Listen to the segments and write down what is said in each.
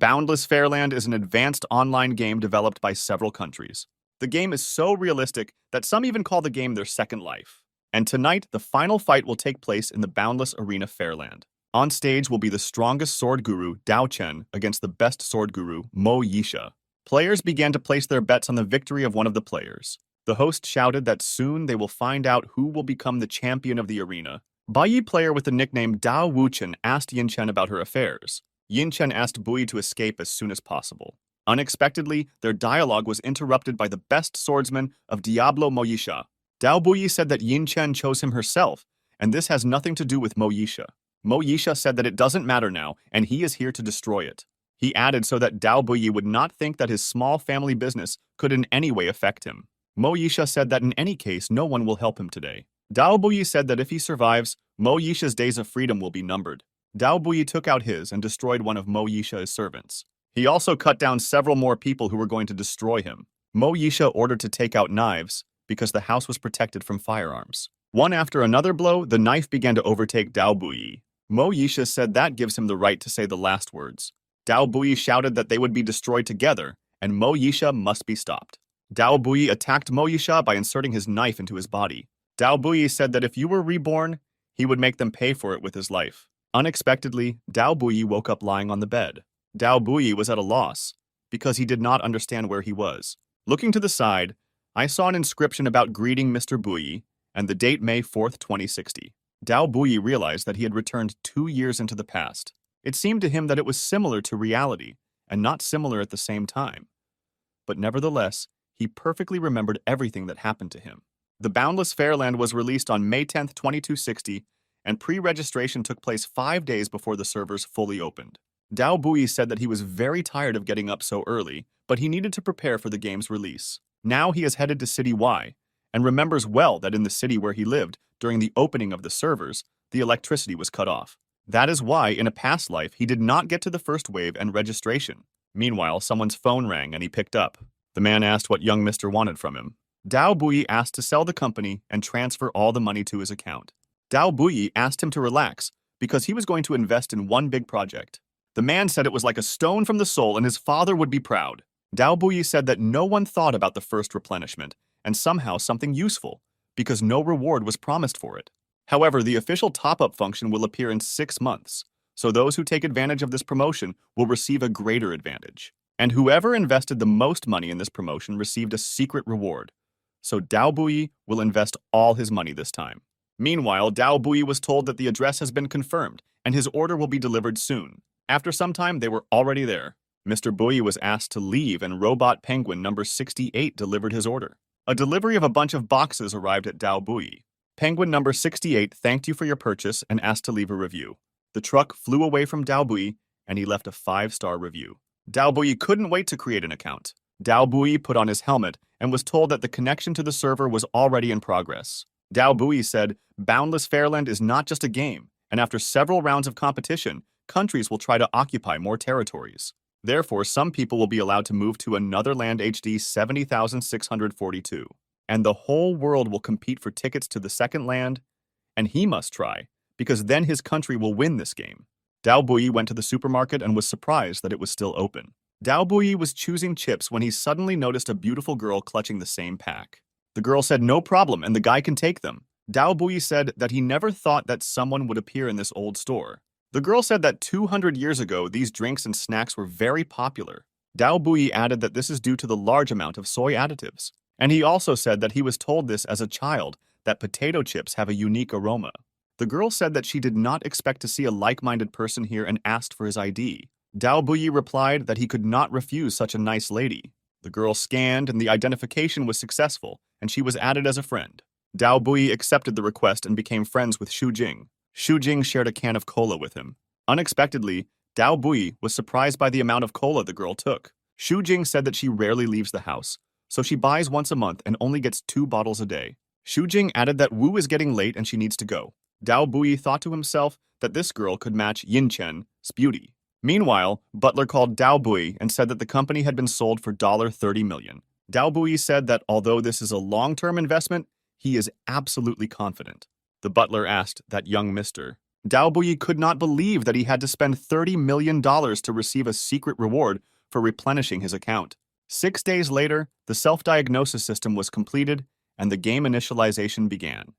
Boundless Fairland is an advanced online game developed by several countries. The game is so realistic that some even call the game their second life. And tonight, the final fight will take place in the Boundless Arena Fairland. On stage will be the strongest sword guru, Dao Chen, against the best sword guru, Mo Yisha. Players began to place their bets on the victory of one of the players. The host shouted that soon they will find out who will become the champion of the arena. Baiyi player with the nickname Dao Wuchen asked Yin Chen about her affairs. Yin Chen asked Bui to escape as soon as possible. Unexpectedly, their dialogue was interrupted by the best swordsman of Diablo Mo Yisha. Dao Bui said that Yin Chen chose him herself, and this has nothing to do with Mo Yisha. Mo Yisha said that it doesn't matter now, and he is here to destroy it. He added so that Dao Bui would not think that his small family business could in any way affect him. Mo Yisha said that in any case, no one will help him today. Dao Bui said that if he survives, Mo Yisha's days of freedom will be numbered. Dao Bui took out his and destroyed one of Mo Yisha's servants. He also cut down several more people who were going to destroy him. Mo Yisha ordered to take out knives because the house was protected from firearms. One after another blow, the knife began to overtake Dao Bui. Mo Yisha said that gives him the right to say the last words. Dao Bui shouted that they would be destroyed together, and Mo Yisha must be stopped. Dao Bui attacked Mo Yisha by inserting his knife into his body. Dao Bui said that if you were reborn, he would make them pay for it with his life. Unexpectedly, Dao Bui woke up lying on the bed. Dao Bui was at a loss, because he did not understand where he was. Looking to the side, I saw an inscription about greeting Mr. Bui, and the date May 4th, 2060. Dao Bui realized that he had returned 2 years into the past. It seemed to him that it was similar to reality, and not similar at the same time. But nevertheless, he perfectly remembered everything that happened to him. The Boundless Fairland was released on May 10th, 2260, and pre-registration took place 5 days before the servers fully opened. Dao Bui said that he was very tired of getting up so early, but he needed to prepare for the game's release. Now he is headed to City Y, and remembers well that in the city where he lived, during the opening of the servers, the electricity was cut off. That is why, in a past life, he did not get to the first wave and registration. Meanwhile, someone's phone rang and he picked up. The man asked what young Mr. wanted from him. Dao Bui asked to sell the company and transfer all the money to his account. Dao Bui asked him to relax because he was going to invest in one big project. The man said it was like a stone from the soul and his father would be proud. Dao Bui said that no one thought about the first replenishment and somehow something useful because no reward was promised for it. However, the official top-up function will appear in 6 months, so those who take advantage of this promotion will receive a greater advantage. And whoever invested the most money in this promotion received a secret reward. So Dao Bui will invest all his money this time. Meanwhile, Dao Bui was told that the address has been confirmed, and his order will be delivered soon. After some time, they were already there. Mr. Bui was asked to leave, and Robot Penguin number 68 delivered his order. A delivery of a bunch of boxes arrived at Dao Bui. Penguin number 68 thanked you for your purchase and asked to leave a review. The truck flew away from Dao Bui, and he left a 5-star review. Dao Bui couldn't wait to create an account. Dao Bui put on his helmet and was told that the connection to the server was already in progress. Dao Bui said, Boundless Fairland is not just a game, and after several rounds of competition, countries will try to occupy more territories. Therefore, some people will be allowed to move to another land HD 70,642. And the whole world will compete for tickets to the second land, and he must try, because then his country will win this game. Dao Bui went to the supermarket and was surprised that it was still open. Dao Bui was choosing chips when he suddenly noticed a beautiful girl clutching the same pack. The girl said no problem and the guy can take them. Dao Bui said that he never thought that someone would appear in this old store. The girl said that 200 years ago these drinks and snacks were very popular. Dao Bui added that this is due to the large amount of soy additives. And he also said that he was told this as a child, that potato chips have a unique aroma. The girl said that she did not expect to see a like-minded person here and asked for his ID. Dao Bui replied that he could not refuse such a nice lady. The girl scanned and the identification was successful, and she was added as a friend. Dao Bui accepted the request and became friends with Xu Jing. Xu Jing shared a can of cola with him. Unexpectedly, Dao Bui was surprised by the amount of cola the girl took. Xu Jing said that she rarely leaves the house, so she buys once a month and only gets 2 bottles a day. Xu Jing added that Wu is getting late and she needs to go. Dao Bui thought to himself that this girl could match Yin Chen's beauty. Meanwhile, Butler called Dao Bui and said that the company had been sold for $30 million. Dao Bui said that although this is a long-term investment, he is absolutely confident. The butler asked that young Mr. Dao Buyi could not believe that he had to spend $30 million to receive a secret reward for replenishing his account. 6 days later, the self-diagnosis system was completed and the game initialization began.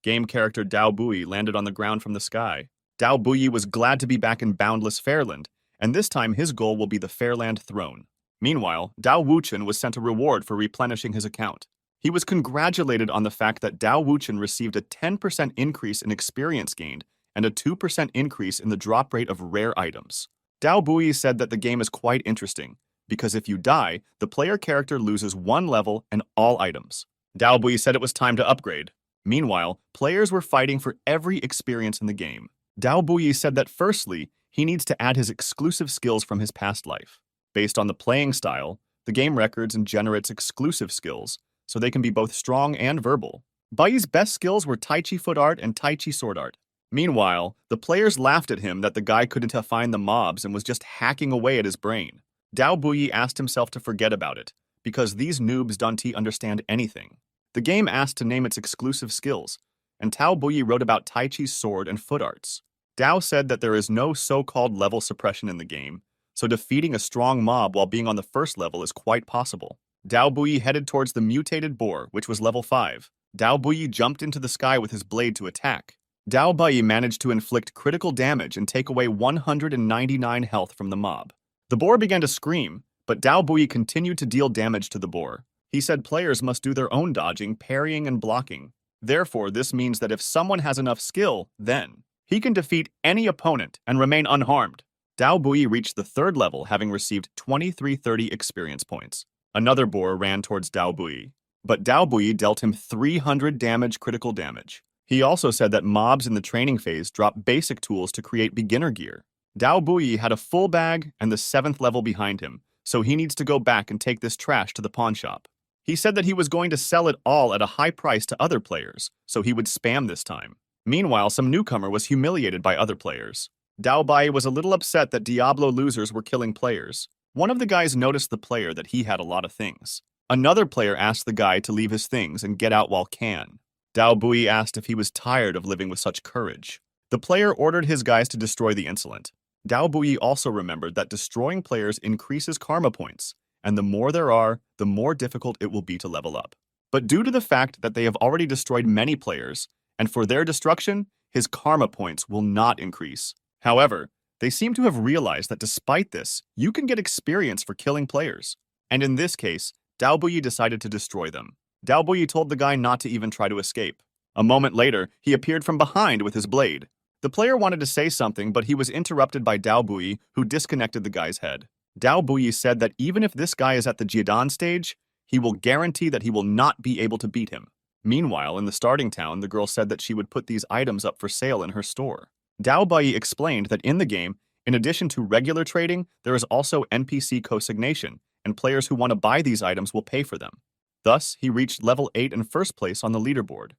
Game character Dao Buyi landed on the ground from the sky. Dao Buyi was glad to be back in boundless Fairland, and this time his goal will be the Fairland throne. Meanwhile, Dao Wuchen was sent a reward for replenishing his account. He was congratulated on the fact that Dao Wuchen received a 10% increase in experience gained and a 2% increase in the drop rate of rare items. Dao Buyi said that the game is quite interesting, because if you die, the player character loses 1 level and all items. Dao Buyi said it was time to upgrade. Meanwhile, players were fighting for every experience in the game. Dao Buyi said that firstly, he needs to add his exclusive skills from his past life. Based on the playing style, the game records and generates exclusive skills, so they can be both strong and verbal. Buyi's best skills were Tai Chi foot art and Tai Chi sword art. Meanwhile, the players laughed at him that the guy couldn't find the mobs and was just hacking away at his brain. Dao Buyi asked himself to forget about it, because these noobs don't understand anything. The game asked to name its exclusive skills, and Dao Buyi wrote about Tai Chi's sword and foot arts. Dao said that there is no so-called level suppression in the game, so defeating a strong mob while being on the first level is quite possible. Dao Buyi headed towards the mutated boar, which was level 5. Dao Buyi jumped into the sky with his blade to attack. Dao Buyi managed to inflict critical damage and take away 199 health from the mob. The boar began to scream, but Dao Buyi continued to deal damage to the boar. He said players must do their own dodging, parrying, and blocking. Therefore, this means that if someone has enough skill, then he can defeat any opponent and remain unharmed. Dao Buyi reached the 3rd level, having received 2330 experience points. Another boar ran towards Dao Buyi, but Dao Buyi dealt him 300 critical damage. He also said that mobs in the training phase drop basic tools to create beginner gear. Dao Buyi had a full bag and the 7th level behind him, so he needs to go back and take this trash to the pawn shop. He said that he was going to sell it all at a high price to other players, so he would spam this time. Meanwhile, some newcomer was humiliated by other players. Dao Buyi was a little upset that Diablo losers were killing players. One of the guys noticed the player that he had a lot of things. Another player asked the guy to leave his things and get out while can. Dao Buyi asked if he was tired of living with such courage. The player ordered his guys to destroy the insolent. Dao Buyi also remembered that destroying players increases karma points, and the more there are, the more difficult it will be to level up. But due to the fact that they have already destroyed many players, and for their destruction, his karma points will not increase. However, they seem to have realized that despite this, you can get experience for killing players. And in this case, Dao Buyi decided to destroy them. Dao Buyi told the guy not to even try to escape. A moment later, he appeared from behind with his blade. The player wanted to say something, but he was interrupted by Dao Buyi, who disconnected the guy's head. Dao Buyi said that even if this guy is at the Jiadan stage, he will guarantee that he will not be able to beat him. Meanwhile, in the starting town, the girl said that she would put these items up for sale in her store. Dao Buyi explained that in the game, in addition to regular trading, there is also NPC consignation, and players who want to buy these items will pay for them. Thus, he reached level 8 in first place on the leaderboard,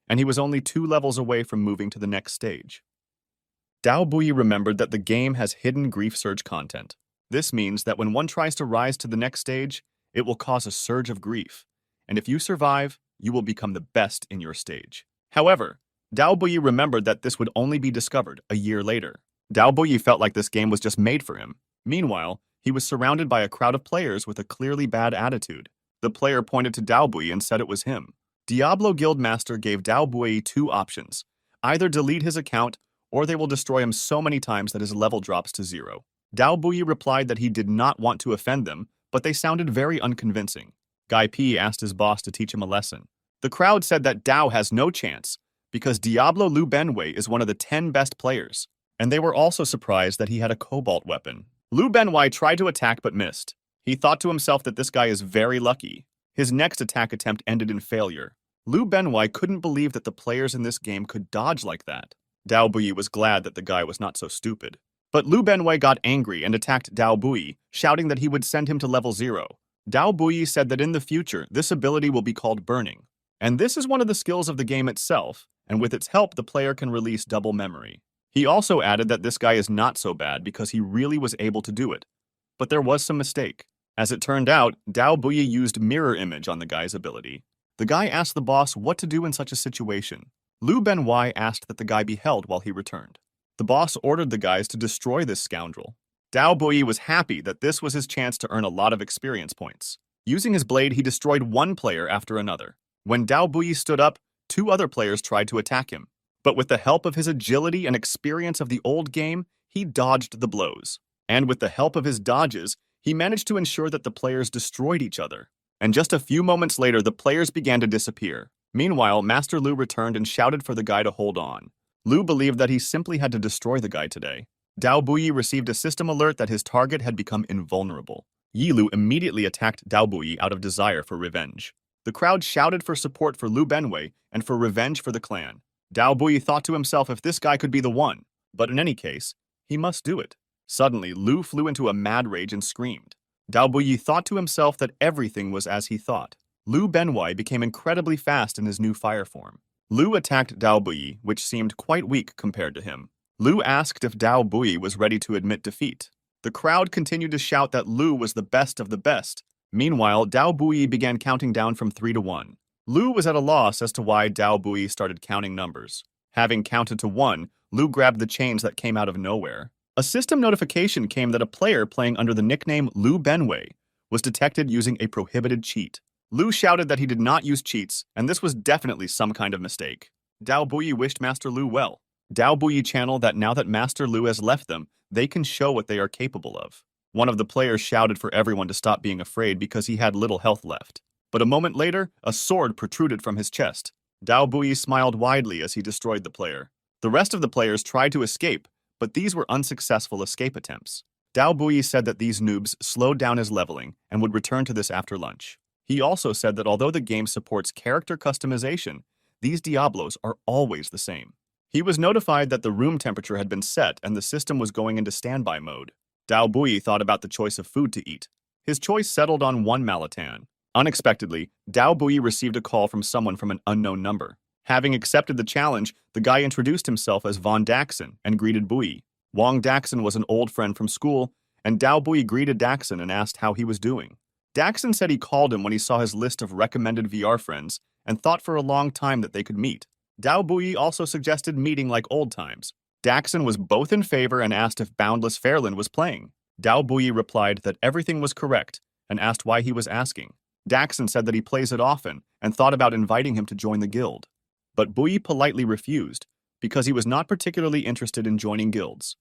and he was only 2 levels away from moving to the next stage. Dao Buyi remembered that the game has hidden grief surge content. This means that when one tries to rise to the next stage, it will cause a surge of grief, and if you survive, you will become the best in your stage. However, Dao Buyi remembered that this would only be discovered a year later. Dao Buyi felt like this game was just made for him. Meanwhile, he was surrounded by a crowd of players with a clearly bad attitude. The player pointed to Dao Buyi and said it was him. Diablo Guildmaster gave Dao Buyi 2 options. Either delete his account, or they will destroy him so many times that his level drops to 0. Dao Buyi replied that he did not want to offend them, but they sounded very unconvincing. Guy P asked his boss to teach him a lesson. The crowd said that Dao has no chance, because Diablo Lu Benwei is one of the 10 best players, and they were also surprised that he had a cobalt weapon. Lu Benwei tried to attack but missed. He thought to himself that this guy is very lucky. His next attack attempt ended in failure. Lu Benwei couldn't believe that the players in this game could dodge like that. Dao Buyi was glad that the guy was not so stupid. But Lu Benwei got angry and attacked Dao Buyi, shouting that he would send him to level 0. Dao Buyi said that in the future, this ability will be called burning. And this is one of the skills of the game itself, and with its help, the player can release double memory. He also added that this guy is not so bad because he really was able to do it. But there was some mistake. As it turned out, Dao Buyi used mirror image on the guy's ability. The guy asked the boss what to do in such a situation. Liu Benwei asked that the guy be held while he returned. The boss ordered the guys to destroy this scoundrel. Dao Bui was happy that this was his chance to earn a lot of experience points. Using his blade, he destroyed one player after another. When Dao Bui stood up, two other players tried to attack him. But with the help of his agility and experience of the old game, he dodged the blows. And with the help of his dodges, he managed to ensure that the players destroyed each other. And just a few moments later, the players began to disappear. Meanwhile, Master Liu returned and shouted for the guy to hold on. Liu believed that he simply had to destroy the guy today. Dao Bui received a system alert that his target had become invulnerable. Yi Lu immediately attacked Dao Bui out of desire for revenge. The crowd shouted for support for Liu Benwei and for revenge for the clan. Dao Bui thought to himself if this guy could be the one, but in any case, he must do it. Suddenly, Liu flew into a mad rage and screamed. Dao Bui thought to himself that everything was as he thought. Liu Benwei became incredibly fast in his new fire form. Liu attacked Dao Bui, which seemed quite weak compared to him. Liu asked if Dao Bui was ready to admit defeat. The crowd continued to shout that Liu was the best of the best. Meanwhile, Dao Bui began counting down from 3 to 1. Liu was at a loss as to why Dao Bui started counting numbers. Having counted to 1, Liu grabbed the chains that came out of nowhere. A system notification came that a player playing under the nickname Liu Benwei was detected using a prohibited cheat. Liu shouted that he did not use cheats, and this was definitely some kind of mistake. Dao Bui wished Master Liu well. Dao Bui channeled that now that Master Liu has left them, they can show what they are capable of. One of the players shouted for everyone to stop being afraid because he had little health left. But a moment later, a sword protruded from his chest. Dao Bui smiled widely as he destroyed the player. The rest of the players tried to escape, but these were unsuccessful escape attempts. Dao Bui said that these noobs slowed down his leveling and would return to this after lunch. He also said that although the game supports character customization, these Diablos are always the same. He was notified that the room temperature had been set and the system was going into standby mode. Dao Bui thought about the choice of food to eat. His choice settled on one Malatan. Unexpectedly, Dao Bui received a call from someone from an unknown number. Having accepted the challenge, the guy introduced himself as Von Daxon and greeted Bui. Wong Daxon was an old friend from school, and Dao Bui greeted Daxon and asked how he was doing. Daxon said he called him when he saw his list of recommended VR friends and thought for a long time that they could meet. Dao Bui also suggested meeting like old times. Daxon was both in favor and asked if Boundless Fairland was playing. Dao Bui replied that everything was correct and asked why he was asking. Daxon said that he plays it often and thought about inviting him to join the guild. But Bui politely refused because he was not particularly interested in joining guilds.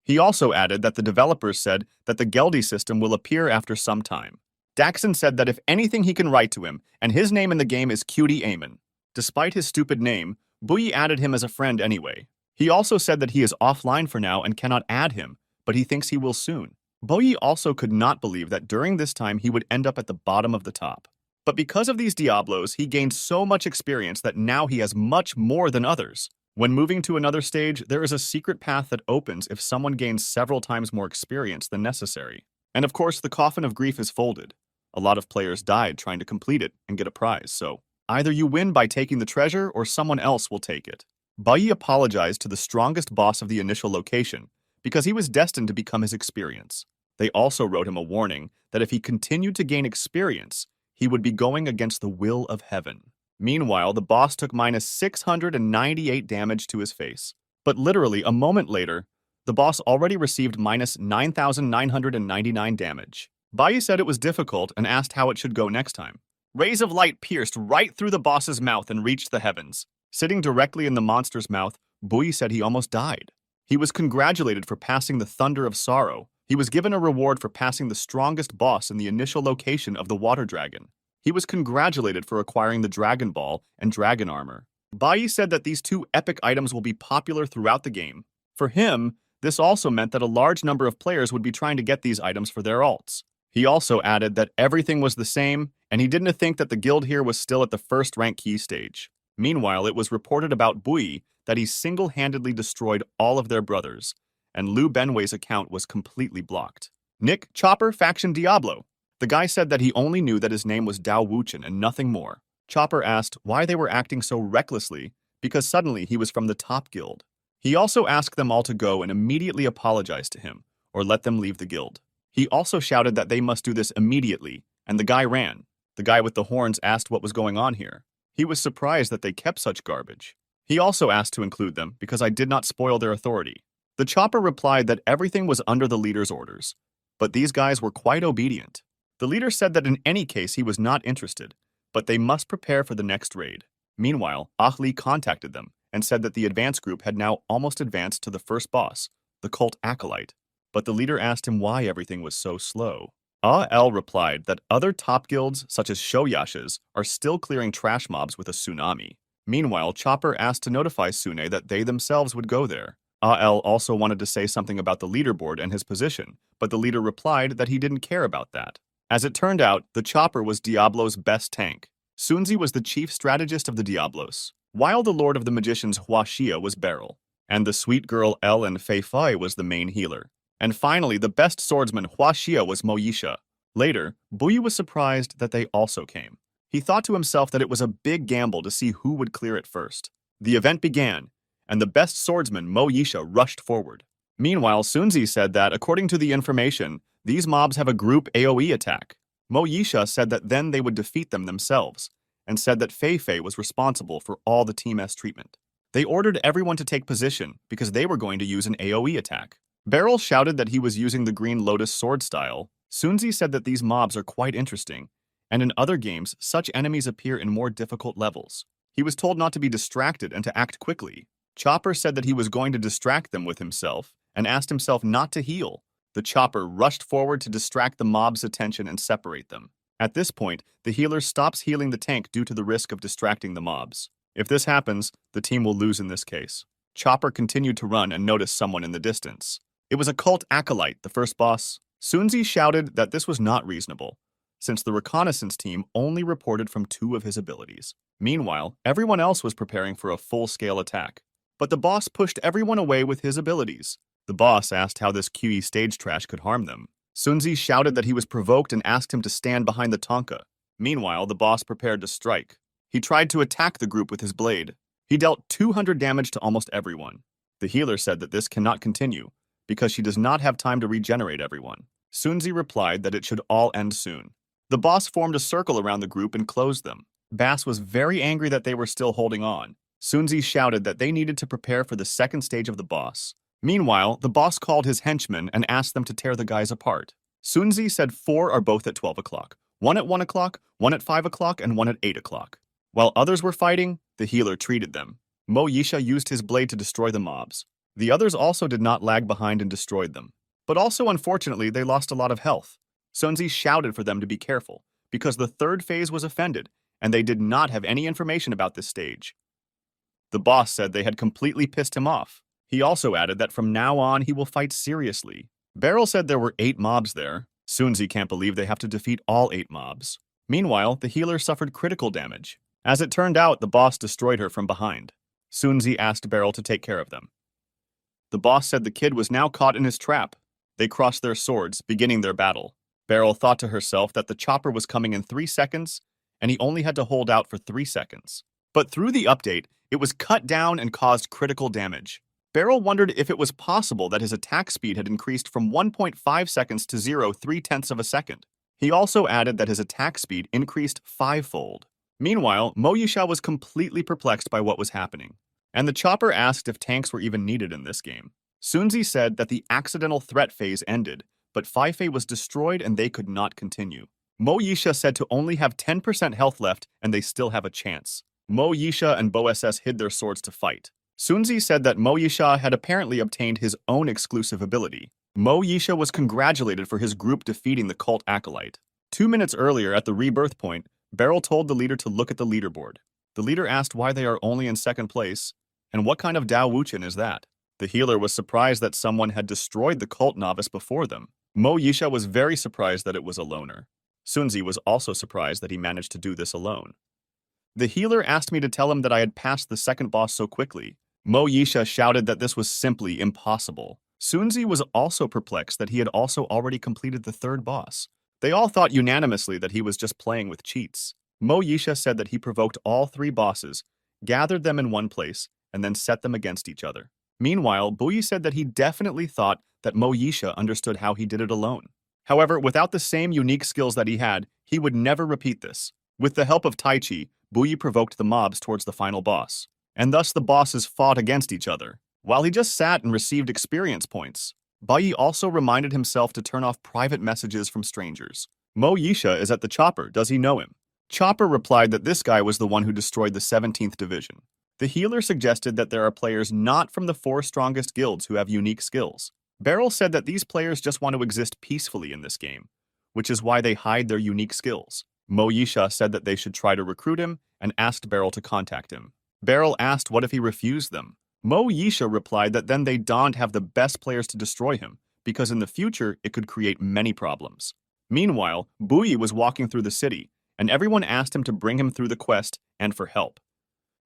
He also added that the developers said that the Geldy system will appear after some time. Daxon said that if anything he can write to him, and his name in the game is Cutie Amon. Despite his stupid name, Bui added him as a friend anyway. He also said that he is offline for now and cannot add him, but he thinks he will soon. Bui also could not believe that during this time he would end up at the bottom of the top. But because of these Diablos, he gained so much experience that now he has much more than others. When moving to another stage, there is a secret path that opens if someone gains several times more experience than necessary. And of course, the coffin of grief is folded. A lot of players died trying to complete it and get a prize, so either you win by taking the treasure or someone else will take it. Bai apologized to the strongest boss of the initial location because he was destined to become his experience. They also wrote him a warning that if he continued to gain experience, he would be going against the will of heaven. Meanwhile, the boss took minus 698 damage to his face. But literally, a moment later, the boss already received minus 9,999 damage. Bai said it was difficult and asked how it should go next time. Rays of light pierced right through the boss's mouth and reached the heavens. Sitting directly in the monster's mouth, Bui said he almost died. He was congratulated for passing the Thunder of Sorrow. He was given a reward for passing the strongest boss in the initial location of the Water Dragon. He was congratulated for acquiring the Dragon Ball and Dragon Armor. Bai said that these two epic items will be popular throughout the game. For him, this also meant that a large number of players would be trying to get these items for their alts. He also added that everything was the same, and he didn't think that the guild here was still at the first rank key stage. Meanwhile, it was reported about Bui that he single-handedly destroyed all of their brothers, and Liu Benwei's account was completely blocked. Nick, Chopper, Faction Diablo. The guy said that he only knew that his name was Dao Wuchen and nothing more. Chopper asked why they were acting so recklessly because suddenly he was from the top guild. He also asked them all to go and immediately apologize to him or let them leave the guild. He also shouted that they must do this immediately, and the guy ran. The guy with the horns asked what was going on here. He was surprised that they kept such garbage. He also asked to include them because I did not spoil their authority. The chopper replied that everything was under the leader's orders, but these guys were quite obedient. The leader said that in any case he was not interested, but they must prepare for the next raid. Meanwhile, Ahli contacted them and said that the advance group had now almost advanced to the first boss, the cult acolyte, but the leader asked him why everything was so slow. Ah replied that other top guilds, such as Shoyasha's, are still clearing trash mobs with a tsunami. Meanwhile, Chopper asked to notify Sune that they themselves would go there. Also wanted to say something about the leaderboard and his position, but the leader replied that he didn't care about that. As it turned out, the Chopper was Diablo's best tank. Sunzi was the chief strategist of the Diablos, while the Lord of the Magicians Huaxia was Beryl, and the sweet girl El and Fei Fei was the main healer. And finally, the best swordsman Huaxia was Moyisha. Later, Buyi was surprised that they also came. He thought to himself that it was a big gamble to see who would clear it first. The event began, and the best swordsman Moyisha rushed forward. Meanwhile, Sunzi said that, according to the information, these mobs have a group AoE attack. Moyisha said that then they would defeat them themselves, and said that Fei Fei was responsible for all the Team S treatment. They ordered everyone to take position because they were going to use an AoE attack. Beryl shouted that he was using the Green Lotus sword style. Sunzi said that these mobs are quite interesting, and in other games, such enemies appear in more difficult levels. He was told not to be distracted and to act quickly. Chopper said that he was going to distract them with himself, and asked himself not to heal. The Chopper rushed forward to distract the mob's attention and separate them. At this point, the healer stops healing the tank due to the risk of distracting the mobs. If this happens, the team will lose in this case. Chopper continued to run and noticed someone in the distance. It was a cult acolyte, the first boss. Sunzi shouted that this was not reasonable, since the reconnaissance team only reported from 2 of his abilities. Meanwhile, everyone else was preparing for a full-scale attack. But the boss pushed everyone away with his abilities. The boss asked how this QE stage trash could harm them. Sunzi shouted that he was provoked and asked him to stand behind the Tonka. Meanwhile, the boss prepared to strike. He tried to attack the group with his blade. He dealt 200 damage to almost everyone. The healer said that this cannot continue, because she does not have time to regenerate everyone. Sunzi replied that it should all end soon. The boss formed a circle around the group and closed them. Bass was very angry that they were still holding on. Sunzi shouted that they needed to prepare for the second stage of the boss. Meanwhile, the boss called his henchmen and asked them to tear the guys apart. Sunzi said 4 are both at 12 o'clock, 1 at 1 o'clock, 1 at 5 o'clock, and 1 at 8 o'clock. While others were fighting, the healer treated them. Moyisha used his blade to destroy the mobs. The others also did not lag behind and destroyed them. But also, unfortunately, they lost a lot of health. Sunzi shouted for them to be careful, because the third phase was offended, and they did not have any information about this stage. The boss said they had completely pissed him off. He also added that from now on he will fight seriously. Beryl said there were 8 mobs there. Sunzi can't believe they have to defeat all 8 mobs. Meanwhile, the healer suffered critical damage. As it turned out, the boss destroyed her from behind. Sunzi asked Beryl to take care of them. The boss said the kid was now caught in his trap. They crossed their swords, beginning their battle. Beryl thought to herself that the chopper was coming in 3 seconds, and he only had to hold out for 3 seconds. But through the update, it was cut down and caused critical damage. Beryl wondered if it was possible that his attack speed had increased from 1.5 seconds to 0.3 of a second. He also added that his attack speed increased 5-fold. Meanwhile, Moyisha was completely perplexed by what was happening, and the chopper asked if tanks were even needed in this game. Sunzi said that the accidental threat phase ended, but Fei Fei was destroyed and they could not continue. Moyisha said to only have 10% health left and they still have a chance. Moyisha and Bo-SS hid their swords to fight. Sunzi said that Moyisha had apparently obtained his own exclusive ability. Moyisha was congratulated for his group defeating the cult acolyte. 2 minutes earlier, at the rebirth point, Beryl told the leader to look at the leaderboard. The leader asked why they are only in 2nd place, and what kind of Dao Wuchen is that? The healer was surprised that someone had destroyed the cult novice before them. Moyisha was very surprised that it was a loner. Sunzi was also surprised that he managed to do this alone. The healer asked me to tell him that I had passed the second boss so quickly. Moyisha shouted that this was simply impossible. Sunzi was also perplexed that he had also already completed the 3rd boss. They all thought unanimously that he was just playing with cheats. Moyisha said that he provoked all 3 bosses, gathered them in one place, and then set them against each other. Meanwhile, Buyi said that he definitely thought that Moyisha understood how he did it alone. However, without the same unique skills that he had, he would never repeat this. With the help of Tai Chi, Bui provoked the mobs towards the final boss, and thus the bosses fought against each other, while he just sat and received experience points. Bai also reminded himself to turn off private messages from strangers. Mo Yisha is at the Chopper, does he know him? Chopper replied that this guy was the one who destroyed the 17th division. The healer suggested that there are players not from the 4 strongest guilds who have unique skills. Beryl said that these players just want to exist peacefully in this game, which is why they hide their unique skills. Mo Yisha said that they should try to recruit him and asked Beryl to contact him. Beryl asked what if he refused them. Mo Yisha replied that then they don't have the best players to destroy him, because in the future it could create many problems. Meanwhile, Bui was walking through the city, and everyone asked him to bring him through the quest and for help.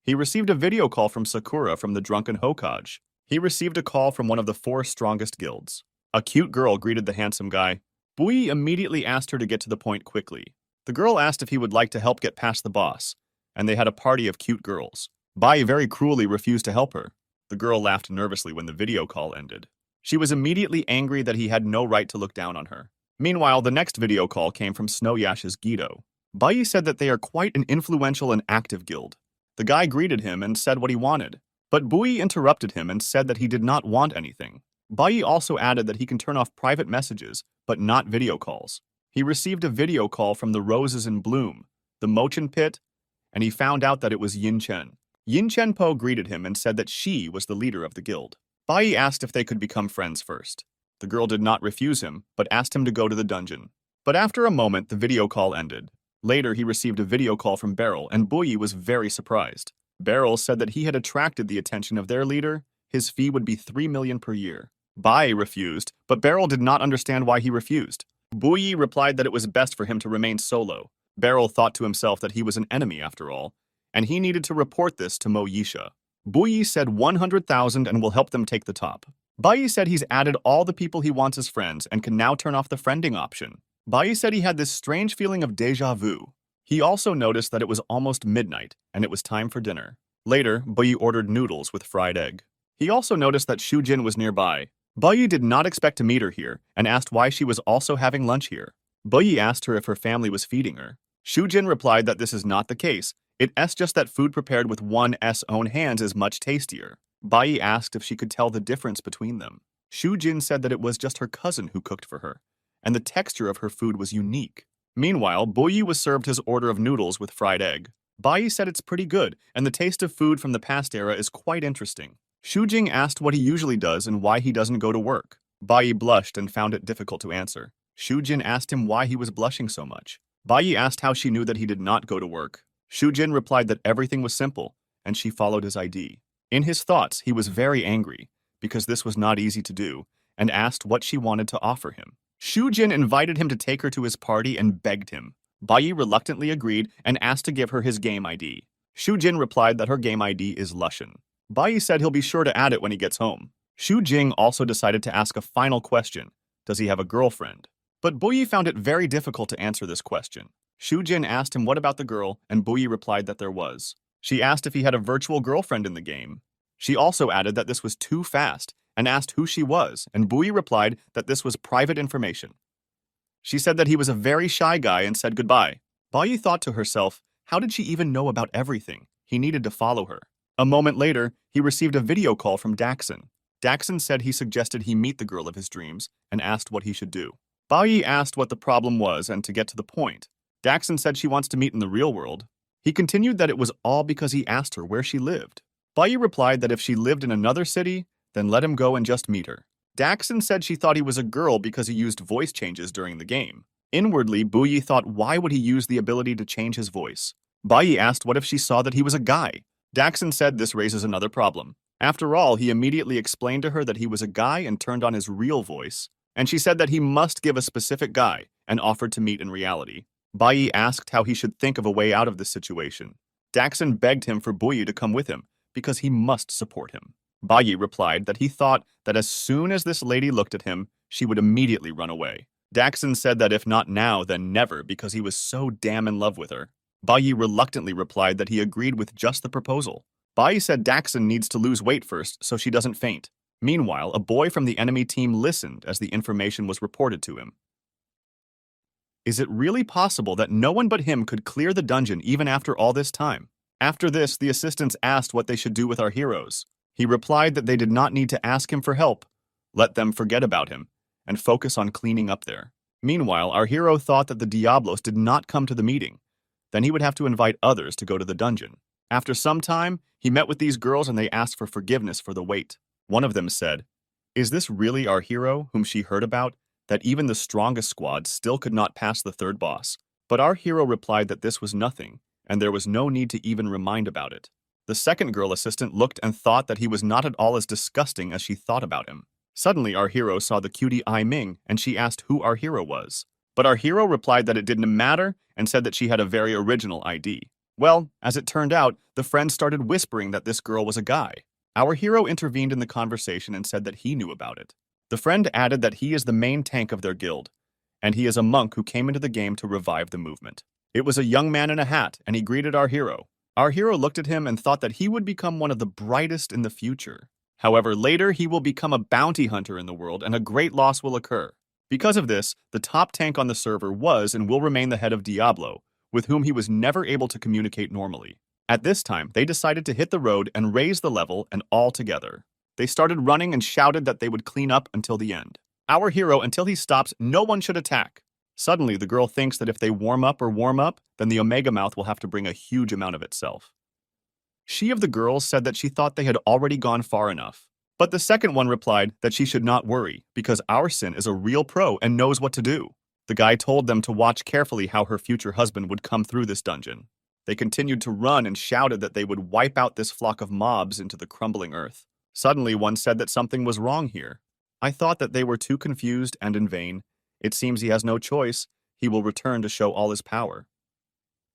He received a video call from Sakura from the drunken Hokage. He received a call from one of the 4 strongest guilds. A cute girl greeted the handsome guy. Bui immediately asked her to get to the point quickly. The girl asked if he would like to help get past the boss, and they had a party of cute girls. Bai very cruelly refused to help her. The girl laughed nervously when the video call ended. She was immediately angry that he had no right to look down on her. Meanwhile, the next video call came from Snowyash's Guido. Bai said that they are quite an influential and active guild. The guy greeted him and said what he wanted, but Bui interrupted him and said that he did not want anything. Bai also added that he can turn off private messages, but not video calls. He received a video call from the Roses in Bloom, the Mochen Pit, and he found out that it was Yin Chen. Yin Chen Po greeted him and said that she was the leader of the guild. Bai asked if they could become friends first. The girl did not refuse him, but asked him to go to the dungeon. But after a moment, the video call ended. Later, he received a video call from Beryl, and Bui was very surprised. Beryl said that he had attracted the attention of their leader. His fee would be 3 million per year. Bai refused, but Beryl did not understand why he refused. Bui replied that it was best for him to remain solo. Beryl thought to himself that he was an enemy after all, and he needed to report this to Mo Yisha. Bui said 100,000 and will help them take the top. Bai said he's added all the people he wants as friends and can now turn off the friending option. Bai said he had this strange feeling of déjà vu. He also noticed that it was almost midnight and it was time for dinner. Later, Bai ordered noodles with fried egg. He also noticed that Shu Jin was nearby. Bai did not expect to meet her here and asked why she was also having lunch here. Bai asked her if her family was feeding her. Shu Jin replied that this is not the case. It's just that food prepared with one's own hands is much tastier. Bai asked if she could tell the difference between them. Shu Jin said that it was just her cousin who cooked for her, and the texture of her food was unique. Meanwhile, Boyi was served his order of noodles with fried egg. Bai said it's pretty good, and the taste of food from the past era is quite interesting. Shu Jing asked what he usually does and why he doesn't go to work. Bai blushed and found it difficult to answer. Shu Jin asked him why he was blushing so much. Bai asked how she knew that he did not go to work. Shu Jin replied that everything was simple, and she followed his ID. In his thoughts, he was very angry, because this was not easy to do, and asked what she wanted to offer him. Shu Jin invited him to take her to his party and begged him. Bai reluctantly agreed and asked to give her his game ID. Shu Jin replied that her game ID is Lushan. Bai said he'll be sure to add it when he gets home. Shu Jing also decided to ask a final question. Does he have a girlfriend? But Boyi found it very difficult to answer this question. Shu Jin asked him what about the girl, and Boyi replied that there was. She asked if he had a virtual girlfriend in the game. She also added that this was too fast and asked who she was, and Boyi replied that this was private information. She said that he was a very shy guy and said goodbye. Boyi thought to herself, how did she even know about everything? He needed to follow her. A moment later, he received a video call from Daxon. Daxon said he suggested he meet the girl of his dreams and asked what he should do. Bai asked what the problem was and to get to the point. Daxon said she wants to meet in the real world. He continued that it was all because he asked her where she lived. Bai replied that if she lived in another city, then let him go and just meet her. Daxon said she thought he was a girl because he used voice changes during the game. Inwardly, Buyi thought why would he use the ability to change his voice? Bai asked what if she saw that he was a guy. Daxon said this raises another problem. After all, he immediately explained to her that he was a guy and turned on his real voice, and she said that he must give a specific guy and offered to meet in reality. Bai asked how he should think of a way out of this situation. Daxon begged him for Buyi to come with him because he must support him. Bai replied that he thought that as soon as this lady looked at him, she would immediately run away. Daxon said that if not now, then never because he was so damn in love with her. Bai reluctantly replied that he agreed with just the proposal. Bai said Daxon needs to lose weight first so she doesn't faint. Meanwhile, a boy from the enemy team listened as the information was reported to him. Is it really possible that no one but him could clear the dungeon even after all this time? After this, the assistants asked what they should do with our heroes. He replied that they did not need to ask him for help. Let them forget about him and focus on cleaning up there. Meanwhile, our hero thought that the Diablos did not come to the meeting. Then he would have to invite others to go to the dungeon. After some time, he met with these girls and they asked for forgiveness for the wait. One of them said, "Is this really our hero whom she heard about? That even the strongest squad still could not pass the third boss." But our hero replied that this was nothing, and there was no need to even remind about it. The second girl assistant looked and thought that he was not at all as disgusting as she thought about him. Suddenly, our hero saw the cutie Ai Ming, and she asked who our hero was. But our hero replied that it didn't matter and said that she had a very original ID. Well, as it turned out, the friends started whispering that this girl was a guy. Our hero intervened in the conversation and said that he knew about it. The friend added that he is the main tank of their guild, and he is a monk who came into the game to revive the movement. It was a young man in a hat, and he greeted our hero. Our hero looked at him and thought that he would become one of the brightest in the future. However, later he will become a bounty hunter in the world, and a great loss will occur. Because of this, the top tank on the server was and will remain the head of Diablo, with whom he was never able to communicate normally. At this time, they decided to hit the road and raise the level, and all together. They started running and shouted that they would clean up until the end. Our hero, until he stops, no one should attack. Suddenly, the girl thinks that if they warm up, then the Omega Mouth will have to bring a huge amount of itself. She of the girls said that she thought they had already gone far enough. But the second one replied that she should not worry, because our Sin is a real pro and knows what to do. The guy told them to watch carefully how her future husband would come through this dungeon. They continued to run and shouted that they would wipe out this flock of mobs into the crumbling earth. Suddenly, one said that something was wrong here. I thought that they were too confused and in vain. It seems he has no choice. He will return to show all his power.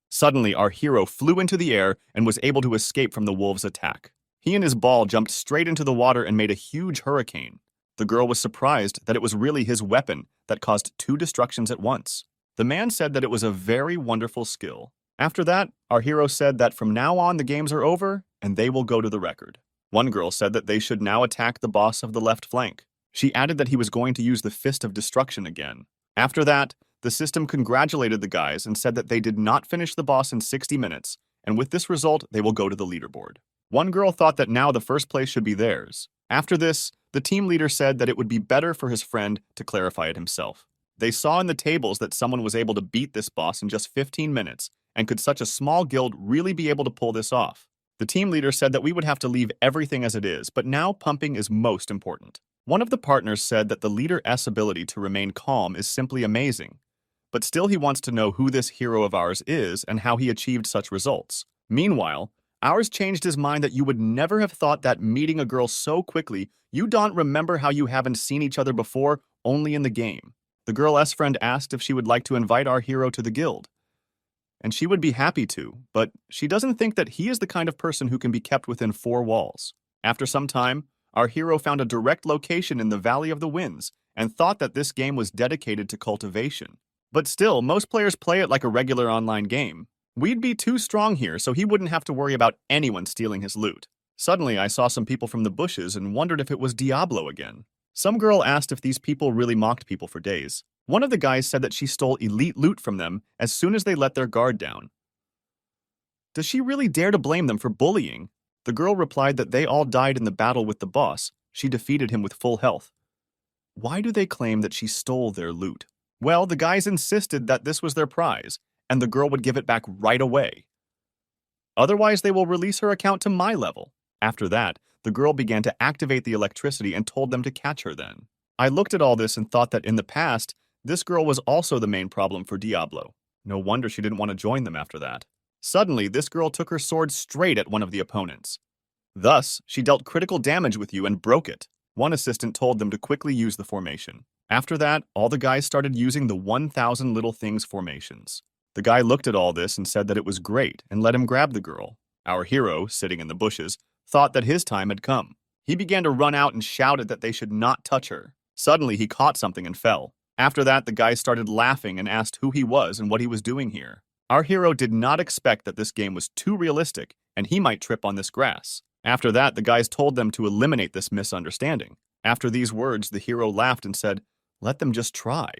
Suddenly, our hero flew into the air and was able to escape from the wolves' attack. He and his ball jumped straight into the water and made a huge hurricane. The girl was surprised that it was really his weapon that caused 2 destructions at once. The man said that it was a very wonderful skill. After that, our hero said that from now on the games are over and they will go to the record. One girl said that they should now attack the boss of the left flank. She added that he was going to use the Fist of Destruction again. After that, the system congratulated the guys and said that they did not finish the boss in 60 minutes, and with this result, they will go to the leaderboard. One girl thought that now the first place should be theirs. After this, the team leader said that it would be better for his friend to clarify it himself. They saw in the tables that someone was able to beat this boss in just 15 minutes, and could such a small guild really be able to pull this off? The team leader said that we would have to leave everything as it is, but now pumping is most important. One of the partners said that the leader S ability to remain calm is simply amazing, but still he wants to know who this hero of ours is and how he achieved such results. Meanwhile, ours changed his mind that you would never have thought that meeting a girl so quickly, you don't remember how you haven't seen each other before, only in the game. The girl S friend asked if she would like to invite our hero to the guild, and she would be happy to, but she doesn't think that he is the kind of person who can be kept within 4 walls. After some time, our hero found a direct location in the Valley of the Winds and thought that this game was dedicated to cultivation. But still, most players play it like a regular online game. We'd be too strong here, so he wouldn't have to worry about anyone stealing his loot. Suddenly, I saw some people from the bushes and wondered if it was Diablo again. Some girl asked if these people really mocked people for days. One of the guys said that she stole elite loot from them as soon as they let their guard down. Does she really dare to blame them for bullying? The girl replied that they all died in the battle with the boss. She defeated him with full health. Why do they claim that she stole their loot? Well, the guys insisted that this was their prize, and the girl would give it back right away. Otherwise, they will release her account to my level. After that, the girl began to activate the electricity and told them to catch her then. I looked at all this and thought that in the past, this girl was also the main problem for Diablo. No wonder she didn't want to join them after that. Suddenly, this girl took her sword straight at one of the opponents. Thus, she dealt critical damage with you and broke it. One assistant told them to quickly use the formation. After that, all the guys started using the 1,000 little things formations. The guy looked at all this and said that it was great and let him grab the girl. Our hero, sitting in the bushes, thought that his time had come. He began to run out and shouted that they should not touch her. Suddenly, he caught something and fell. After that, the guy started laughing and asked who he was and what he was doing here. Our hero did not expect that this game was too realistic and he might trip on this grass. After that, the guys told them to eliminate this misunderstanding. After these words, the hero laughed and said, "Let them just try."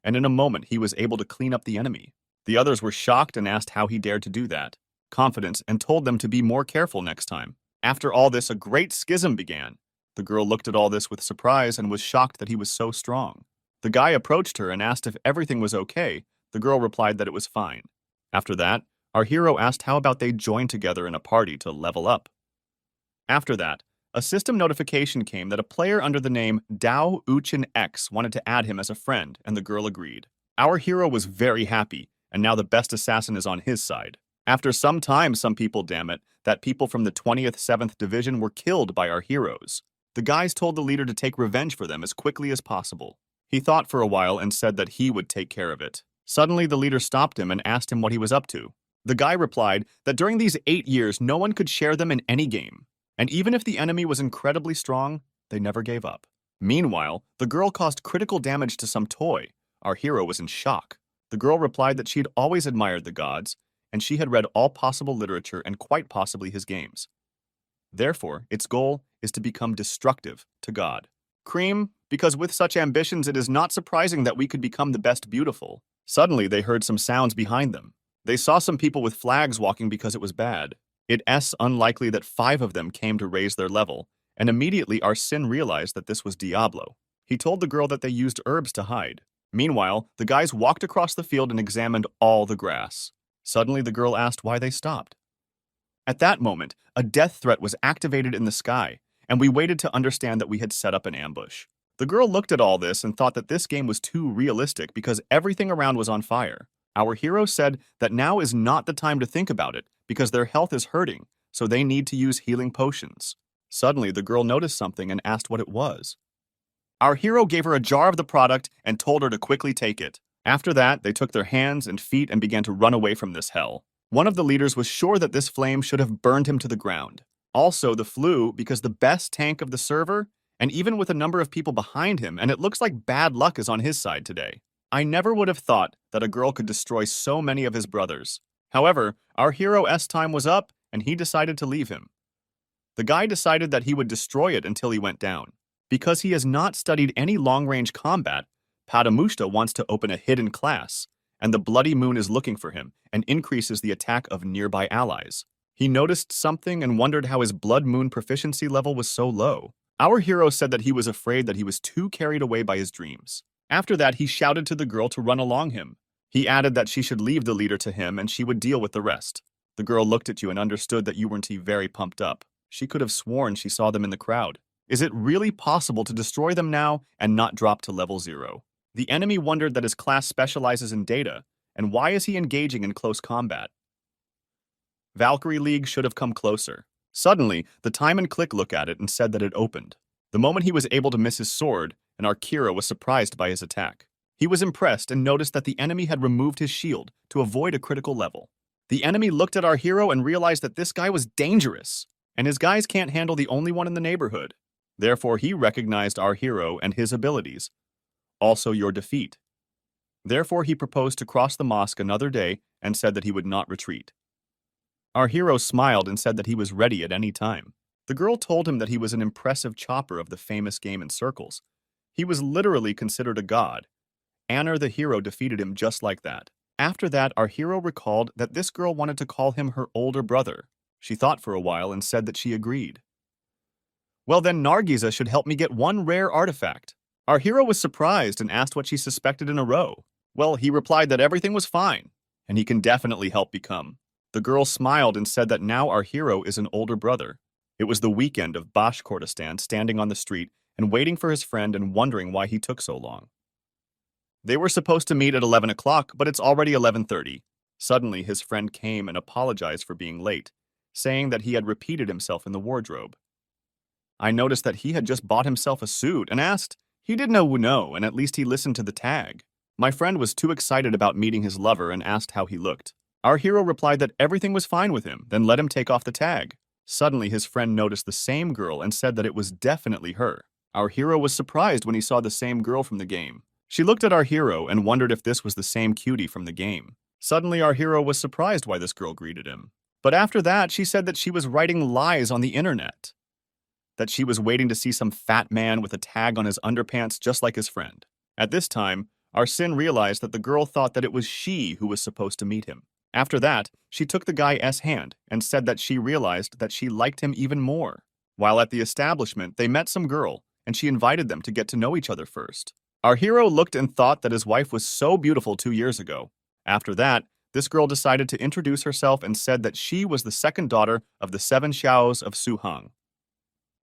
and in a moment he was able to clean up the enemy. The others were shocked and asked how he dared to do that. Confidence, and told them to be more careful next time. After all this, a great schism began. The girl looked at all this with surprise and was shocked that he was so strong. The guy approached her and asked if everything was okay. The girl replied that it was fine. After that, our hero asked how about they join together in a party to level up. After that, a system notification came that a player under the name Dao Uchin X wanted to add him as a friend, and the girl agreed. Our hero was very happy, and now the best assassin is on his side. After some time, some people, damn it, that people from the 20th 7th Division were killed by our heroes. The guys told the leader to take revenge for them as quickly as possible. He thought for a while and said that he would take care of it. Suddenly, the leader stopped him and asked him what he was up to. The guy replied that during these 8 years, no one could share them in any game. And even if the enemy was incredibly strong, they never gave up. Meanwhile, the girl caused critical damage to some toy. Our hero was in shock. The girl replied that she had always admired the gods, and she had read all possible literature and quite possibly his games. Therefore, its goal is to become destructive to God. Cream, because with such ambitions it is not surprising that we could become the best beautiful. Suddenly they heard some sounds behind them. They saw some people with flags walking because it was bad. It's unlikely that 5 of them came to raise their level, and immediately our Sin realized that this was Diablo. He told the girl that they used herbs to hide. Meanwhile, the guys walked across the field and examined all the grass. Suddenly the girl asked why they stopped. At that moment, a death threat was activated in the sky, and we waited to understand that we had set up an ambush. The girl looked at all this and thought that this game was too realistic because everything around was on fire. Our hero said that now is not the time to think about it because their health is hurting, so they need to use healing potions. Suddenly, the girl noticed something and asked what it was. Our hero gave her a jar of the product and told her to quickly take it. After that, they took their hands and feet and began to run away from this hell. One of the leaders was sure that this flame should have burned him to the ground. Also, the flew because the best tank of the server, and even with a number of people behind him, and it looks like bad luck is on his side today. I never would have thought that a girl could destroy so many of his brothers. However, our hero's time was up, and he decided to leave him. The guy decided that he would destroy it until he went down. Because he has not studied any long-range combat, Padamushta wants to open a hidden class, and the Bloody Moon is looking for him and increases the attack of nearby allies. He noticed something and wondered how his Blood Moon proficiency level was so low. Our hero said that he was afraid that he was too carried away by his dreams. After that, he shouted to the girl to run along him. He added that she should leave the leader to him and she would deal with the rest. The girl looked at you and understood that you weren't very pumped up. She could have sworn she saw them in the crowd. Is it really possible to destroy them now and not drop to level 0? The enemy wondered that his class specializes in data, and why is he engaging in close combat? Valkyrie League should have come closer. Suddenly, the Time and Click looked at it and said that it opened. The moment he was able to miss his sword, and our Kira was surprised by his attack. He was impressed and noticed that the enemy had removed his shield to avoid a critical level. The enemy looked at our hero and realized that this guy was dangerous, and his guys can't handle the only one in the neighborhood. Therefore, he recognized our hero and his abilities. Also your defeat. Therefore, he proposed to cross the mosque another day and said that he would not retreat. Our hero smiled and said that he was ready at any time. The girl told him that he was an impressive chopper of the famous game in circles. He was literally considered a god. Anna the hero defeated him just like that. After that, our hero recalled that this girl wanted to call him her older brother. She thought for a while and said that she agreed. Well then, Nargiza should help me get one rare artifact. Our hero was surprised and asked what she suspected in a row. Well, he replied that everything was fine, and he can definitely help become. The girl smiled and said that now our hero is an older brother. It was the weekend of Bashkortostan, standing on the street and waiting for his friend and wondering why he took so long. They were supposed to meet at 11 o'clock, but it's already 11:30. Suddenly, his friend came and apologized for being late, saying that he had repeated himself in the wardrobe. I noticed that he had just bought himself a suit and asked. He didn't know, and at least he listened to the tag. My friend was too excited about meeting his lover and asked how he looked. Our hero replied that everything was fine with him, then let him take off the tag. Suddenly, his friend noticed the same girl and said that it was definitely her. Our hero was surprised when he saw the same girl from the game. She looked at our hero and wondered if this was the same cutie from the game. Suddenly, our hero was surprised why this girl greeted him. But after that, she said that she was writing lies on the internet. That she was waiting to see some fat man with a tag on his underpants just like his friend. At this time, Our Sin realized that the girl thought that it was she who was supposed to meet him. After that, she took the guy's hand and said that she realized that she liked him even more. While at the establishment, they met some girl, and she invited them to get to know each other first. Our hero looked and thought that his wife was so beautiful 2 years ago. After that, this girl decided to introduce herself and said that she was the second daughter of the 7 Xiaos of Suhang.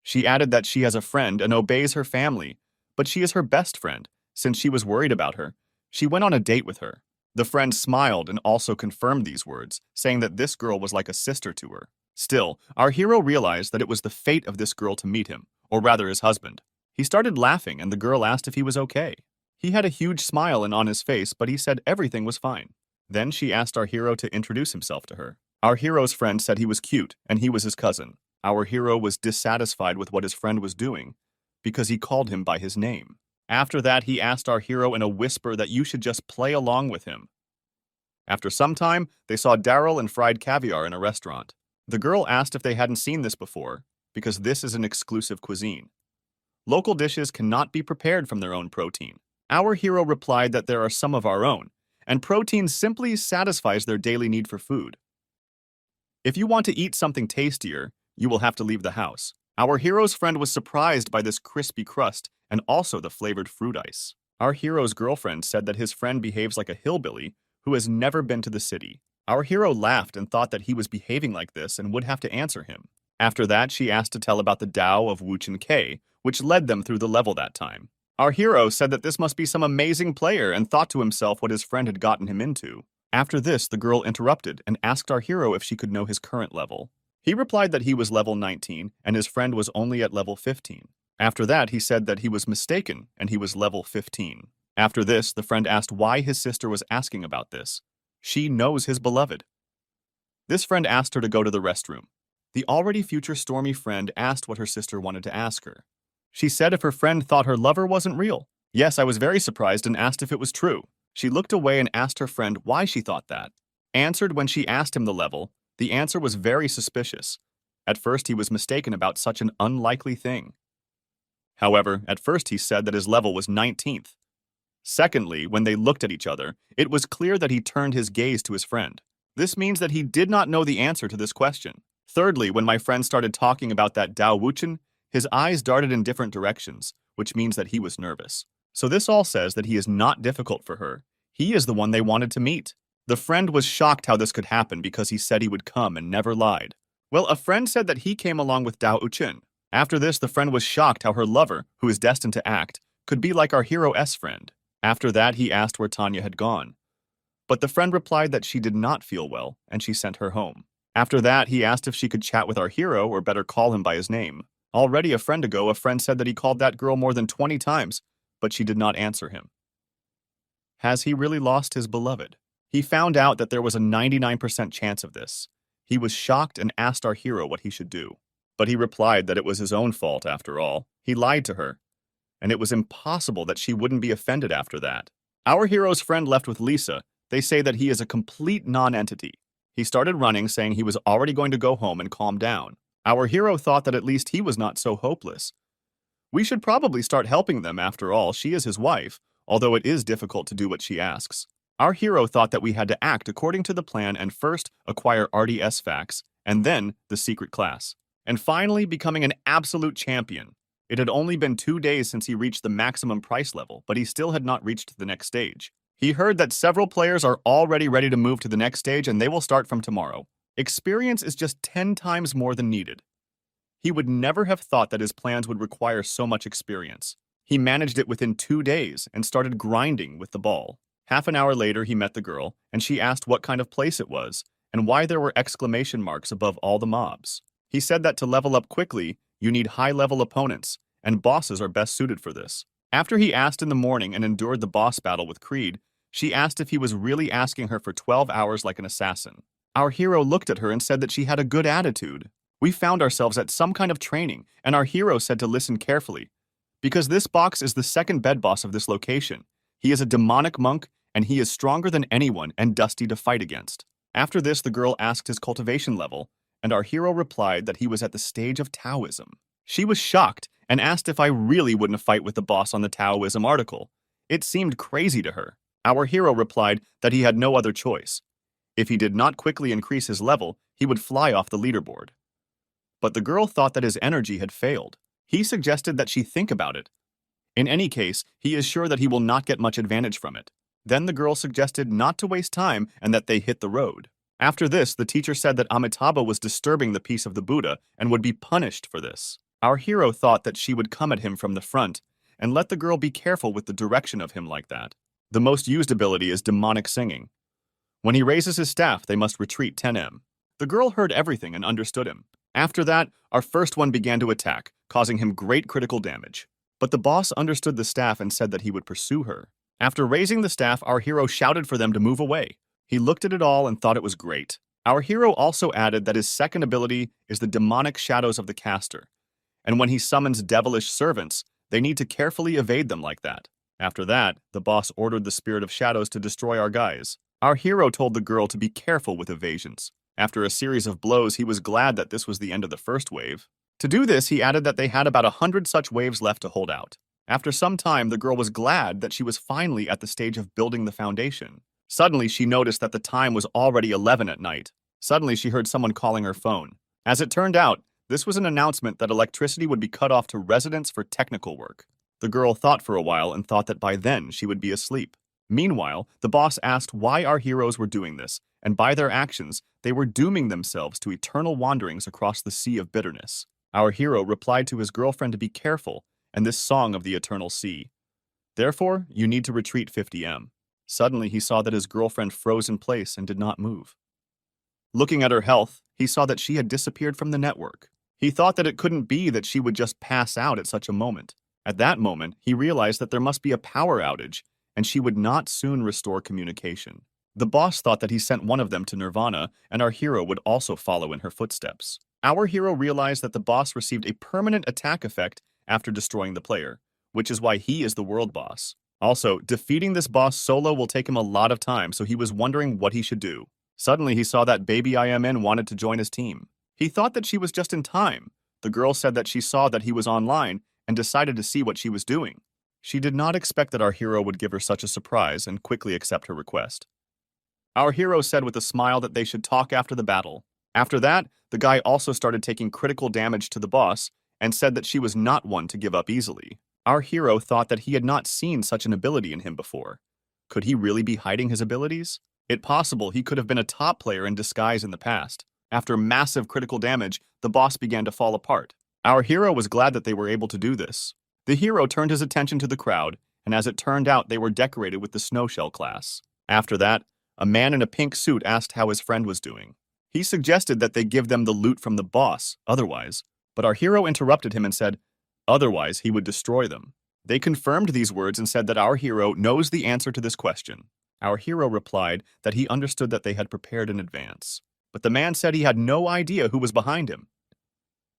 She added that she has a friend and obeys her family, but she is her best friend, since she was worried about her. She went on a date with her. The friend smiled and also confirmed these words, saying that this girl was like a sister to her. Still, our hero realized that it was the fate of this girl to meet him, or rather his husband. He started laughing and the girl asked if he was okay. He had a huge smile on his face, but he said everything was fine. Then she asked our hero to introduce himself to her. Our hero's friend said he was cute and he was his cousin. Our hero was dissatisfied with what his friend was doing because he called him by his name. After that, he asked our hero in a whisper that you should just play along with him. After some time, they saw Daryl and fried caviar in a restaurant. The girl asked if they hadn't seen this before, because this is an exclusive cuisine. Local dishes cannot be prepared from their own protein. Our hero replied that there are some of our own, and protein simply satisfies their daily need for food. If you want to eat something tastier, you will have to leave the house. Our hero's friend was surprised by this crispy crust and also the flavored fruit ice. Our hero's girlfriend said that his friend behaves like a hillbilly who has never been to the city. Our hero laughed and thought that he was behaving like this and would have to answer him. After that, she asked to tell about the Tao of Wuchen K, which led them through the level that time. Our hero said that this must be some amazing player and thought to himself what his friend had gotten him into. After this, the girl interrupted and asked our hero if she could know his current level. He replied that he was level 19 and his friend was only at level 15. After that, he said that he was mistaken and he was level 15. After this, the friend asked why his sister was asking about this. She knows his beloved. This friend asked her to go to the restroom. The already future stormy friend asked what her sister wanted to ask her. She said if her friend thought her lover wasn't real. Yes, I was very surprised and asked if it was true. She looked away and asked her friend why she thought that. Answered when she asked him the level, the answer was very suspicious. At first, he was mistaken about such an unlikely thing. However, at first he said that his level was 19th. Secondly, when they looked at each other, it was clear that he turned his gaze to his friend. This means that he did not know the answer to this question. Thirdly, when my friend started talking about that Dao Wuchen, his eyes darted in different directions, which means that he was nervous. So this all says that he is not difficult for her. He is the one they wanted to meet. The friend was shocked how this could happen because he said he would come and never lied. Well, a friend said that he came along with Dao Wuchen. After this, the friend was shocked how her lover, who is destined to act, could be like our hero's friend. After that, he asked where Tanya had gone. But the friend replied that she did not feel well, and she sent her home. After that, he asked if she could chat with our hero, or better call him by his name. Already a friend ago, a friend said that he called that girl more than 20 times, but she did not answer him. Has he really lost his beloved? He found out that there was a 99% chance of this. He was shocked and asked our hero what he should do. But he replied that it was his own fault after all. He lied to her, and it was impossible that she wouldn't be offended after that. Our hero's friend left with Lisa. They say that he is a complete non-entity. He started running, saying he was already going to go home and calm down. Our hero thought that at least he was not so hopeless. We should probably start helping them after all. She is his wife, although it is difficult to do what she asks. Our hero thought that we had to act according to the plan and first acquire RDS facts, and then the secret class, and finally becoming an absolute champion. It had only been 2 days since he reached the maximum price level, but he still had not reached the next stage. He heard that several players are already ready to move to the next stage and they will start from tomorrow. Experience is just 10 times more than needed. He would never have thought that his plans would require so much experience. He managed it within 2 days and started grinding with the ball. Half an hour later, he met the girl, and she asked what kind of place it was and why there were exclamation marks above all the mobs. He said that to level up quickly, you need high-level opponents, and bosses are best suited for this. After he asked in the morning and endured the boss battle with Creed, she asked if he was really asking her for 12 hours like an assassin. Our hero looked at her and said that she had a good attitude. We found ourselves at some kind of training, and our hero said to listen carefully. Because this box is the second bed boss of this location. He is a demonic monk, and he is stronger than anyone and dusty to fight against. After this, the girl asked his cultivation level, and our hero replied that he was at the stage of Taoism. She was shocked and asked if I really wouldn't fight with the boss on the Taoism article. It seemed crazy to her. Our hero replied that he had no other choice. If he did not quickly increase his level, he would fly off the leaderboard. But the girl thought that his energy had failed. He suggested that she think about it. In any case, he is sure that he will not get much advantage from it. Then the girl suggested not to waste time and that they hit the road. After this, the teacher said that Amitabha was disturbing the peace of the Buddha and would be punished for this. Our hero thought that she would come at him from the front and let the girl be careful with the direction of him like that. The most used ability is demonic singing. When he raises his staff, they must retreat 10 m. The girl heard everything and understood him. After that, our first one began to attack, causing him great critical damage. But the boss understood the staff and said that he would pursue her. After raising the staff, our hero shouted for them to move away. He looked at it all and thought it was great. Our hero also added that his second ability is the demonic shadows of the caster, and when he summons devilish servants, they need to carefully evade them like that. After that, the boss ordered the spirit of shadows to destroy our guys. Our hero told the girl to be careful with evasions. After a series of blows, he was glad that this was the end of the first wave. To do this, he added that they had about 100 such waves left to hold out. After some time, the girl was glad that she was finally at the stage of building the foundation. Suddenly, she noticed that the time was already 11 at night. Suddenly, she heard someone calling her phone. As it turned out, this was an announcement that electricity would be cut off to residents for technical work. The girl thought for a while and thought that by then she would be asleep. Meanwhile, the boss asked why our heroes were doing this, and by their actions, they were dooming themselves to eternal wanderings across the sea of bitterness. Our hero replied to his girlfriend to be careful, and this song of the eternal sea. Therefore, you need to retreat 50 m. Suddenly, he saw that his girlfriend froze in place and did not move. Looking at her health, he saw that she had disappeared from the network. He thought that it couldn't be that she would just pass out at such a moment. At that moment, he realized that there must be a power outage, and she would not soon restore communication. The boss thought that he sent one of them to Nirvana, and our hero would also follow in her footsteps. Our hero realized that the boss received a permanent attack effect after destroying the player, which is why he is the world boss. Also, defeating this boss solo will take him a lot of time, so he was wondering what he should do. Suddenly, he saw that baby IMN wanted to join his team. He thought that she was just in time. The girl said that she saw that he was online and decided to see what she was doing. She did not expect that our hero would give her such a surprise and quickly accept her request. Our hero said with a smile that they should talk after the battle. After that, the guy also started taking critical damage to the boss and said that she was not one to give up easily. Our hero thought that he had not seen such an ability in him before. Could he really be hiding his abilities? It's possible he could have been a top player in disguise in the past. After massive critical damage, the boss began to fall apart. Our hero was glad that they were able to do this. The hero turned his attention to the crowd, and as it turned out, they were decorated with the snowshell class. After that, a man in a pink suit asked how his friend was doing. He suggested that they give them the loot from the boss, otherwise, but our hero interrupted him and said, otherwise he would destroy them. They confirmed these words and said that our hero knows the answer to this question. Our hero replied that he understood that they had prepared in advance, but the man said he had no idea who was behind him.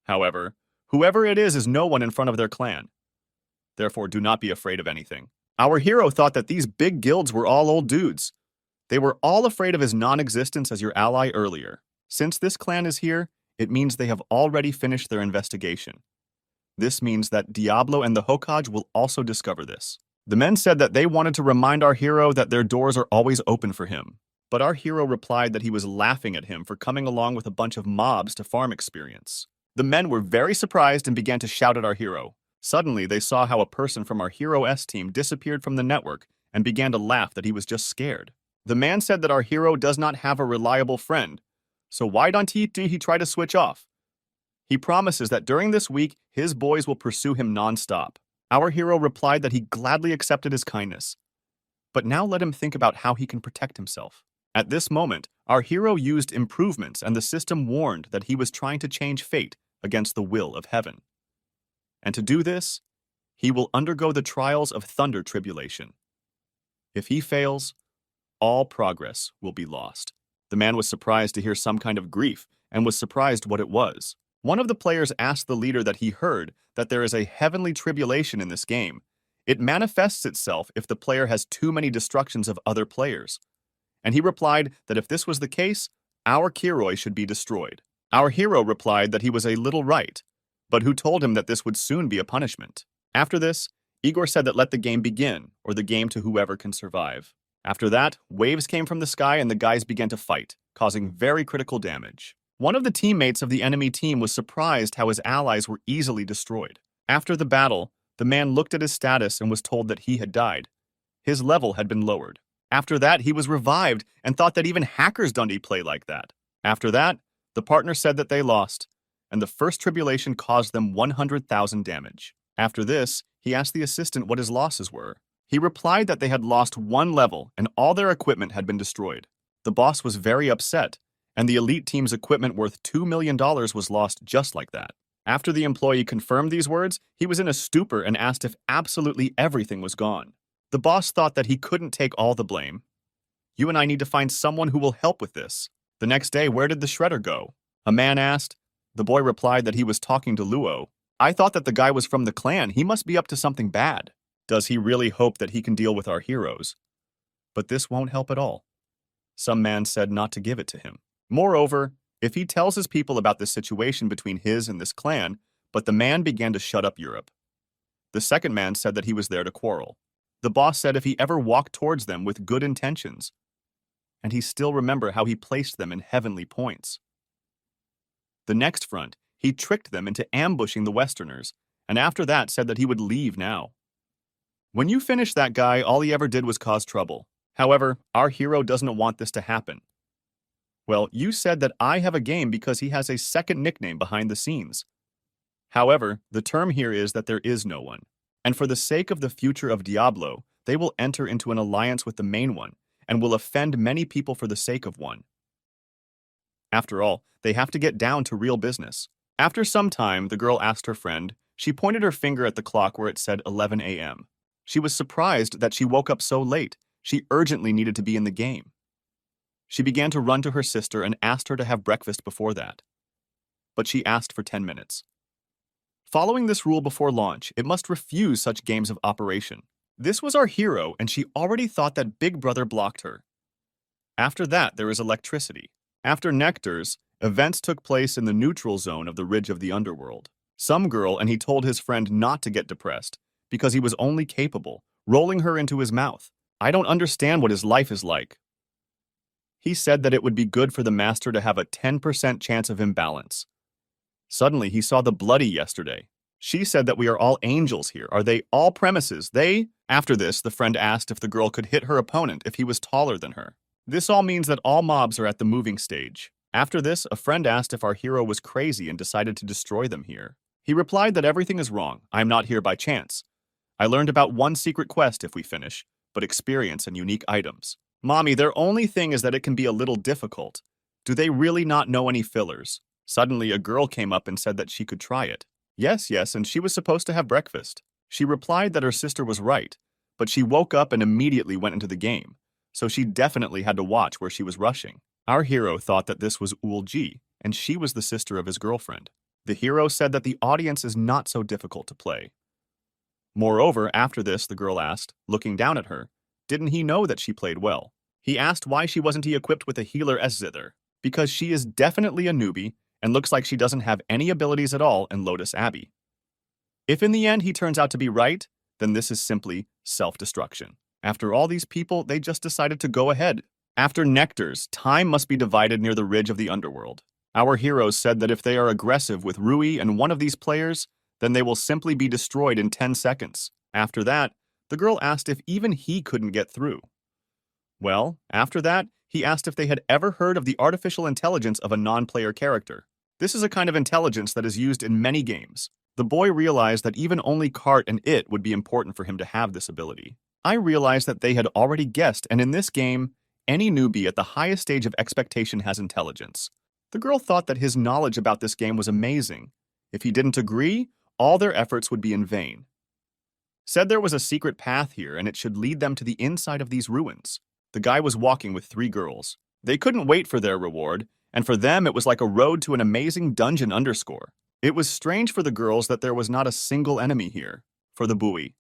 However, whoever it is no one in front of their clan. Therefore, do not be afraid of anything. Our hero thought that these big guilds were all old dudes. They were all afraid of his non-existence as your ally earlier. Since this clan is here, it means they have already finished their investigation. This means that Diablo and the Hokage will also discover this. The men said that they wanted to remind our hero that their doors are always open for him. But our hero replied that he was laughing at him for coming along with a bunch of mobs to farm experience. The men were very surprised and began to shout at our hero. Suddenly, they saw how a person from our Hero S team disappeared from the network and began to laugh that he was just scared. The man said that our hero does not have a reliable friend, so why don't he try to switch off? He promises that during this week, his boys will pursue him non-stop. Our hero replied that he gladly accepted his kindness. But now let him think about how he can protect himself. At this moment, our hero used improvements and the system warned that he was trying to change fate against the will of heaven. And to do this, he will undergo the trials of thunder tribulation. If he fails, all progress will be lost. The man was surprised to hear some kind of grief and was surprised what it was. One of the players asked the leader that he heard that there is a heavenly tribulation in this game. It manifests itself if the player has too many destructions of other players. And he replied that if this was the case, our Kiroi should be destroyed. Our hero replied that he was a little right, but who told him that this would soon be a punishment. After this, Igor said that let the game begin, or the game to whoever can survive. After that, waves came from the sky and the guys began to fight, causing very critical damage. One of the teammates of the enemy team was surprised how his allies were easily destroyed. After the battle, the man looked at his status and was told that he had died. His level had been lowered. After that, he was revived and thought that even hackers don't play like that. After that, the partner said that they lost, and the first tribulation caused them 100,000 damage. After this, he asked the assistant what his losses were. He replied that they had lost one level and all their equipment had been destroyed. The boss was very upset, and the elite team's equipment worth $2 million was lost just like that. After the employee confirmed these words, he was in a stupor and asked if absolutely everything was gone. The boss thought that he couldn't take all the blame. You and I need to find someone who will help with this. The next day, where did the shredder go? A man asked. The boy replied that he was talking to Luo. I thought that the guy was from the clan. He must be up to something bad. Does he really hope that he can deal with our heroes? But this won't help at all. Some man said not to give it to him. Moreover, if he tells his people about the situation between his and this clan, but the man began to shut up Europe. The second man said that he was there to quarrel. The boss said if he ever walked towards them with good intentions, and he still remember how he placed them in heavenly points. The next front, he tricked them into ambushing the Westerners, and after that said that he would leave now. When you finish that guy, all he ever did was cause trouble. However, our hero doesn't want this to happen. Well, you said that I have a game because he has a second nickname behind the scenes. However, the term here is that there is no one. And for the sake of the future of Diablo, they will enter into an alliance with the main one, and will offend many people for the sake of one. After all, they have to get down to real business. After some time, the girl asked her friend. She pointed her finger at the clock where it said 11 a.m. She was surprised that she woke up so late. She urgently needed to be in the game. She began to run to her sister and asked her to have breakfast before that. But she asked for 10 minutes. Following this rule before launch, it must refuse such games of operation. This was our hero, and she already thought that Big Brother blocked her. After that, there is electricity. After Nectar's, events took place in the neutral zone of the ridge of the underworld. Some girl, and he told his friend not to get depressed, because he was only capable, rolling her into his mouth. I don't understand what his life is like. He said that it would be good for the master to have a 10% chance of imbalance. Suddenly, he saw the bloody yesterday. She said that we are all angels here. Are they all premises? After this, the friend asked if the girl could hit her opponent if he was taller than her. This all means that all mobs are at the moving stage. After this, a friend asked if our hero was crazy and decided to destroy them here. He replied that everything is wrong. I am not here by chance. I learned about one secret quest if we finish, but experience and unique items. Mommy, their only thing is that it can be a little difficult. Do they really not know any fillers? Suddenly, a girl came up and said that she could try it. Yes, and she was supposed to have breakfast. She replied that her sister was right, but she woke up and immediately went into the game, so she definitely had to watch where she was rushing. Our hero thought that this was Ulji, and she was the sister of his girlfriend. The hero said that the audience is not so difficult to play. Moreover, after this, the girl asked, looking down at her, didn't he know that she played well? He asked why she wasn't equipped with a healer as zither, because she is definitely a newbie and looks like she doesn't have any abilities at all in Lotus Abbey. If in the end he turns out to be right, then this is simply self-destruction. After all these people, they just decided to go ahead. After Nectar's, time must be divided near the ridge of the underworld. Our heroes said that if they are aggressive with Rui and one of these players, then they will simply be destroyed in 10 seconds. After that, the girl asked if even he couldn't get through. Well, after that, he asked if they had ever heard of the artificial intelligence of a non-player character. This is a kind of intelligence that is used in many games. The boy realized that even only Cart and It would be important for him to have this ability. I realized that they had already guessed, and in this game, any newbie at the highest stage of expectation has intelligence. The girl thought that his knowledge about this game was amazing. If he didn't agree, all their efforts would be in vain. Said there was a secret path here and it should lead them to the inside of these ruins. The guy was walking with 3 girls. They couldn't wait for their reward, and for them it was like a road to an amazing dungeon underscore. It was strange for the girls that there was not a single enemy here, for the buoy.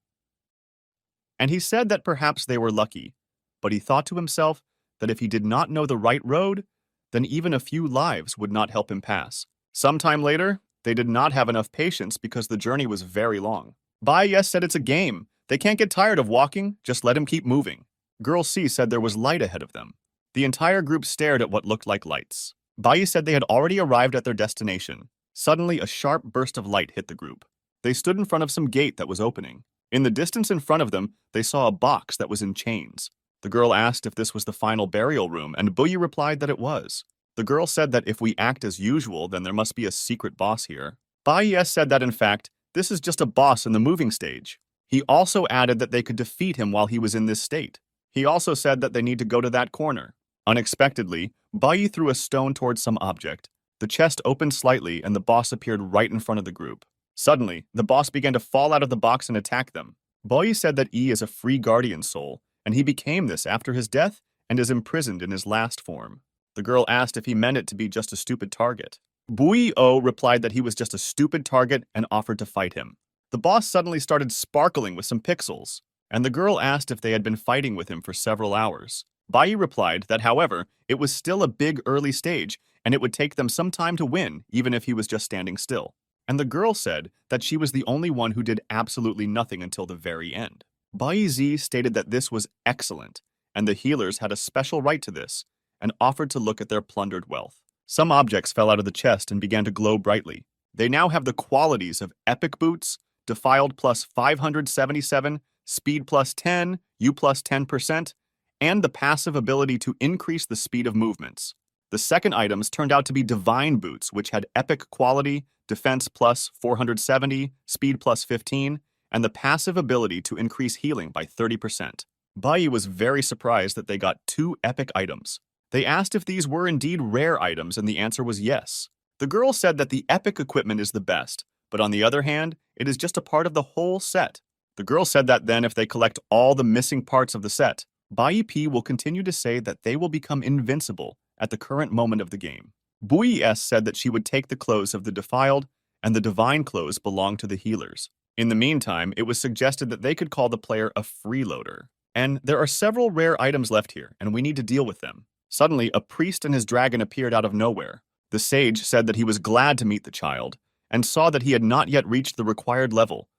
And he said that perhaps they were lucky, but he thought to himself that if he did not know the right road, then even a few lives would not help him pass. Sometime later, they did not have enough patience because the journey was very long. Bai Yes said it's a game. They can't get tired of walking, just let him keep moving. Girl C said there was light ahead of them. The entire group stared at what looked like lights. Bai said they had already arrived at their destination. Suddenly, a sharp burst of light hit the group. They stood in front of some gate that was opening. In the distance in front of them, they saw a box that was in chains. The girl asked if this was the final burial room, and Buyi replied that it was. The girl said that if we act as usual, then there must be a secret boss here. Bai Yes said that in fact, this is just a boss in the moving stage. He also added that they could defeat him while he was in this state. He also said that they need to go to that corner. Unexpectedly, Bai threw a stone towards some object. The chest opened slightly and the boss appeared right in front of the group. Suddenly, the boss began to fall out of the box and attack them. Bai said that E is a free guardian soul, and he became this after his death and is imprisoned in his last form. The girl asked if he meant it to be just a stupid target. Bui O replied that he was just a stupid target and offered to fight him. The boss suddenly started sparkling with some pixels, and the girl asked if they had been fighting with him for several hours. Bai replied that, however, it was still a big early stage, and it would take them some time to win, even if he was just standing still. And the girl said that she was the only one who did absolutely nothing until the very end. Bai Z stated that this was excellent, and the healers had a special right to this, and offered to look at their plundered wealth. Some objects fell out of the chest and began to glow brightly. They now have the qualities of epic boots, defiled plus 577, speed plus 10, U plus 10%, and the passive ability to increase the speed of movements. The second items turned out to be divine boots, which had epic quality, defense plus 470, speed plus 15, and the passive ability to increase healing by 30%. Bai was very surprised that they got 2 epic items. They asked if these were indeed rare items, and the answer was yes. The girl said that the epic equipment is the best, but on the other hand, it is just a part of the whole set. The girl said that then if they collect all the missing parts of the set, Bai P will continue to say that they will become invincible at the current moment of the game. Bui S said that she would take the clothes of the defiled, and the divine clothes belong to the healers. In the meantime, it was suggested that they could call the player a freeloader. And there are several rare items left here, and we need to deal with them. Suddenly, a priest and his dragon appeared out of nowhere. The sage said that he was glad to meet the child, and saw that he had not yet reached the required level.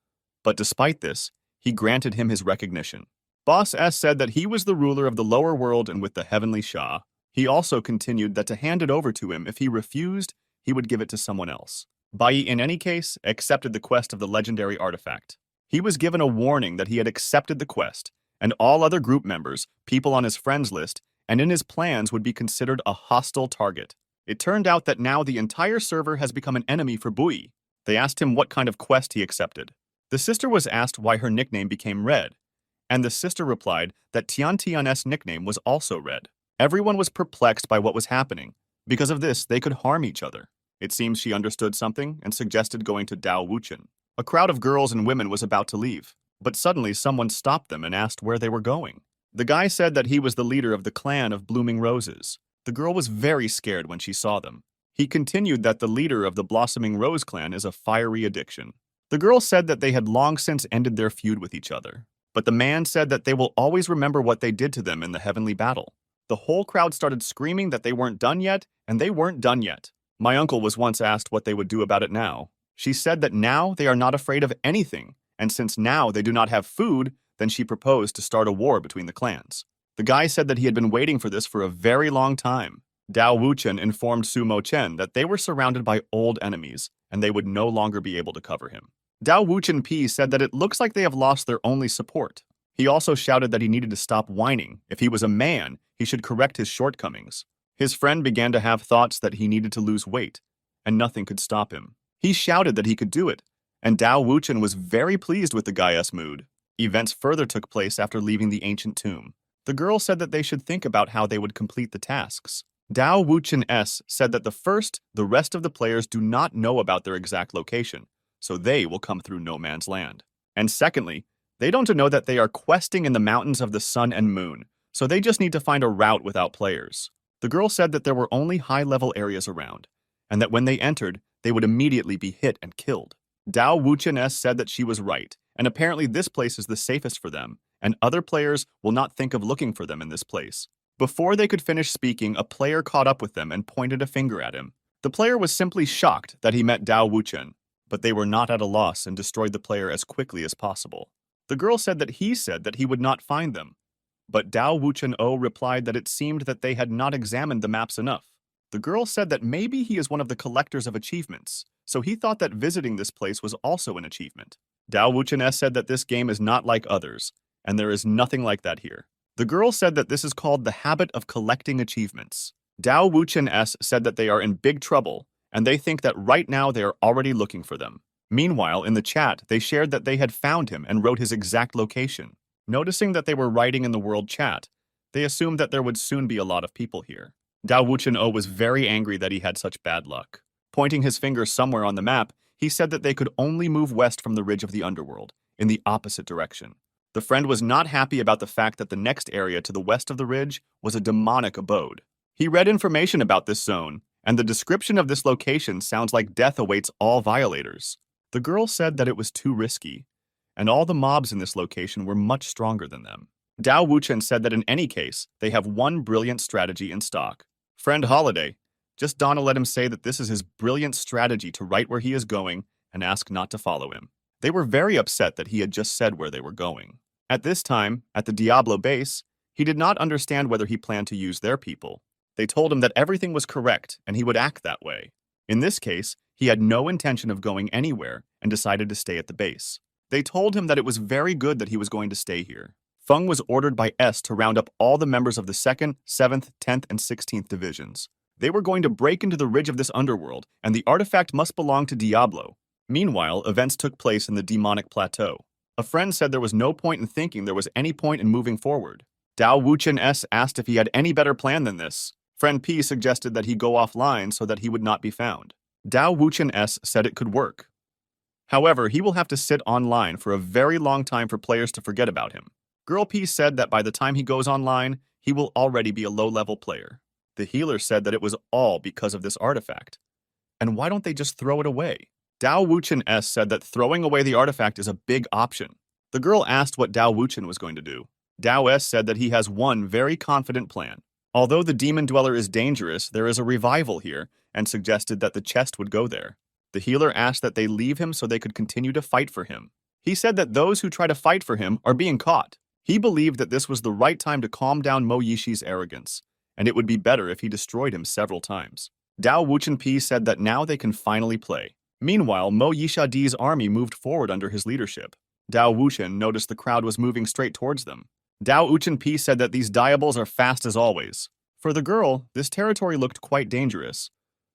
But despite this, he granted him his recognition. Boss S said that he was the ruler of the lower world and with the heavenly Shah. He also continued that to hand it over to him, if he refused, he would give it to someone else. Bai, in any case, accepted the quest of the legendary artifact. He was given a warning that he had accepted the quest, and all other group members, people on his friends list, and in his plans would be considered a hostile target. It turned out that now the entire server has become an enemy for Bui. They asked him what kind of quest he accepted. The sister was asked why her nickname became Red, and the sister replied that Tiantian's nickname was also Red. Everyone was perplexed by what was happening. Because of this, they could harm each other. It seems she understood something and suggested going to Dao Wuchen. A crowd of girls and women was about to leave, but suddenly someone stopped them and asked where they were going. The guy said that he was the leader of the clan of Blooming Roses. The girl was very scared when she saw them. He continued that the leader of the Blossoming Rose clan is a fiery addiction. The girl said that they had long since ended their feud with each other, but the man said that they will always remember what they did to them in the heavenly battle. The whole crowd started screaming that they weren't done yet, and they weren't done yet. My uncle was once asked what they would do about it now. She said that now they are not afraid of anything, and since now they do not have food, then she proposed to start a war between the clans. The guy said that he had been waiting for this for a very long time. Dao Wuchen informed Sumo Chen that they were surrounded by old enemies, and they would no longer be able to cover him. Dao Wuchen P said that it looks like they have lost their only support. He also shouted that he needed to stop whining. If he was a man, he should correct his shortcomings. His friend began to have thoughts that he needed to lose weight, and nothing could stop him. He shouted that he could do it, and Dao Wuchen was very pleased with the guy's mood. Events further took place after leaving the ancient tomb. The girl said that they should think about how they would complete the tasks. Dao Wuchen S said that the rest of the players do not know about their exact location, so they will come through no man's land. And secondly, they don't know that they are questing in the mountains of the sun and moon, so they just need to find a route without players. The girl said that there were only high-level areas around, and that when they entered, they would immediately be hit and killed. Dao Wuchen S said that she was right, and apparently this place is the safest for them, and other players will not think of looking for them in this place. Before they could finish speaking, a player caught up with them and pointed a finger at him. The player was simply shocked that he met Dao Wuchen. but they were not at a loss and destroyed the player as quickly as possible. The girl said that he would not find them, but Dao Wuchen-o replied that it seemed that they had not examined the maps enough. The girl said that maybe he is one of the collectors of achievements, so he thought that visiting this place was also an achievement. Dao Wuchen-s said that this game is not like others, and there is nothing like that here. The girl said that this is called the habit of collecting achievements. Dao Wuchen-s said that they are in big trouble, and they think that right now they are already looking for them. Meanwhile, in the chat, they shared that they had found him and wrote his exact location. Noticing that they were writing in the world chat, they assumed that there would soon be a lot of people here. Dao Wuchen-o was very angry that he had such bad luck. Pointing his finger somewhere on the map, he said that they could only move west from the ridge of the underworld, in the opposite direction. The friend was not happy about the fact that the next area to the west of the ridge was a demonic abode. He read information about this zone, and the description of this location sounds like death awaits all violators. The girl said that it was too risky, and all the mobs in this location were much stronger than them. Dao Wuchen said that in any case, they have one brilliant strategy in stock. Friend Holiday, just Donna let him say that this is his brilliant strategy to write where he is going and ask not to follow him. They were very upset that he had just said where they were going. At this time, at the Diablo base, he did not understand whether he planned to use their people. They told him that everything was correct and he would act that way. In this case, he had no intention of going anywhere and decided to stay at the base. They told him that it was very good that he was going to stay here. Feng was ordered by S to round up all the members of the 2nd, 7th, 10th, and 16th divisions. They were going to break into the ridge of this underworld, and the artifact must belong to Diablo. Meanwhile, events took place in the demonic plateau. A friend said there was no point in thinking there was any point in moving forward. Dao Wuchen-s asked if he had any better plan than this. Friend P suggested that he go offline so that he would not be found. Dao Wuchen-s said it could work. However, he will have to sit online for a very long time for players to forget about him. Girl P said that by the time he goes online, he will already be a low-level player. The healer said that it was all because of this artifact. And why don't they just throw it away? Dao Wuchen-s said that throwing away the artifact is a big option. The girl asked what Dao Wuchen was going to do. Dao S said that he has one very confident plan. Although the demon dweller is dangerous, there is a revival here, and suggested that the chest would go there. The healer asked that they leave him so they could continue to fight for him. He said that those who try to fight for him are being caught. He believed that this was the right time to calm down Mo Yishi's arrogance, and it would be better if he destroyed him several times. Dao Wuchen-p said that now they can finally play. Meanwhile, Mo Yishadi's army moved forward under his leadership. Dao Wuchen noticed the crowd was moving straight towards them. Dao Wuchen-p said that these diables are fast as always. For the girl, this territory looked quite dangerous,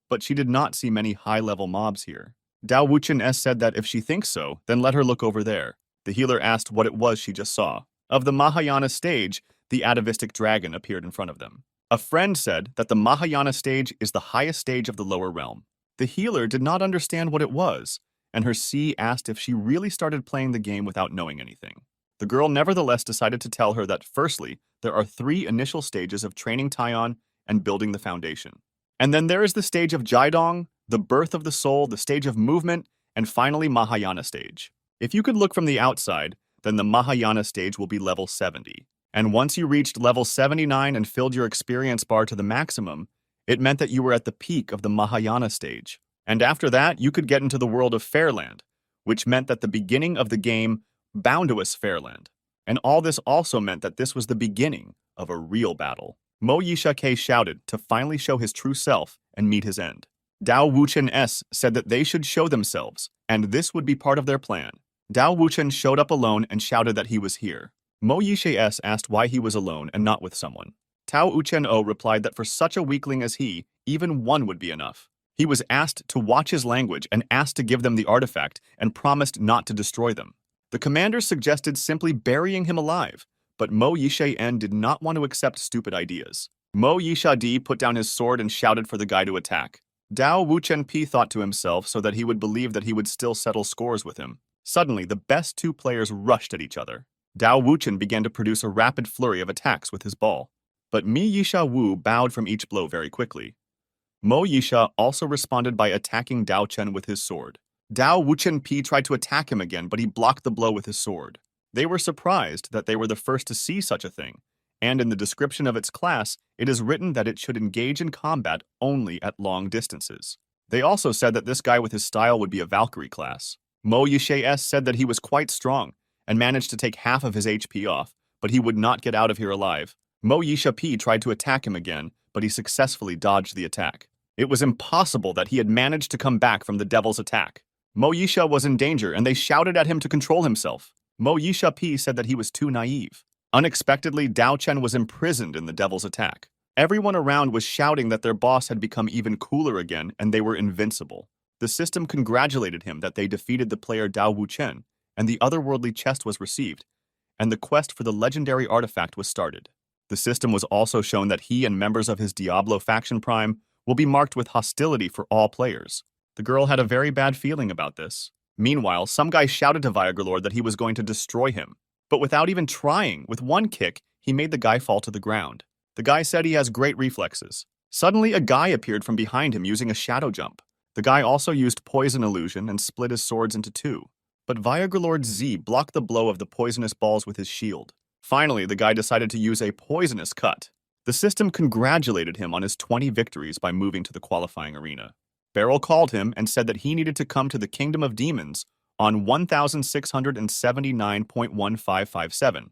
but she did not see many high-level mobs here. Dao Wuchen-s said that if she thinks so, then let her look over there. The healer asked what it was she just saw. Of the Mahayana stage, the atavistic dragon appeared in front of them. A friend said that the Mahayana stage is the highest stage of the lower realm. The healer did not understand what it was, and her C asked if she really started playing the game without knowing anything. The girl nevertheless decided to tell her that firstly, there are 3 initial stages of training Taion and building the foundation. And then there is the stage of Jiadong, the birth of the soul, the stage of movement, and finally Mahayana stage. If you could look from the outside, then the Mahayana stage will be level 70. And once you reached level 79 and filled your experience bar to the maximum, it meant that you were at the peak of the Mahayana stage. And after that, you could get into the world of Fairland, which meant that the beginning of the game Bounduous Fairland. And all this also meant that this was the beginning of a real battle. Mo Yishake shouted to finally show his true self and meet his end. Dao Wuchen-s said that they should show themselves, and this would be part of their plan. Dao Wuchen showed up alone and shouted that he was here. Mo Yishe-s asked why he was alone and not with someone. Tao Uchen-o replied that for such a weakling as he, even one would be enough. He was asked to watch his language and asked to give them the artifact and promised not to destroy them. The commander suggested simply burying him alive, but Mo Yishe-en did not want to accept stupid ideas. Mo Yishadi put down his sword and shouted for the guy to attack. Dao Wuchen-pi thought to himself so that he would believe that he would still settle scores with him. Suddenly, the best 2 players rushed at each other. Dao Wuchen began to produce a rapid flurry of attacks with his ball, but Mi Yisha Wu bowed from each blow very quickly. Mo Yisha also responded by attacking Dao Chen with his sword. Dao Wuchen-pi tried to attack him again, but he blocked the blow with his sword. They were surprised that they were the first to see such a thing, and in the description of its class, it is written that it should engage in combat only at long distances. They also said that this guy with his style would be a Valkyrie class. Mo Yishe S said that he was quite strong and managed to take half of his HP off, but he would not get out of here alive. Mo Yisha P tried to attack him again, but he successfully dodged the attack. It was impossible that he had managed to come back from the devil's attack. Mo Yisha was in danger, and they shouted at him to control himself. Mo Yisha P said that he was too naive. Unexpectedly, Dao Chen was imprisoned in the devil's attack. Everyone around was shouting that their boss had become even cooler again, and they were invincible. The system congratulated him that they defeated the player Dao Wuchen, and the otherworldly chest was received, and the quest for the legendary artifact was started. The system was also shown that he and members of his Diablo faction prime will be marked with hostility for all players. The girl had a very bad feeling about this. Meanwhile, some guy shouted to Viagra that he was going to destroy him. But without even trying, with one kick, he made the guy fall to the ground. The guy said he has great reflexes. Suddenly, a guy appeared from behind him using a shadow jump. The guy also used poison illusion and split his swords into two. But Viagra Z blocked the blow of the poisonous balls with his shield. Finally, the guy decided to use a poisonous cut. The system congratulated him on his 20 victories by moving to the qualifying arena. Beryl called him and said that he needed to come to the Kingdom of Demons on 1679.1557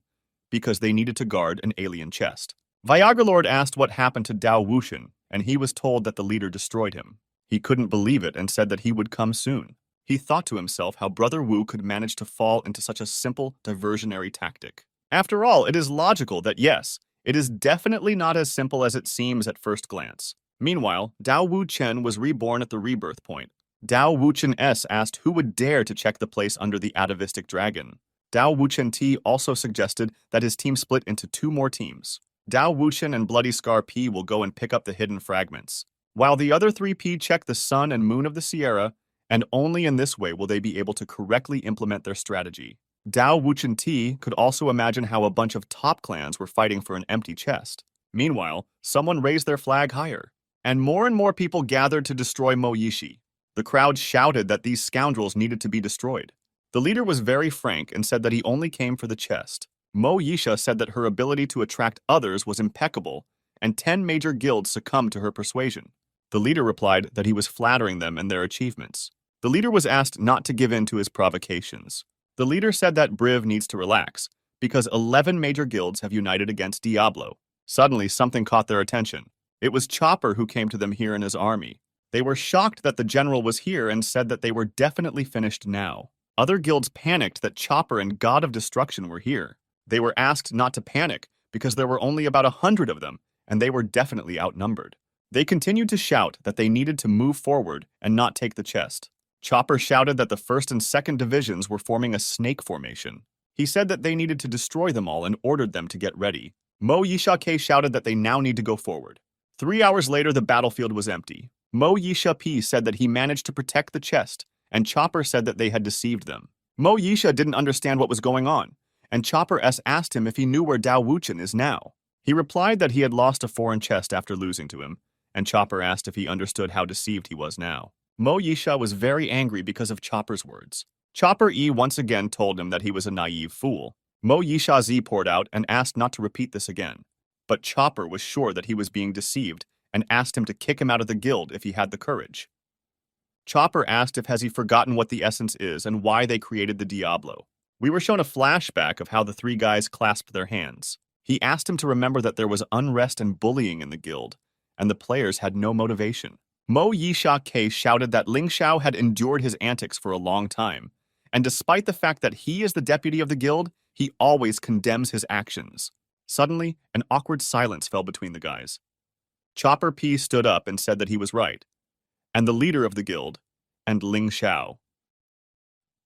because they needed to guard an alien chest. Viagra asked what happened to Dao Wuchen, and he was told that the leader destroyed him. He couldn't believe it and said that he would come soon. He thought to himself how Brother Wu could manage to fall into such a simple diversionary tactic. After all, it is logical that yes, it is definitely not as simple as it seems at first glance. Meanwhile, Dao Wuchen was reborn at the rebirth point. Dao Wuchen S asked who would dare to check the place under the atavistic dragon. Dao Wuchen T also suggested that his team split into two more teams. Dao Wuchen and Bloody Scar P will go and pick up the hidden fragments, while the other three P check the sun and moon of the Sierra, and only in this way will they be able to correctly implement their strategy. Dao Wuchen T could also imagine how a bunch of top clans were fighting for an empty chest. Meanwhile, someone raised their flag higher, and more people gathered to destroy Mo Yishi. The crowd shouted that these scoundrels needed to be destroyed. The leader was very frank and said that he only came for the chest. Mo Yisha said that her ability to attract others was impeccable, and 10 major guilds succumbed to her persuasion. The leader replied that he was flattering them and their achievements. The leader was asked not to give in to his provocations. The leader said that Briv needs to relax, because 11 major guilds have united against Diablo. Suddenly, something caught their attention. It was Chopper who came to them here in his army. They were shocked that the general was here and said that they were definitely finished now. Other guilds panicked that Chopper and God of Destruction were here. They were asked not to panic because there were only about 100 of them, and they were definitely outnumbered. They continued to shout that they needed to move forward and not take the chest. Chopper shouted that the 1st and 2nd divisions were forming a snake formation. He said that they needed to destroy them all and ordered them to get ready. Mo Yisha K shouted that they now need to go forward. 3 hours later, the battlefield was empty. Mo Yisha P said that he managed to protect the chest, and Chopper said that they had deceived them. Mo Yisha didn't understand what was going on, and Chopper S asked him if he knew where Dao Wuchen is now. He replied that he had lost a foreign chest after losing to him, and Chopper asked if he understood how deceived he was now. Mo Yisha was very angry because of Chopper's words. Chopper E once again told him that he was a naive fool. Mo Yisha Z poured out and asked not to repeat this again. But Chopper was sure that he was being deceived and asked him to kick him out of the guild if he had the courage. Chopper asked if has he forgotten what the essence is and why they created the Diablo. We were shown a flashback of how the three guys clasped their hands. He asked him to remember that there was unrest and bullying in the guild, and the players had no motivation. Mo Yisha K shouted that Ling Xiao had endured his antics for a long time, and despite the fact that he is the deputy of the guild, he always condemns his actions. Suddenly, an awkward silence fell between the guys. Chopper P stood up and said that he was right, and the leader of the guild, and Ling Xiao.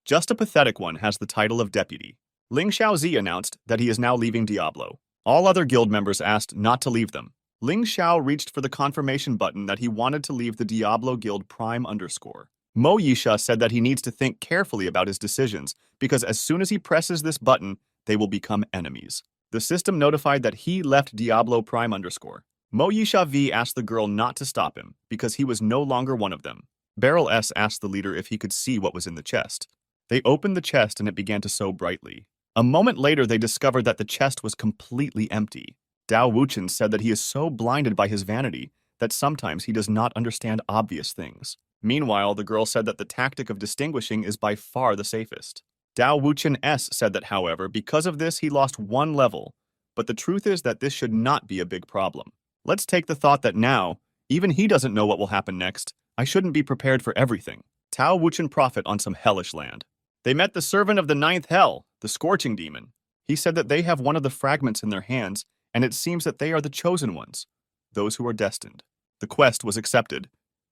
Just a pathetic one has the title of deputy. Ling Xiao Z announced that he is now leaving Diablo. All other guild members asked not to leave them. Ling Xiao reached for the confirmation button that he wanted to leave the Diablo Guild Prime _. Mo Yisha said that he needs to think carefully about his decisions because as soon as he presses this button, they will become enemies. The system notified that he left Diablo Prime _. Mo Yisha V asked the girl not to stop him because he was no longer one of them. Beryl S asked the leader if he could see what was in the chest. They opened the chest and it began to show brightly. A moment later, they discovered that the chest was completely empty. Dao Wuchen said that he is so blinded by his vanity that sometimes he does not understand obvious things. Meanwhile, the girl said that the tactic of distinguishing is by far the safest. Dao Wuchen S said that, however, because of this, he lost 1 level, but the truth is that this should not be a big problem. Let's take the thought that now, even he doesn't know what will happen next. I shouldn't be prepared for everything. Tao Wuchen profit on some hellish land. They met the servant of the ninth hell, the scorching demon. He said that they have one of the fragments in their hands, and it seems that they are the chosen ones, those who are destined. The quest was accepted.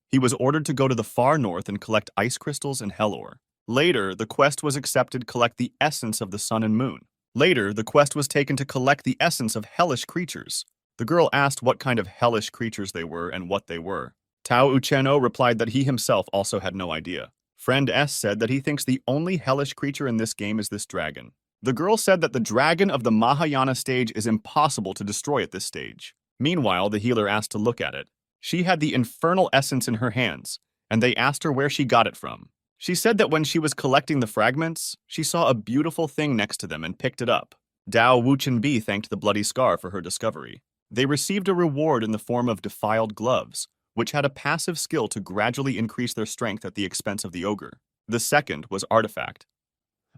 He was ordered to go to the far north and collect ice crystals and hell ore. Later, the quest was accepted collect the essence of the sun and moon. Later, the quest was taken to collect the essence of hellish creatures. The girl asked what kind of hellish creatures they were and what they were. Tao Ucheno replied that he himself also had no idea. Friend S said that he thinks the only hellish creature in this game is this dragon. The girl said that the dragon of the Mahayana stage is impossible to destroy at this stage. Meanwhile, the healer asked to look at it. She had the infernal essence in her hands, and they asked her where she got it from. She said that when she was collecting the fragments, she saw a beautiful thing next to them and picked it up. Dao Wuchen Bi thanked the bloody scar for her discovery. They received a reward in the form of defiled gloves, which had a passive skill to gradually increase their strength at the expense of the ogre. The second was artifact.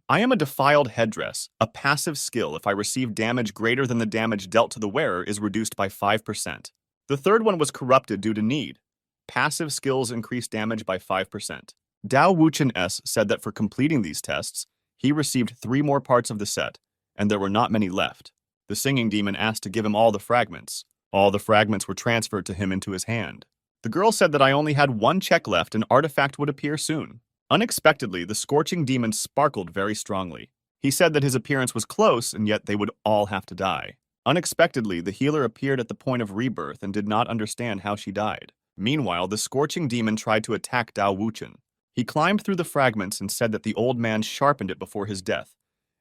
I am a defiled headdress. A passive skill, if I receive damage greater than the damage dealt to the wearer, is reduced by 5%. The third one was corrupted due to need. Passive skills increase damage by 5%. Dao Wuchen S said that for completing these tests, he received 3 more parts of the set, and there were not many left. The singing demon asked to give him all the fragments. All the fragments were transferred to him into his hand. The girl said that I only had 1 check left and artifact would appear soon. Unexpectedly, the scorching demon sparkled very strongly. He said that his appearance was close and yet they would all have to die. Unexpectedly, the healer appeared at the point of rebirth and did not understand how she died. Meanwhile, the scorching demon tried to attack Dao Wuchen. He climbed through the fragments and said that the old man sharpened it before his death,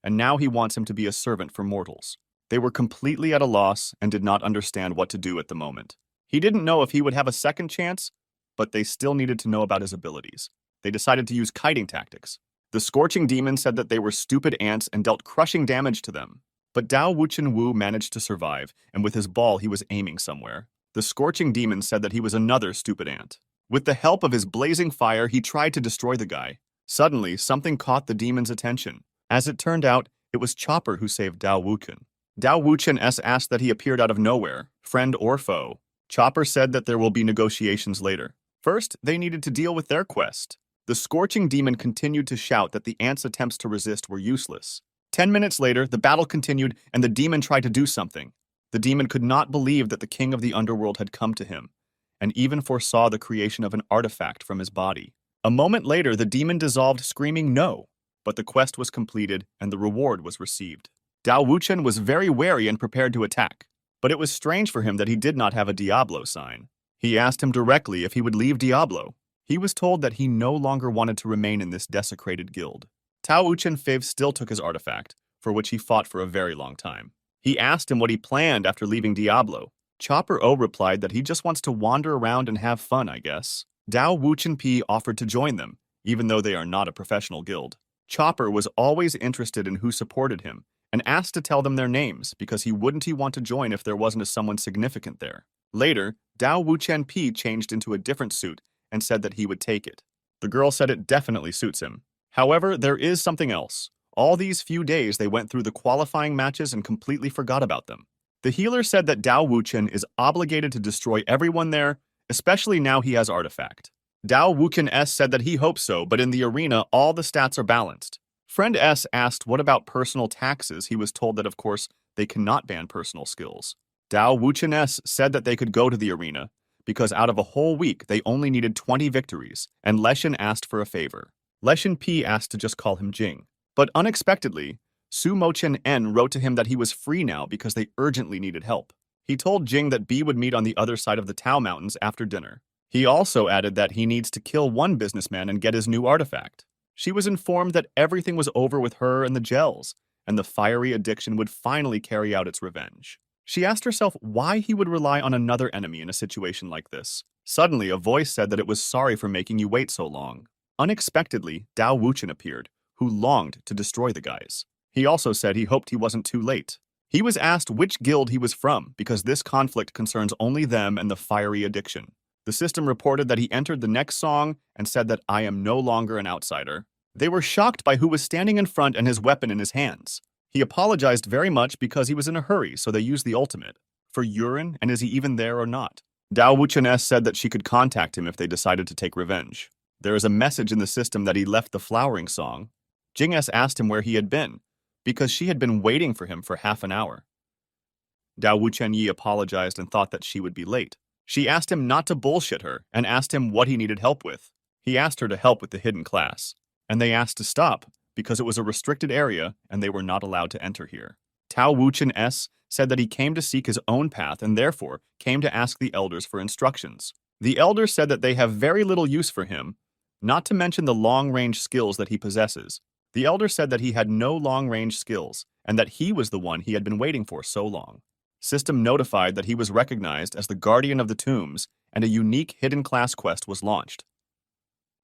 and now he wants him to be a servant for mortals. They were completely at a loss and did not understand what to do at the moment. He didn't know if he would have a second chance, but they still needed to know about his abilities. They decided to use kiting tactics. The scorching demon said that they were stupid ants and dealt crushing damage to them. But Dao Wuchen Wu managed to survive, and with his ball he was aiming somewhere. The scorching demon said that he was another stupid ant. With the help of his blazing fire, he tried to destroy the guy. Suddenly, something caught the demon's attention. As it turned out, it was Chopper who saved Dao Wuchen. Dao Wuchen S asked that he appeared out of nowhere, friend or foe. Chopper said that there will be negotiations later. First, they needed to deal with their quest. The scorching demon continued to shout that the ants' attempts to resist were useless. 10 minutes later, the battle continued and the demon tried to do something. The demon could not believe that the king of the underworld had come to him, and even foresaw the creation of an artifact from his body. A moment later, the demon dissolved, screaming no, but the quest was completed and the reward was received. Dao Wuchen was very wary and prepared to attack, but it was strange for him that he did not have a Diablo sign. He asked him directly if he would leave Diablo. He was told that he no longer wanted to remain in this desecrated guild. Tao Wuchen Fiv still took his artifact, for which he fought for a very long time. He asked him what he planned after leaving Diablo. Chopper O replied that he just wants to wander around and have fun, I guess. Dao Wuchen P offered to join them, even though they are not a professional guild. Chopper was always interested in who supported him, and asked to tell them their names because he wouldn't want to join if there wasn't someone significant there. Later, Dao Wuchen P changed into a different suit and said that he would take it. The girl said it definitely suits him. However, there is something else. All these few days they went through the qualifying matches and completely forgot about them. The healer said that Dao Wuchen is obligated to destroy everyone there, especially now he has artifact. Dao Wuchen S said that he hopes so, but in the arena all the stats are balanced. Friend S asked what about personal taxes. He was told that of course they cannot ban personal skills. Dao Wuchen S said that they could go to the arena, because out of a whole week they only needed 20 victories, and Leshin asked for a favor. Leshin P asked to just call him Jing. But unexpectedly, Su Mochen N wrote to him that he was free now because they urgently needed help. He told Jing that B would meet on the other side of the Tao Mountains after dinner. He also added that he needs to kill one businessman and get his new artifact. She was informed that everything was over with her and the gels, and the fiery addiction would finally carry out its revenge. She asked herself why he would rely on another enemy in a situation like this. Suddenly, a voice said that it was sorry for making you wait so long. Unexpectedly, Dao Wuchen appeared, who longed to destroy the guys. He also said he hoped he wasn't too late. He was asked which guild he was from because this conflict concerns only them and the fiery addiction. The system reported that he entered the next song and said that I am no longer an outsider. They were shocked by who was standing in front and his weapon in his hands. He apologized very much because he was in a hurry, so they used the ultimate. For urine, and is he even there or not? Dao Wuchen said that she could contact him if they decided to take revenge. There is a message in the system that he left the flowering song. Jing S asked him where he had been, because she had been waiting for him for half an hour. Dao Wuchen apologized and thought that she would be late. She asked him not to bullshit her and asked him what he needed help with. He asked her to help with the hidden class, and they asked to stop because it was a restricted area and they were not allowed to enter here. Tao Wuchen said that he came to seek his own path and therefore came to ask the elders for instructions. The elders said that they have very little use for him, not to mention the long-range skills that he possesses. The elder said that he had no long-range skills and that he was the one he had been waiting for so long. System notified that he was recognized as the Guardian of the Tombs and a unique hidden class quest was launched.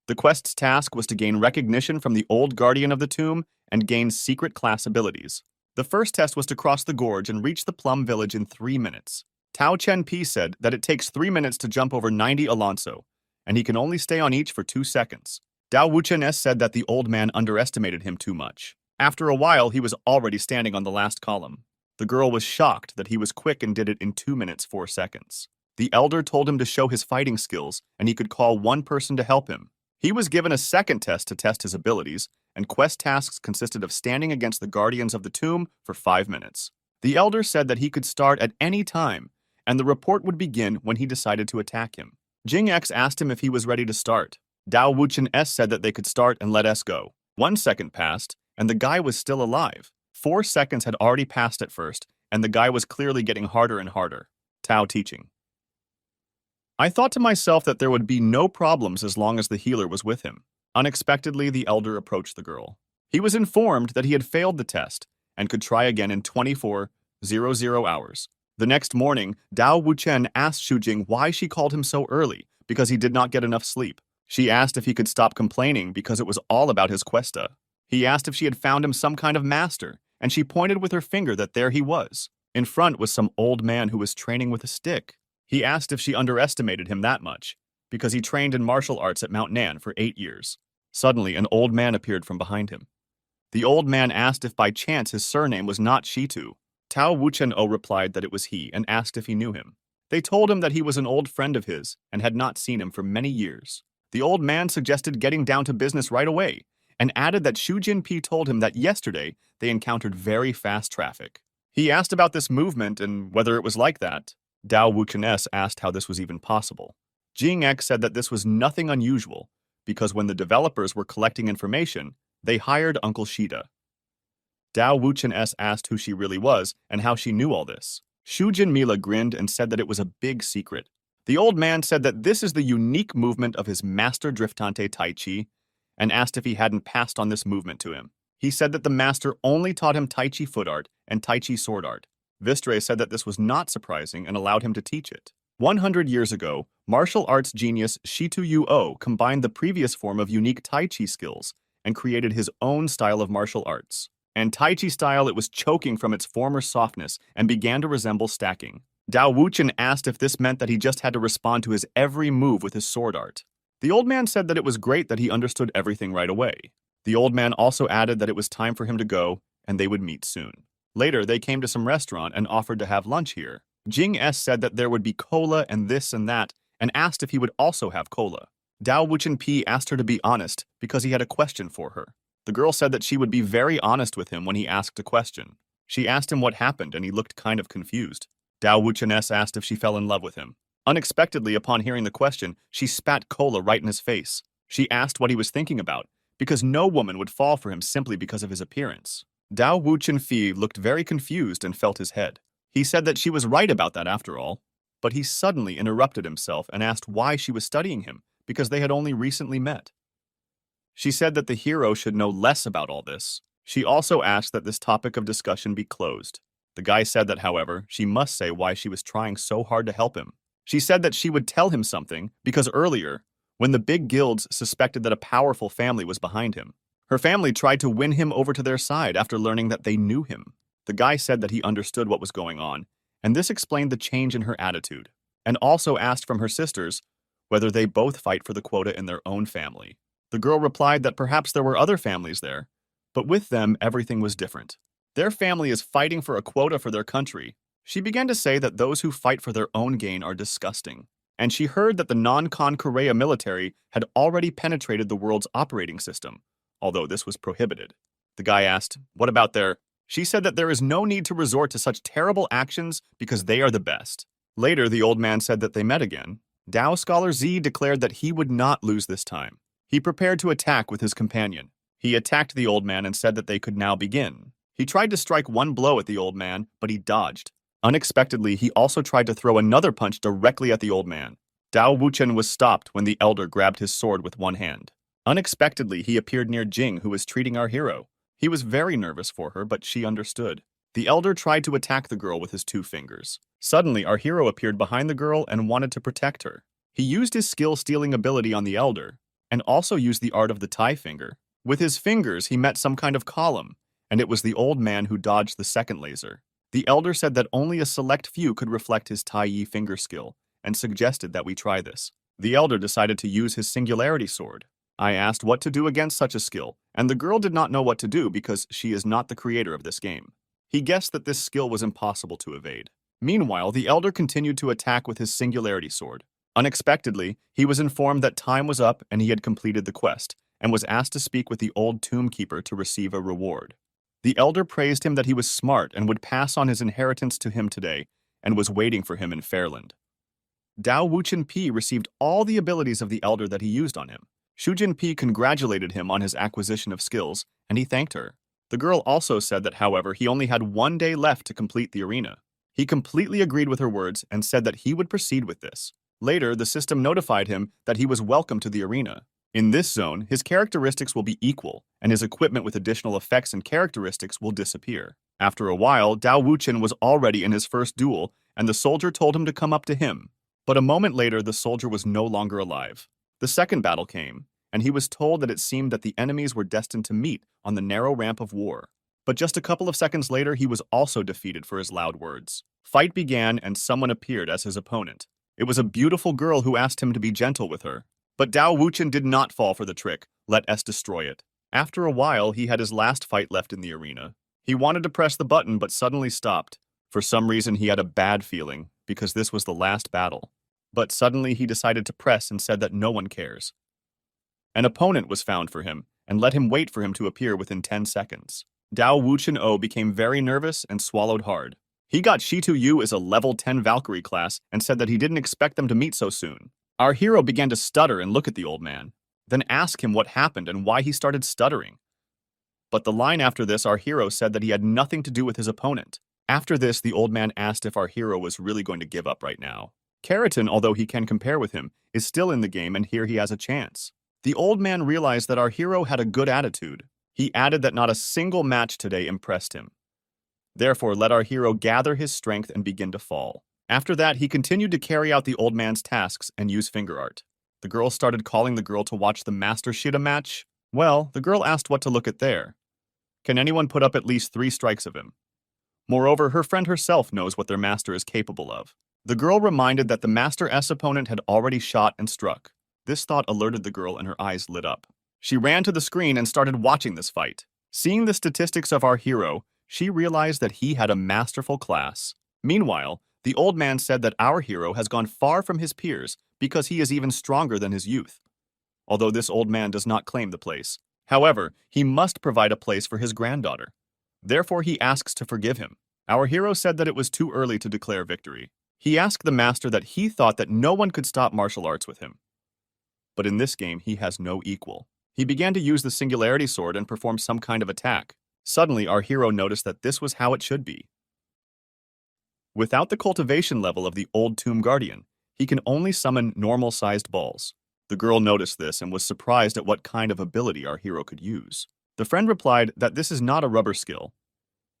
The quest's task was to gain recognition from the old Guardian of the Tomb and gain secret class abilities. The first test was to cross the gorge and reach the Plum Village in 3 minutes. Tao Chen Pi said that it takes 3 minutes to jump over 90 Alonso, and he can only stay on each for 2 seconds. Dao Wuchen said that the old man underestimated him too much. After a while, he was already standing on the last column. The girl was shocked that he was quick and did it in 2 minutes 4 seconds. The elder told him to show his fighting skills, and he could call one person to help him. He was given a second test to test his abilities, and quest tasks consisted of standing against the Guardians of the Tomb for 5 minutes. The elder said that he could start at any time, and the report would begin when he decided to attack him. Jing X asked him if he was ready to start. Dao Wuchen said that they could start and let S go. 1 second passed, and the guy was still alive. 4 seconds had already passed at first, and the guy was clearly getting harder and harder. Tao teaching. I thought to myself that there would be no problems as long as the healer was with him. Unexpectedly, the elder approached the girl. He was informed that he had failed the test and could try again in 24:00 hours. The next morning, Dao Wuchen asked Shujing why she called him so early because he did not get enough sleep. She asked if he could stop complaining because it was all about his questa. He asked if she had found him some kind of master, and she pointed with her finger that there he was. In front was some old man who was training with a stick. He asked if she underestimated him that much, because he trained in martial arts at Mount Nan for 8 years. Suddenly, an old man appeared from behind him. The old man asked if by chance his surname was not Shitu. Tao Wuchen replied that it was he and asked if he knew him. They told him that he was an old friend of his and had not seen him for many years. The old man suggested getting down to business right away and added that Xu Jinpi told him that yesterday they encountered very fast traffic. He asked about this movement and whether it was like that. Dao Wuchen asked how this was even possible. Jing X said that this was nothing unusual because when the developers were collecting information, they hired Uncle Shida. Dao Wuchen asked who she really was and how she knew all this. Shu Jinmila grinned and said that it was a big secret. The old man said that this is the unique movement of his master Driftante Tai Chi and asked if he hadn't passed on this movement to him. He said that the master only taught him Tai Chi foot art and Tai Chi sword art. Vistre said that this was not surprising and allowed him to teach it. 100 years ago, martial arts genius Shitu Yu combined the previous form of unique Tai Chi skills and created his own style of martial arts. And Tai Chi style, it was choking from its former softness and began to resemble stacking. Dao Wuchen asked if this meant that he just had to respond to his every move with his sword art. The old man said that it was great that he understood everything right away. The old man also added that it was time for him to go and they would meet soon. Later, they came to some restaurant and offered to have lunch here. Jing S said that there would be cola and this and that and asked if he would also have cola. Dao Wuchen Pi asked her to be honest because he had a question for her. The girl said that she would be very honest with him when he asked a question. She asked him what happened and he looked kind of confused. Dao Wuchen asked if she fell in love with him. Unexpectedly, upon hearing the question, she spat cola right in his face. She asked what he was thinking about, because no woman would fall for him simply because of his appearance. Dao Wuchen Fi looked very confused and felt his head. He said that she was right about that after all, but he suddenly interrupted himself and asked why she was studying him, because they had only recently met. She said that the hero should know less about all this. She also asked that this topic of discussion be closed. The guy said that, however, she must say why she was trying so hard to help him. She said that she would tell him something because earlier, when the big guilds suspected that a powerful family was behind him, her family tried to win him over to their side after learning that they knew him. The guy said that he understood what was going on, and this explained the change in her attitude, and also asked from her sisters whether they both fight for the quota in their own family. The girl replied that perhaps there were other families there, but with them everything was different. Their family is fighting for a quota for their country. She began to say that those who fight for their own gain are disgusting, and she heard that the non-Con Korea military had already penetrated the world's operating system, although this was prohibited. The guy asked, "What about their—" She said that there is no need to resort to such terrible actions because they are the best. Later, the old man said that they met again. Tao scholar Z declared that he would not lose this time. He prepared to attack with his companion. He attacked the old man and said that they could now begin. He tried to strike one blow at the old man, but he dodged. Unexpectedly, he also tried to throw another punch directly at the old man. Dao Wuchen was stopped when the elder grabbed his sword with one hand. Unexpectedly, he appeared near Jing, who was treating our hero. He was very nervous for her, but she understood. The elder tried to attack the girl with his 2 fingers. Suddenly, our hero appeared behind the girl and wanted to protect her. He used his skill-stealing ability on the elder, and also used the art of the tie finger. With his fingers, he met some kind of column, and it was the old man who dodged the second laser. The elder said that only a select few could reflect his Tai Yi finger skill, and suggested that we try this. The elder decided to use his singularity sword. I asked what to do against such a skill, and the girl did not know what to do because she is not the creator of this game. He guessed that this skill was impossible to evade. Meanwhile, the elder continued to attack with his singularity sword. Unexpectedly, he was informed that time was up and he had completed the quest, and was asked to speak with the old tomb keeper to receive a reward. The elder praised him that he was smart and would pass on his inheritance to him today, and was waiting for him in Fairland. Dao Wuchen Pi received all the abilities of the elder that he used on him. Shujin Pi congratulated him on his acquisition of skills, and he thanked her. The girl also said that, however, he only had 1 day left to complete the arena. He completely agreed with her words and said that he would proceed with this. Later, the system notified him that he was welcome to the arena. In this zone, his characteristics will be equal, and his equipment with additional effects and characteristics will disappear. After a while, Dao Wuchen was already in his first duel, and the soldier told him to come up to him. But a moment later, the soldier was no longer alive. The second battle came, and he was told that it seemed that the enemies were destined to meet on the narrow ramp of war. But just a couple of seconds later, he was also defeated for his loud words. Fight began, and someone appeared as his opponent. It was a beautiful girl who asked him to be gentle with her. But Dao Wuchen did not fall for the trick. Let us destroy it. After a while, he had his last fight left in the arena. He wanted to press the button, but suddenly stopped. For some reason, he had a bad feeling, because this was the last battle. But suddenly, he decided to press and said that no one cares. An opponent was found for him, and let him wait for him to appear within 10 seconds. Dao Wuchen O became very nervous and swallowed hard. He got Shitu Yu as a level 10 Valkyrie class and said that he didn't expect them to meet so soon. Our hero began to stutter and look at the old man, then ask him what happened and why he started stuttering. But the line after this, our hero said that he had nothing to do with his opponent. After this, the old man asked if our hero was really going to give up right now. Keratin, although he can compare with him, is still in the game, and here he has a chance. The old man realized that our hero had a good attitude. He added that not a single match today impressed him. Therefore, let our hero gather his strength and begin to fall. After that, he continued to carry out the old man's tasks and use finger art. The girl started calling the girl to watch the Master Shida match. Well, the girl asked what to look at there. Can anyone put up at least 3 strikes of him? Moreover, her friend herself knows what their master is capable of. The girl reminded that the Master S opponent had already shot and struck. This thought alerted the girl and her eyes lit up. She ran to the screen and started watching this fight. Seeing the statistics of our hero, she realized that he had a masterful class. Meanwhile, the old man said that our hero has gone far from his peers because he is even stronger than his youth. Although this old man does not claim the place. However, he must provide a place for his granddaughter. Therefore, he asks to forgive him. Our hero said that it was too early to declare victory. He asked the master that he thought that no one could stop martial arts with him. But in this game, he has no equal. He began to use the singularity sword and perform some kind of attack. Suddenly, our hero noticed that this was how it should be. Without the cultivation level of the old Tomb Guardian, he can only summon normal-sized balls. The girl noticed this and was surprised at what kind of ability our hero could use. The friend replied that this is not a rubber skill.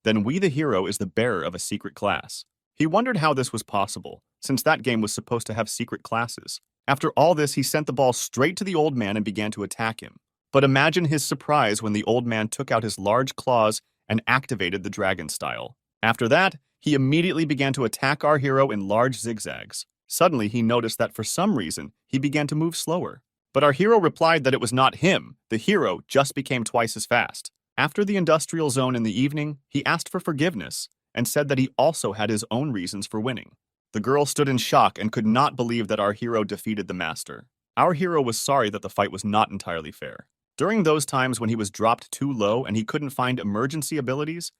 Then we, the hero, is the bearer of a secret class. He wondered how this was possible, since that game was supposed to have secret classes. After all this, he sent the ball straight to the old man and began to attack him. But imagine his surprise when the old man took out his large claws and activated the dragon style. After that, he immediately began to attack our hero in large zigzags. Suddenly, he noticed that for some reason, he began to move slower. But our hero replied that it was not him. The hero just became twice as fast. After the industrial zone in the evening, he asked for forgiveness and said that he also had his own reasons for winning. The girl stood in shock and could not believe that our hero defeated the master. Our hero was sorry that the fight was not entirely fair. During those times when he was dropped too low and he couldn't find emergency abilities,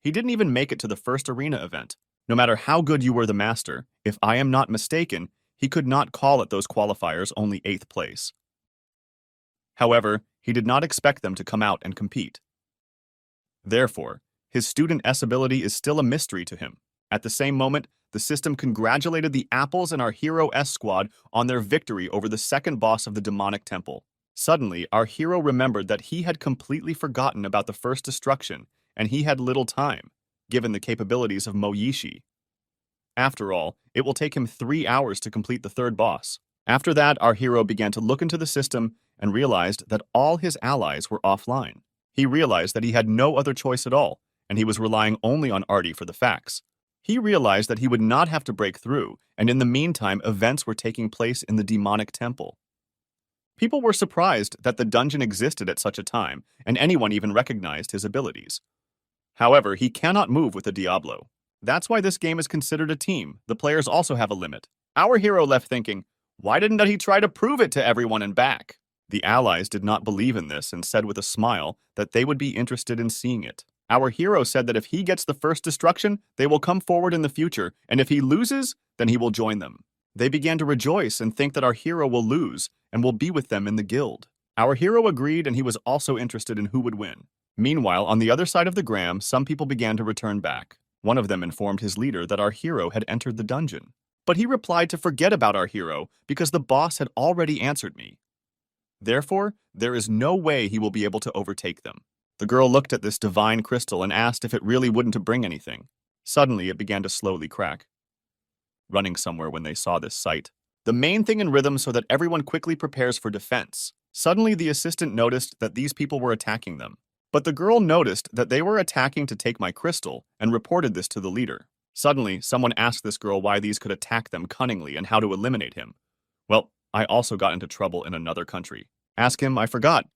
he didn't even make it to the first arena event. No matter how good you were the master, if I am not mistaken, he could not call at those qualifiers only 8th place. However, he did not expect them to come out and compete. Therefore, his student S ability is still a mystery to him. At the same moment, the system congratulated the Apples and our hero S squad on their victory over the second boss of the demonic temple. Suddenly, our hero remembered that he had completely forgotten about the first destruction, and he had little time, given the capabilities of Moyishi. After all, it will take him 3 hours to complete the third boss. After that, our hero began to look into the system and realized that all his allies were offline. He realized that he had no other choice at all, and he was relying only on Artie for the facts. He realized that he would not have to break through, and in the meantime, events were taking place in the demonic temple. People were surprised that the dungeon existed at such a time, and anyone even recognized his abilities. However, he cannot move with a Diablo. That's why this game is considered a team. The players also have a limit. Our hero left thinking, why didn't he try to prove it to everyone and back? The allies did not believe in this and said with a smile that they would be interested in seeing it. Our hero said that if he gets the first destruction, they will come forward in the future, and if he loses, then he will join them. They began to rejoice and think that our hero will lose and will be with them in the guild. Our hero agreed, and he was also interested in who would win. Meanwhile, on the other side of the gram, some people began to return back. One of them informed his leader that our hero had entered the dungeon. But he replied to forget about our hero because the boss had already answered me. Therefore, there is no way he will be able to overtake them. The girl looked at this divine crystal and asked if it really wouldn't bring anything. Suddenly, it began to slowly crack. Running somewhere when they saw this sight. The main thing in rhythm so that everyone quickly prepares for defense. Suddenly, the assistant noticed that these people were attacking them. But the girl noticed that they were attacking to take my crystal and reported this to the leader. Suddenly, someone asked this girl why these could attack them cunningly and how to eliminate him. Well, I also got into trouble in another country. Ask him, I forgot.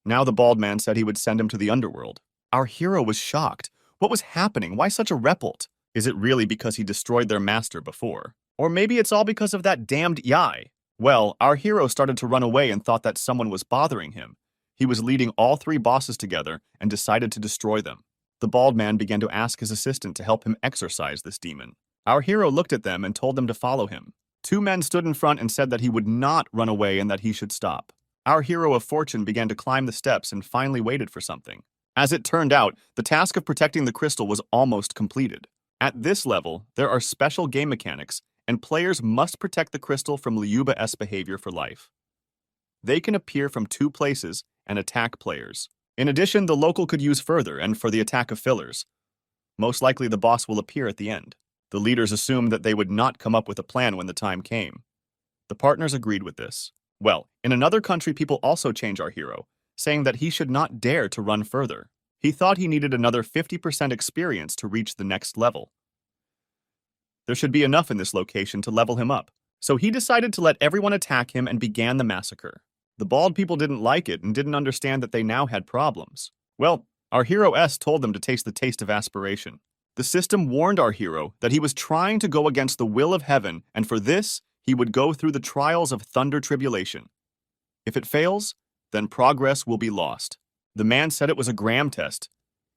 Now the bald man said he would send him to the underworld. Our hero was shocked. What was happening? Why such a repult? Is it really because he destroyed their master before? Or maybe it's all because of that damned Yai? Well, our hero started to run away and thought that someone was bothering him. He was leading all 3 bosses together and decided to destroy them. The bald man began to ask his assistant to help him exorcise this demon. Our hero looked at them and told them to follow him. 2 men stood in front and said that he would not run away and that he should stop. Our hero of fortune began to climb the steps and finally waited for something. As it turned out, the task of protecting the crystal was almost completed. At this level, there are special game mechanics, and players must protect the crystal from Liuba-S behavior for life. They can appear from 2 places and attack players. In addition, the local could use further and for the attack of fillers. Most likely the boss will appear at the end. The leaders assumed that they would not come up with a plan when the time came. The partners agreed with this. Well, in another country, people also change our hero, saying that he should not dare to run further. He thought he needed another 50% experience to reach the next level. There should be enough in this location to level him up, so he decided to let everyone attack him and began the massacre. The bald people didn't like it and didn't understand that they now had problems. Well, our hero S told them to taste the taste of aspiration. The system warned our hero that he was trying to go against the will of heaven, and for this, he would go through the trials of thunder tribulation. If it fails, then progress will be lost. The man said it was a gram test.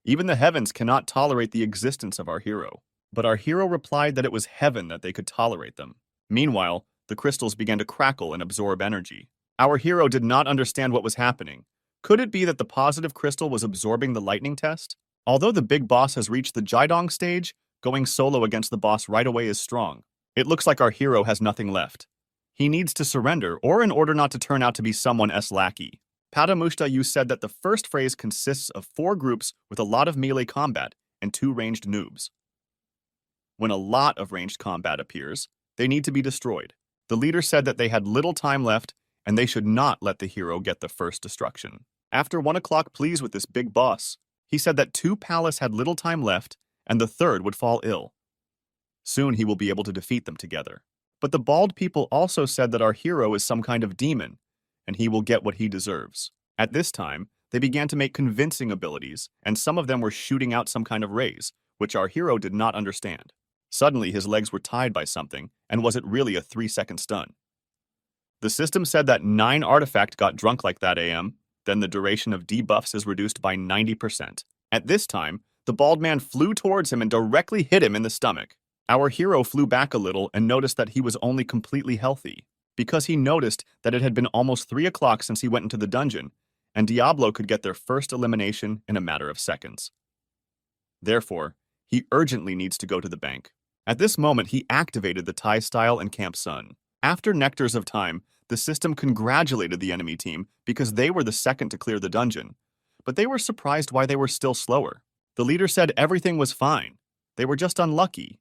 Even the heavens cannot tolerate the existence of our hero. But our hero replied that it was heaven that they could tolerate them. Meanwhile, the crystals began to crackle and absorb energy. Our hero did not understand what was happening. Could it be that the positive crystal was absorbing the lightning test? Although the big boss has reached the Jiedong stage, going solo against the boss right away is strong. It looks like our hero has nothing left. He needs to surrender, or in order not to turn out to be someone S lackey. Padamushta, you said that the first phase consists of 4 groups with a lot of melee combat and 2 ranged noobs. When a lot of ranged combat appears, they need to be destroyed. The leader said that they had little time left and they should not let the hero get the first destruction. After 1 o'clock, please with this big boss. He said that 2 palace had little time left and the 3rd would fall ill. Soon he will be able to defeat them together. But the bald people also said that our hero is some kind of demon, and he will get what he deserves. At this time, they began to make convincing abilities, and some of them were shooting out some kind of rays, which our hero did not understand. Suddenly, his legs were tied by something, and was it really a 3-second stun? The system said that 9 artifact got drunk like that AM, then the duration of debuffs is reduced by 90%. At this time, the bald man flew towards him and directly hit him in the stomach. Our hero flew back a little and noticed that he was only completely healthy, because he noticed that it had been almost 3 o'clock since he went into the dungeon, and Diablo could get their first elimination in a matter of seconds. Therefore, he urgently needs to go to the bank. At this moment, he activated the Thai style and Camp Sun. After Nectars of Time, the system congratulated the enemy team because they were the second to clear the dungeon, but they were surprised why they were still slower. The leader said everything was fine. They were just unlucky.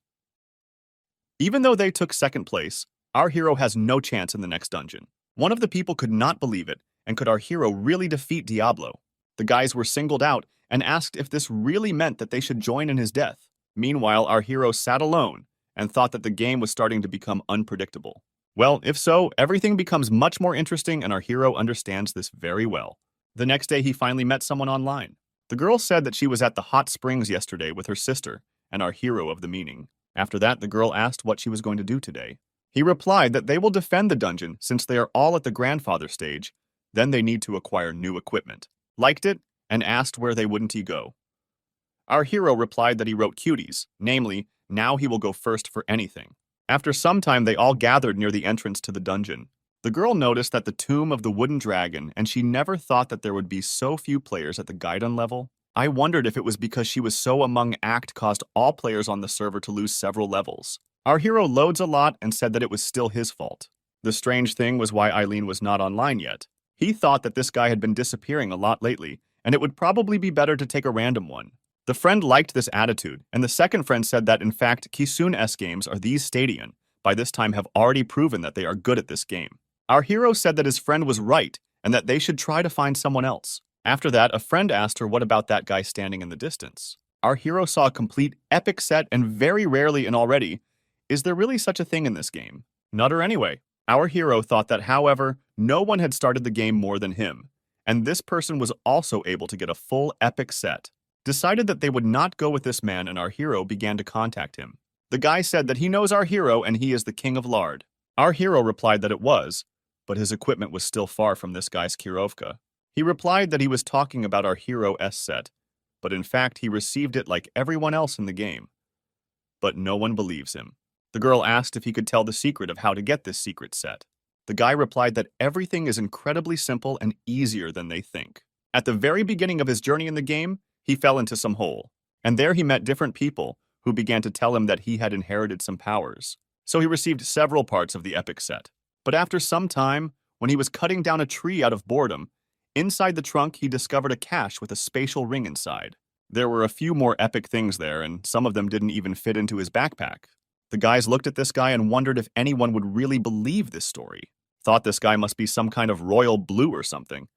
Even though they took second place, our hero has no chance in the next dungeon. One of the people could not believe it, and could our hero really defeat Diablo? The guys were singled out and asked if this really meant that they should join in his death. Meanwhile, our hero sat alone and thought that the game was starting to become unpredictable. Well, if so, everything becomes much more interesting and our hero understands this very well. The next day, he finally met someone online. The girl said that she was at the hot springs yesterday with her sister and our hero of the meaning. After that, the girl asked what she was going to do today. He replied that they will defend the dungeon since they are all at the grandfather stage, then they need to acquire new equipment. Liked it, and asked where they wouldn't he go. Our hero replied that he wrote cuties, namely, now he will go first for anything. After some time, they all gathered near the entrance to the dungeon. The girl noticed that the tomb of the wooden dragon, and she never thought that there would be so few players at the Gaiden level. I wondered if it was because she was so among act caused all players on the server to lose several levels. Our hero loads a lot and said that it was still his fault. The strange thing was why Eileen was not online yet. He thought that this guy had been disappearing a lot lately, and it would probably be better to take a random one. The friend liked this attitude, and the second friend said that in fact Kisun-S games are these Stadion, by this time have already proven that they are good at this game. Our hero said that his friend was right, and that they should try to find someone else. After that, a friend asked her what about that guy standing in the distance. Our hero saw a complete epic set, and very rarely and already, is there really such a thing in this game? Nutter anyway. Our hero thought that, however, no one had started the game more than him, and this person was also able to get a full epic set. Decided that they would not go with this man, and our hero began to contact him. The guy said that he knows our hero and he is the king of lard. Our hero replied that it was, but his equipment was still far from this guy's Kirovka. He replied that he was talking about our hero S set, but in fact he received it like everyone else in the game. But no one believes him. The girl asked if he could tell the secret of how to get this secret set. The guy replied that everything is incredibly simple and easier than they think. At the very beginning of his journey in the game, he fell into some hole, and there he met different people who began to tell him that he had inherited some powers. So he received several parts of the epic set. But after some time, when he was cutting down a tree out of boredom, inside the trunk he discovered a cache with a spatial ring inside. There were a few more epic things there, and some of them didn't even fit into his backpack. The guys looked at this guy and wondered if anyone would really believe this story. Thought this guy must be some kind of royal blue or something.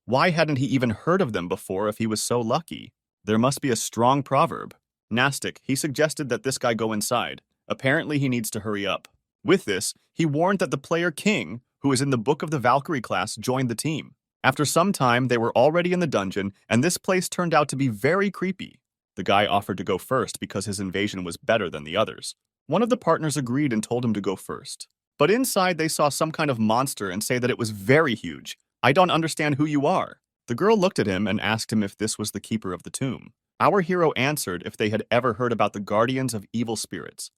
Why hadn't he even heard of them before if he was so lucky? There must be a strong proverb. Nastic, he suggested that this guy go inside. Apparently he needs to hurry up. With this, he warned that the player King, who is in the Book of the Valkyrie class, joined the team. After some time, they were already in the dungeon, and this place turned out to be very creepy. The guy offered to go first because his invasion was better than the others. One of the partners agreed and told him to go first. But inside, they saw some kind of monster and say that it was very huge. I don't understand who you are. The girl looked at him and asked him if this was the keeper of the tomb. Our hero answered if they had ever heard about the guardians of evil spirits.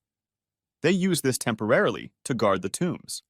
They use this temporarily to guard the tombs.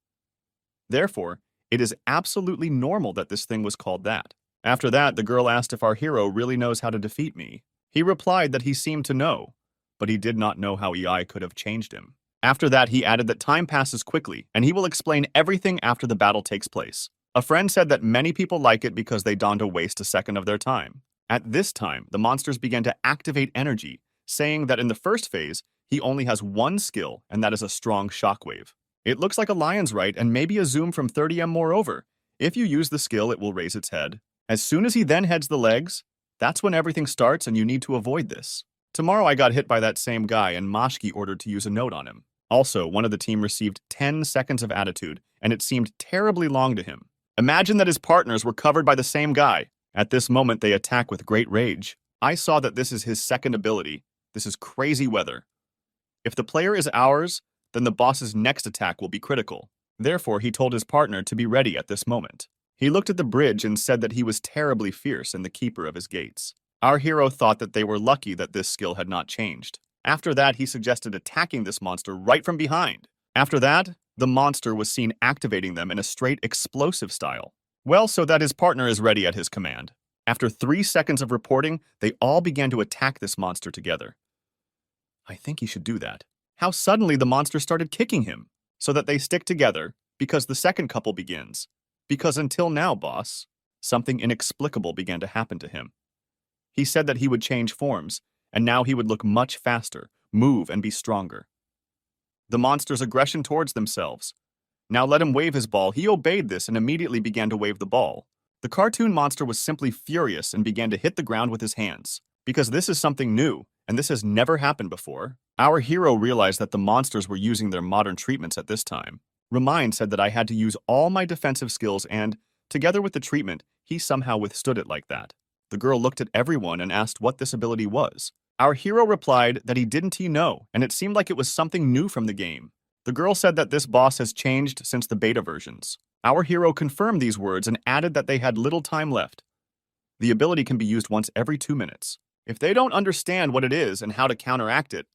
Therefore, it is absolutely normal that this thing was called that. After that, the girl asked if our hero really knows how to defeat me. He replied that he seemed to know, but he did not know how EI could have changed him. After that, he added that time passes quickly, and he will explain everything after the battle takes place. A friend said that many people like it because they don't waste a second of their time. At this time, the monsters began to activate energy, saying that in the first phase, he only has one skill, and that is a strong shockwave. It looks like a lion's right and maybe a zoom from 30M moreover. If you use the skill, it will raise its head. As soon as he then heads the legs, that's when everything starts and you need to avoid this. Tomorrow I got hit by that same guy and Mashki ordered to use a note on him. Also, one of the team received 10 seconds of attitude, and it seemed terribly long to him. Imagine that his partners were covered by the same guy. At this moment, they attack with great rage. I saw that this is his second ability. This is crazy weather. If the player is ours, then the boss's next attack will be critical. Therefore, he told his partner to be ready at this moment. He looked at the bridge and said that he was terribly fierce and the keeper of his gates. Our hero thought that they were lucky that this skill had not changed. After that, he suggested attacking this monster right from behind. After that, the monster was seen activating them in a straight explosive style. Well, so that his partner is ready at his command. After 3 seconds of reporting, they all began to attack this monster together. I think he should do that. How suddenly the monster started kicking him, so that they stick together, because the second couple begins. Because until now, boss, something inexplicable began to happen to him. He said that he would change forms, and now he would look much faster, move, and be stronger. The monster's aggression towards themselves. Now let him wave his ball. He obeyed this and immediately began to wave the ball. The cartoon monster was simply furious and began to hit the ground with his hands. Because this is something new, and this has never happened before, our hero realized that the monsters were using their modern treatments at this time. Remind said that I had to use all my defensive skills and, together with the treatment, he somehow withstood it like that. The girl looked at everyone and asked what this ability was. Our hero replied that he didn't know, and it seemed like it was something new from the game. The girl said that this boss has changed since the beta versions. Our hero confirmed these words and added that they had little time left. The ability can be used once every 2 minutes. If they don't understand what it is and how to counteract it,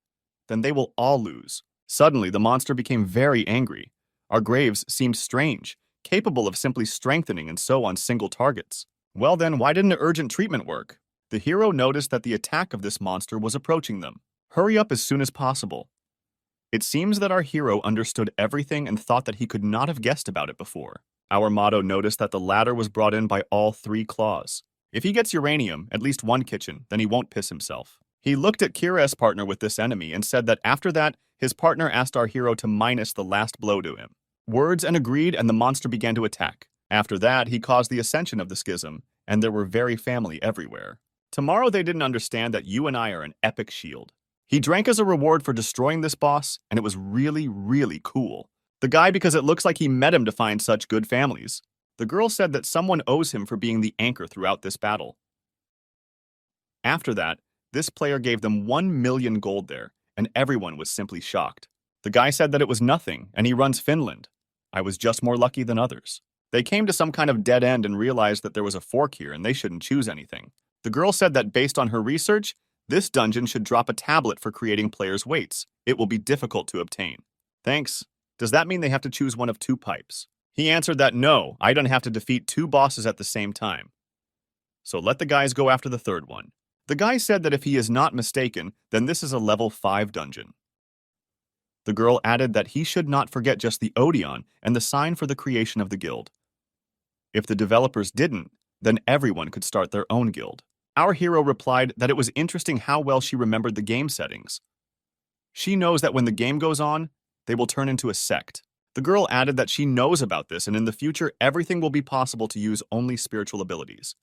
then they will all lose. Suddenly, the monster became very angry. Our graves seemed strange, capable of simply strengthening and so on single targets. Well then, why didn't the urgent treatment work? The hero noticed that the attack of this monster was approaching them. Hurry up as soon as possible. It seems that our hero understood everything and thought that he could not have guessed about it before. Our motto noticed that the ladder was brought in by all 3 claws. If he gets uranium, at least 1 kitchen, then he won't piss himself. He looked at Kira's partner with this enemy and said that after that, his partner asked our hero to minus the last blow to him. Words and agreed, and the monster began to attack. After that, he caused the ascension of the schism, and there were very family everywhere. Tomorrow they didn't understand that you and I are an epic shield. He drank as a reward for destroying this boss, and it was really, really cool. The guy, because it looks like he met him to find such good families. The girl said that someone owes him for being the anchor throughout this battle. After that, this player gave them 1 million gold there, and everyone was simply shocked. The guy said that it was nothing, and he runs Finland. I was just more lucky than others. They came to some kind of dead end and realized that there was a fork here and they shouldn't choose anything. The girl said that based on her research, this dungeon should drop a tablet for creating players' weights. It will be difficult to obtain. Thanks. Does that mean they have to choose one of 2 pipes? He answered that no, I don't have to defeat 2 bosses at the same time. So let the guys go after the 3rd one. The guy said that if he is not mistaken, then this is a level 5 dungeon. The girl added that he should not forget just the Odeon and the sign for the creation of the guild. If the developers didn't, then everyone could start their own guild. Our hero replied that it was interesting how well she remembered the game settings. She knows that when the game goes on, they will turn into a sect. The girl added that she knows about this and in the future everything will be possible to use only spiritual abilities.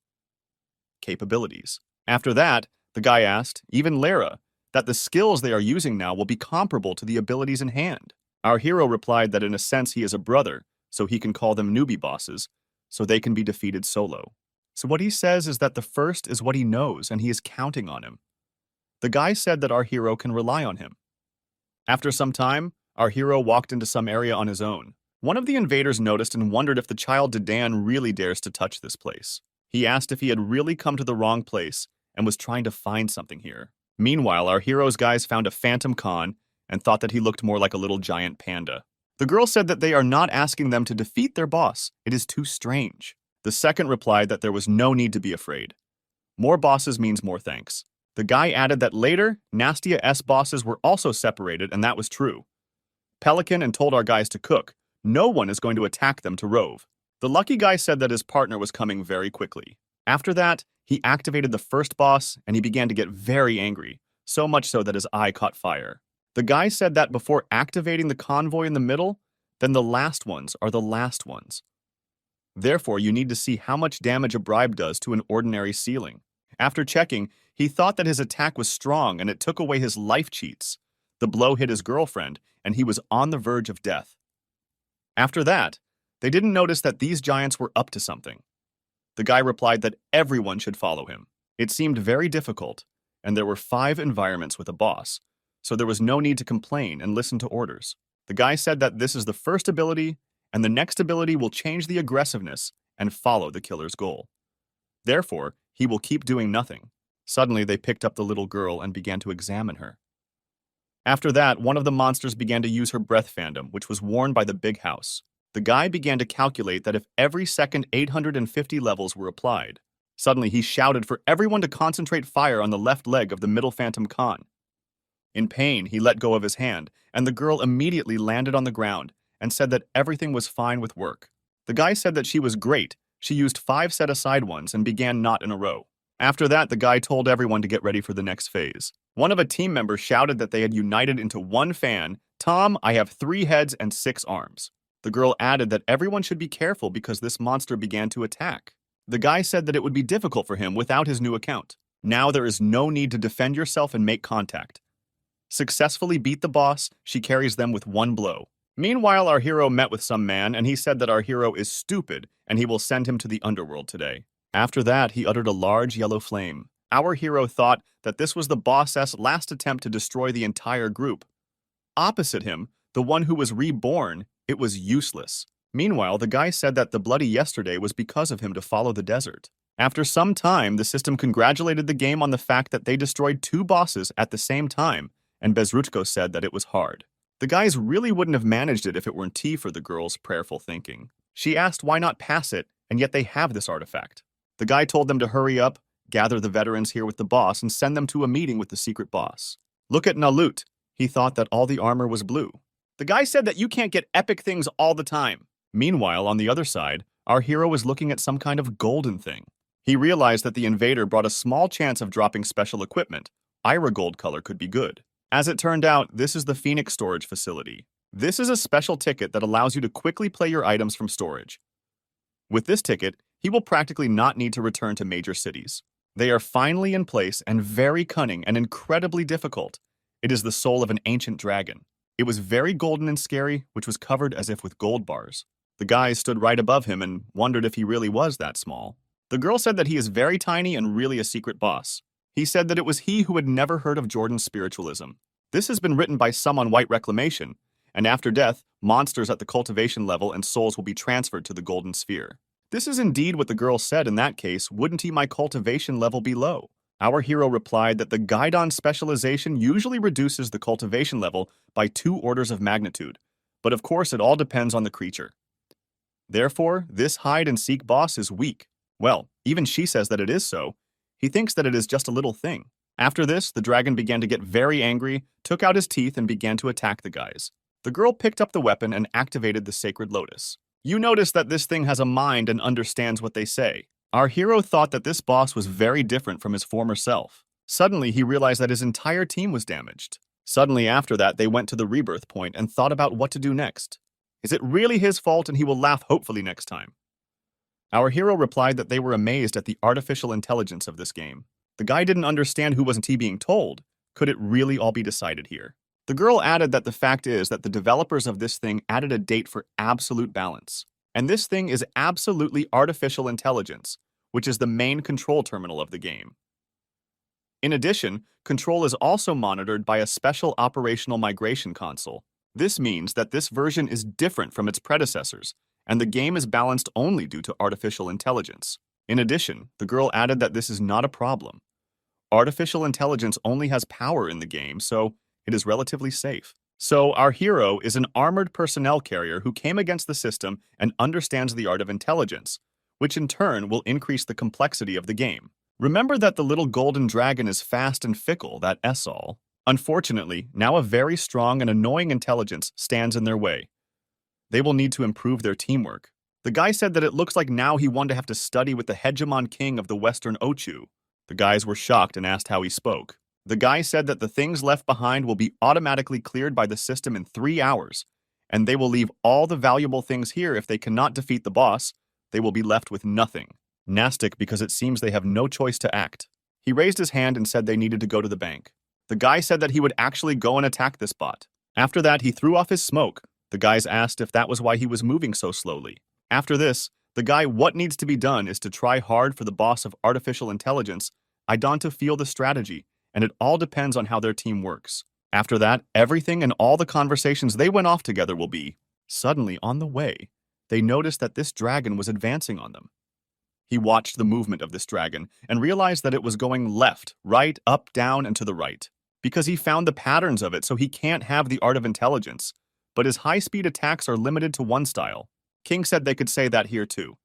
Capabilities. After that, the guy asked, even Lara, that the skills they are using now will be comparable to the abilities in hand. Our hero replied that in a sense he is a brother, so he can call them newbie bosses, so they can be defeated solo. So what he says is that the first is what he knows and he is counting on him. The guy said that our hero can rely on him. After some time, our hero walked into some area on his own. One of the invaders noticed and wondered if the child Dedan really dares to touch this place. He asked if he had really come to the wrong place and was trying to find something here. Meanwhile, our hero's guys found a phantom Khan and thought that he looked more like a little giant panda. The girl said that they are not asking them to defeat their boss. It is too strange. The second replied that there was no need to be afraid. More bosses means more thanks. The guy added that later, Nastia S bosses were also separated, and that was true. Pelican and told our guys to cook. No one is going to attack them to rove. The lucky guy said that his partner was coming very quickly. After that, he activated the first boss, and he began to get very angry, so much so that his eye caught fire. The guy said that before activating the convoy in the middle, then the last ones are the last ones. Therefore, you need to see how much damage a bribe does to an ordinary ceiling. After checking, he thought that his attack was strong and it took away his life cheats. The blow hit his girlfriend, and he was on the verge of death. After that, they didn't notice that these giants were up to something. The guy replied that everyone should follow him. It seemed very difficult, and there were 5 environments with a boss, so there was no need to complain and listen to orders. The guy said that this is the first ability, and the next ability will change the aggressiveness and follow the killer's goal. Therefore, he will keep doing nothing. Suddenly, they picked up the little girl and began to examine her. After that, one of the monsters began to use her breath fandom, which was worn by the big house. The guy began to calculate that if every second 850 levels were applied. Suddenly, he shouted for everyone to concentrate fire on the left leg of the middle Phantom Khan. In pain, he let go of his hand, and the girl immediately landed on the ground and said that everything was fine with work. The guy said that she was great. She used 5 set-aside ones and began not in a row. After that, the guy told everyone to get ready for the next phase. One of a team members shouted that they had united into one fan. Tom, I have 3 heads and 6 arms. The girl added that everyone should be careful because this monster began to attack. The guy said that it would be difficult for him without his new account. Now there is no need to defend yourself and make contact. Successfully beat the boss, she carries them with 1 blow. Meanwhile, our hero met with some man, and he said that our hero is stupid, and he will send him to the underworld today. After that, he uttered a large yellow flame. Our hero thought that this was the boss's last attempt to destroy the entire group. Opposite him, the one who was reborn, it was useless. Meanwhile, the guy said that the bloody yesterday was because of him to follow the desert. After some time, the system congratulated the game on the fact that they destroyed 2 bosses at the same time, and Bezruchko said that it was hard. The guys really wouldn't have managed it if it weren't for the girl's prayerful thinking. She asked why not pass it, and yet they have this artifact. The guy told them to hurry up, gather the veterans here with the boss, and send them to a meeting with the secret boss. Look at Nalut. He thought that all the armor was blue. The guy said that you can't get epic things all the time. Meanwhile, on the other side, our hero was looking at some kind of golden thing. He realized that the invader brought a small chance of dropping special equipment. Ira gold color could be good. As it turned out, this is the Phoenix storage facility. This is a special ticket that allows you to quickly play your items from storage. With this ticket, he will practically not need to return to major cities. They are finally in place and very cunning and incredibly difficult. It is the soul of an ancient dragon. It was very golden and scary, which was covered as if with gold bars. The guys stood right above him and wondered if he really was that small. The girl said that he is very tiny and really a secret boss. He said that it was he who had never heard of Jordan's spiritualism. This has been written by some on White Reclamation, and after death, monsters at the cultivation level and souls will be transferred to the Golden Sphere. This is indeed what the girl said in that case, wouldn't he my cultivation level be low? Our hero replied that the Guidon specialization usually reduces the cultivation level by 2 orders of magnitude, but of course it all depends on the creature. Therefore, this hide-and-seek boss is weak. Well, even she says that it is so. He thinks that it is just a little thing. After this, the dragon began to get very angry, took out his teeth, and began to attack the guys. The girl picked up the weapon and activated the sacred lotus. You notice that this thing has a mind and understands what they say. Our hero thought that this boss was very different from his former self. Suddenly, he realized that his entire team was damaged. Suddenly after that, they went to the rebirth point and thought about what to do next. Is it really his fault and he will laugh hopefully next time? Our hero replied that they were amazed at the artificial intelligence of this game. The guy didn't understand who wasn't he being told. Could it really all be decided here? The girl added that the fact is that the developers of this thing added a date for absolute balance. And this thing is absolutely artificial intelligence, which is the main control terminal of the game. In addition, control is also monitored by a special operational migration console. This means that this version is different from its predecessors, and the game is balanced only due to artificial intelligence. In addition, the girl added that this is not a problem. Artificial intelligence only has power in the game, so it is relatively safe. So our hero is an armored personnel carrier who came against the system and understands the art of intelligence, which in turn will increase the complexity of the game. Remember that the little golden dragon is fast and fickle, that Essol. Unfortunately, now a very strong and annoying intelligence stands in their way. They will need to improve their teamwork. The guy said that it looks like now he wanted to have to study with the hegemon king of the Western Ochu. The guys were shocked and asked how he spoke. The guy said that the things left behind will be automatically cleared by the system in 3 hours, and they will leave all the valuable things here if they cannot defeat the boss. They will be left with nothing. Nastic because it seems they have no choice to act. He raised his hand and said they needed to go to the bank. The guy said that he would actually go and attack this bot. After that, he threw off his smoke. The guys asked if that was why he was moving so slowly. After this, the guy what needs to be done is to try hard for the boss of artificial intelligence, I don't to feel the strategy, and it all depends on how their team works. After that, everything and all the conversations they went off together will be. Suddenly, on the way, they noticed that this dragon was advancing on them. He watched the movement of this dragon and realized that it was going left, right, up, down, and to the right. Because he found the patterns of it, so he can't have the art of intelligence. But his high-speed attacks are limited to one style. King said they could say that here too.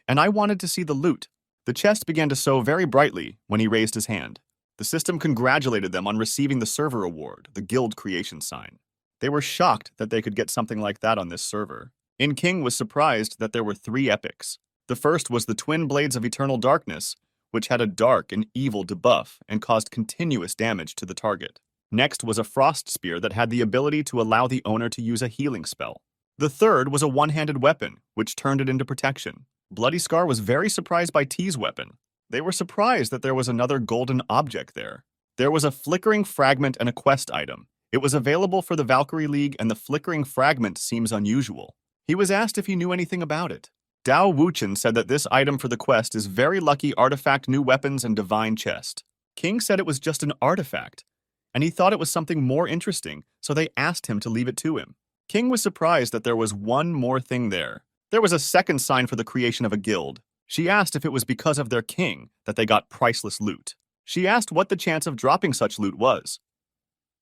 And I wanted to see the loot. The chest began to show very brightly when he raised his hand. The system congratulated them on receiving the server award, the guild creation sign. They were shocked that they could get something like that on this server. King was surprised that there were 3 epics. The first was the Twin Blades of Eternal Darkness, which had a dark and evil debuff and caused continuous damage to the target. Next was a Frost Spear that had the ability to allow the owner to use a healing spell. The third was a one-handed weapon, which turned it into protection. Bloody Scar was very surprised by T's weapon. They were surprised that there was another golden object there. There was a flickering fragment and a quest item. It was available for the Valkyrie League, and the flickering fragment seems unusual. He was asked if he knew anything about it. Dao Wuchen said that this item for the quest is very lucky artifact, new weapons, and divine chest. King said it was just an artifact, and he thought it was something more interesting, so they asked him to leave it to him. King was surprised that there was one more thing there. There was a second sign for the creation of a guild. She asked if it was because of their king that they got priceless loot. She asked what the chance of dropping such loot was.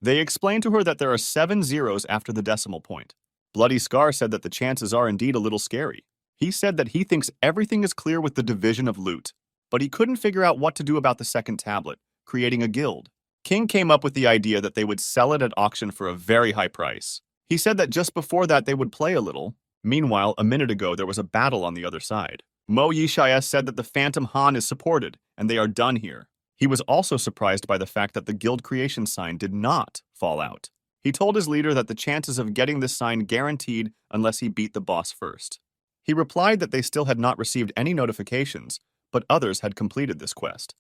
They explained to her that there are 7 zeros after the decimal point. Bloody Scar said that the chances are indeed a little scary. He said that he thinks everything is clear with the division of loot, but he couldn't figure out what to do about the second tablet, creating a guild. King came up with the idea that they would sell it at auction for a very high price. He said that just before that they would play a little. Meanwhile, a minute ago there was a battle on the other side. Mo Yishaya said that the Phantom Han is supported, and they are done here. He was also surprised by the fact that the guild creation sign did not fall out. He told his leader that the chances of getting this sign guaranteed unless he beat the boss first. He replied that they still had not received any notifications, but others had completed this quest.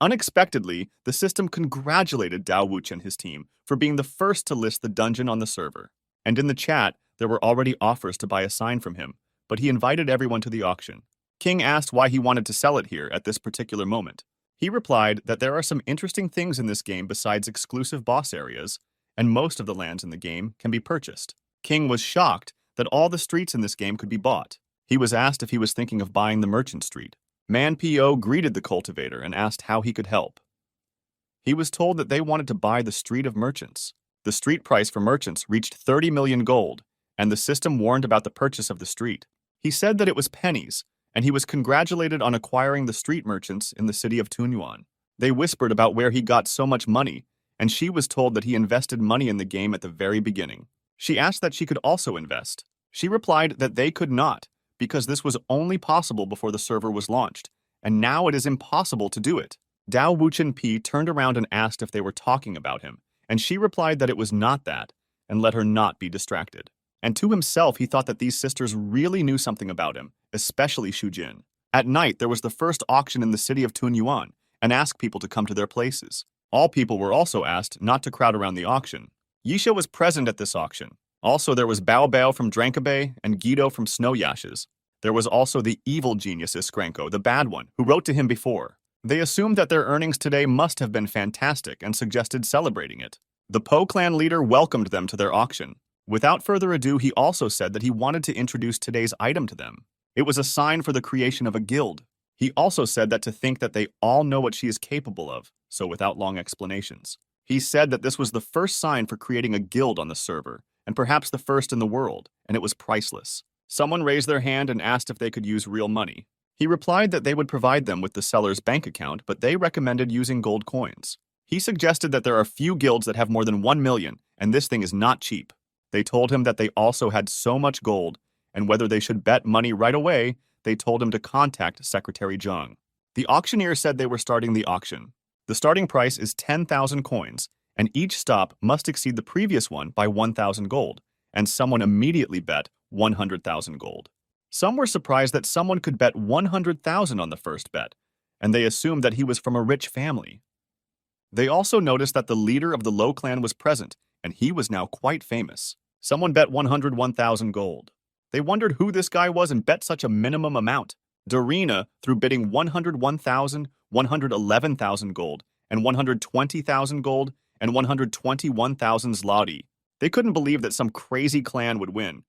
Unexpectedly, the system congratulated Dao Wuch and his team for being the first to list the dungeon on the server. And in the chat, there were already offers to buy a sign from him, but he invited everyone to the auction. King asked why he wanted to sell it here at this particular moment. He replied that there are some interesting things in this game besides exclusive boss areas, and most of the lands in the game can be purchased. King was shocked that all the streets in this game could be bought. He was asked if he was thinking of buying the Merchant Street. Man P.O. greeted the cultivator and asked how he could help. He was told that they wanted to buy the Street of Merchants. The street price for merchants reached 30 million gold, and the system warned about the purchase of the street. He said that it was pennies, and he was congratulated on acquiring the street merchants in the city of Tunyuan. They whispered about where he got so much money, and she was told that he invested money in the game at the very beginning. She asked that she could also invest. She replied that they could not, because this was only possible before the server was launched, and now it is impossible to do it. Dao Wuchen P turned around and asked if they were talking about him, and she replied that it was not that, and let her not be distracted. And to himself, he thought that these sisters really knew something about him, especially Shujin. At night, there was the first auction in the city of Tunyuan, and asked people to come to their places. All people were also asked not to crowd around the auction. Yisha was present at this auction. Also, there was Bao Bao from Drankabe and Guido from Snow Yashes. There was also the evil genius Iskranko, the bad one, who wrote to him before. They assumed that their earnings today must have been fantastic and suggested celebrating it. The Po clan leader welcomed them to their auction. Without further ado, he also said that he wanted to introduce today's item to them. It was a sign for the creation of a guild. He also said that to think that they all know what she is capable of, so without long explanations. He said that this was the first sign for creating a guild on the server, and perhaps the first in the world, and it was priceless. Someone raised their hand and asked if they could use real money. He replied that they would provide them with the seller's bank account, but they recommended using gold coins. He suggested that there are few guilds that have more than 1 million, and this thing is not cheap. They told him that they also had so much gold, and whether they should bet money right away, they told him to contact Secretary Zhang. The auctioneer said they were starting the auction. The starting price is 10,000 coins, and each stop must exceed the previous one by 1,000 gold, and someone immediately bet 100,000 gold. Some were surprised that someone could bet 100,000 on the first bet, and they assumed that he was from a rich family. They also noticed that the leader of the Low clan was present, and he was now quite famous. Someone bet 101,000 gold. They wondered who this guy was and bet such a minimum amount. Darina, through bidding 101,000, 111,000 gold, and 120,000 gold, and 121,000 zloty. They couldn't believe that some crazy clan would win.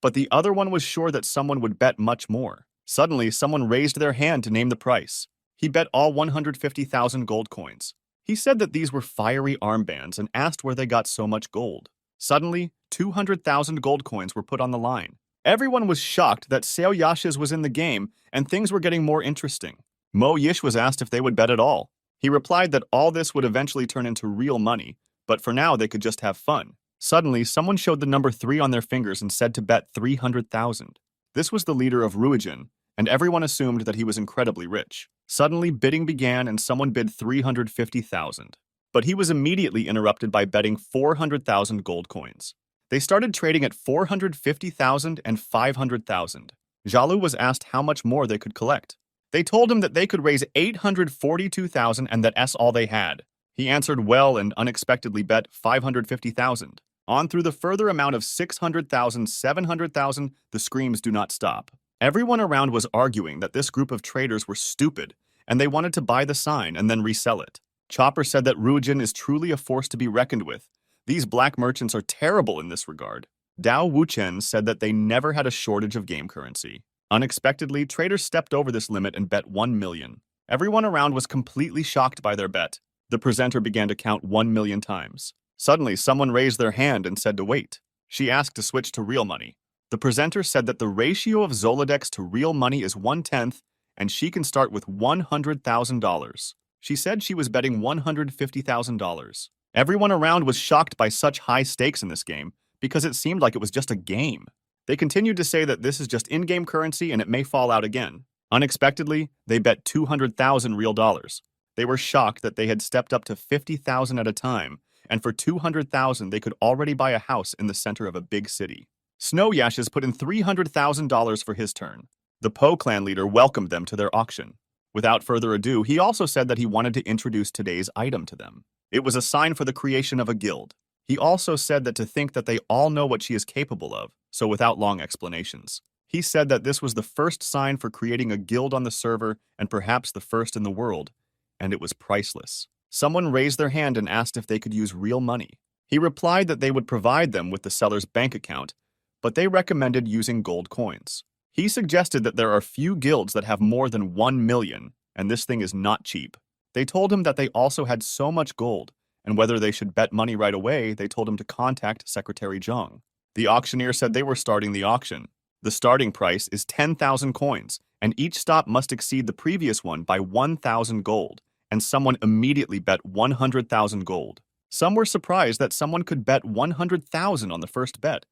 But the other one was sure that someone would bet much more. Suddenly, someone raised their hand to name the price. He bet all 150,000 gold coins. He said that these were fiery armbands and asked where they got so much gold. Suddenly, 200,000 gold coins were put on the line. Everyone was shocked that Seo Yashes was in the game and things were getting more interesting. Mo Yish was asked if they would bet at all. He replied that all this would eventually turn into real money, but for now they could just have fun. Suddenly, someone showed the number 3 on their fingers and said to bet 300,000. This was the leader of Ruijin, and everyone assumed that he was incredibly rich. Suddenly, bidding began and someone bid 350,000. But he was immediately interrupted by betting 400,000 gold coins. They started trading at 450,000 and 500,000. Jalu was asked how much more they could collect. They told him that they could raise 842,000 and that's all they had. He answered well and unexpectedly bet 550,000. On through the further amount of 600,000, 700,000, the screams do not stop. Everyone around was arguing that this group of traders were stupid, and they wanted to buy the sign and then resell it. Chopper said that Ruijin is truly a force to be reckoned with. These black merchants are terrible in this regard. Dao Wuchen said that they never had a shortage of game currency. Unexpectedly, traders stepped over this limit and bet 1 million. Everyone around was completely shocked by their bet. The presenter began to count 1 million times. Suddenly, someone raised their hand and said to wait. She asked to switch to real money. The presenter said that the ratio of Zolodex to real money is 1/10, and she can start with $100,000. She said she was betting $150,000. Everyone around was shocked by such high stakes in this game because it seemed like it was just a game. They continued to say that this is just in-game currency and it may fall out again. Unexpectedly, they bet 200,000 real dollars. They were shocked that they had stepped up to 50,000 at a time, and for 200,000 they could already buy a house in the center of a big city. Snow Yashes put in $300,000 for his turn. The Po clan leader welcomed them to their auction. Without further ado, he also said that he wanted to introduce today's item to them. It was a sign for the creation of a guild. He also said that to think that they all know what she is capable of, so without long explanations. He said that this was the first sign for creating a guild on the server and perhaps the first in the world, and it was priceless. Someone raised their hand and asked if they could use real money. He replied that they would provide them with the seller's bank account, but they recommended using gold coins. He suggested that there are few guilds that have more than 1 million, and this thing is not cheap. They told him that they also had so much gold, and whether they should bet money right away, they told him to contact Secretary Zhang. The auctioneer said they were starting the auction. The starting price is 10,000 coins, and each stop must exceed the previous one by 1,000 gold, and someone immediately bet 100,000 gold. Some were surprised that someone could bet 100,000 on the first bet,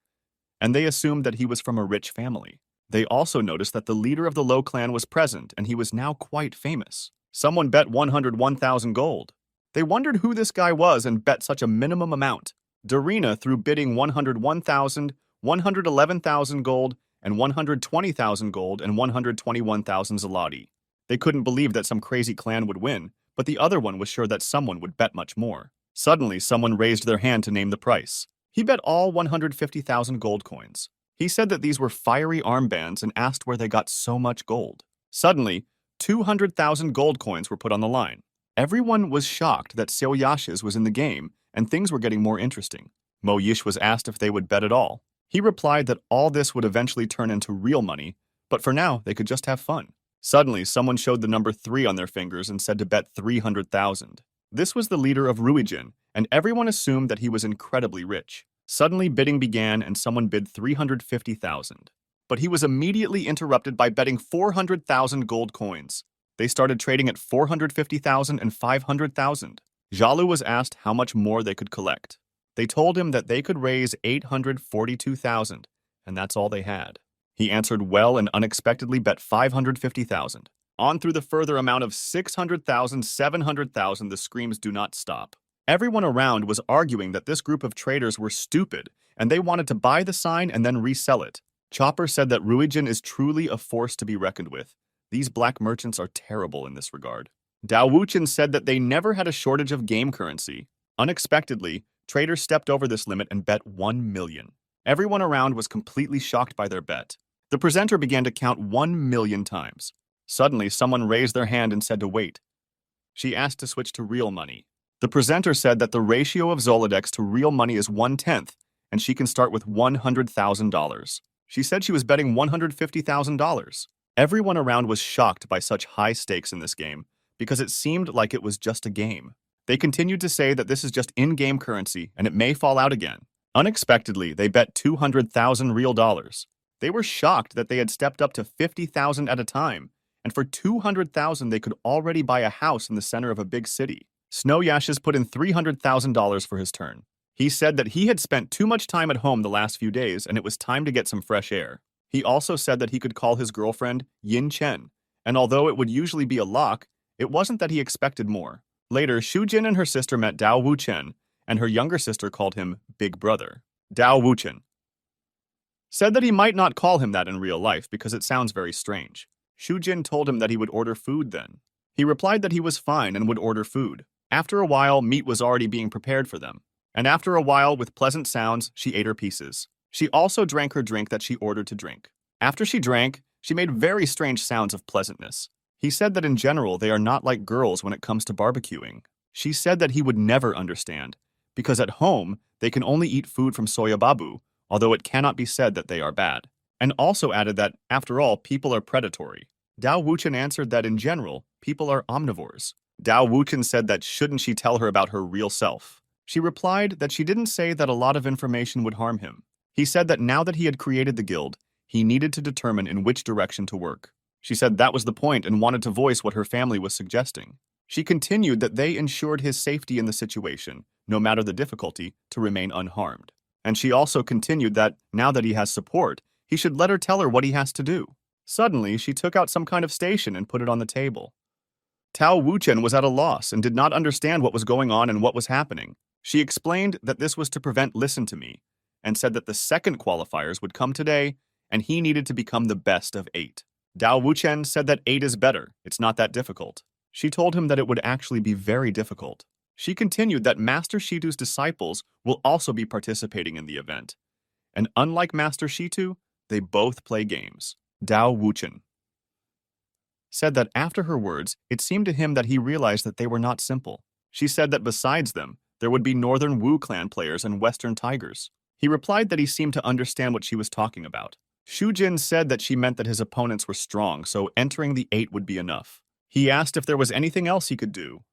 and they assumed that he was from a rich family. They also noticed that the leader of the Low clan was present, and he was now quite famous. Someone bet 101,000 gold. They wondered who this guy was and bet such a minimum amount. Darina, through bidding 101,000, 111,000 gold, and 120,000 gold, and 121,000 zloty. They couldn't believe that some crazy clan would win, but the other one was sure that someone would bet much more. Suddenly, someone raised their hand to name the price. He bet all 150,000 gold coins. He said that these were fiery armbands and asked where they got so much gold. Suddenly, 200,000 gold coins were put on the line. Everyone was shocked that Seo Yashes was in the game, and things were getting more interesting. Mo Yish was asked if they would bet at all. He replied that all this would eventually turn into real money, but for now, they could just have fun. Suddenly, someone showed the number 3 on their fingers and said to bet 300,000. This was the leader of Ruijin, and everyone assumed that he was incredibly rich. Suddenly, bidding began and someone bid 350,000. But he was immediately interrupted by betting 400,000 gold coins. They started trading at 450,000 and 500,000. Jalu was asked how much more they could collect. They told him that they could raise 842,000, and that's all they had. He answered well and unexpectedly bet 550,000. On through the further amount of 600,000, 700,000, the screams do not stop. Everyone around was arguing that this group of traders were stupid, and they wanted to buy the sign and then resell it. Chopper said that Ruijin is truly a force to be reckoned with. These black merchants are terrible in this regard. Dao Wuchen said that they never had a shortage of game currency. Unexpectedly, traders stepped over this limit and bet 1 million. Everyone around was completely shocked by their bet. The presenter began to count 1 million times. Suddenly, someone raised their hand and said to wait. She asked to switch to real money. The presenter said that the ratio of Zolodex to real money is 1/10, and she can start with $100,000. She said she was betting $150,000. Everyone around was shocked by such high stakes in this game, because it seemed like it was just a game. They continued to say that this is just in-game currency and it may fall out again. Unexpectedly, they bet 200,000 real dollars. They were shocked that they had stepped up to 50,000 at a time, and for 200,000 they could already buy a house in the center of a big city. Snow Yashes put in $300,000 for his turn. He said that he had spent too much time at home the last few days and it was time to get some fresh air. He also said that he could call his girlfriend Yin Chen, and although it would usually be a lock, it wasn't that he expected more. Later, Shu Jin and her sister met Dao Wuchen, and her younger sister called him Big Brother. Dao Wuchen said that he might not call him that in real life because it sounds very strange. Shu Jin told him that he would order food then. He replied that he was fine and would order food. After a while, meat was already being prepared for them. And after a while, with pleasant sounds, she ate her pieces. She also drank her drink that she ordered to drink. After she drank, she made very strange sounds of pleasantness. He said that in general, they are not like girls when it comes to barbecuing. She said that he would never understand, because at home, they can only eat food from soya babu, although it cannot be said that they are bad. And also added that, after all, people are predatory. Dao Wuchen answered that in general, people are omnivores. Dao Wuchen said that shouldn't she tell her about her real self? She replied that she didn't say that a lot of information would harm him. He said that now that he had created the guild, he needed to determine in which direction to work. She said that was the point and wanted to voice what her family was suggesting. She continued that they ensured his safety in the situation, no matter the difficulty, to remain unharmed. And she also continued that, now that he has support, he should let her tell her what he has to do. Suddenly, she took out some kind of station and put it on the table. Tao Wuchen was at a loss and did not understand what was going on and what was happening. She explained that this was to prevent listen to me, and said that the second qualifiers would come today, and he needed to become the best of 8. Dao Wuchen said that 8 is better, it's not that difficult. She told him that it would actually be very difficult. She continued that Master Shitu's disciples will also be participating in the event. And unlike Master Shitu, they both play games. Dao Wuchen said that after her words, it seemed to him that he realized that they were not simple. She said that besides them, there would be Northern Wu clan players and Western Tigers. He replied that he seemed to understand what she was talking about. Shu Jin said that she meant that his opponents were strong, so entering the 8 would be enough. He asked if there was anything else he could do.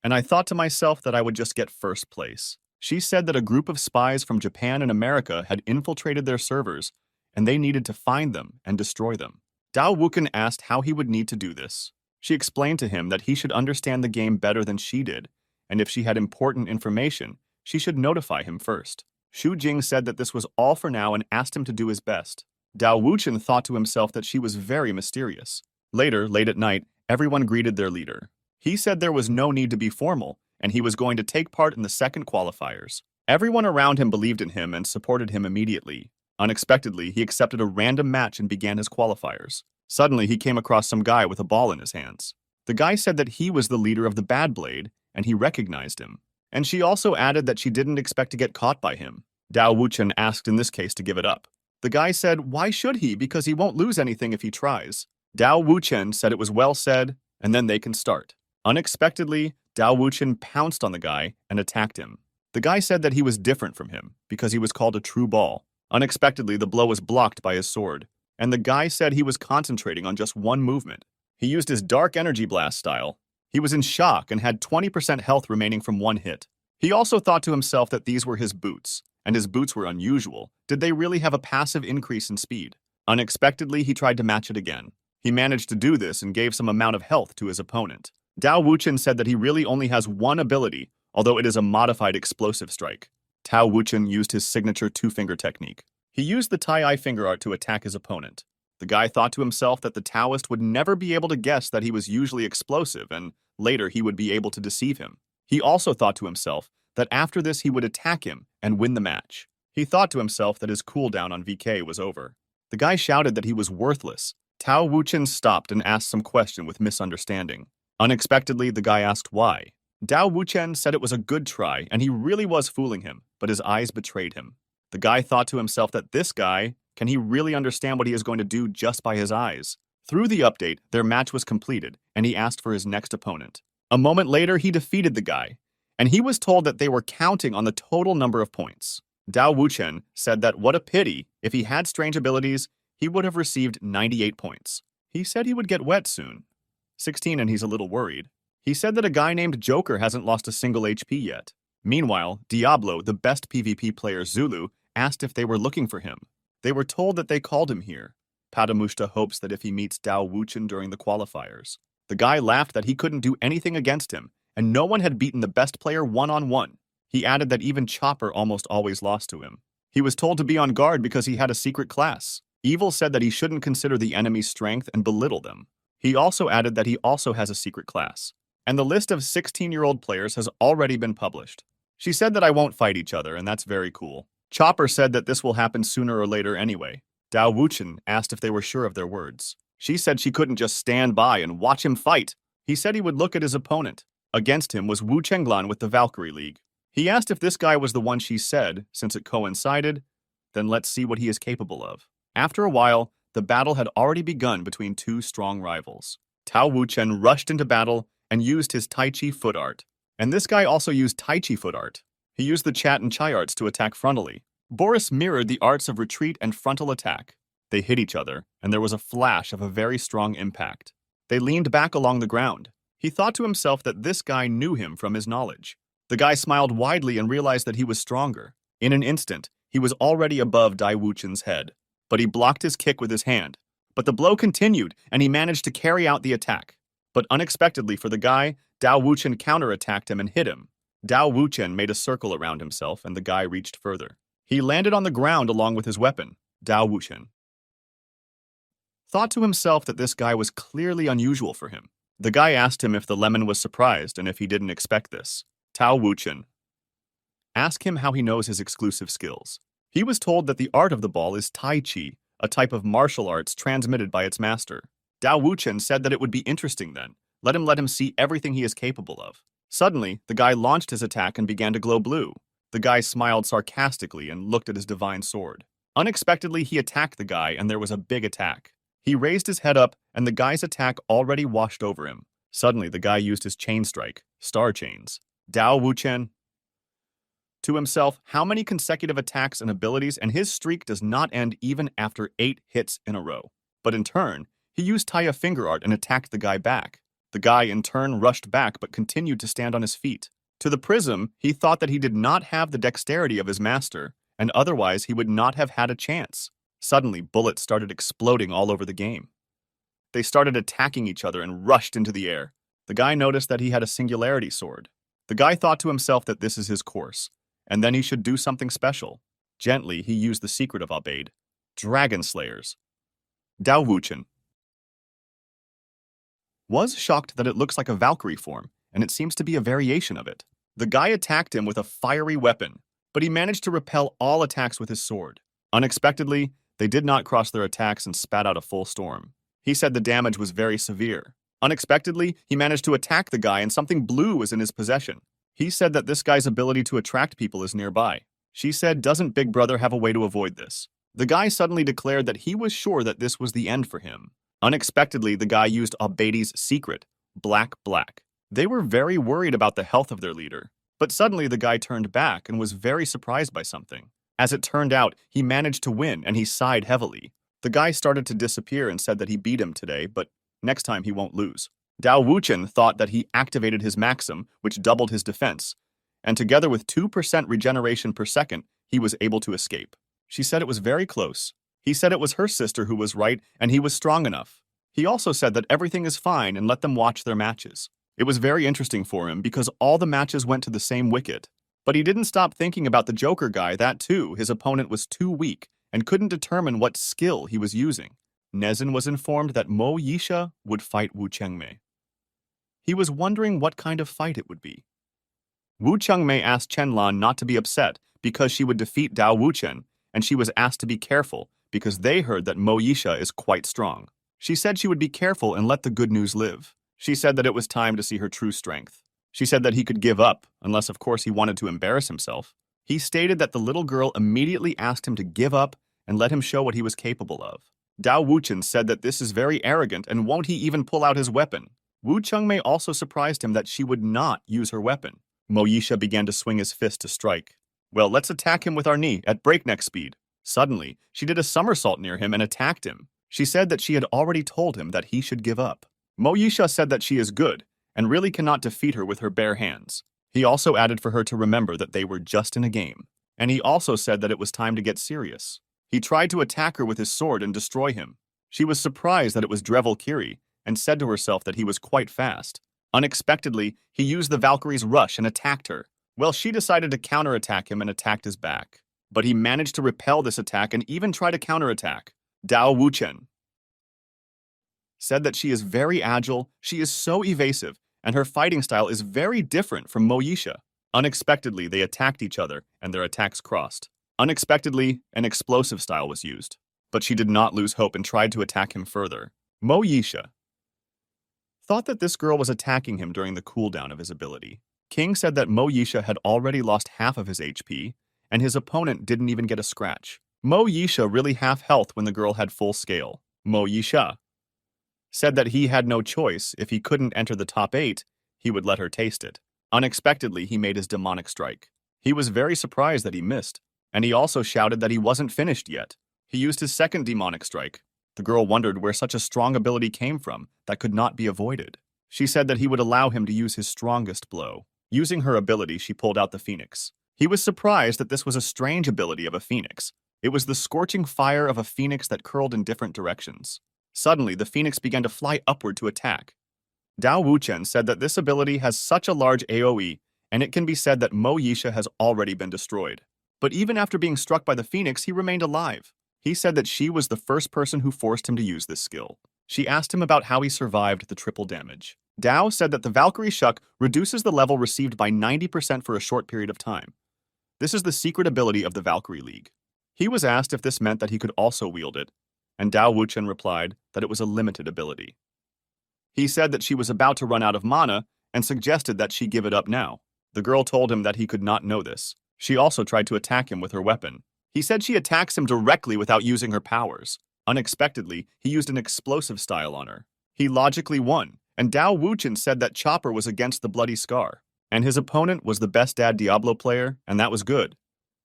And I thought to myself that I would just get first place. She said that a group of spies from Japan and America had infiltrated their servers, and they needed to find them and destroy them. Dao Wuchen asked how he would need to do this. She explained to him that he should understand the game better than she did, and if she had important information, she should notify him first. Shu Jing said that this was all for now and asked him to do his best. Dao Wuchen thought to himself that she was very mysterious. Later, late at night, everyone greeted their leader. He said there was no need to be formal, and he was going to take part in the second qualifiers. Everyone around him believed in him and supported him immediately. Unexpectedly, he accepted a random match and began his qualifiers. Suddenly, he came across some guy with a ball in his hands. The guy said that he was the leader of the Bad Blade, and he recognized him. And she also added that she didn't expect to get caught by him. Dao Wuchen asked in this case to give it up. The guy said, why should he, because he won't lose anything if he tries. Dao Wuchen said it was well said, and then they can start. Unexpectedly, Dao Wuchen pounced on the guy and attacked him. The guy said that he was different from him, because he was called a true ball. Unexpectedly, the blow was blocked by his sword, and the guy said he was concentrating on just one movement. He used his Dark Energy Blast style. He was in shock and had 20% health remaining from one hit. He also thought to himself that these were his boots, and his boots were unusual. Did they really have a passive increase in speed? Unexpectedly, he tried to match it again. He managed to do this and gave some amount of health to his opponent. Dao Wuchen said that he really only has one ability, although it is a modified explosive strike. Dao Wuchen used his signature two-finger technique. He used the Tai finger art to attack his opponent. The guy thought to himself that the Taoist would never be able to guess that he was usually explosive, and later he would be able to deceive him. He also thought to himself that after this he would attack him and win the match. He thought to himself that his cooldown on VK was over. The guy shouted that he was worthless. Dao Wuchen stopped and asked some question with misunderstanding. Unexpectedly, the guy asked why. Dao Wuchen said it was a good try, and he really was fooling him, but his eyes betrayed him. The guy thought to himself that this guy, can he really understand what he is going to do just by his eyes? Through the update, their match was completed, and he asked for his next opponent. A moment later, he defeated the guy, and he was told that they were counting on the total number of points. Dao Wuchen said that what a pity, if he had strange abilities, he would have received 98 points. He said he would get wet soon. 16 and he's a little worried. He said that a guy named Joker hasn't lost a single HP yet. Meanwhile, Diablo, the best PvP player Zulu, asked if they were looking for him. They were told that they called him here. Padamushta hopes that if he meets Dao Wuchen during the qualifiers. The guy laughed that he couldn't do anything against him, and no one had beaten the best player one-on-one. He added that even Chopper almost always lost to him. He was told to be on guard because he had a secret class. Evil said that he shouldn't consider the enemy's strength and belittle them. He also added that he also has a secret class. And the list of 16-year-old players has already been published. She said that I won't fight each other, and that's very cool. Chopper said that this will happen sooner or later anyway. Dao Wuchen asked if they were sure of their words. She said she couldn't just stand by and watch him fight. He said he would look at his opponent. Against him was Wu Chenglan with the Valkyrie League. He asked if this guy was the one she said, since it coincided, then let's see what he is capable of. After a while, the battle had already begun between two strong rivals. Tao Wuchen rushed into battle and used his Tai Chi foot art. And this guy also used Tai Chi foot art. He used the Chat and Chai arts to attack frontally. Boris mirrored the arts of retreat and frontal attack. They hit each other, and there was a flash of a very strong impact. They leaned back along the ground. He thought to himself that this guy knew him from his knowledge. The guy smiled widely and realized that he was stronger. In an instant, he was already above Dai Wuchen's head. But he blocked his kick with his hand. But the blow continued, and he managed to carry out the attack. But unexpectedly for the guy, Dao Wuchen counterattacked him and hit him. Dao Wuchen made a circle around himself, and the guy reached further. He landed on the ground along with his weapon. Dao Wuchen thought to himself that this guy was clearly unusual for him. The guy asked him if the lemon was surprised and if he didn't expect this. Tao Wuchen asked him how he knows his exclusive skills. He was told that the art of the ball is Tai Chi, a type of martial arts transmitted by its master. Dao Wuchen said that it would be interesting then. Let him see everything he is capable of. Suddenly, the guy launched his attack and began to glow blue. The guy smiled sarcastically and looked at his divine sword. Unexpectedly, he attacked the guy and there was a big attack. He raised his head up and the guy's attack already washed over him. Suddenly, the guy used his chain strike, star chains. Dao Wuchen to himself how many consecutive attacks and abilities, and his streak does not end even after 8 hits in a row. But in turn, he used Taya finger art and attacked the guy back. The guy in turn rushed back but continued to stand on his feet. To the prism, he thought that he did not have the dexterity of his master, and otherwise he would not have had a chance. Suddenly, bullets started exploding all over the game. They started attacking each other and rushed into the air. The guy noticed that he had a singularity sword. The guy thought to himself that this is his course, and then he should do something special. Gently, he used the secret of Abaid. Dragon Slayers. Dao Wuchen was shocked that it looks like a Valkyrie form, and it seems to be a variation of it. The guy attacked him with a fiery weapon, but he managed to repel all attacks with his sword. Unexpectedly, they did not cross their attacks and spat out a full storm. He said the damage was very severe. Unexpectedly, he managed to attack the guy and something blue was in his possession. He said that this guy's ability to attract people is nearby. She said, doesn't Big Brother have a way to avoid this? The guy suddenly declared that he was sure that this was the end for him. Unexpectedly, the guy used Abadi's secret, Black. They were very worried about the health of their leader. But suddenly the guy turned back and was very surprised by something. As it turned out, he managed to win and he sighed heavily. The guy started to disappear and said that he beat him today, but next time he won't lose. Dao Wuchen thought that he activated his Maxim, which doubled his defense, and together with 2% regeneration per second, he was able to escape. She said it was very close. He said it was her sister who was right and he was strong enough. He also said that everything is fine and let them watch their matches. It was very interesting for him because all the matches went to the same wicket. But he didn't stop thinking about the Joker guy that too, his opponent was too weak and couldn't determine what skill he was using. Nezin was informed that Mo Yisha would fight Wu Chengmei. He was wondering what kind of fight it would be. Wu Chengmei asked Chenlan not to be upset because she would defeat Dao Wuchen, and she was asked to be careful because they heard that Mo Yisha is quite strong. She said she would be careful and let the good news live. She said that it was time to see her true strength. She said that he could give up, unless of course he wanted to embarrass himself. He stated that the little girl immediately asked him to give up and let him show what he was capable of. Dao Wuchen said that this is very arrogant and won't he even pull out his weapon. Wu Chengmei also surprised him that she would not use her weapon. Mo Yisha began to swing his fist to strike. Well, let's attack him with our knee at breakneck speed. Suddenly, she did a somersault near him and attacked him. She said that she had already told him that he should give up. Mo Yisha said that she is good and really cannot defeat her with her bare hands. He also added for her to remember that they were just in a game. And he also said that it was time to get serious. He tried to attack her with his sword and destroy him. She was surprised that it was Drevel Kiri and said to herself that he was quite fast. Unexpectedly, he used the Valkyrie's rush and attacked her. Well, she decided to counterattack him and attacked his back. But he managed to repel this attack and even try to counterattack. Dao Wuchen said that she is very agile, she is so evasive, and her fighting style is very different from Mo Yisha. Unexpectedly, they attacked each other, and their attacks crossed. Unexpectedly, an explosive style was used. But she did not lose hope and tried to attack him further. Mo Yisha thought that this girl was attacking him during the cooldown of his ability. King said that Mo Yisha had already lost half of his HP, and his opponent didn't even get a scratch. Mo Yisha really half health when the girl had full scale. Mo Yisha said that he had no choice. If he couldn't enter the top 8, he would let her taste it. Unexpectedly, he made his demonic strike. He was very surprised that he missed, and he also shouted that he wasn't finished yet. He used his second demonic strike. The girl wondered where such a strong ability came from that could not be avoided. She said that he would allow him to use his strongest blow. Using her ability, she pulled out the phoenix. He was surprised that this was a strange ability of a phoenix. It was the scorching fire of a phoenix that curled in different directions. Suddenly, the phoenix began to fly upward to attack. Dao Wuchen said that this ability has such a large AoE, and it can be said that Mo Yisha has already been destroyed. But even after being struck by the phoenix, he remained alive. He said that she was the first person who forced him to use this skill. She asked him about how he survived the triple damage. Dao said that the Valkyrie Shuck reduces the level received by 90% for a short period of time. This is the secret ability of the Valkyrie League. He was asked if this meant that he could also wield it, and Dao Wuchen replied that it was a limited ability. He said that she was about to run out of mana and suggested that she give it up now. The girl told him that he could not know this. She also tried to attack him with her weapon. He said she attacks him directly without using her powers. Unexpectedly, he used an explosive style on her. He logically won, and Dao Wuchen said that Chopper was against the Bloody Scar, and his opponent was the best Dad Diablo player, and that was good,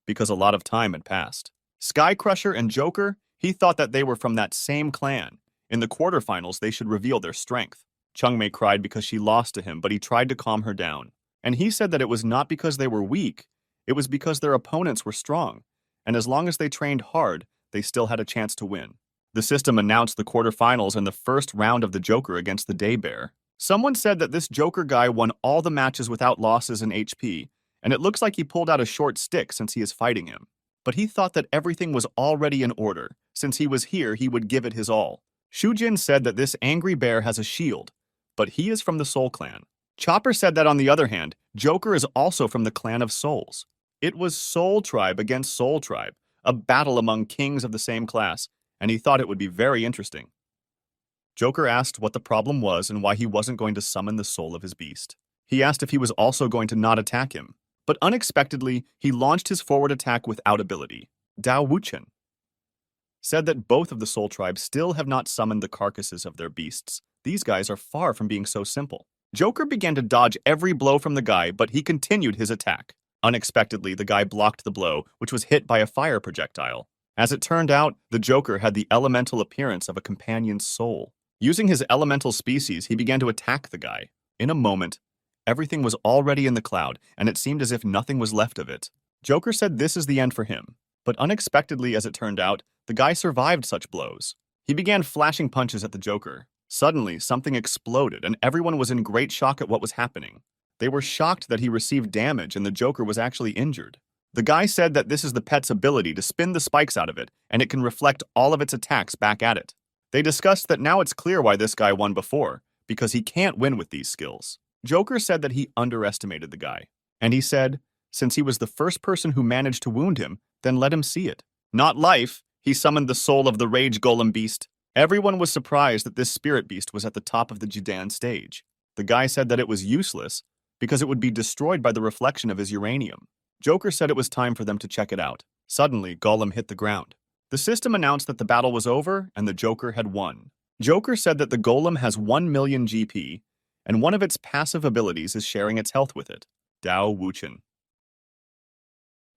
because a lot of time had passed. Sky Crusher and Joker, he thought that they were from that same clan. In the quarterfinals, they should reveal their strength. Chengmei cried because she lost to him, but he tried to calm her down. And he said that it was not because they were weak, it was because their opponents were strong, and as long as they trained hard, they still had a chance to win. The system announced the quarterfinals and the first round of the Joker against the Daybear. Someone said that this Joker guy won all the matches without losses in HP, and it looks like he pulled out a short stick since he is fighting him. But he thought that everything was already in order. Since he was here, he would give it his all. Shujin said that this angry bear has a shield, but he is from the Soul Clan. Chopper said that on the other hand, Joker is also from the Clan of Souls. It was Soul Tribe against Soul Tribe, a battle among kings of the same class, and he thought it would be very interesting. Joker asked what the problem was and why he wasn't going to summon the soul of his beast. He asked if he was also going to not attack him, but unexpectedly, he launched his forward attack without ability. Dao Wuchen said that both of the Soul Tribes still have not summoned the carcasses of their beasts. These guys are far from being so simple. Joker began to dodge every blow from the guy, but he continued his attack. Unexpectedly, the guy blocked the blow, which was hit by a fire projectile. As it turned out, the Joker had the elemental appearance of a companion's soul. Using his elemental species, he began to attack the guy. In a moment, everything was already in the cloud, and it seemed as if nothing was left of it. Joker said this is the end for him. But unexpectedly, as it turned out, the guy survived such blows. He began flashing punches at the Joker. Suddenly, something exploded, and everyone was in great shock at what was happening. They were shocked that he received damage and the Joker was actually injured. The guy said that this is the pet's ability to spin the spikes out of it, and it can reflect all of its attacks back at it. They discussed that now it's clear why this guy won before, because he can't win with these skills. Joker said that he underestimated the guy, and he said, since he was the first person who managed to wound him, then let him see it. Not life, he summoned the soul of the Rage Golem beast. Everyone was surprised that this spirit beast was at the top of the Judan stage. The guy said that it was useless because it would be destroyed by the reflection of his uranium. Joker said it was time for them to check it out. Suddenly, Gollum hit the ground. The system announced that the battle was over and the Joker had won. Joker said that the Golem has 1 million GP, and one of its passive abilities is sharing its health with it. Dao Wuchen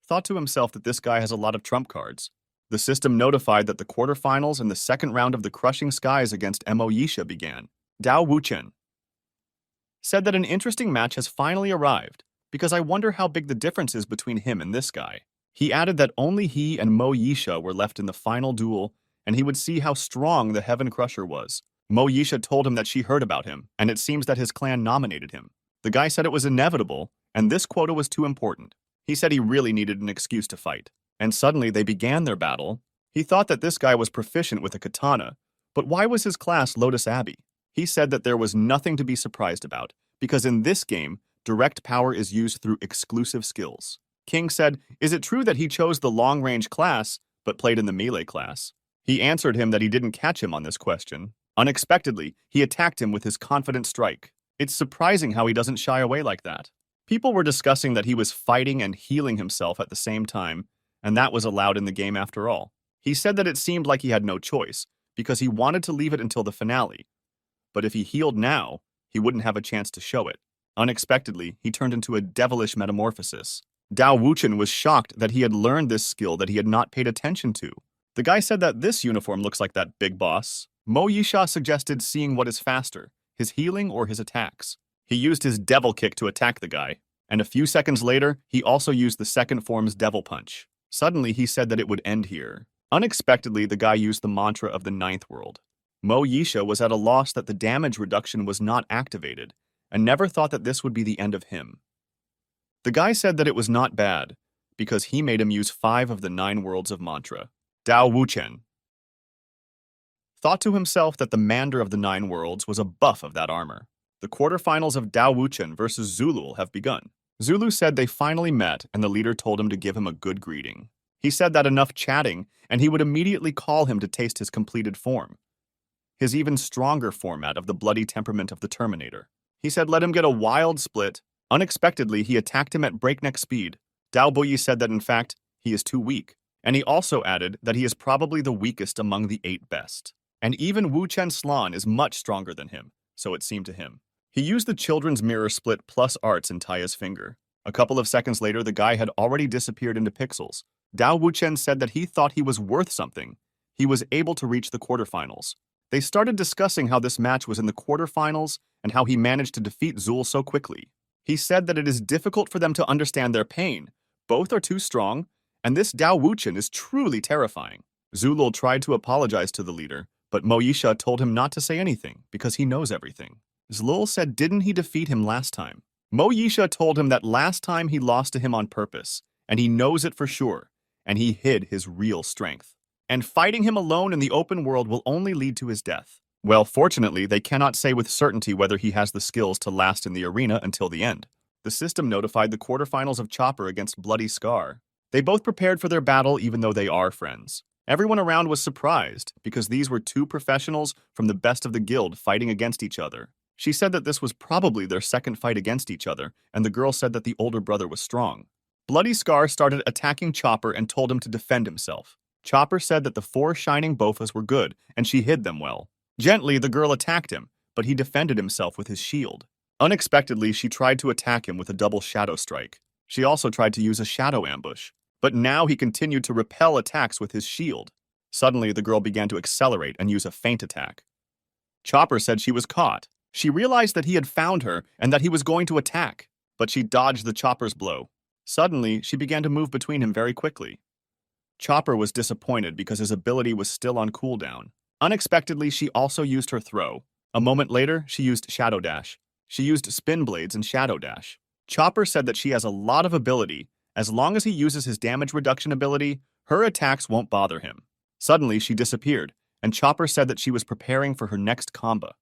thought to himself that this guy has a lot of trump cards. The system notified that the quarterfinals and the second round of the Crushing Skies against Mo Yisha began. Dao Wuchen said that an interesting match has finally arrived, because I wonder how big the difference is between him and this guy. He added that only he and Mo Yisha were left in the final duel, and he would see how strong the Heaven Crusher was. Mo Yisha told him that she heard about him, and it seems that his clan nominated him. The guy said it was inevitable, and this quota was too important. He said he really needed an excuse to fight. And suddenly they began their battle. He thought that this guy was proficient with a katana, but why was his class Lotus Abbey? He said that there was nothing to be surprised about, because in this game, direct power is used through exclusive skills. King said, is it true that he chose the long-range class, but played in the melee class? He answered him that he didn't catch him on this question. Unexpectedly, he attacked him with his confident strike. It's surprising how he doesn't shy away like that. People were discussing that he was fighting and healing himself at the same time, and that was allowed in the game after all. He said that it seemed like he had no choice, because he wanted to leave it until the finale. But if he healed now, he wouldn't have a chance to show it. Unexpectedly, he turned into a devilish metamorphosis. Dao Wuchen was shocked that he had learned this skill that he had not paid attention to. The guy said that this uniform looks like that big boss. Mo Yisha suggested seeing what is faster, his healing or his attacks. He used his devil kick to attack the guy, and a few seconds later, he also used the second form's devil punch. Suddenly, he said that it would end here. Unexpectedly, the guy used the mantra of the ninth world. Mo Yisha was at a loss that the damage reduction was not activated, and never thought that this would be the end of him. The guy said that it was not bad, because he made him use 5 of the 9 worlds of mantra. Dao Wuchen thought to himself that the Mander of the 9 worlds was a buff of that armor. The quarterfinals of Dao Wuchen versus Zulul have begun. Zulu said they finally met, and the leader told him to give him a good greeting. He said that enough chatting, and he would immediately call him to taste his completed form. His even stronger format of the bloody temperament of the Terminator. He said let him get a wild split. Unexpectedly, he attacked him at breakneck speed. Dao Buyi said that in fact, he is too weak. And he also added that he is probably the weakest among the 8 best. And even Wu Chen Slan is much stronger than him, so it seemed to him. He used the children's mirror split plus arts in Taya's finger. A couple of seconds later, the guy had already disappeared into pixels. Dao Wuchen said that he thought he was worth something. He was able to reach the quarterfinals. They started discussing how this match was in the quarterfinals and how he managed to defeat Zul so quickly. He said that it is difficult for them to understand their pain. Both are too strong, and this Dao Wuchen is truly terrifying. Zulul tried to apologize to the leader, but Mo Yisha told him not to say anything because he knows everything. Zlul said didn't he defeat him last time? Mo Yisha told him that last time he lost to him on purpose, and he knows it for sure, and he hid his real strength. And fighting him alone in the open world will only lead to his death. Well, fortunately, they cannot say with certainty whether he has the skills to last in the arena until the end. The system notified the quarterfinals of Chopper against Bloody Scar. They both prepared for their battle even though they are friends. Everyone around was surprised because these were 2 professionals from the best of the guild fighting against each other. She said that this was probably their second fight against each other, and the girl said that the older brother was strong. Bloody Scar started attacking Chopper and told him to defend himself. Chopper said that the 4 shining bofas were good, and she hid them well. Gently, the girl attacked him, but he defended himself with his shield. Unexpectedly, she tried to attack him with a double shadow strike. She also tried to use a shadow ambush. But now he continued to repel attacks with his shield. Suddenly, the girl began to accelerate and use a feint attack. Chopper said she was caught. She realized that he had found her and that he was going to attack, but she dodged the Chopper's blow. Suddenly, she began to move between him very quickly. Chopper was disappointed because his ability was still on cooldown. Unexpectedly, she also used her throw. A moment later, she used Shadow Dash. She used Spin Blades and Shadow Dash. Chopper said that she has a lot of ability. As long as he uses his damage reduction ability, her attacks won't bother him. Suddenly, she disappeared, and Chopper said that she was preparing for her next combo.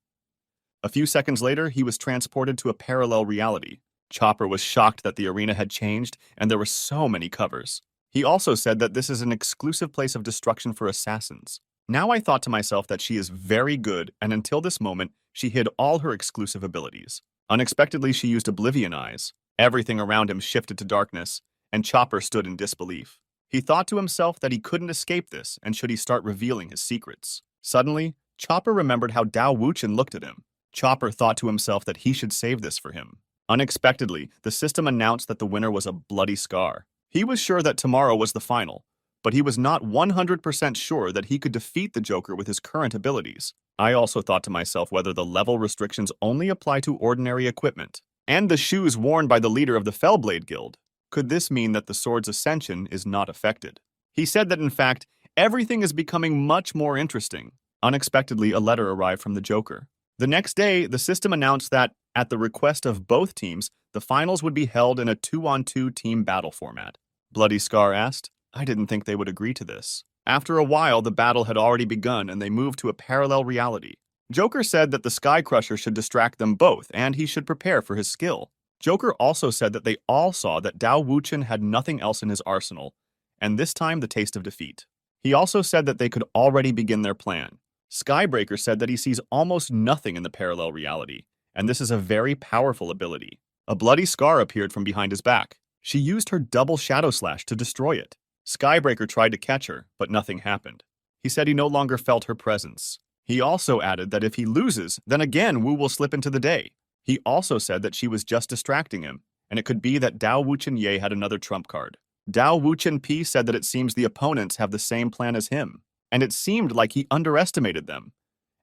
A few seconds later, he was transported to a parallel reality. Chopper was shocked that the arena had changed, and there were so many covers. He also said that this is an exclusive place of destruction for assassins. Now I thought to myself that she is very good, and until this moment, she hid all her exclusive abilities. Unexpectedly, she used Oblivion Eyes. Everything around him shifted to darkness, and Chopper stood in disbelief. He thought to himself that he couldn't escape this, and should he start revealing his secrets. Suddenly, Chopper remembered how Dao Wuchen looked at him. Chopper thought to himself that he should save this for him. Unexpectedly, the system announced that the winner was a bloody scar. He was sure that tomorrow was the final, but he was not 100% sure that he could defeat the Joker with his current abilities. I also thought to myself whether the level restrictions only apply to ordinary equipment, and the shoes worn by the leader of the Fellblade Guild. Could this mean that the sword's ascension is not affected? He said that in fact, everything is becoming much more interesting. Unexpectedly, a letter arrived from the Joker. The next day, the system announced that, at the request of both teams, the finals would be held in a 2-on-2 team battle format. Bloody Scar asked, I didn't think they would agree to this. After a while, the battle had already begun and they moved to a parallel reality. Joker said that the Sky Crusher should distract them both and he should prepare for his skill. Joker also said that they all saw that Dao Wuchen had nothing else in his arsenal, and this time the taste of defeat. He also said that they could already begin their plan. Skybreaker said that he sees almost nothing in the parallel reality, and this is a very powerful ability. A bloody scar appeared from behind his back. She used her double shadow slash to destroy it. Skybreaker tried to catch her, but nothing happened. He said he no longer felt her presence. He also added that if he loses, then again Wu will slip into the day. He also said that she was just distracting him, and it could be that Dao Wuchen Ye had another trump card. Dao Wuchen P said that it seems the opponents have the same plan as him, and it seemed like he underestimated them.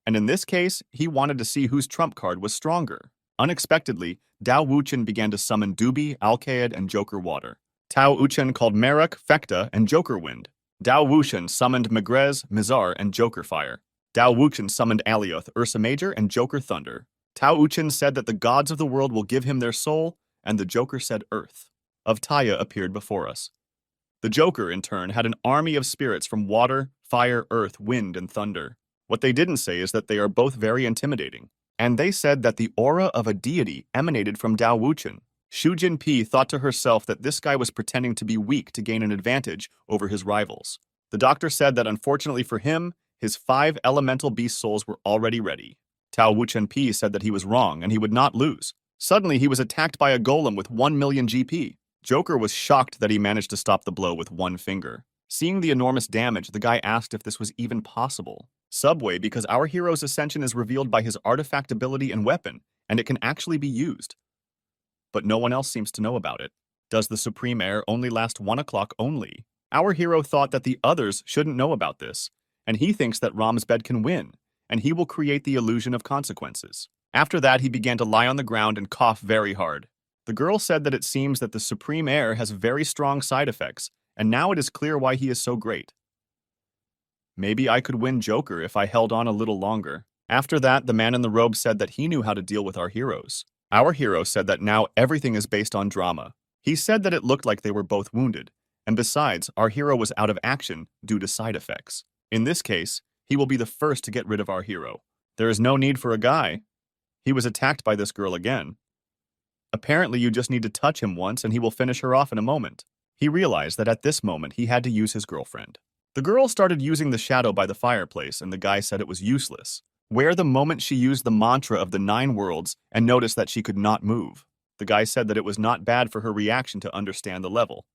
And in this case, he wanted to see whose trump card was stronger. Unexpectedly, Dao Wuchen began to summon Dubi, Alkaid, and Joker Water. Tao Wuchen called Marek, Fekta, and Joker Wind. Dao Wuchen summoned Megrez, Mizar, and Joker Fire. Dao Wuchen summoned Alioth, Ursa Major, and Joker Thunder. Tao Wuchen said that the gods of the world will give him their soul, and the Joker said Earth. Of Taya appeared before us. The Joker, in turn, had an army of spirits from water, fire, earth, wind, and thunder. What they didn't say is that they are both very intimidating. And they said that the aura of a deity emanated from Dao Wuchen. Shujin P thought to herself that this guy was pretending to be weak to gain an advantage over his rivals. The doctor said that unfortunately for him, his 5 elemental beast souls were already ready. Tao Wuchen P said that he was wrong and he would not lose. Suddenly, he was attacked by a golem with 1 million GP. Joker was shocked that he managed to stop the blow with one finger. Seeing the enormous damage, the guy asked if this was even possible. Subway, because our hero's ascension is revealed by his artifact ability and weapon, and it can actually be used. But no one else seems to know about it. Does the Supreme Air only last 1 o'clock only? Our hero thought that the others shouldn't know about this, and he thinks that Ramsbed can win, and he will create the illusion of consequences. After that, he began to lie on the ground and cough very hard. The girl said that it seems that the Supreme Air has very strong side effects, and now it is clear why he is so great. Maybe I could win Joker if I held on a little longer. After that, the man in the robe said that he knew how to deal with our heroes. Our hero said that now everything is based on drama. He said that it looked like they were both wounded, and besides, our hero was out of action due to side effects. In this case, he will be the first to get rid of our hero. There is no need for a guy. He was attacked by this girl again. Apparently, you just need to touch him once and he will finish her off in a moment. He realized that at this moment he had to use his girlfriend. The girl started using the shadow by the fireplace and the guy said it was useless. Where the moment she used the mantra of the 9 worlds and noticed that she could not move. The guy said that it was not bad for her reaction to understand the level.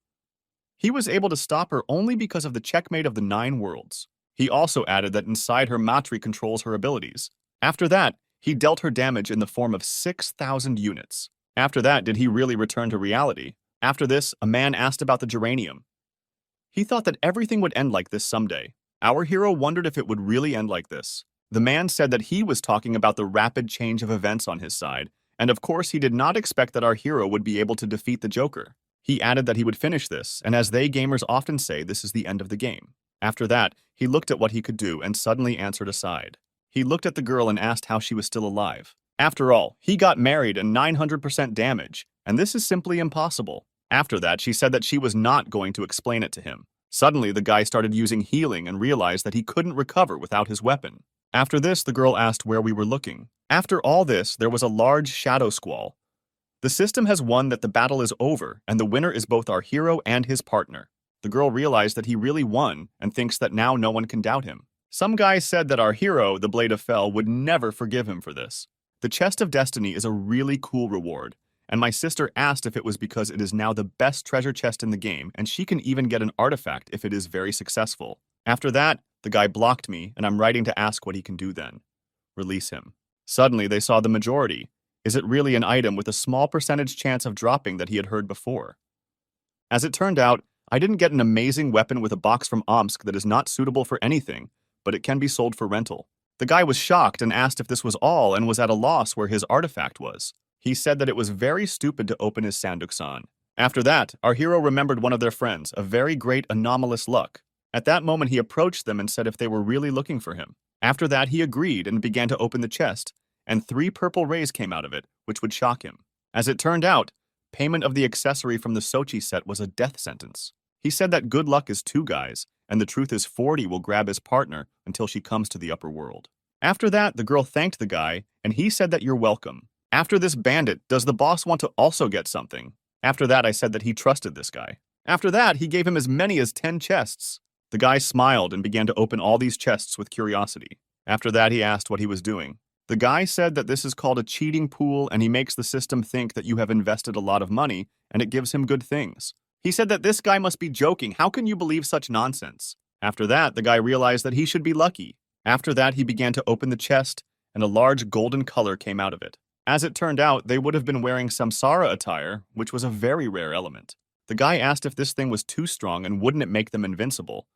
He was able to stop her only because of the checkmate of the 9 worlds. He also added that inside her Matri controls her abilities. After that, he dealt her damage in the form of 6,000 units. After that, did he really return to reality? After this, a man asked about the geranium. He thought that everything would end like this someday. Our hero wondered if it would really end like this. The man said that he was talking about the rapid change of events on his side, and of course he did not expect that our hero would be able to defeat the Joker. He added that he would finish this, and as they gamers often say, this is the end of the game. After that, he looked at what he could do and suddenly answered aside. He looked at the girl and asked how she was still alive. After all, he got married and 900% damage, and this is simply impossible. After that, she said that she was not going to explain it to him. Suddenly, the guy started using healing and realized that he couldn't recover without his weapon. After this, the girl asked where we were looking. After all this, there was a large shadow squall. The system has won that the battle is over, and the winner is both our hero and his partner. The girl realized that he really won and thinks that now no one can doubt him. Some guy said that our hero, the Blade of Fel, would never forgive him for this. The Chest of Destiny is a really cool reward, and my sister asked if it was because it is now the best treasure chest in the game, and she can even get an artifact if it is very successful. After that, the guy blocked me, and I'm writing to ask what he can do then. Release him. Suddenly, they saw the majority. Is it really an item with a small percentage chance of dropping that he had heard before? As it turned out, I didn't get an amazing weapon with a box from Omsk that is not suitable for anything, but it can be sold for rental. The guy was shocked and asked if this was all and was at a loss where his artifact was. He said that it was very stupid to open his Sanduk-san. After that, our hero remembered one of their friends, a very great anomalous luck. At that moment, he approached them and said if they were really looking for him. After that, he agreed and began to open the chest, and 3 purple rays came out of it, which would shock him. As it turned out, payment of the accessory from the Sochi set was a death sentence. He said that good luck is 2 guys, and the truth is 40 will grab his partner until she comes to the upper world. After that, the girl thanked the guy, and he said that you're welcome. After this bandit, does the boss want to also get something? After that, I said that he trusted this guy. After that, he gave him as many as 10 chests. The guy smiled and began to open all these chests with curiosity. After that, he asked what he was doing. The guy said that this is called a cheating pool, and he makes the system think that you have invested a lot of money, and it gives him good things. He said that this guy must be joking. How can you believe such nonsense? After that, the guy realized that he should be lucky. After that, he began to open the chest, and a large golden color came out of it. As it turned out, they would have been wearing samsara attire, which was a very rare element. The guy asked if this thing was too strong and wouldn't it make them invincible.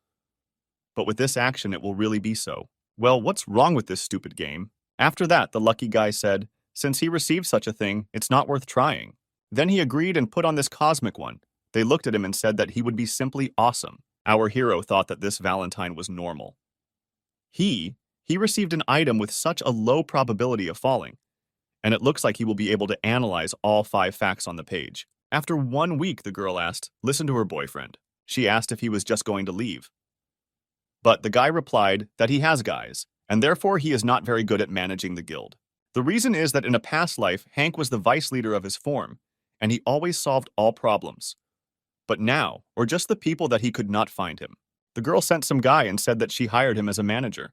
But with this action, it will really be so. Well, what's wrong with this stupid game? After that, the lucky guy said, since he received such a thing, it's not worth trying. Then he agreed and put on this cosmic one. They looked at him and said that he would be simply awesome. Our hero thought that this Valentine was normal. He received an item with such a low probability of falling, and it looks like he will be able to analyze all 5 facts on the page. After 1 week, the girl asked, listen to her boyfriend. She asked if he was just going to leave. But the guy replied that he has guys, and therefore he is not very good at managing the guild. The reason is that in a past life, Hank was the vice leader of his form, and he always solved all problems. But now, or just the people that he could not find him. The girl sent some guy and said that she hired him as a manager.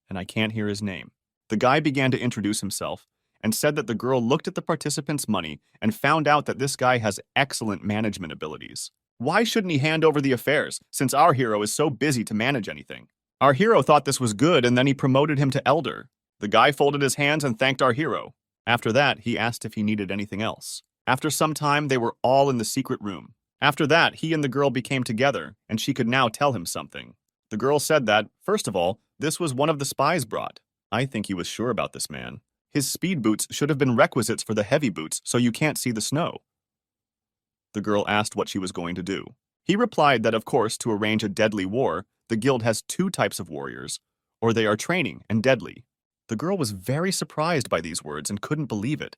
And I can't hear his name. The guy began to introduce himself, and said that the girl looked at the participants' money and found out that this guy has excellent management abilities. Why shouldn't he hand over the affairs, since our hero is so busy to manage anything? Our hero thought this was good, and then he promoted him to elder. The guy folded his hands and thanked our hero. After that, he asked if he needed anything else. After some time, they were all in the secret room. After that, he and the girl became together, and she could now tell him something. The girl said that, first of all, this was one of the spies brought. I think he was sure about this man. His speed boots should have been requisites for the heavy boots, so you can't see the snow. The girl asked what she was going to do. He replied that, of course, to arrange a deadly war, the guild has 2 types of warriors, or they are training and deadly. The girl was very surprised by these words and couldn't believe it.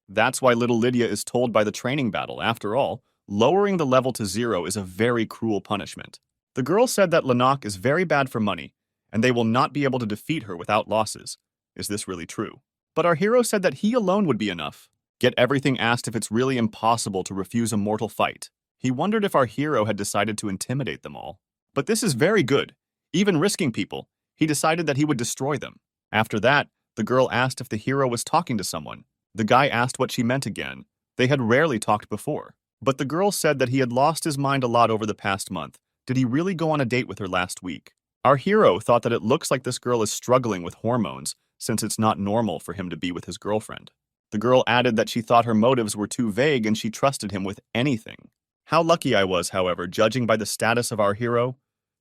That's why little Lydia is told by the training battle. After all, lowering the level to 0 is a very cruel punishment. The girl said that Lanok is very bad for money, and they will not be able to defeat her without losses. Is this really true? But our hero said that he alone would be enough. Get Everything asked if it's really impossible to refuse a mortal fight. He wondered if our hero had decided to intimidate them all. But this is very good. Even risking people, he decided that he would destroy them. After that, the girl asked if the hero was talking to someone. The guy asked what she meant again. They had rarely talked before. But the girl said that he had lost his mind a lot over the past month. Did he really go on a date with her last week? Our hero thought that it looks like this girl is struggling with hormones, since it's not normal for him to be with his girlfriend. The girl added that she thought her motives were too vague and she trusted him with anything. How lucky I was, however, judging by the status of our hero,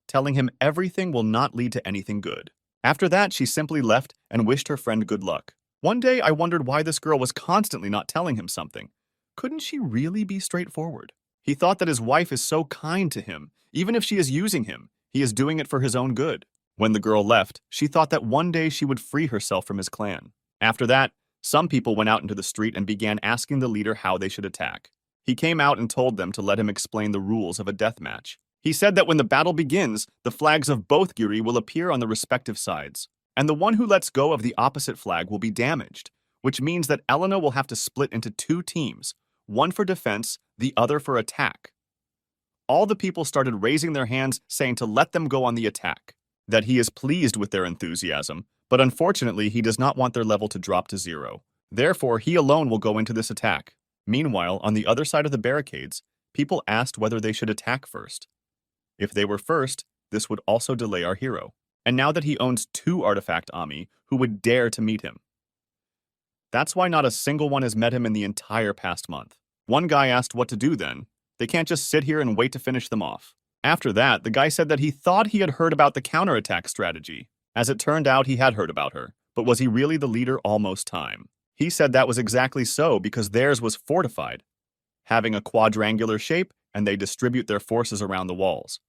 telling him everything will not lead to anything good. After that, she simply left and wished her friend good luck. One day, I wondered why this girl was constantly not telling him something. Couldn't she really be straightforward? He thought that his wife is so kind to him. Even if she is using him, he is doing it for his own good. When the girl left, she thought that one day she would free herself from his clan. After that, some people went out into the street and began asking the leader how they should attack. He came out and told them to let him explain the rules of a death match. He said that when the battle begins, the flags of both Giri will appear on the respective sides, and the one who lets go of the opposite flag will be damaged, which means that Elena will have to split into 2 teams, one for defense, the other for attack. All the people started raising their hands, saying to let them go on the attack. that he is pleased with their enthusiasm, but unfortunately he does not want their level to drop to 0. Therefore, he alone will go into this attack. Meanwhile, on the other side of the barricades, people asked whether they should attack first. If they were first, this would also delay our hero. And now that he owns 2 artifact Ami, who would dare to meet him? That's why not a single one has met him in the entire past month. One guy asked what to do then. They can't just sit here and wait to finish them off. After that, the guy said that he thought he had heard about the counterattack strategy. As it turned out, he had heard about her. But was he really the leader almost time? He said that was exactly so because theirs was fortified, having a quadrangular shape, and they distribute their forces around the walls.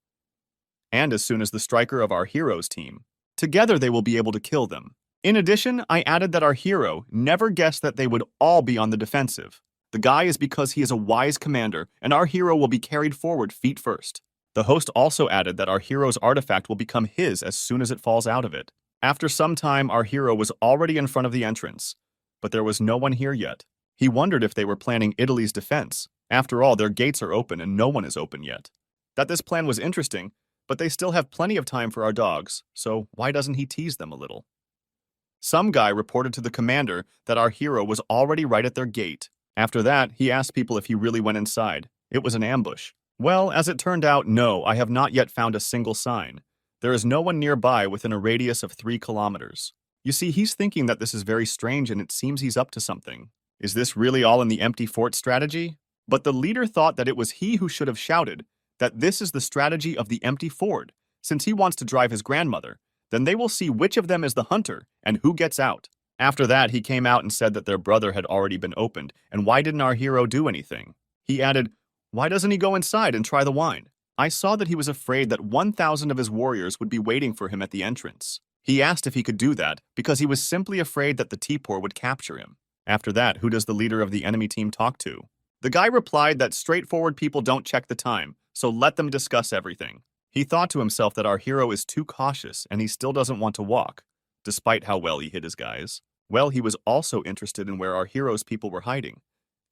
And as soon as the striker of our hero's team, together they will be able to kill them. In addition, I added that our hero never guessed that they would all be on the defensive. The guy is because he is a wise commander, and our hero will be carried forward feet first. The host also added that our hero's artifact will become his as soon as it falls out of it. After some time, our hero was already in front of the entrance, but there was no one here yet. He wondered if they were planning Italy's defense. After all, their gates are open and no one is open yet. That this plan was interesting, but they still have plenty of time for our dogs, so why doesn't he tease them a little? Some guy reported to the commander that our hero was already right at their gate. After that, he asked people if he really went inside. It was an ambush. Well, as it turned out, no, I have not yet found a single sign. There is no one nearby within a radius of 3 kilometers. You see, he's thinking that this is very strange and it seems he's up to something. Is this really all in the empty fort strategy? But the leader thought that it was he who should have shouted that this is the strategy of the empty fort. Since he wants to drive his grandmother, then they will see which of them is the hunter and who gets out. After that, he came out and said that their brother had already been opened, and why didn't our hero do anything? He added, why doesn't he go inside and try the wine? I saw that he was afraid that 1,000 of his warriors would be waiting for him at the entrance. He asked if he could do that because he was simply afraid that the Tipor would capture him. After that, who does the leader of the enemy team talk to? The guy replied that straightforward people don't check the time, so let them discuss everything. He thought to himself that our hero is too cautious and he still doesn't want to walk, despite how well he hid his guys. Well, he was also interested in where our hero's people were hiding,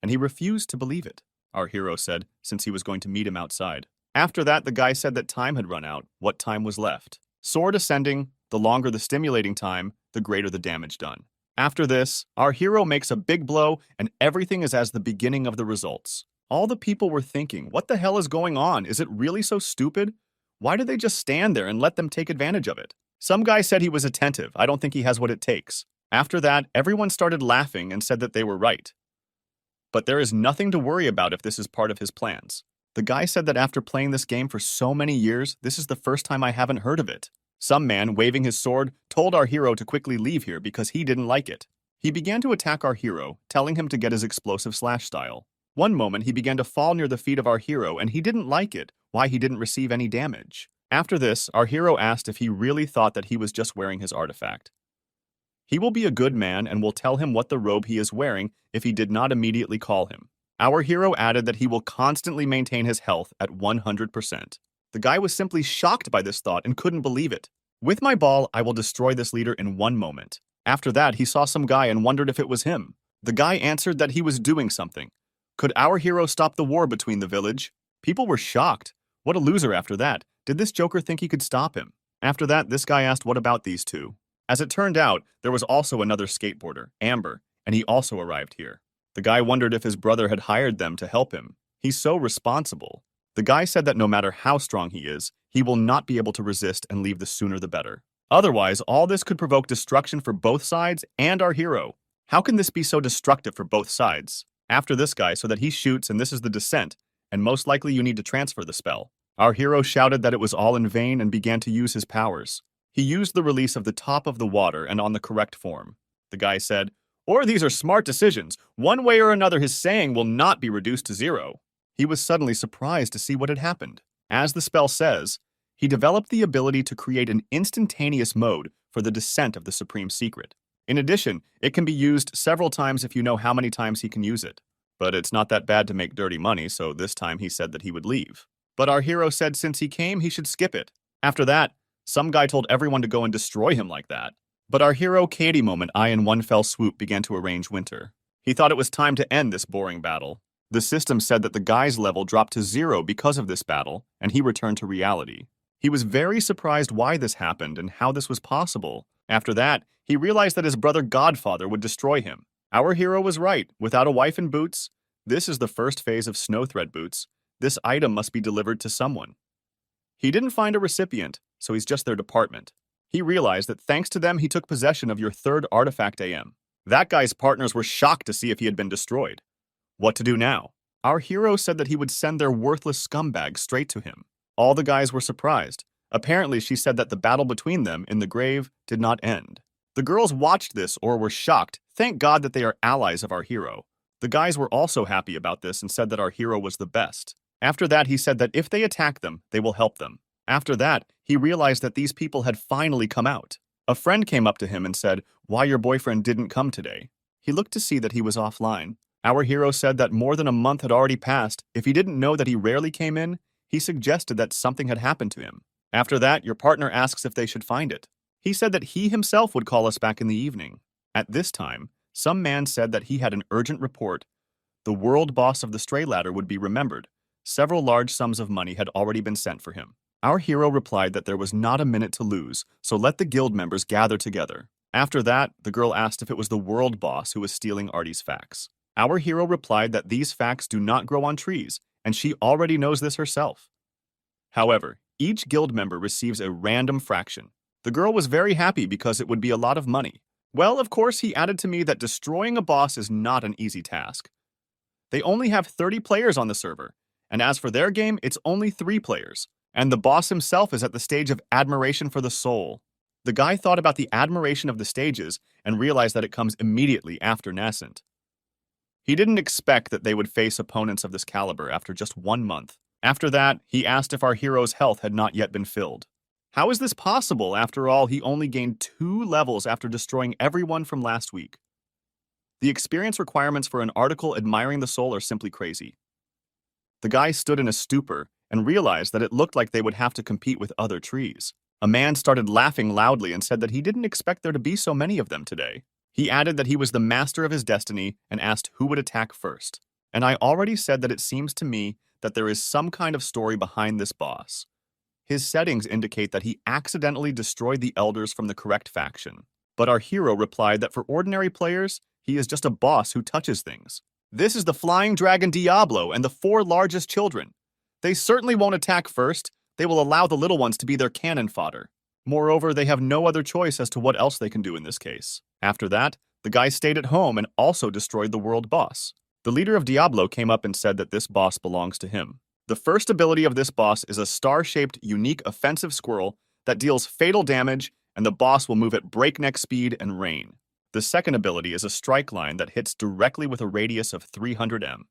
and he refused to believe it, our hero said, since he was going to meet him outside. After that, the guy said that time had run out, what time was left. Sword ascending, the longer the stimulating time, the greater the damage done. After this, our hero makes a big blow, and everything is as the beginning of the results. All the people were thinking, what the hell is going on? Is it really so stupid? Why did they just stand there and let them take advantage of it? Some guy said he was attentive. I don't think he has what it takes. After that, everyone started laughing and said that they were right. But there is nothing to worry about if this is part of his plans. The guy said that after playing this game for so many years, this is the first time I haven't heard of it. Some man, waving his sword, told our hero to quickly leave here because he didn't like it. He began to attack our hero, telling him to get his explosive slash style. One moment, he began to fall near the feet of our hero, and he didn't like it, why he didn't receive any damage. After this, our hero asked if he really thought that he was just wearing his artifact. He will be a good man and will tell him what the robe he is wearing if he did not immediately call him. Our hero added that he will constantly maintain his health at 100%. The guy was simply shocked by this thought and couldn't believe it. With my ball, I will destroy this leader in 1 moment. After that, he saw some guy and wondered if it was him. The guy answered that he was doing something. Could our hero stop the war between the village? People were shocked. What a loser after that. Did this joker think he could stop him? After that, this guy asked what about these two? As it turned out, there was also another skateboarder, Amber, and he also arrived here. The guy wondered if his brother had hired them to help him. He's so responsible. The guy said that no matter how strong he is, he will not be able to resist and leave the sooner the better. Otherwise, all this could provoke destruction for both sides and our hero. How can this be so destructive for both sides? After this guy, so that he shoots and this is the descent, and most likely you need to transfer the spell. Our hero shouted that it was all in vain and began to use his powers. He used the release of the top of the water and on the correct form. The guy said, or these are smart decisions. One way or another his saying will not be reduced to 0. He was suddenly surprised to see what had happened. As the spell says, he developed the ability to create an instantaneous mode for the descent of the supreme secret. In addition, it can be used several times if you know how many times he can use it. But it's not that bad to make dirty money, so this time he said that he would leave. But our hero said since he came, he should skip it. After that, some guy told everyone to go and destroy him like that. But our hero, Katie moment, I in one fell swoop began to arrange winter. He thought it was time to end this boring battle. The system said that the guy's level dropped to 0 because of this battle, and he returned to reality. He was very surprised why this happened and how this was possible. After that, he realized that his brother Godfather would destroy him. Our hero was right. Without a wife and boots, this is the first phase of snow thread boots. This item must be delivered to someone. He didn't find a recipient, so he's just their department. He realized that thanks to them, he took possession of your third artifact AM. That guy's partners were shocked to see if he had been destroyed. What to do now? Our hero said that he would send their worthless scumbag straight to him. All the guys were surprised. Apparently, she said that the battle between them in the grave did not end. The girls watched this or were shocked. Thank God that they are allies of our hero. The guys were also happy about this and said that our hero was the best. After that, he said that if they attack them, they will help them. After that, he realized that these people had finally come out. A friend came up to him and said, "Why your boyfriend didn't come today?" He looked to see that he was offline. Our hero said that more than a month had already passed. If he didn't know that he rarely came in, he suggested that something had happened to him. After that, your partner asks if they should find it. He said that he himself would call us back in the evening. At this time, some man said that he had an urgent report. The world boss of the Stray Ladder would be remembered. Several large sums of money had already been sent for him. Our hero replied that there was not a minute to lose, so let the guild members gather together. After that, the girl asked if it was the world boss who was stealing Artie's facts. Our hero replied that these facts do not grow on trees, and she already knows this herself. However, each guild member receives a random fraction. The girl was very happy because it would be a lot of money. Well, of course, he added to me that destroying a boss is not an easy task. They only have 30 players on the server, and as for their game, it's only 3 players. And the boss himself is at the stage of admiration for the soul. The guy thought about the admiration of the stages and realized that it comes immediately after Nascent. He didn't expect that they would face opponents of this caliber after just 1 month. After that, he asked if our hero's health had not yet been filled. How is this possible? After all, he only gained 2 levels after destroying everyone from last week. The experience requirements for an article admiring the soul are simply crazy. The guy stood in a stupor and realized that it looked like they would have to compete with other trees. A man started laughing loudly and said that he didn't expect there to be so many of them today. He added that he was the master of his destiny and asked who would attack first. And I already said that it seems to me that there is some kind of story behind this boss. His settings indicate that he accidentally destroyed the elders from the correct faction. But our hero replied that for ordinary players, he is just a boss who touches things. This is the flying dragon Diablo and the 4 largest children. They certainly won't attack first. They will allow the little ones to be their cannon fodder. Moreover, they have no other choice as to what else they can do in this case. After that, the guy stayed at home and also destroyed the world boss. The leader of Diablo came up and said that this boss belongs to him. The first ability of this boss is a star-shaped, unique offensive squirrel that deals fatal damage, and the boss will move at breakneck speed and rain. The second ability is a strike line that hits directly with a radius of 300 m.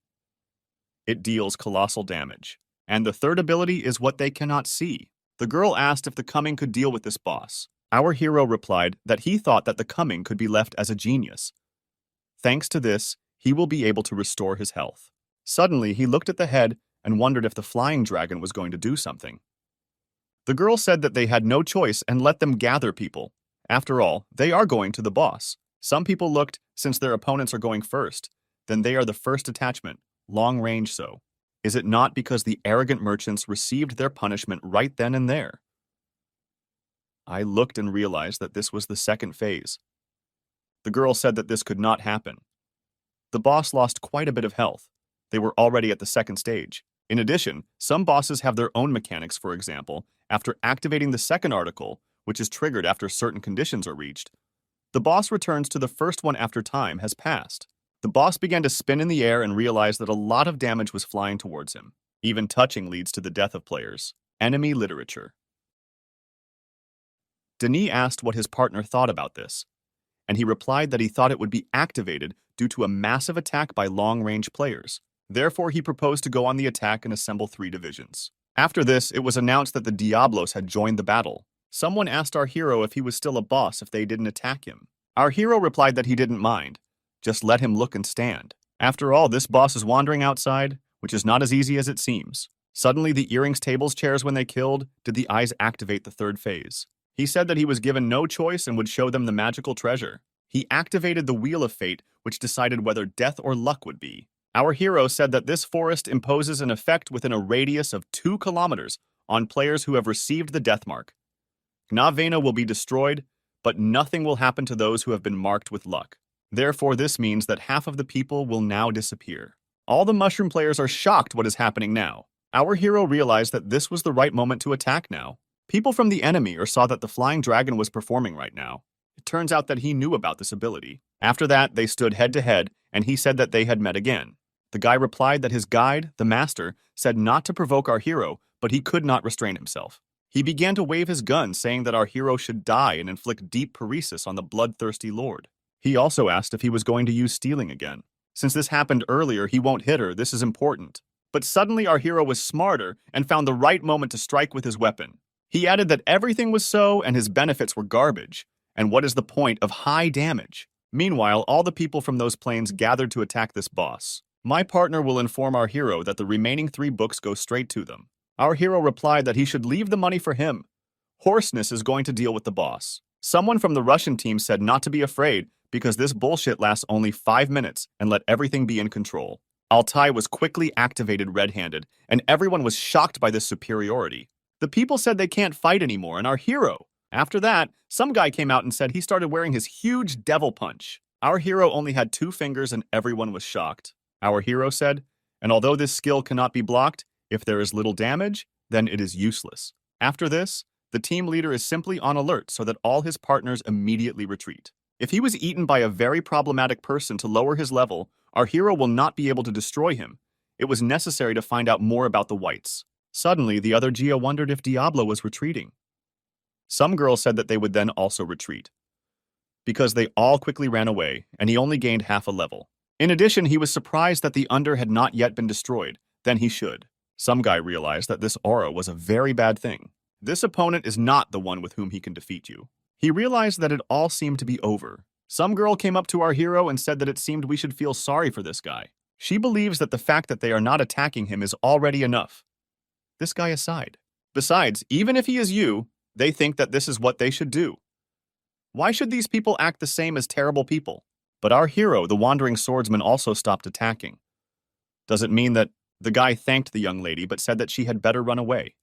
It deals colossal damage. And the third ability is what they cannot see. The girl asked if the Coming could deal with this boss. Our hero replied that he thought that the Coming could be left as a genius. Thanks to this, he will be able to restore his health. Suddenly, he looked at the head and wondered if the flying dragon was going to do something. The girl said that they had no choice and let them gather people. After all, they are going to the boss. Some people looked, since their opponents are going first, then they are the first attachment, long range so. Is it not because the arrogant merchants received their punishment right then and there? I looked and realized that this was the second phase. The girl said that this could not happen. The boss lost quite a bit of health. They were already at the second stage. In addition, some bosses have their own mechanics. For example, after activating the second article, which is triggered after certain conditions are reached, the boss returns to the first one after time has passed. The boss began to spin in the air and realized that a lot of damage was flying towards him. Even touching leads to the death of players. Enemy literature. Denis asked what his partner thought about this, and he replied that he thought it would be activated due to a massive attack by long-range players. Therefore, he proposed to go on the attack and assemble 3 divisions. After this, it was announced that the Diablos had joined the battle. Someone asked our hero if he was still a boss if they didn't attack him. Our hero replied that he didn't mind. Just let him look and stand. After all, this boss is wandering outside, which is not as easy as it seems. Suddenly, the earrings, tables, chairs, when they killed, did the eyes activate the third phase. He said that he was given no choice and would show them the magical treasure. He activated the Wheel of Fate, which decided whether death or luck would be. Our hero said that this forest imposes an effect within a radius of 2 kilometers, on players who have received the death mark. Gnavena will be destroyed, but nothing will happen to those who have been marked with luck. Therefore, this means that half of the people will now disappear. All the mushroom players are shocked what is happening now. Our hero realized that this was the right moment to attack now. People from the enemy saw that the flying dragon was performing right now. It turns out that he knew about this ability. After that, they stood head to head, and he said that they had met again. The guy replied that his guide, the master, said not to provoke our hero, but he could not restrain himself. He began to wave his gun, saying that our hero should die and inflict deep paresis on the bloodthirsty lord. He also asked if he was going to use stealing again. Since this happened earlier, he won't hit her, this is important. But suddenly our hero was smarter and found the right moment to strike with his weapon. He added that everything was so and his benefits were garbage. And what is the point of high damage? Meanwhile, all the people from those planes gathered to attack this boss. My partner will inform our hero that the remaining 3 books go straight to them. Our hero replied that he should leave the money for him. Hoarseness is going to deal with the boss. Someone from the Russian team said not to be afraid because this bullshit lasts only 5 minutes and let everything be in control. Altai was quickly activated red-handed, and everyone was shocked by this superiority. The people said they can't fight anymore, and our hero. After that, some guy came out and said he started wearing his huge devil punch. Our hero only had 2 fingers and everyone was shocked. Our hero said, and although this skill cannot be blocked, if there is little damage, then it is useless. After this, the team leader is simply on alert so that all his partners immediately retreat. If he was eaten by a very problematic person to lower his level, our hero will not be able to destroy him. It was necessary to find out more about the whites. Suddenly, the other Gia wondered if Diablo was retreating. Some girls said that they would then also retreat, because they all quickly ran away, and he only gained half a level. In addition, he was surprised that the Under had not yet been destroyed. Then he should. Some guy realized that this aura was a very bad thing. This opponent is not the one with whom he can defeat you. He realized that it all seemed to be over. Some girl came up to our hero and said that it seemed we should feel sorry for this guy. She believes that the fact that they are not attacking him is already enough. This guy aside. Besides, even if he is you, they think that this is what they should do. Why should these people act the same as terrible people? But our hero, the wandering swordsman, also stopped attacking. Does it mean that the guy thanked the young lady but said that she had better run away?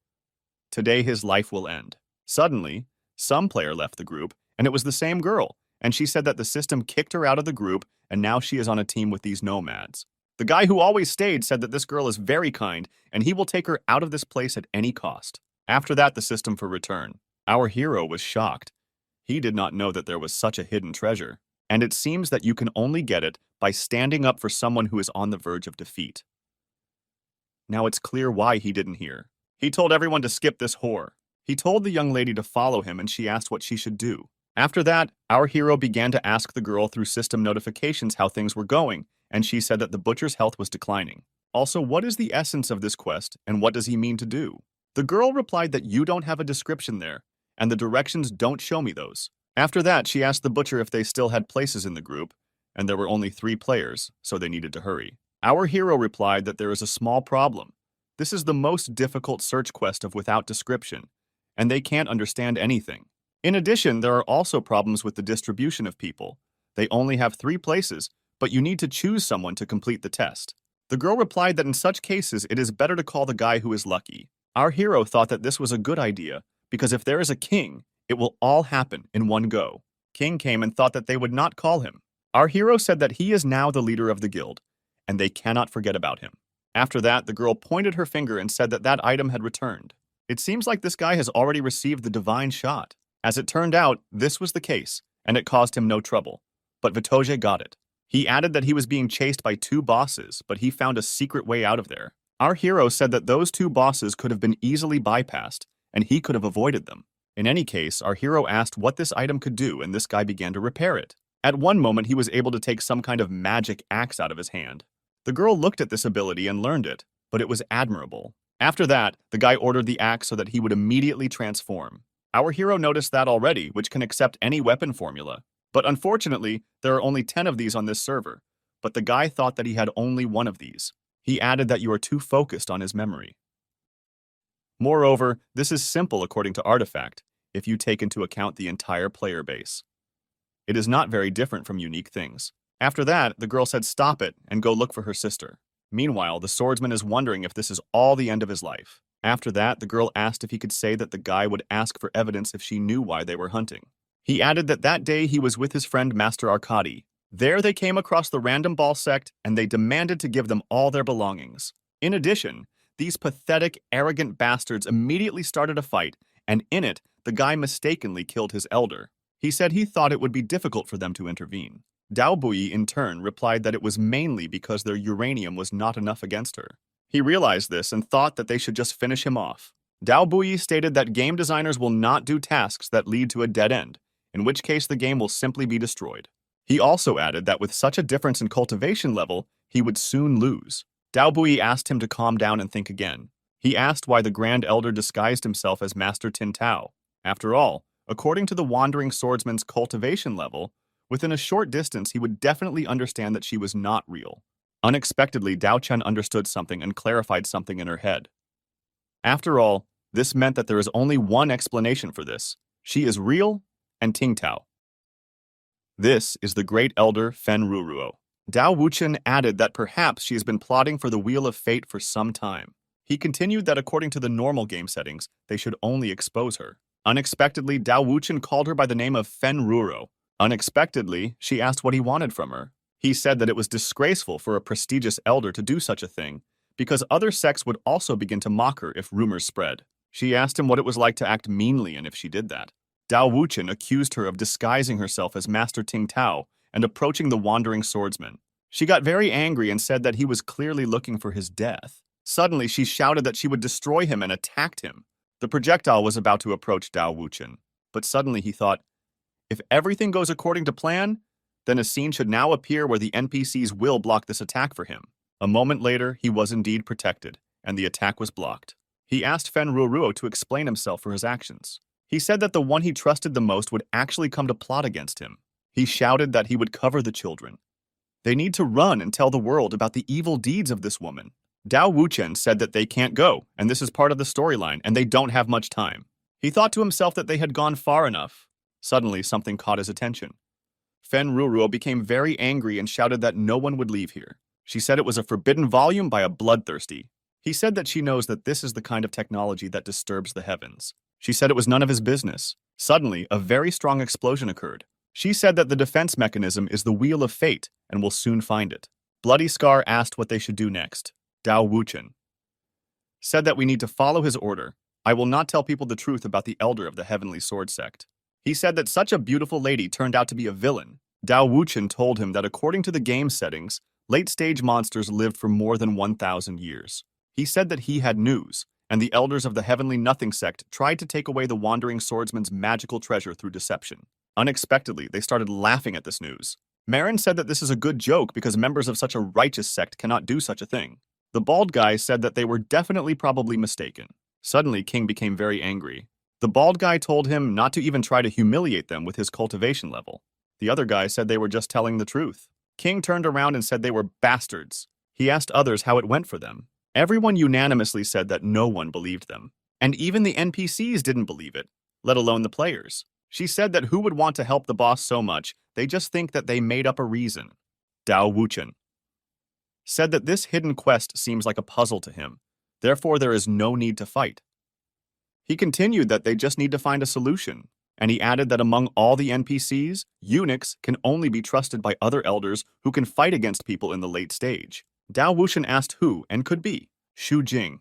Today his life will end. Suddenly, some player left the group, and it was the same girl, and she said that the system kicked her out of the group, and now she is on a team with these nomads. The guy who always stayed said that this girl is very kind, and he will take her out of this place at any cost. After that, the system for return. Our hero was shocked. He did not know that there was such a hidden treasure, and it seems that you can only get it by standing up for someone who is on the verge of defeat. Now it's clear why he didn't hear. He told everyone to skip this whore. He told the young lady to follow him, and she asked what she should do. After that, our hero began to ask the girl through system notifications how things were going, and she said that the butcher's health was declining. Also, what is the essence of this quest, and what does he mean to do? The girl replied that you don't have a description there, and the directions don't show me those. After that, she asked the butcher if they still had places in the group, and there were only 3 players, so they needed to hurry. Our hero replied that there is a small problem. This is the most difficult search quest of without description, and they can't understand anything. In addition, there are also problems with the distribution of people. They only have 3 places, but you need to choose someone to complete the test. The girl replied that in such cases, it is better to call the guy who is lucky. Our hero thought that this was a good idea, because if there is a king, it will all happen in one go. King came and thought that they would not call him. Our hero said that he is now the leader of the guild, and they cannot forget about him. After that, the girl pointed her finger and said that that item had returned. It seems like this guy has already received the divine shot. As it turned out, this was the case, and it caused him no trouble. But Vitoje got it. He added that he was being chased by 2 bosses, but he found a secret way out of there. Our hero said that those 2 bosses could have been easily bypassed, and he could have avoided them. In any case, our hero asked what this item could do, and this guy began to repair it. At one moment, he was able to take some kind of magic axe out of his hand. The girl looked at this ability and learned it, but it was admirable. After that, the guy ordered the axe so that he would immediately transform. Our hero noticed that already, which can accept any weapon formula. But unfortunately, there are only 10 of these on this server. But the guy thought that he had only 1 of these. He added that you are too focused on his memory. Moreover, this is simple according to Artifact, if you take into account the entire player base. It is not very different from unique things. After that, the girl said stop it and go look for her sister. Meanwhile, the swordsman is wondering if this is all the end of his life. After that, the girl asked if he could say that the guy would ask for evidence if she knew why they were hunting. He added that that day he was with his friend Master Arkady. There they came across the random ball sect and they demanded to give them all their belongings. In addition, these pathetic, arrogant bastards immediately started a fight, and in it, the guy mistakenly killed his elder. He said he thought it would be difficult for them to intervene. Dao Bui, in turn, replied that it was mainly because their uranium was not enough against her. He realized this and thought that they should just finish him off. Dao Bui stated that game designers will not do tasks that lead to a dead end, in which case the game will simply be destroyed. He also added that with such a difference in cultivation level, he would soon lose. Dao Bui asked him to calm down and think again. He asked why the Grand Elder disguised himself as Master Tin Tao. After all, according to the Wandering Swordsman's cultivation level, within a short distance he would definitely understand that she was not real. Unexpectedly, Dao Chen understood something and clarified something in her head. After all, this meant that there is only one explanation for this. She is real and Ting Tao. This is the Great Elder Fen Ruruo. Dao Wuchen added that perhaps she has been plotting for the Wheel of Fate for some time. He continued that according to the normal game settings, they should only expose her. Unexpectedly, Dao Wuchen called her by the name of Fen Ruruo. Unexpectedly, she asked what he wanted from her. He said that it was disgraceful for a prestigious elder to do such a thing, because other sects would also begin to mock her if rumors spread. She asked him what it was like to act meanly and if she did that. Dao Wuchen accused her of disguising herself as Master Ting Tao and approaching the Wandering Swordsman. She got very angry and said that he was clearly looking for his death. Suddenly, she shouted that she would destroy him and attacked him. The projectile was about to approach Dao Wuchen, but suddenly he thought, if everything goes according to plan, then a scene should now appear where the NPCs will block this attack for him. A moment later, he was indeed protected, and the attack was blocked. He asked Fen Ruruo to explain himself for his actions. He said that the one he trusted the most would actually come to plot against him. He shouted that he would cover the children. They need to run and tell the world about the evil deeds of this woman. Dao Wuchen said that they can't go, and this is part of the storyline, and they don't have much time. He thought to himself that they had gone far enough. Suddenly, something caught his attention. Fen Ruruo became very angry and shouted that no one would leave here. She said it was a forbidden volume by a bloodthirsty. He said that she knows that this is the kind of technology that disturbs the heavens. She said it was none of his business. Suddenly, a very strong explosion occurred. She said that the defense mechanism is the Wheel of Fate and will soon find it. Bloody Scar asked what they should do next. Dao Wuchen said that we need to follow his order. I will not tell people the truth about the elder of the Heavenly Sword Sect. He said that such a beautiful lady turned out to be a villain. Dao Wuchen told him that according to the game settings, late-stage monsters lived for more than 1,000 years. He said that he had news, and the elders of the Heavenly Nothing sect tried to take away the Wandering Swordsman's magical treasure through deception. Unexpectedly, they started laughing at this news. Marin said that this is a good joke because members of such a righteous sect cannot do such a thing. The bald guy said that they were definitely probably mistaken. Suddenly, King became very angry. The bald guy told him not to even try to humiliate them with his cultivation level. The other guy said they were just telling the truth. King turned around and said they were bastards. He asked others how it went for them. Everyone unanimously said that no one believed them. And even the NPCs didn't believe it, let alone the players. She said that who would want to help the boss so much, they just think that they made up a reason. Dao Wuchen said that this hidden quest seems like a puzzle to him. Therefore, there is no need to fight. He continued that they just need to find a solution, and he added that among all the NPCs, eunuchs can only be trusted by other elders who can fight against people in the late stage. Dao Wuchen asked who and could be. Xu Jing.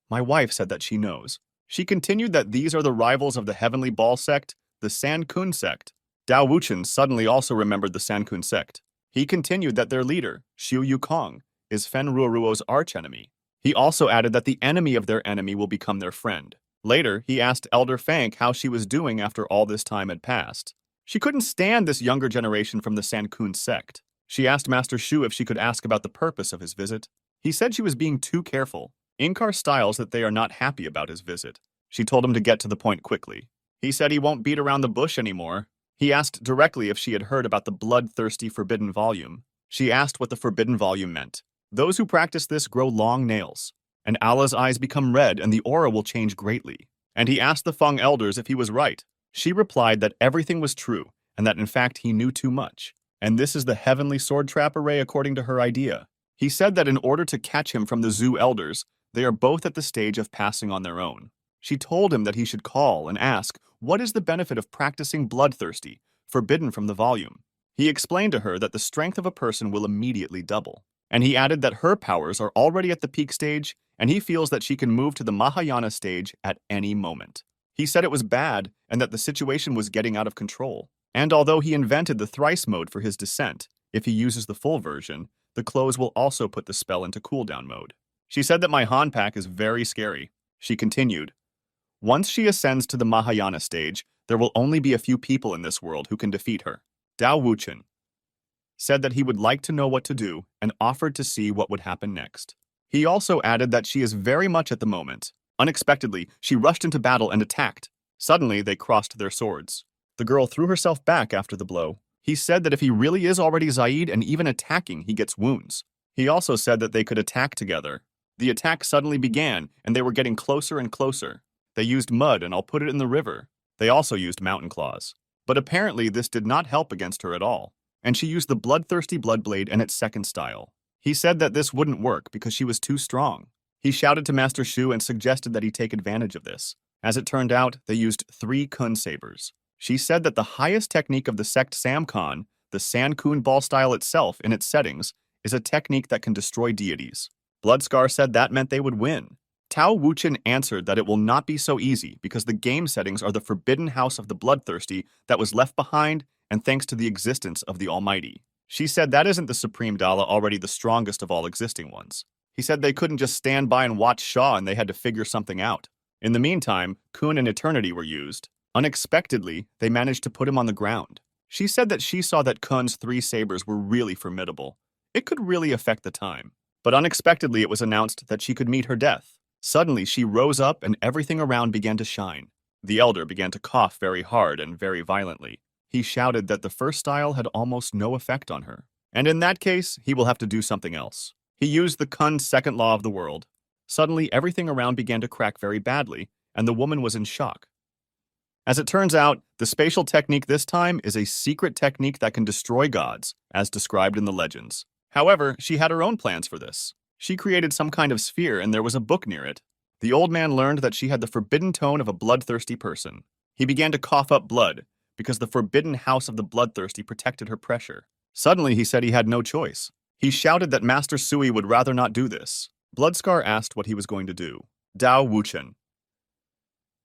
My wife said that she knows. She continued that these are the rivals of the Heavenly Ball sect, the San Kun sect. Dao Wuchen suddenly also remembered the San Kun sect. He continued that their leader, Xiu Yukong, is Fen Ruruo's archenemy. He also added that the enemy of their enemy will become their friend. Later, he asked Elder Fank how she was doing after all this time had passed. She couldn't stand this younger generation from the San Kun sect. She asked Master Shu if she could ask about the purpose of his visit. He said she was being too careful. Inkar styles that they are not happy about his visit. She told him to get to the point quickly. He said he won't beat around the bush anymore. He asked directly if she had heard about the bloodthirsty forbidden volume. She asked what the forbidden volume meant. Those who practice this grow long nails, and Allah's eyes become red and the aura will change greatly. And he asked the Feng elders if he was right. She replied that everything was true, and that in fact he knew too much. And this is the heavenly sword trap array according to her idea. He said that in order to catch him from the zoo elders, They are both at the stage of passing on their own. She told him that he should call and ask, what is the benefit of practicing bloodthirsty, forbidden from the volume? He explained to her that the strength of a person will immediately double. And he added that her powers are already at the peak stage, and he feels that she can move to the Mahayana stage at any moment. He said it was bad and that the situation was getting out of control. And although he invented the thrice mode for his descent, if he uses the full version, the clothes will also put the spell into cooldown mode. She said that my Han pack is very scary. She continued, once she ascends to the Mahayana stage, there will only be a few people in this world who can defeat her. Dao Wuchen said that he would like to know what to do and offered to see what would happen next. He also added that she is very much at the moment. Unexpectedly, she rushed into battle and attacked. Suddenly, they crossed their swords. The girl threw herself back after the blow. He said that if he really is already Zaid and even attacking, he gets wounds. He also said that they could attack together. The attack suddenly began, and they were getting closer and closer. They used mud, and I'll put it in the river. They also used mountain claws. But apparently this did not help against her at all, and she used the bloodthirsty bloodblade and its second style. He said that this wouldn't work because she was too strong. He shouted to Master Shu and suggested that he take advantage of this. As it turned out, they used 3 kun sabers. She said that the highest technique of the sect Samkon, the San Kun ball style itself in its settings, is a technique that can destroy deities. Bloodscar said that meant they would win. Tao Wuchen answered that it will not be so easy because the game settings are the forbidden house of the bloodthirsty that was left behind and thanks to the existence of the Almighty. She said that isn't the Supreme Dala already the strongest of all existing ones. He said they couldn't just stand by and watch Shaw and they had to figure something out. In the meantime, Kun and Eternity were used. Unexpectedly, they managed to put him on the ground. She said that she saw that Kun's 3 sabers were really formidable. It could really affect the time. But unexpectedly it was announced that she could meet her death. Suddenly she rose up and everything around began to shine. The elder began to cough very hard and very violently. He shouted that the first style had almost no effect on her. And in that case, he will have to do something else. He used the Kun's second law of the world. Suddenly everything around began to crack very badly, and the woman was in shock. As it turns out, the spatial technique this time is a secret technique that can destroy gods, as described in the legends. However, she had her own plans for this. She created some kind of sphere and there was a book near it. The old man learned that she had the forbidden tone of a bloodthirsty person. He began to cough up blood, because the forbidden house of the bloodthirsty protected her pressure. Suddenly he said he had no choice. He shouted that Master Sui would rather not do this. Bloodscar asked what he was going to do. Dao Wuchen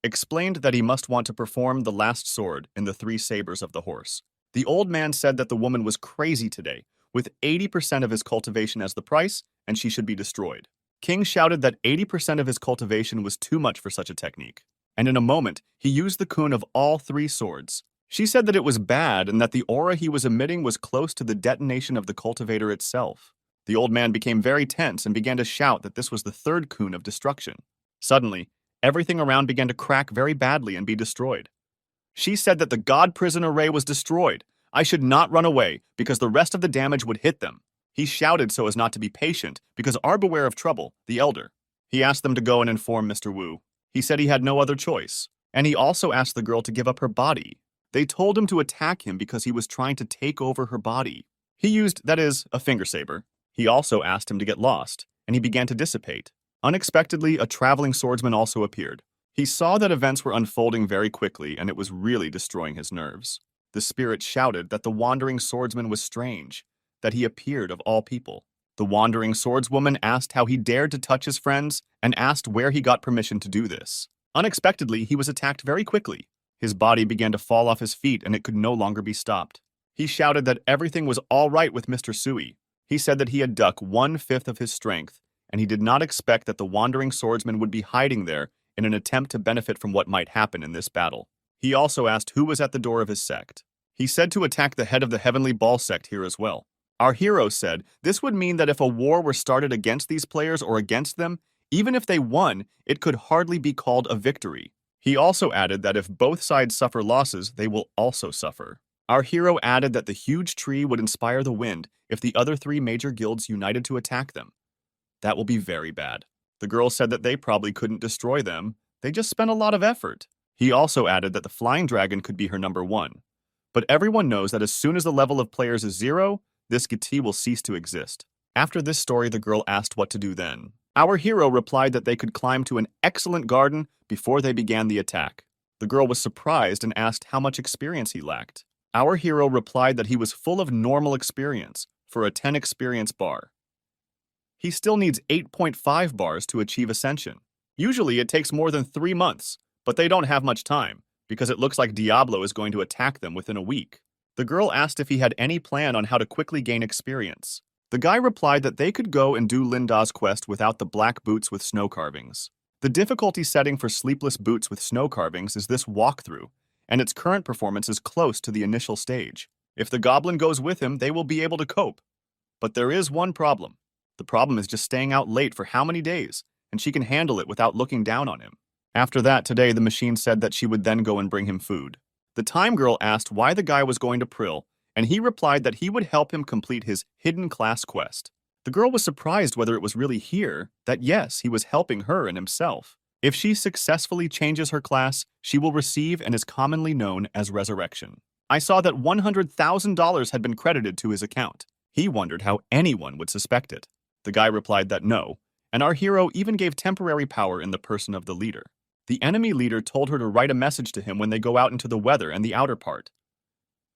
explained that he must want to perform the last sword in the 3 sabers of the horse. The old man said that the woman was crazy today, with 80% of his cultivation as the price, and she should be destroyed. King shouted that 80% of his cultivation was too much for such a technique, and in a moment, he used the kun of all 3 swords. She said that it was bad and that the aura he was emitting was close to the detonation of the cultivator itself. The old man became very tense and began to shout that this was the 3rd kun of destruction. Suddenly, everything around began to crack very badly and be destroyed. She said that the god prison array was destroyed. I should not run away because the rest of the damage would hit them. He shouted so as not to be patient because are beware of trouble, the elder. He asked them to go and inform Mr. Wu. He said he had no other choice. And he also asked the girl to give up her body. They told him to attack him because he was trying to take over her body. He used, that is, a finger saber. He also asked him to get lost, and he began to dissipate. Unexpectedly, a traveling swordsman also appeared. He saw that events were unfolding very quickly, and it was really destroying his nerves. The spirit shouted that the wandering swordsman was strange, that he appeared of all people. The wandering swordswoman asked how he dared to touch his friends and asked where he got permission to do this. Unexpectedly, he was attacked very quickly. His body began to fall off his feet and it could no longer be stopped. He shouted that everything was all right with Mr. Sui. He said that he had ducked 1/5 of his strength, and he did not expect that the wandering swordsman would be hiding there in an attempt to benefit from what might happen in this battle. He also asked who was at the door of his sect. He said to attack the head of the Heavenly Ball sect here as well. Our hero said this would mean that if a war were started against these players or against them, even if they won, it could hardly be called a victory. He also added that if both sides suffer losses, they will also suffer. Our hero added that the huge tree would inspire the wind if the other 3 major guilds united to attack them. That will be very bad. The girl said that they probably couldn't destroy them. They just spent a lot of effort. He also added that the flying dragon could be her number 1. But everyone knows that as soon as the level of players is 0, this Gati will cease to exist. After this story, the girl asked what to do then. Our hero replied that they could climb to an excellent garden before they began the attack. The girl was surprised and asked how much experience he lacked. Our hero replied that he was full of normal experience for a 10 experience bar. He still needs 8.5 bars to achieve ascension. Usually it takes more than 3 months, but they don't have much time because it looks like Diablo is going to attack them within a week. The girl asked if he had any plan on how to quickly gain experience. The guy replied that they could go and do Linda's quest without the black boots with snow carvings. The difficulty setting for Sleepless Boots with snow carvings is this walkthrough, and its current performance is close to the initial stage. If the goblin goes with him, they will be able to cope. But there is one problem. The problem is just staying out late for how many days, and she can handle it without looking down on him. After that, today the machine said that she would then go and bring him food. The time girl asked why the guy was going to Prill, and he replied that he would help him complete his hidden class quest. The girl was surprised whether it was really here that yes, he was helping her and himself. If she successfully changes her class, she will receive and is commonly known as resurrection. I saw that $100,000 had been credited to his account. He wondered how anyone would suspect it. The guy replied that no, and our hero even gave temporary power in the person of the leader. The enemy leader told her to write a message to him when they go out into the weather and the outer part.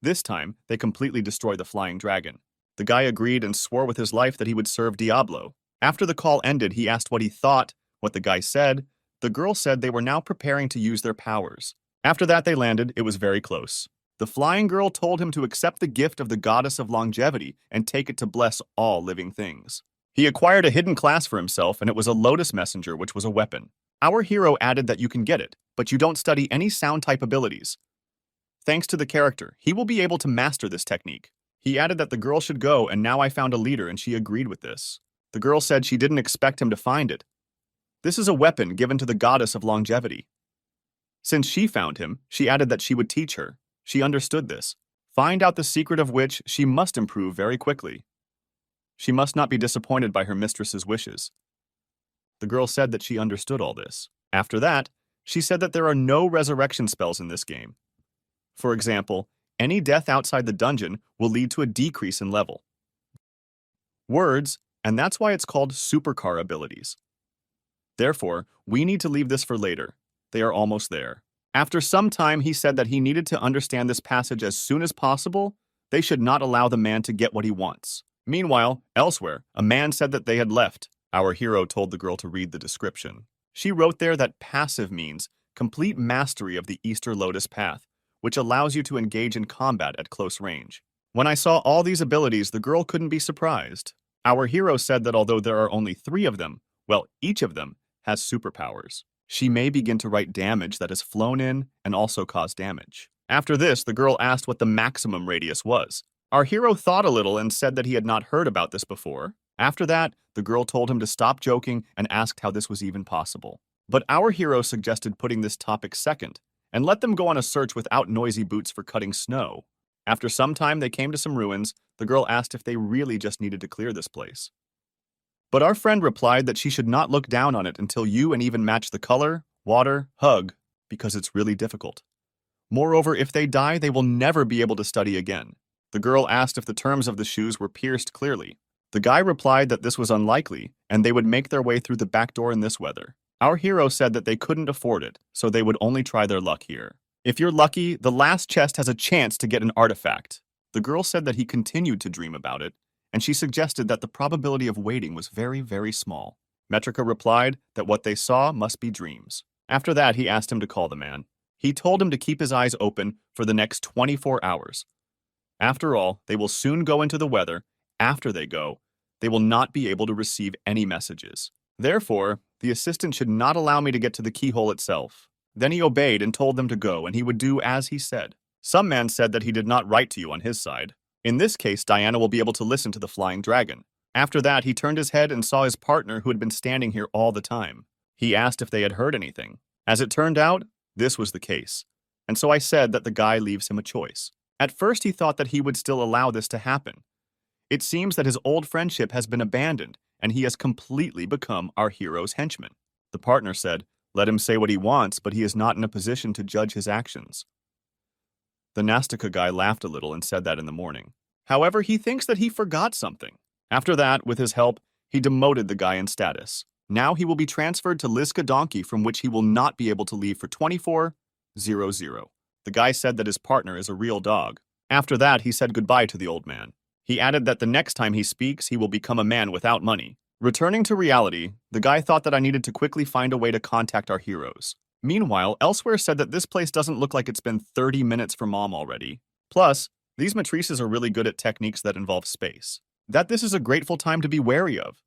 This time, they completely destroy the flying dragon. The guy agreed and swore with his life that he would serve Diablo. After the call ended, he asked what he thought, what the guy said. The girl said they were now preparing to use their powers. After that they landed, it was very close. The flying girl told him to accept the gift of the goddess of longevity and take it to bless all living things. He acquired a hidden class for himself, and it was a lotus messenger, which was a weapon. Our hero added that you can get it, but you don't study any sound type abilities. Thanks to the character, he will be able to master this technique. He added that the girl should go, and now I found a leader, and she agreed with this. The girl said she didn't expect him to find it. This is a weapon given to the goddess of longevity. Since she found him, she added that she would teach her. She understood this. Find out the secret of which she must improve very quickly. She must not be disappointed by her mistress's wishes. The girl said that she understood all this. After that, she said that there are no resurrection spells in this game. For example, any death outside the dungeon will lead to a decrease in level. Words, and that's why it's called supercar abilities. Therefore, we need to leave this for later. They are almost there. After some time, he said that he needed to understand this passage as soon as possible. They should not allow the man to get what he wants. Meanwhile, elsewhere, a man said that they had left. Our hero told the girl to read the description. She wrote there that passive means complete mastery of the Easter Lotus Path, which allows you to engage in combat at close range. When I saw all these abilities, the girl couldn't be surprised. Our hero said that although there are only 3 of them, well, each of them has superpowers. She may begin to write damage that has flown in and also cause damage. After this, the girl asked what the maximum radius was. Our hero thought a little and said that he had not heard about this before. After that, the girl told him to stop joking and asked how this was even possible. But our hero suggested putting this topic second and let them go on a search without noisy boots for cutting snow. After some time, they came to some ruins. The girl asked if they really just needed to clear this place. But our friend replied that she should not look down on it until you and even match the color, water, hug, because it's really difficult. Moreover, if they die, they will never be able to study again. The girl asked if the terms of the shoes were pierced clearly. The guy replied that this was unlikely, and they would make their way through the back door in this weather. Our hero said that they couldn't afford it, so they would only try their luck here. If you're lucky, the last chest has a chance to get an artifact. The girl said that he continued to dream about it, and she suggested that the probability of waiting was very, very small. Metrica replied that what they saw must be dreams. After that, he asked him to call the man. He told him to keep his eyes open for the next 24 hours. After all, they will soon go into the weather. After they go, they will not be able to receive any messages. Therefore, the assistant should not allow me to get to the keyhole itself. Then he obeyed and told them to go, and he would do as he said. Some man said that he did not write to you on his side. In this case, Diana will be able to listen to the flying dragon. After that, he turned his head and saw his partner who had been standing here all the time. He asked if they had heard anything. As it turned out, this was the case. And so I said that the guy leaves him a choice. At first, he thought that he would still allow this to happen. It seems that his old friendship has been abandoned, and he has completely become our hero's henchman. The partner said, let him say what he wants, but he is not in a position to judge his actions. The Nastica guy laughed a little and said that in the morning. However, he thinks that he forgot something. After that, with his help, he demoted the guy in status. Now he will be transferred to Liska Donkey, from which he will not be able to leave for 24:00. The guy said that his partner is a real dog. After that, he said goodbye to the old man. He added that the next time he speaks, he will become a man without money. Returning to reality, the guy thought that I needed to quickly find a way to contact our heroes. Meanwhile, Elsewhere said that this place doesn't look like it's been 30 minutes for Mom already. Plus, these matrices are really good at techniques that involve space. That this is a grateful time to be wary of.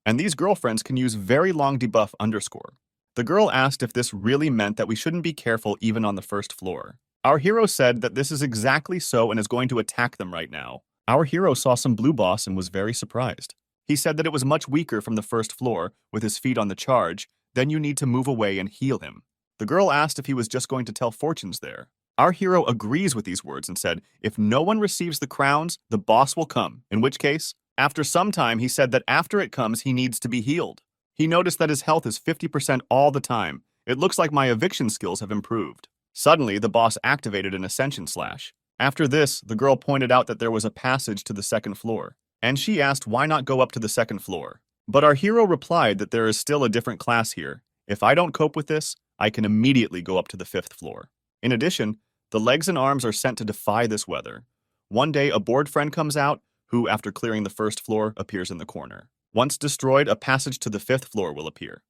And these girlfriends can use very long debuff underscore. The girl asked if this really meant that we shouldn't be careful even on the first floor. Our hero said that this is exactly so and is going to attack them right now. Our hero saw some blue boss and was very surprised. He said that it was much weaker from the first floor, with his feet on the charge, then you need to move away and heal him. The girl asked if he was just going to tell fortunes there. Our hero agrees with these words and said, if no one receives the crowns, the boss will come, in which case, after some time, he said that after it comes, he needs to be healed. He noticed that his health is 50% all the time. It looks like my eviction skills have improved. Suddenly, the boss activated an ascension slash. After this, the girl pointed out that there was a passage to the second floor, and she asked why not go up to the second floor. But our hero replied that there is still a different class here. If I don't cope with this, I can immediately go up to the 5th floor. In addition, the legs and arms are sent to defy this weather. One day, a bored friend comes out, who, after clearing the first floor, appears in the corner. Once destroyed, a passage to the 5th floor will appear.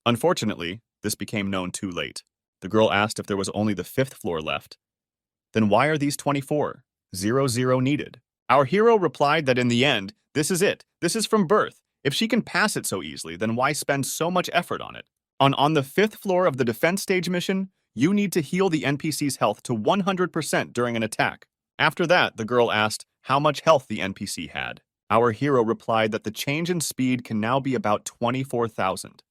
Unfortunately, this became known too late. The girl asked if there was only the 5th floor left. Then why are these 24:00 needed? Our hero replied that in the end, this is it. This is from birth. If she can pass it so easily, then why spend so much effort on it? On the 5th floor of the defense stage mission, you need to heal the NPC's health to 100% during an attack. After that, the girl asked how much health the NPC had. Our hero replied that the change in speed can now be about 24,000.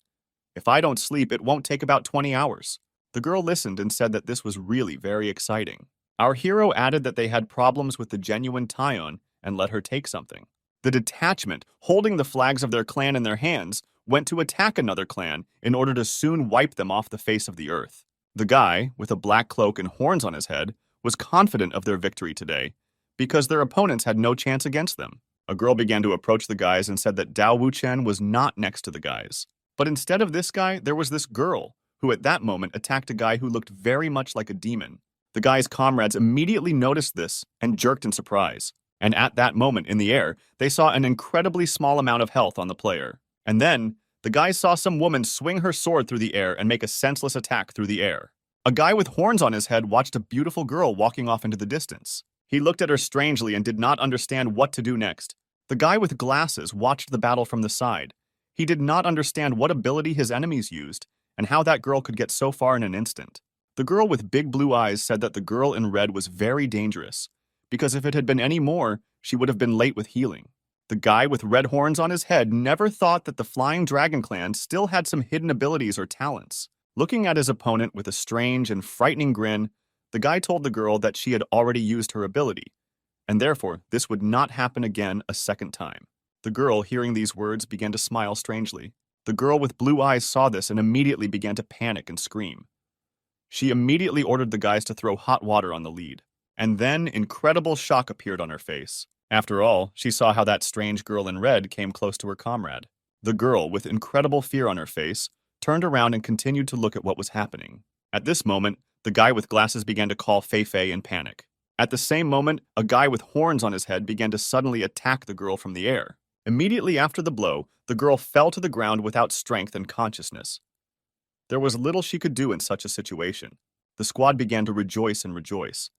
If I don't sleep, it won't take about 20 hours. The girl listened and said that this was really very exciting. Our hero added that they had problems with the genuine Tyon and let her take something. The detachment, holding the flags of their clan in their hands, went to attack another clan in order to soon wipe them off the face of the earth. The guy, with a black cloak and horns on his head, was confident of their victory today because their opponents had no chance against them. A girl began to approach the guys and said that Dao Wuchen was not next to the guys. But instead of this guy, there was this girl, who at that moment attacked a guy who looked very much like a demon. The guy's comrades immediately noticed this and jerked in surprise. And at that moment in the air, they saw an incredibly small amount of health on the player. And then, the guys saw some woman swing her sword through the air and make a senseless attack through the air. A guy with horns on his head watched a beautiful girl walking off into the distance. He looked at her strangely and did not understand what to do next. The guy with glasses watched the battle from the side. He did not understand what ability his enemies used and how that girl could get so far in an instant. The girl with big blue eyes said that the girl in red was very dangerous, because if it had been any more, she would have been late with healing. The guy with red horns on his head never thought that the Flying Dragon Clan still had some hidden abilities or talents. Looking at his opponent with a strange and frightening grin, the guy told the girl that she had already used her ability, and therefore this would not happen again a second time. The girl, hearing these words, began to smile strangely. The girl with blue eyes saw this and immediately began to panic and scream. She immediately ordered the guys to throw hot water on the lead. And then incredible shock appeared on her face. After all, she saw how that strange girl in red came close to her comrade. The girl, with incredible fear on her face, turned around and continued to look at what was happening. At this moment, the guy with glasses began to call Fei Fei in panic. At the same moment, a guy with horns on his head began to suddenly attack the girl from the air. Immediately after the blow, the girl fell to the ground without strength and consciousness. There was little she could do in such a situation. The squad began to rejoice and rejoice.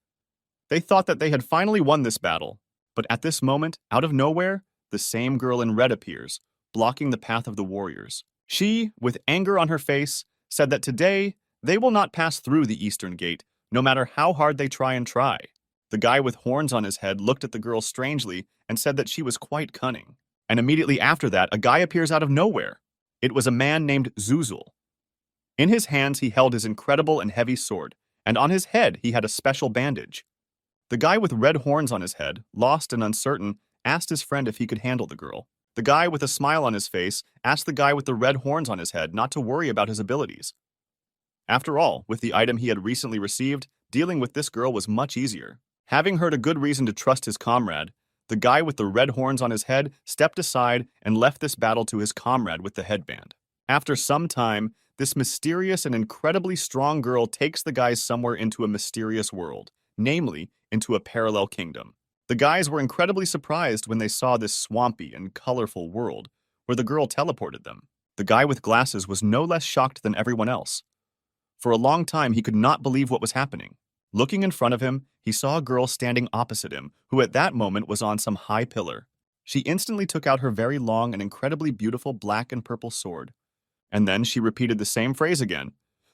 They thought that they had finally won this battle, but at this moment, out of nowhere, the same girl in red appears, blocking the path of the warriors. She, with anger on her face, said that today they will not pass through the eastern gate, no matter how hard they try and try. The guy with horns on his head looked at the girl strangely and said that she was quite cunning. And immediately after that, a guy appears out of nowhere. It was a man named Zuzul. In his hands, he held his incredible and heavy sword, and on his head, he had a special bandage. The guy with red horns on his head, lost and uncertain, asked his friend if he could handle the girl. The guy with a smile on his face asked the guy with the red horns on his head not to worry about his abilities. After all, with the item he had recently received, dealing with this girl was much easier. Having heard a good reason to trust his comrade, The guy with the red horns on his head stepped aside and left this battle to his comrade with the headband. After some time, this mysterious and incredibly strong girl takes the guys somewhere into a mysterious world, namely, into a parallel kingdom. The guys were incredibly surprised when they saw this swampy and colorful world where the girl teleported them. The guy with glasses was no less shocked than everyone else. For a long time, he could not believe what was happening. Looking in front of him, he saw a girl standing opposite him, who at that moment was on some high pillar. She instantly took out her very long and incredibly beautiful black and purple sword. And then she repeated the same phrase again.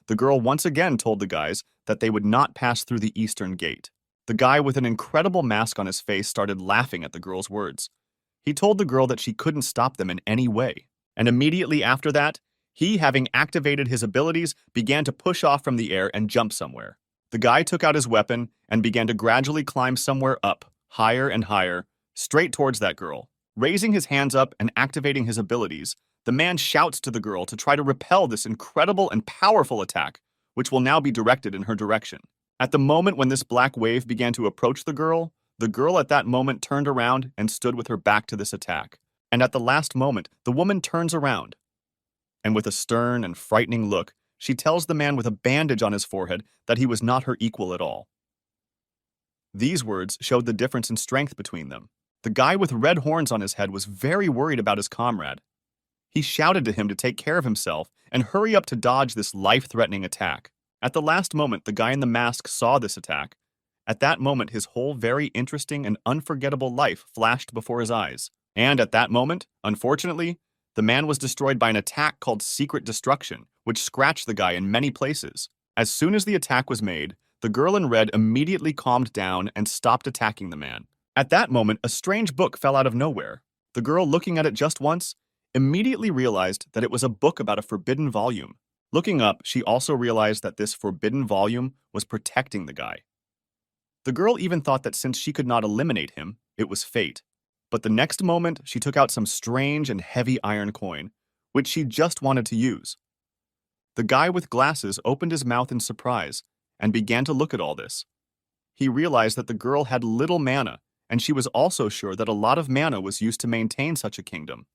The girl once again told the guys that they would not pass through the eastern gate. The guy with an incredible mask on his face started laughing at the girl's words. He told the girl that she couldn't stop them in any way. And immediately after that, he, having activated his abilities, began to push off from the air and jump somewhere. The guy took out his weapon and began to gradually climb somewhere up, higher and higher, straight towards that girl. Raising his hands up and activating his abilities, the man shouts to the girl to try to repel this incredible and powerful attack, which will now be directed in her direction. At the moment when this black wave began to approach the girl at that moment turned around and stood with her back to this attack. And at the last moment, the woman turns around. And with a stern and frightening look, she tells the man with a bandage on his forehead that he was not her equal at all. These words showed the difference in strength between them. The guy with red horns on his head was very worried about his comrade. He shouted to him to take care of himself and hurry up to dodge this life-threatening attack. At the last moment, the guy in the mask saw this attack. At that moment, his whole very interesting and unforgettable life flashed before his eyes. And at that moment, unfortunately, the man was destroyed by an attack called Secret Destruction, which scratched the guy in many places. As soon as the attack was made, the girl in red immediately calmed down and stopped attacking the man. At that moment, a strange book fell out of nowhere. The girl, looking at it just once, immediately realized that it was a book about a forbidden volume. Looking up, she also realized that this forbidden volume was protecting the guy. The girl even thought that since she could not eliminate him, it was fate. But the next moment, she took out some strange and heavy iron coin, which she just wanted to use. The guy with glasses opened his mouth in surprise and began to look at all this. He realized that the girl had little mana, and she was also sure that a lot of mana was used to maintain such a kingdom.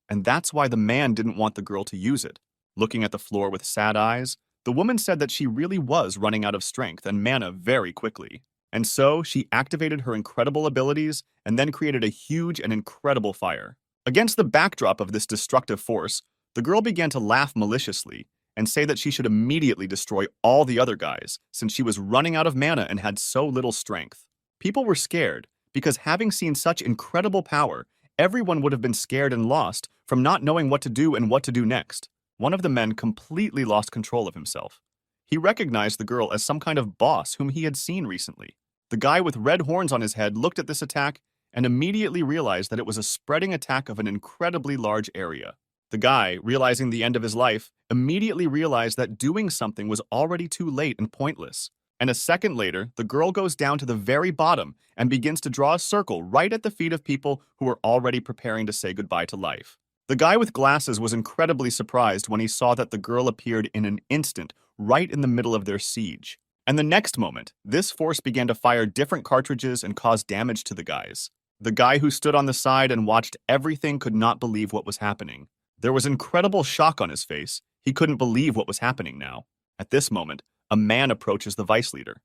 And that's why the man didn't want the girl to use it. Looking at the floor with sad eyes, the woman said that she really was running out of strength and mana very quickly. And so she activated her incredible abilities and then created a huge and incredible fire. Against the backdrop of this destructive force, the girl began to laugh maliciously and say that she should immediately destroy all the other guys since she was running out of mana and had so little strength. People were scared because having seen such incredible power, everyone would have been scared and lost from not knowing what to do and what to do next. One of the men completely lost control of himself. He recognized the girl as some kind of boss whom he had seen recently. The guy with red horns on his head looked at this attack and immediately realized that it was a spreading attack of an incredibly large area. The guy, realizing the end of his life, immediately realized that doing something was already too late and pointless. And a second later, the girl goes down to the very bottom and begins to draw a circle right at the feet of people who were already preparing to say goodbye to life. The guy with glasses was incredibly surprised when he saw that the girl appeared in an instant right in the middle of their siege. And the next moment, this force began to fire different cartridges and cause damage to the guys. The guy who stood on the side and watched everything could not believe what was happening. There was incredible shock on his face. He couldn't believe what was happening now. At this moment, a man approaches the vice leader.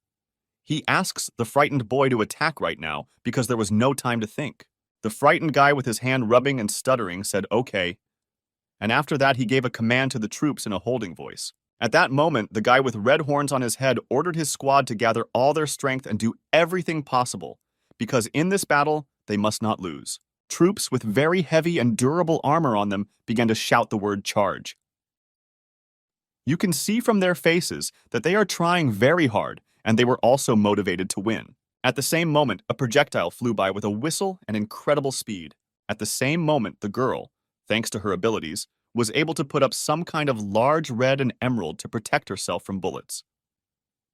He asks the frightened boy to attack right now because there was no time to think. The frightened guy with his hand rubbing and stuttering said, "Okay." And after that, he gave a command to the troops in a holding voice. At that moment, the guy with red horns on his head ordered his squad to gather all their strength and do everything possible, because in this battle, they must not lose. Troops with very heavy and durable armor on them began to shout the word charge. You can see from their faces that they are trying very hard, and they were also motivated to win. At the same moment, a projectile flew by with a whistle and incredible speed. At the same moment, the girl, thanks to her abilities, was able to put up some kind of large red and emerald to protect herself from bullets.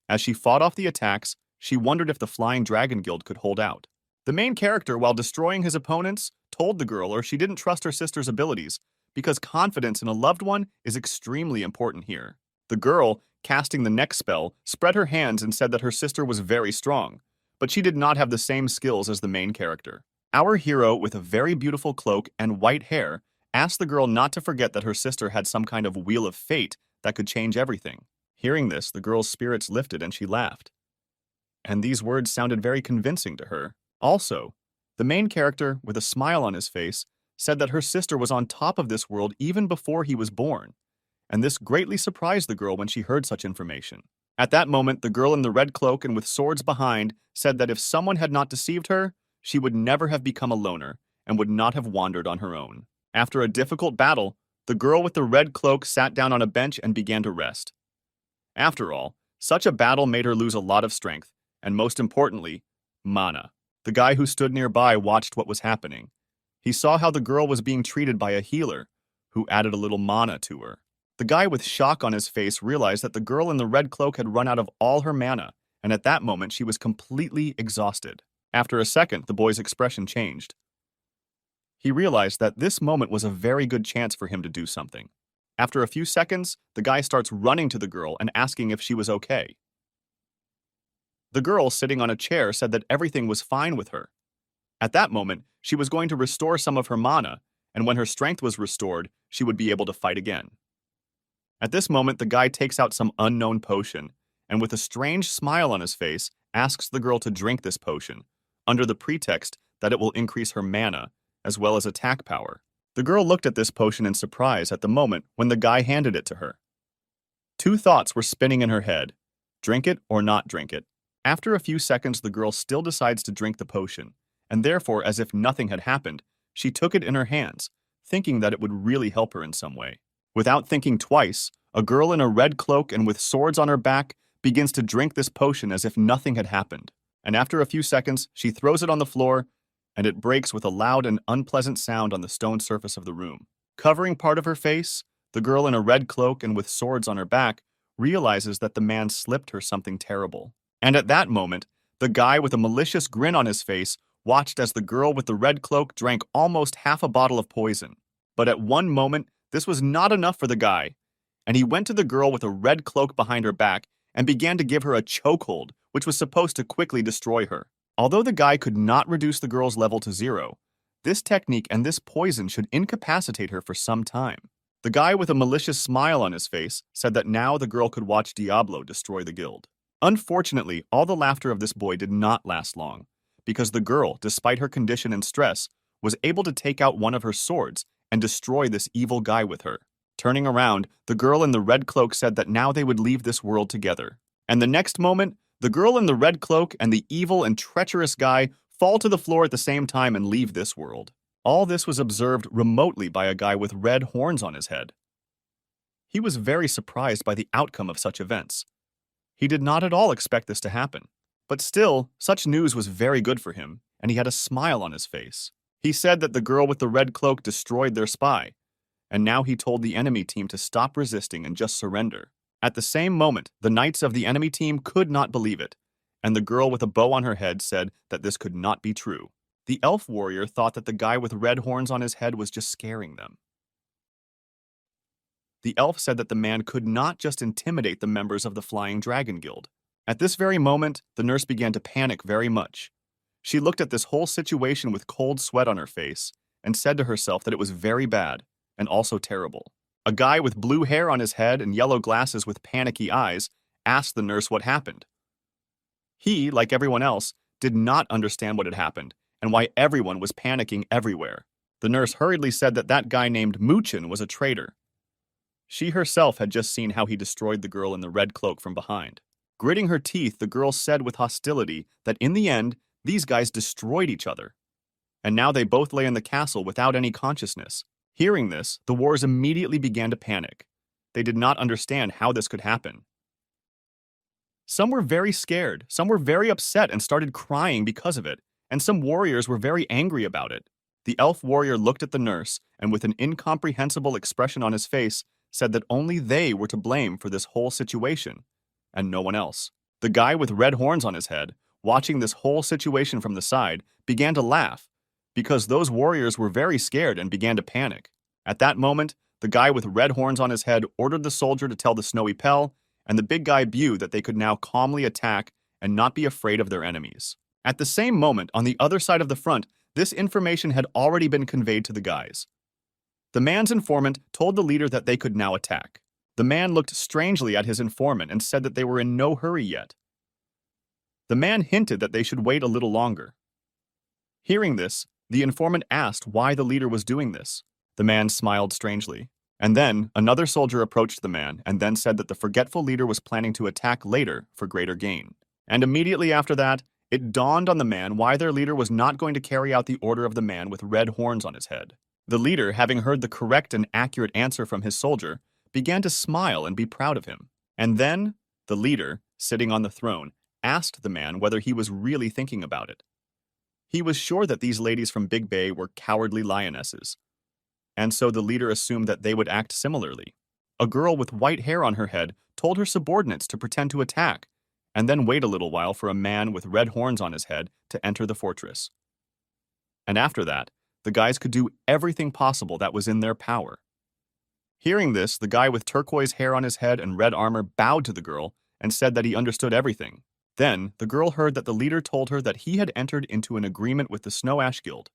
As she fought off the attacks, she wondered if the Flying Dragon Guild could hold out. The main character, while destroying his opponents, told the girl she didn't trust her sister's abilities because confidence in a loved one is extremely important here. The girl, casting the next spell, spread her hands and said that her sister was very strong, but she did not have the same skills as the main character. Our hero, with a very beautiful cloak and white hair, asked the girl not to forget that her sister had some kind of wheel of fate that could change everything. Hearing this, the girl's spirits lifted and she laughed. And these words sounded very convincing to her. Also, the main character, with a smile on his face, said that her sister was on top of this world even before he was born, and this greatly surprised the girl when she heard such information. At that moment, the girl in the red cloak and with swords behind said that if someone had not deceived her, she would never have become a loner and would not have wandered on her own. After a difficult battle, the girl with the red cloak sat down on a bench and began to rest. After all, such a battle made her lose a lot of strength, and most importantly, mana. The guy who stood nearby watched what was happening. He saw how the girl was being treated by a healer, who added a little mana to her. The guy with shock on his face realized that the girl in the red cloak had run out of all her mana, and at that moment she was completely exhausted. After a second, the boy's expression changed. He realized that this moment was a very good chance for him to do something. After a few seconds, the guy starts running to the girl and asking if she was okay. The girl sitting on a chair said that everything was fine with her. At that moment, she was going to restore some of her mana, and when her strength was restored, she would be able to fight again. At this moment, the guy takes out some unknown potion, and with a strange smile on his face, asks the girl to drink this potion, under the pretext that it will increase her mana, as well as attack power. The girl looked at this potion in surprise at the moment when the guy handed it to her. Two thoughts were spinning in her head: drink it or not drink it. After a few seconds, the girl still decides to drink the potion, and therefore, as if nothing had happened, she took it in her hands, thinking that it would really help her in some way. Without thinking twice, a girl in a red cloak and with swords on her back begins to drink this potion as if nothing had happened. And after a few seconds, she throws it on the floor, and it breaks with a loud and unpleasant sound on the stone surface of the room. Covering part of her face, the girl in a red cloak and with swords on her back realizes that the man slipped her something terrible. And at that moment, the guy with a malicious grin on his face watched as the girl with the red cloak drank almost half a bottle of poison. But at one moment, this was not enough for the guy, and he went to the girl with a red cloak behind her back and began to give her a chokehold, which was supposed to quickly destroy her. Although the guy could not reduce the girl's level to 0, this technique and this poison should incapacitate her for some time. The guy with a malicious smile on his face said that now the girl could watch Diablo destroy the guild. Unfortunately, all the laughter of this boy did not last long, because the girl, despite her condition and stress, was able to take out one of her swords and destroy this evil guy with her. Turning around, the girl in the red cloak said that now they would leave this world together. And the next moment, the girl in the red cloak and the evil and treacherous guy fall to the floor at the same time and leave this world. All this was observed remotely by a guy with red horns on his head. He was very surprised by the outcome of such events. He did not at all expect this to happen. But still, such news was very good for him, and he had a smile on his face. He said that the girl with the red cloak destroyed their spy, and now he told the enemy team to stop resisting and just surrender. At the same moment, the knights of the enemy team could not believe it, and the girl with a bow on her head said that this could not be true. The elf warrior thought that the guy with red horns on his head was just scaring them. The elf said that the man could not just intimidate the members of the Flying Dragon Guild. At this very moment, the nurse began to panic very much. She looked at this whole situation with cold sweat on her face and said to herself that it was very bad and also terrible. A guy with blue hair on his head and yellow glasses with panicky eyes asked the nurse what happened. He, like everyone else, did not understand what had happened and why everyone was panicking everywhere. The nurse hurriedly said that that guy named Muchin was a traitor. She herself had just seen how he destroyed the girl in the red cloak from behind. Gritting her teeth, the girl said with hostility that in the end, these guys destroyed each other. And now they both lay in the castle without any consciousness. Hearing this, the wars immediately began to panic. They did not understand how this could happen. Some were very scared, some were very upset and started crying because of it, and some warriors were very angry about it. The elf warrior looked at the nurse, and with an incomprehensible expression on his face, said that only they were to blame for this whole situation, and no one else. The guy with red horns on his head, watching this whole situation from the side, began to laugh, because those warriors were very scared and began to panic. At that moment, the guy with red horns on his head ordered the soldier to tell the Snowy Pell and the big guy Bu that they could now calmly attack and not be afraid of their enemies. At the same moment, on the other side of the front, This information had already been conveyed to the guys. The man's informant told the leader that they could now attack. The man looked strangely at his informant and said that they were in no hurry yet. The man hinted that they should wait a little longer. Hearing this, the informant asked why the leader was doing this. The man smiled strangely. And then, another soldier approached the man and then said that the forgetful leader was planning to attack later for greater gain. And immediately after that, it dawned on the man why their leader was not going to carry out the order of the man with red horns on his head. The leader, having heard the correct and accurate answer from his soldier, began to smile and be proud of him. And then, the leader, sitting on the throne, asked the man whether he was really thinking about it. He was sure that these ladies from Big Bay were cowardly lionesses, and so the leader assumed that they would act similarly. A girl with white hair on her head told her subordinates to pretend to attack, and then wait a little while for a man with red horns on his head to enter the fortress. And after that, the guys could do everything possible that was in their power. Hearing this, the guy with turquoise hair on his head and red armor bowed to the girl and said that he understood everything. Then, the girl heard that the leader told her that he had entered into an agreement with the Snow Ash Guild,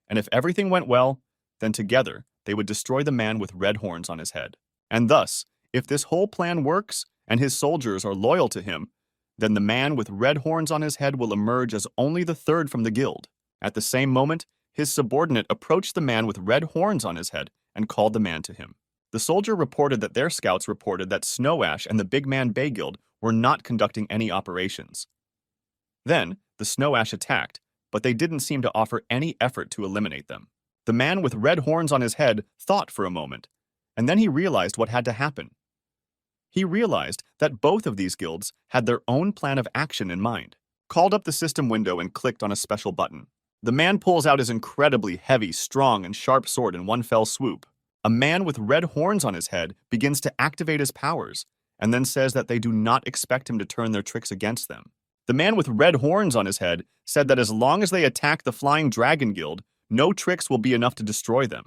and if everything went well, then together they would destroy the man with red horns on his head. And thus, if this whole plan works and his soldiers are loyal to him, then the man with red horns on his head will emerge as only the third from the guild. At the same moment, his subordinate approached the man with red horns on his head and called the man to him. The soldier reported that their scouts reported that Snow Ash and the Big Man Bay Guild were not conducting any operations. Then, the Snow Ash attacked, but they didn't seem to offer any effort to eliminate them. The man with red horns on his head thought for a moment, and then he realized what had to happen. He realized that both of these guilds had their own plan of action in mind. Called up the system window and clicked on a special button. The man pulls out his incredibly heavy, strong, and sharp sword in one fell swoop. A man with red horns on his head begins to activate his powers, and then says that they do not expect him to turn their tricks against them. The man with red horns on his head said that as long as they attack the Flying Dragon Guild, no tricks will be enough to destroy them.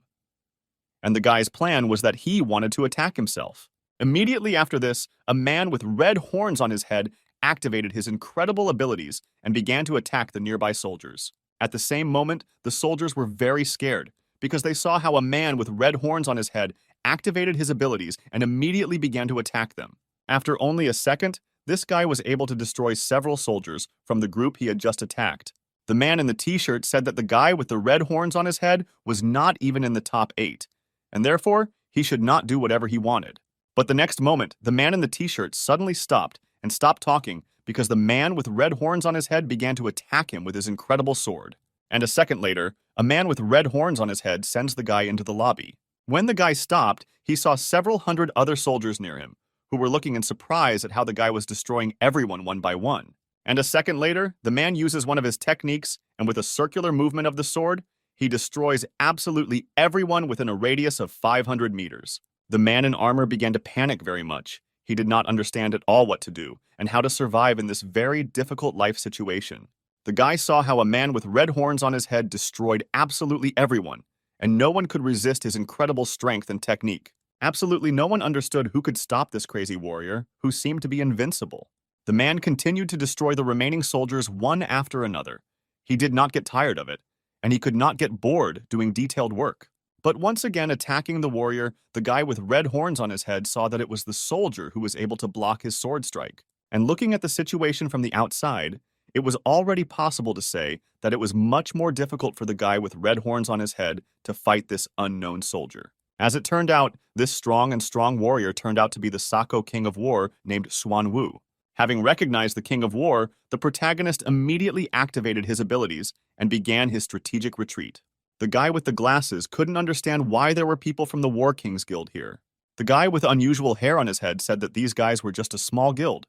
And the guy's plan was that he wanted to attack himself. Immediately after this, a man with red horns on his head activated his incredible abilities and began to attack the nearby soldiers. At the same moment, the soldiers were very scared because they saw how a man with red horns on his head activated his abilities and immediately began to attack them. After only a second, this guy was able to destroy several soldiers from the group he had just attacked. The man in the t-shirt said that the guy with the red horns on his head was not even in the top 8, and therefore he should not do whatever he wanted. But the next moment, the man in the t-shirt suddenly stopped and stopped talking because the man with red horns on his head began to attack him with his incredible sword. And a second later, a man with red horns on his head sends the guy into the lobby. When the guy stopped, he saw several hundred other soldiers near him, who were looking in surprise at how the guy was destroying everyone one by one. And a second later, the man uses one of his techniques, and with a circular movement of the sword, he destroys absolutely everyone within a radius of 500 meters. The man in armor began to panic very much. He did not understand at all what to do, and how to survive in this very difficult life situation. The guy saw how a man with red horns on his head destroyed absolutely everyone, and no one could resist his incredible strength and technique. Absolutely no one understood who could stop this crazy warrior, who seemed to be invincible. The man continued to destroy the remaining soldiers one after another. He did not get tired of it, and he could not get bored doing detailed work. But once again attacking the warrior, the guy with red horns on his head saw that it was the soldier who was able to block his sword strike. And looking at the situation from the outside, it was already possible to say that it was much more difficult for the guy with red horns on his head to fight this unknown soldier. As it turned out, this strong warrior turned out to be the Sako King of War named Xuan Wu. Having recognized the King of War, the protagonist immediately activated his abilities and began his strategic retreat. The guy with the glasses couldn't understand why there were people from the War Kings Guild here. The guy with unusual hair on his head said that these guys were just a small guild,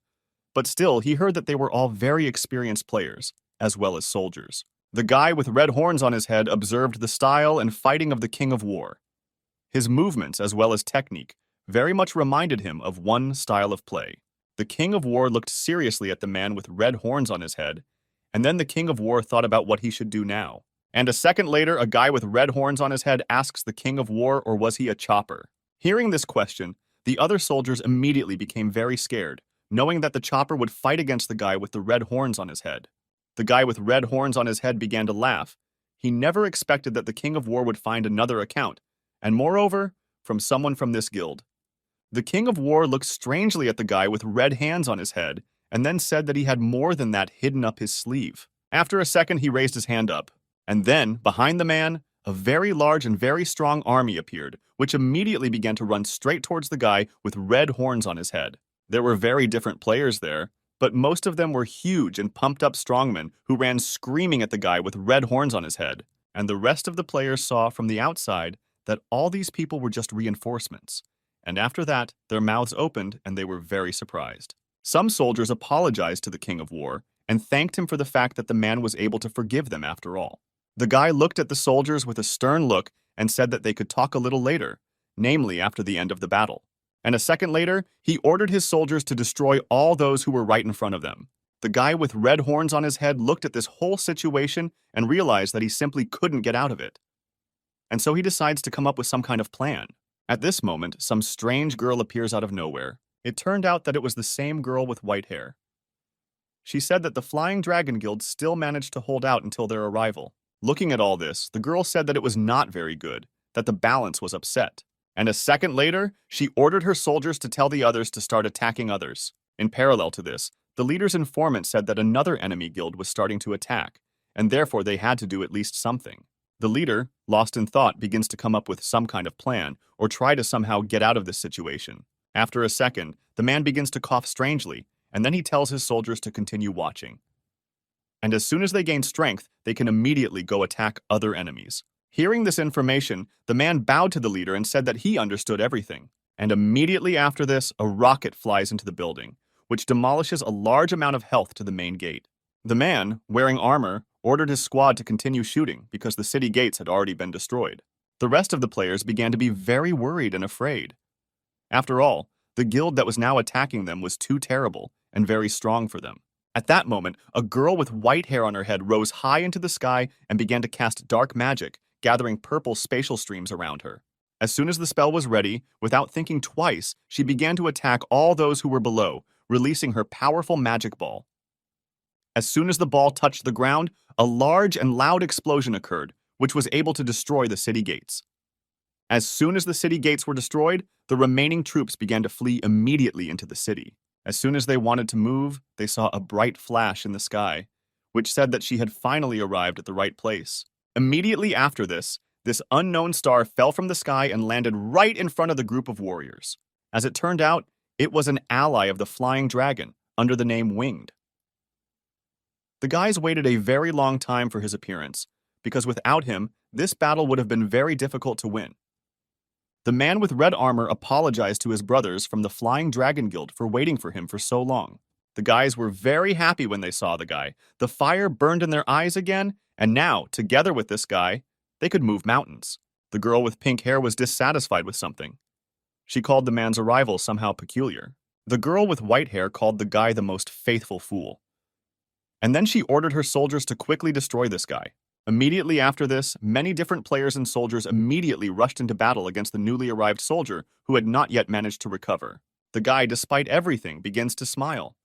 but still he heard that they were all very experienced players, as well as soldiers. The guy with red horns on his head observed the style and fighting of the King of War. His movements, as well as technique, very much reminded him of one style of play. The King of War looked seriously at the man with red horns on his head, and then the King of War thought about what he should do now. And a second later, a guy with red horns on his head asks the King of War, or was he a chopper? Hearing this question, the other soldiers immediately became very scared, knowing that the chopper would fight against the guy with the red horns on his head. The guy with red horns on his head began to laugh, He never expected that the King of War would find another account, and moreover, from someone from this guild. The King of War looked strangely at the guy with red hands on his head, and then said that he had more than that hidden up his sleeve. After a second, he raised his hand up, and then, behind the man, a very large and very strong army appeared, which immediately began to run straight towards the guy with red horns on his head. There were very different players there, but most of them were huge and pumped-up strongmen who ran screaming at the guy with red horns on his head. And the rest of the players saw from the outside that all these people were just reinforcements. And after that, their mouths opened and they were very surprised. Some soldiers apologized to the King of War and thanked him for the fact that the man was able to forgive them after all. The guy looked at the soldiers with a stern look and said that they could talk a little later, namely after the end of the battle. And a second later, he ordered his soldiers to destroy all those who were right in front of them. The guy with red horns on his head looked at this whole situation and realized that he simply couldn't get out of it. And so he decides to come up with some kind of plan. At this moment, some strange girl appears out of nowhere. It turned out that it was the same girl with white hair. She said that the Flying Dragon Guild still managed to hold out until their arrival. Looking at all this, the girl said that it was not very good, that the balance was upset. And a second later, she ordered her soldiers to tell the others to start attacking others. In parallel to this, the leader's informant said that another enemy guild was starting to attack, and therefore they had to do at least something. The leader, lost in thought, begins to come up with some kind of plan, or try to somehow get out of this situation. After a second, the man begins to cough strangely, and then he tells his soldiers to continue watching. And as soon as they gain strength, they can immediately go attack other enemies. Hearing this information, the man bowed to the leader and said that he understood everything. And immediately after this, a rocket flies into the building, which demolishes a large amount of health to the main gate. The man, wearing armor, ordered his squad to continue shooting because the city gates had already been destroyed. The rest of the players began to be very worried and afraid. After all, the guild that was now attacking them was too terrible and very strong for them. At that moment, a girl with white hair on her head rose high into the sky and began to cast dark magic, gathering purple spatial streams around her. As soon as the spell was ready, without thinking twice, she began to attack all those who were below, releasing her powerful magic ball. As soon as the ball touched the ground, a large and loud explosion occurred, which was able to destroy the city gates. As soon as the city gates were destroyed, the remaining troops began to flee immediately into the city. As soon as they wanted to move, they saw a bright flash in the sky, which said that she had finally arrived at the right place. Immediately after this unknown star fell from the sky and landed right in front of the group of warriors. As it turned out, it was an ally of the Flying Dragon, under the name Winged. The guys waited a very long time for his appearance, because without him, this battle would have been very difficult to win. The man with red armor apologized to his brothers from the Flying Dragon Guild for waiting for him for so long. The guys were very happy when they saw the guy. The fire burned in their eyes again, and now, together with this guy, they could move mountains. The girl with pink hair was dissatisfied with something. She called the man's arrival somehow peculiar. The girl with white hair called the guy the most faithful fool. And then she ordered her soldiers to quickly destroy this guy. Immediately after this, many different players and soldiers immediately rushed into battle against the newly arrived soldier who had not yet managed to recover. The guy, despite everything, begins to smile.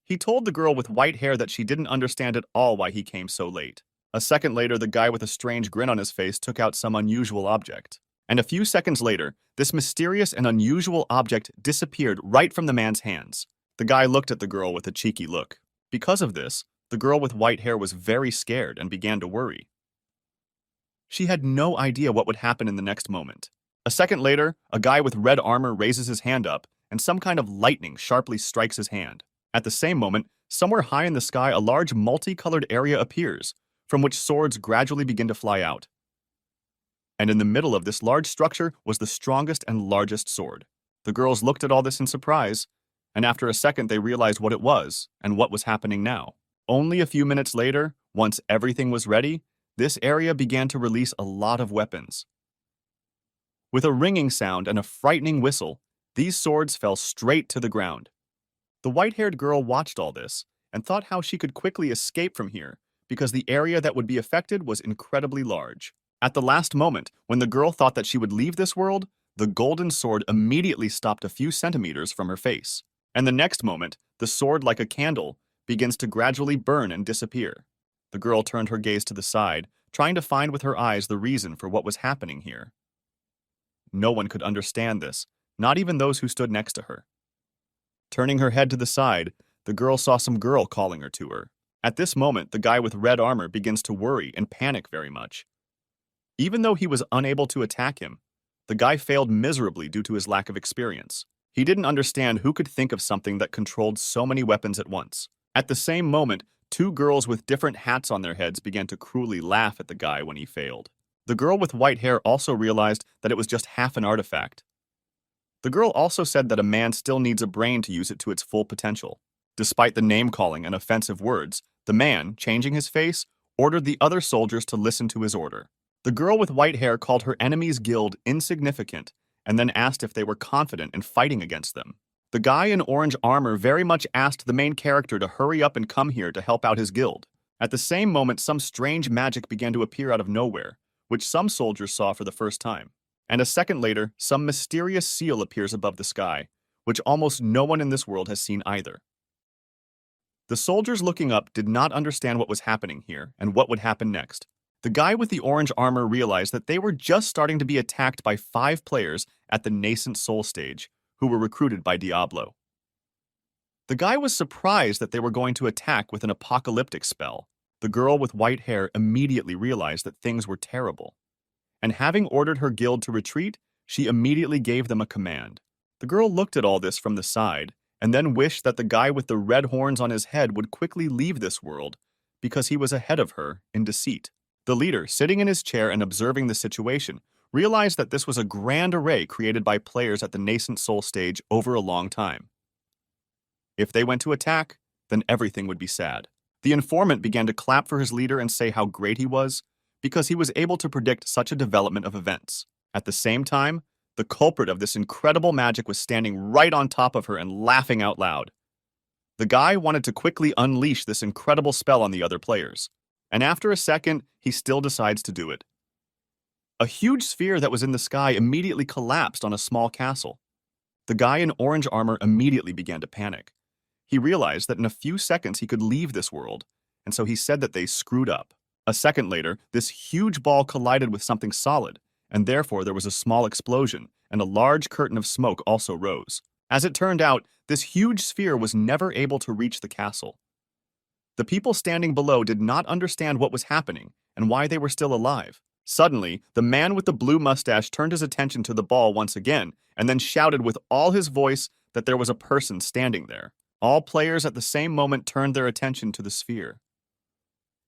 He told the girl with white hair that she didn't understand at all why he came so late. A second later, the guy with a strange grin on his face took out some unusual object. And a few seconds later, this mysterious and unusual object disappeared right from the man's hands. The guy looked at the girl with a cheeky look. Because of this, the girl with white hair was very scared and began to worry. She had no idea what would happen in the next moment. A second later, a guy with red armor raises his hand up, and some kind of lightning sharply strikes his hand. At the same moment, somewhere high in the sky, a large multicolored area appears, from which swords gradually begin to fly out. And in the middle of this large structure was the strongest and largest sword. The girls looked at all this in surprise, and after a second they realized what it was and what was happening now. Only a few minutes later, once everything was ready, this area began to release a lot of weapons. With a ringing sound and a frightening whistle, these swords fell straight to the ground. The white-haired girl watched all this and thought how she could quickly escape from here because the area that would be affected was incredibly large. At the last moment, when the girl thought that she would leave this world, the golden sword immediately stopped a few centimeters from her face. And the next moment, the sword, like a candle, begins to gradually burn and disappear. The girl turned her gaze to the side, trying to find with her eyes the reason for what was happening here. No one could understand this, not even those who stood next to her. Turning her head to the side, the girl saw some girl calling her to her. At this moment, the guy with red armor begins to worry and panic very much. Even though he was unable to attack him, the guy failed miserably due to his lack of experience. He didn't understand who could think of something that controlled so many weapons at once. At the same moment, two girls with different hats on their heads began to cruelly laugh at the guy when he failed. The girl with white hair also realized that it was just half an artifact. The girl also said that a man still needs a brain to use it to its full potential. Despite the name-calling and offensive words, the man, changing his face, ordered the other soldiers to listen to his order. The girl with white hair called her enemy's guild insignificant and then asked if they were confident in fighting against them. The guy in orange armor very much asked the main character to hurry up and come here to help out his guild. At the same moment, some strange magic began to appear out of nowhere, which some soldiers saw for the first time. And a second later, some mysterious seal appears above the sky, which almost no one in this world has seen either. The soldiers looking up did not understand what was happening here and what would happen next. The guy with the orange armor realized that they were just starting to be attacked by 5 players at the nascent soul stage, who were recruited by Diablo. The guy was surprised that they were going to attack with an apocalyptic spell. The girl with white hair immediately realized that things were terrible. And having ordered her guild to retreat, she immediately gave them a command. The girl looked at all this from the side, and then wished that the guy with the red horns on his head would quickly leave this world, because he was ahead of her in deceit. The leader, sitting in his chair and observing the situation, realized that this was a grand array created by players at the nascent soul stage over a long time. If they went to attack, then everything would be sad. The informant began to clap for his leader and say how great he was, because he was able to predict such a development of events. At the same time, the culprit of this incredible magic was standing right on top of her and laughing out loud. The guy wanted to quickly unleash this incredible spell on the other players, and after a second, he still decides to do it. A huge sphere that was in the sky immediately collapsed on a small castle. The guy in orange armor immediately began to panic. He realized that in a few seconds he could leave this world, and so he said that they screwed up. A second later, this huge ball collided with something solid, and therefore there was a small explosion, and a large curtain of smoke also rose. As it turned out, this huge sphere was never able to reach the castle. The people standing below did not understand what was happening and why they were still alive. Suddenly, the man with the blue mustache turned his attention to the ball once again and then shouted with all his voice that there was a person standing there. All players at the same moment turned their attention to the sphere.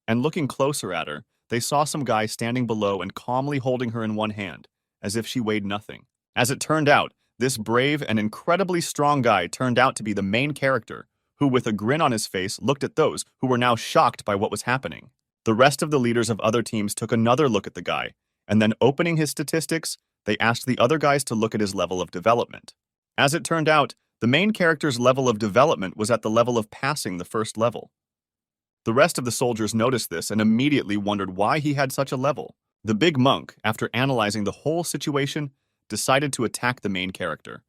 And looking closer at her, they saw some guy standing below and calmly holding her in one hand, as if she weighed nothing. As it turned out, this brave and incredibly strong guy turned out to be the main character, who with a grin on his face looked at those who were now shocked by what was happening. The rest of the leaders of other teams took another look at the guy, and then opening his statistics, they asked the other guys to look at his level of development. As it turned out, the main character's level of development was at the level of passing the first level. The rest of the soldiers noticed this and immediately wondered why he had such a level. The big monk, after analyzing the whole situation, decided to attack the main character.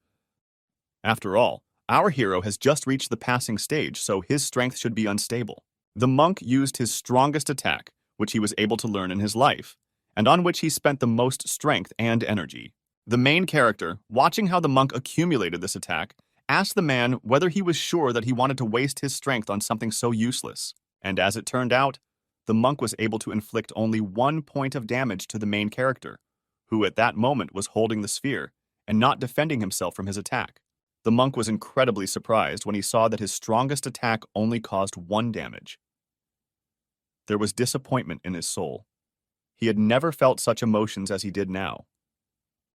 After all, our hero has just reached the passing stage, so his strength should be unstable. The monk used his strongest attack, which he was able to learn in his life, and on which he spent the most strength and energy. The main character, watching how the monk accumulated this attack, asked the man whether he was sure that he wanted to waste his strength on something so useless. And as it turned out, the monk was able to inflict only 1 point of damage to the main character, who at that moment was holding the sphere and not defending himself from his attack. The monk was incredibly surprised when he saw that his strongest attack only caused 1 damage. There was disappointment in his soul. He had never felt such emotions as he did now.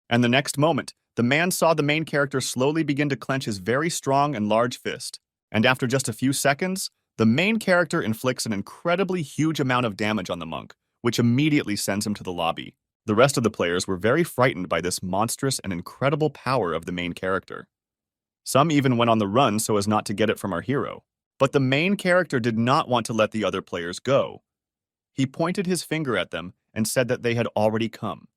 And the next moment, the man saw the main character slowly begin to clench his very strong and large fist. And after just a few seconds, the main character inflicts an incredibly huge amount of damage on the monk, which immediately sends him to the lobby. The rest of the players were very frightened by this monstrous and incredible power of the main character. Some even went on the run so as not to get it from our hero. But the main character did not want to let the other players go. He pointed his finger at them and said that they had already come,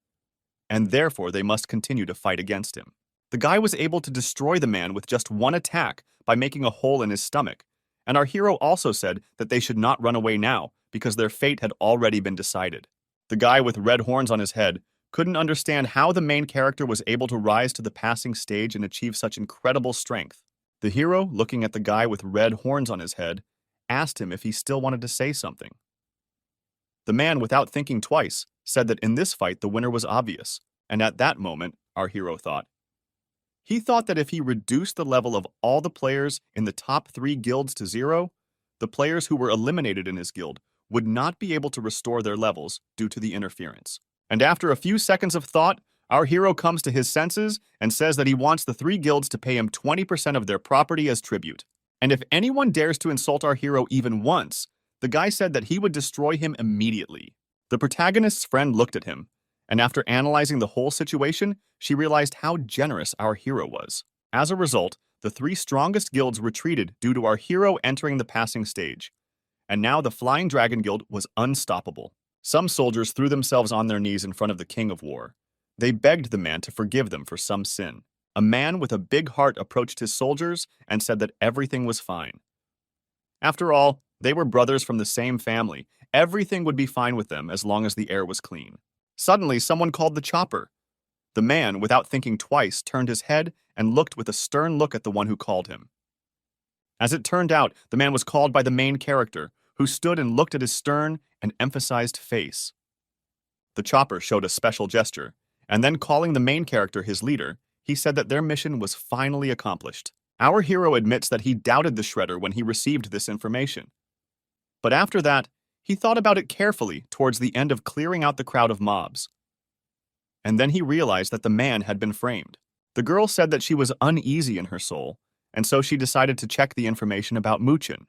and therefore they must continue to fight against him. The guy was able to destroy the man with just 1 attack by making a hole in his stomach, and our hero also said that they should not run away now because their fate had already been decided. The guy with red horns on his head couldn't understand how the main character was able to rise to the passing stage and achieve such incredible strength. The hero, looking at the guy with red horns on his head, asked him if he still wanted to say something. The man, without thinking twice, said that in this fight the winner was obvious, and at that moment, our hero thought. He thought that if he reduced the level of all the players in the top 3 guilds to 0, the players who were eliminated in his guild would not be able to restore their levels due to the interference. And after a few seconds of thought, our hero comes to his senses and says that he wants the 3 guilds to pay him 20% of their property as tribute. And if anyone dares to insult our hero even once, the guy said that he would destroy him immediately. The protagonist's friend looked at him, and after analyzing the whole situation, she realized how generous our hero was. As a result, the 3 strongest guilds retreated due to our hero entering the passing stage. And now the Flying Dragon Guild was unstoppable. Some soldiers threw themselves on their knees in front of the King of War. They begged the man to forgive them for some sin. A man with a big heart approached his soldiers and said that everything was fine. After all, they were brothers from the same family. Everything would be fine with them as long as the air was clean. Suddenly, someone called the chopper. The man, without thinking twice, turned his head and looked with a stern look at the one who called him. As it turned out, the man was called by the main character, who stood and looked at his stern and emphasized face. The chopper showed a special gesture, and then calling the main character his leader, he said that their mission was finally accomplished. Our hero admits that he doubted the Shredder when he received this information. But after that, he thought about it carefully towards the end of clearing out the crowd of mobs. And then he realized that the man had been framed. The girl said that she was uneasy in her soul, and so she decided to check the information about Muchin.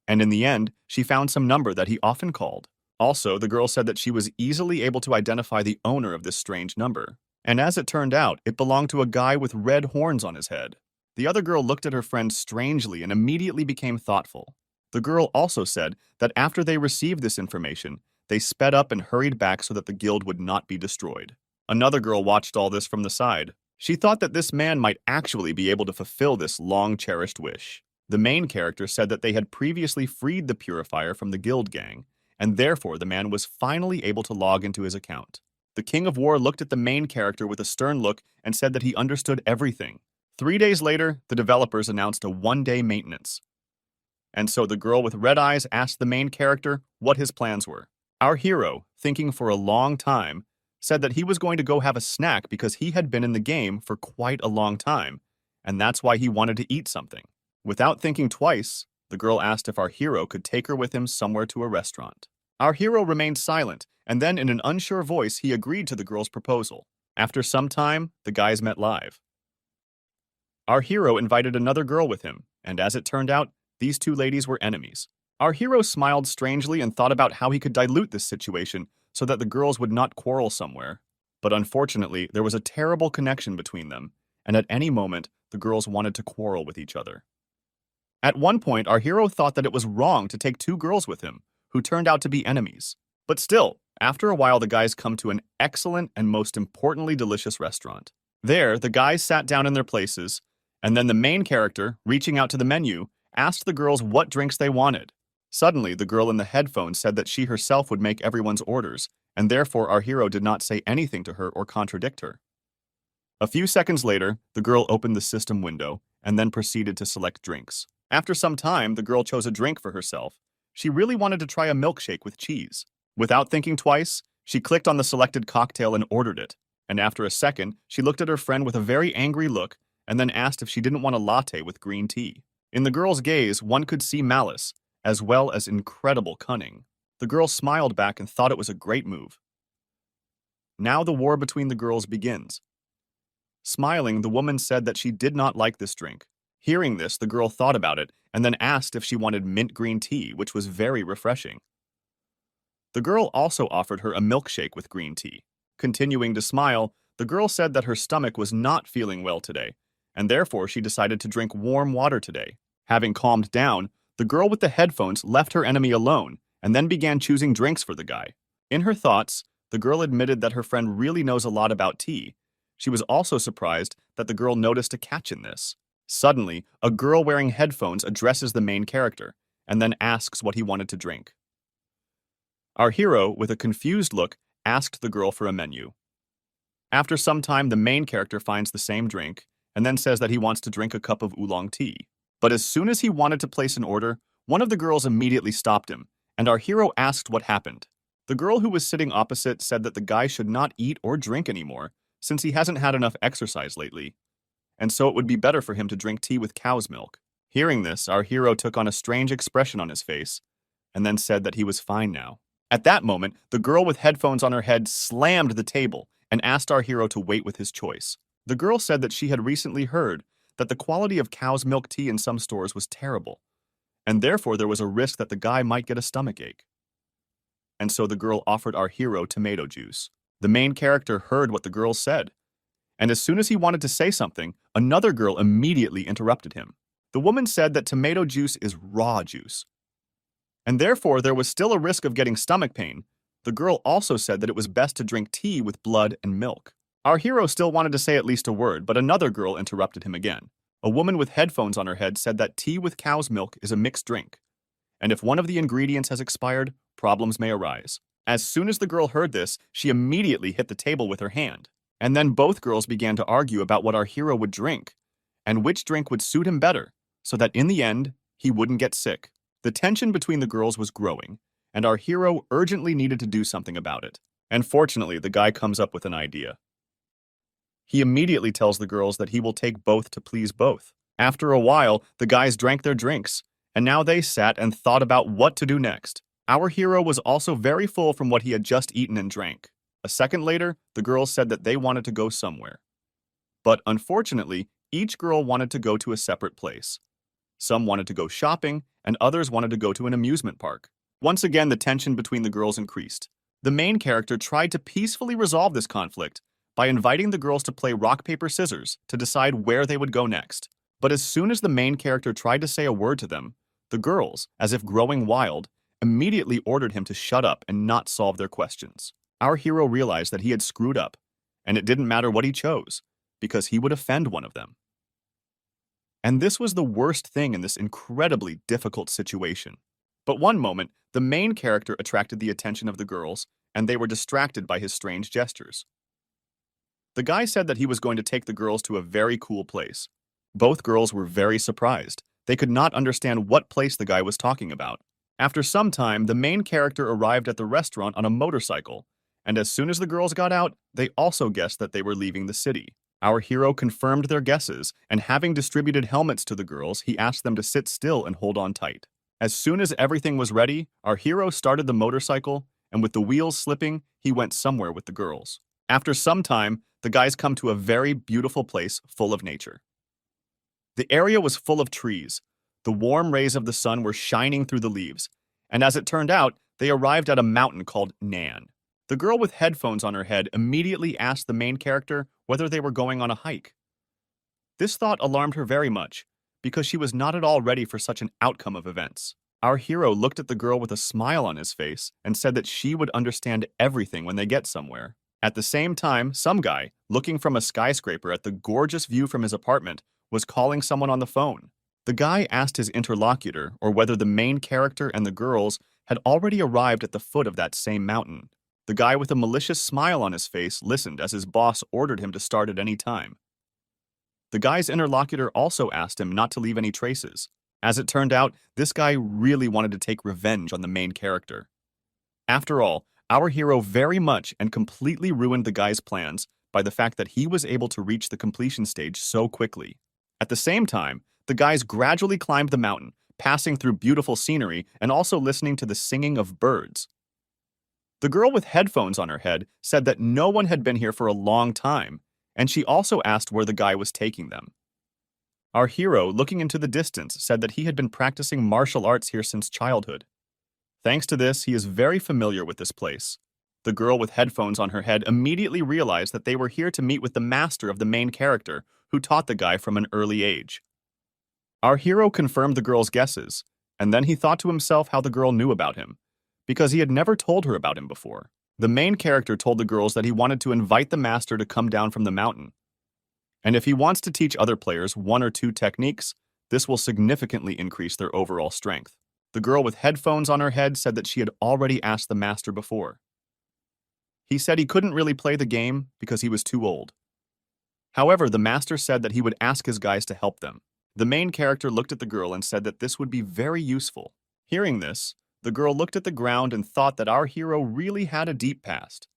And in the end, she found some number that he often called. Also, the girl said that she was easily able to identify the owner of this strange number. And as it turned out, it belonged to a guy with red horns on his head. The other girl looked at her friend strangely and immediately became thoughtful. The girl also said that after they received this information, they sped up and hurried back so that the guild would not be destroyed. Another girl watched all this from the side. She thought that this man might actually be able to fulfill this long-cherished wish. The main character said that they had previously freed the purifier from the guild gang, and therefore the man was finally able to log into his account. The King of War looked at the main character with a stern look and said that he understood everything. 3 days later, the developers announced a 1-day maintenance. And so the girl with red eyes asked the main character what his plans were. Our hero, thinking for a long time, said that he was going to go have a snack because he had been in the game for quite a long time, and that's why he wanted to eat something. Without thinking twice, the girl asked if our hero could take her with him somewhere to a restaurant. Our hero remained silent, and then in an unsure voice, he agreed to the girl's proposal. After some time, the guys met live. Our hero invited another girl with him, and as it turned out, these 2 ladies were enemies. Our hero smiled strangely and thought about how he could dilute this situation so that the girls would not quarrel somewhere. But unfortunately, there was a terrible connection between them, and at any moment, the girls wanted to quarrel with each other. At one point, our hero thought that it was wrong to take 2 girls with him, who turned out to be enemies. But still, after a while, the guys come to an excellent and most importantly delicious restaurant. There, the guys sat down in their places, and then the main character, reaching out to the menu, asked the girls what drinks they wanted. Suddenly, the girl in the headphones said that she herself would make everyone's orders, and therefore our hero did not say anything to her or contradict her. A few seconds later, the girl opened the system window and then proceeded to select drinks. After some time, the girl chose a drink for herself. She really wanted to try a milkshake with cheese. Without thinking twice, she clicked on the selected cocktail and ordered it. And after a second, she looked at her friend with a very angry look and then asked if she didn't want a latte with green tea. In the girl's gaze, one could see malice, as well as incredible cunning. The girl smiled back and thought it was a great move. Now the war between the girls begins. Smiling, the woman said that she did not like this drink. Hearing this, the girl thought about it and then asked if she wanted mint green tea, which was very refreshing. The girl also offered her a milkshake with green tea. Continuing to smile, the girl said that her stomach was not feeling well today, and therefore she decided to drink warm water today. Having calmed down, the girl with the headphones left her enemy alone and then began choosing drinks for the guy. In her thoughts, the girl admitted that her friend really knows a lot about tea. She was also surprised that the girl noticed a catch in this. Suddenly, a girl wearing headphones addresses the main character and then asks what he wanted to drink. Our hero, with a confused look, asked the girl for a menu. After some time, the main character finds the same drink and then says that he wants to drink a cup of oolong tea. But as soon as he wanted to place an order, one of the girls immediately stopped him, and our hero asked what happened. The girl who was sitting opposite said that the guy should not eat or drink anymore since he hasn't had enough exercise lately, and so it would be better for him to drink tea with cow's milk. Hearing this, our hero took on a strange expression on his face and then said that he was fine now. At that moment, the girl with headphones on her head slammed the table and asked our hero to wait with his choice. The girl said that she had recently heard that the quality of cow's milk tea in some stores was terrible, and therefore there was a risk that the guy might get a stomachache. And so the girl offered our hero tomato juice. The main character heard what the girl said, and as soon as he wanted to say something, another girl immediately interrupted him. The woman said that tomato juice is raw juice, and therefore there was still a risk of getting stomach pain. The girl also said that it was best to drink tea with blood and milk. Our hero still wanted to say at least a word, but another girl interrupted him again. A woman with headphones on her head said that tea with cow's milk is a mixed drink, and if one of the ingredients has expired, problems may arise. As soon as the girl heard this, she immediately hit the table with her hand. And then both girls began to argue about what our hero would drink, and which drink would suit him better, so that in the end, he wouldn't get sick. The tension between the girls was growing, and our hero urgently needed to do something about it. And fortunately, the guy comes up with an idea. He immediately tells the girls that he will take both to please both. After a while, the guys drank their drinks, and now they sat and thought about what to do next. Our hero was also very full from what he had just eaten and drank. A second later, the girls said that they wanted to go somewhere. But unfortunately, each girl wanted to go to a separate place. Some wanted to go shopping, and others wanted to go to an amusement park. Once again, the tension between the girls increased. The main character tried to peacefully resolve this conflict by inviting the girls to play rock, paper, scissors to decide where they would go next. But as soon as the main character tried to say a word to them, the girls, as if growing wild, immediately ordered him to shut up and not solve their questions. Our hero realized that he had screwed up, and it didn't matter what he chose, because he would offend one of them. And this was the worst thing in this incredibly difficult situation. But one moment, the main character attracted the attention of the girls, and they were distracted by his strange gestures. The guy said that he was going to take the girls to a very cool place. Both girls were very surprised. They could not understand what place the guy was talking about. After some time, the main character arrived at the restaurant on a motorcycle, and as soon as the girls got out, they also guessed that they were leaving the city. Our hero confirmed their guesses, and having distributed helmets to the girls, he asked them to sit still and hold on tight. As soon as everything was ready, our hero started the motorcycle, and with the wheels slipping, he went somewhere with the girls. After some time, the guys come to a very beautiful place full of nature. The area was full of trees. The warm rays of the sun were shining through the leaves, and as it turned out, they arrived at a mountain called Nan. The girl with headphones on her head immediately asked the main character whether they were going on a hike. This thought alarmed her very much, because she was not at all ready for such an outcome of events. Our hero looked at the girl with a smile on his face and said that she would understand everything when they get somewhere. At the same time, some guy, looking from a skyscraper at the gorgeous view from his apartment, was calling someone on the phone. The guy asked his interlocutor or whether the main character and the girls had already arrived at the foot of that same mountain. The guy with a malicious smile on his face listened as his boss ordered him to start at any time. The guy's interlocutor also asked him not to leave any traces. As it turned out, this guy really wanted to take revenge on the main character. After all, our hero very much and completely ruined the guy's plans by the fact that he was able to reach the completion stage so quickly. At the same time, the guys gradually climbed the mountain, passing through beautiful scenery and also listening to the singing of birds. The girl with headphones on her head said that no one had been here for a long time, and she also asked where the guy was taking them. Our hero, looking into the distance, said that he had been practicing martial arts here since childhood. Thanks to this, he is very familiar with this place. The girl with headphones on her head immediately realized that they were here to meet with the master of the main character, who taught the guy from an early age. Our hero confirmed the girl's guesses, and then he thought to himself how the girl knew about him, because he had never told her about him before. The main character told the girls that he wanted to invite the master to come down from the mountain. And if he wants to teach other players one or two techniques, this will significantly increase their overall strength. The girl with headphones on her head said that she had already asked the master before. He said he couldn't really play the game because he was too old. However, the master said that he would ask his guys to help them. The main character looked at the girl and said that this would be very useful. Hearing this, the girl looked at the ground and thought that our hero really had a deep past.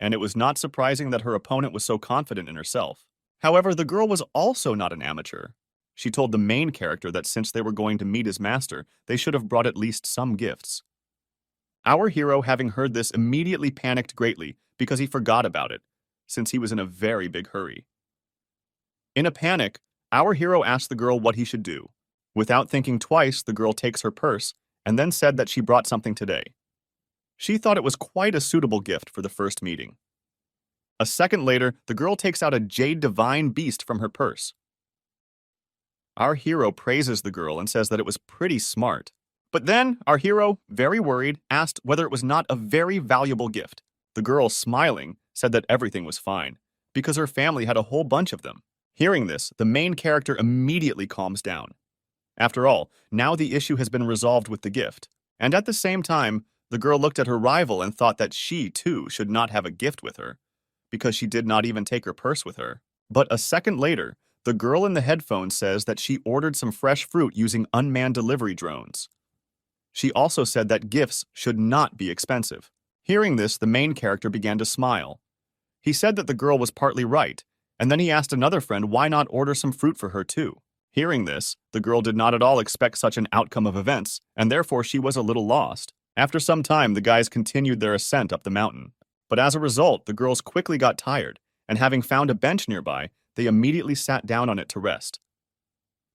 And it was not surprising that her opponent was so confident in herself. However, the girl was also not an amateur. She told the main character that since they were going to meet his master, they should have brought at least some gifts. Our hero, having heard this, immediately panicked greatly because he forgot about it, since he was in a very big hurry. In a panic, our hero asked the girl what he should do. Without thinking twice, the girl takes her purse and then said that she brought something today. She thought it was quite a suitable gift for the first meeting. A second later, the girl takes out a jade divine beast from her purse. Our hero praises the girl and says that it was pretty smart. But then, our hero, very worried, asked whether it was not a very valuable gift. The girl, smiling, said that everything was fine, because her family had a whole bunch of them. Hearing this, the main character immediately calms down. After all, now the issue has been resolved with the gift. And at the same time, the girl looked at her rival and thought that she, too, should not have a gift with her, because she did not even take her purse with her. But a second later, the girl in the headphones says that she ordered some fresh fruit using unmanned delivery drones. She also said that gifts should not be expensive. Hearing this, the main character began to smile. He said that the girl was partly right, and then he asked another friend why not order some fruit for her too. Hearing this, the girl did not at all expect such an outcome of events, and therefore she was a little lost. After some time, the guys continued their ascent up the mountain. But as a result, the girls quickly got tired, and having found a bench nearby, they immediately sat down on it to rest.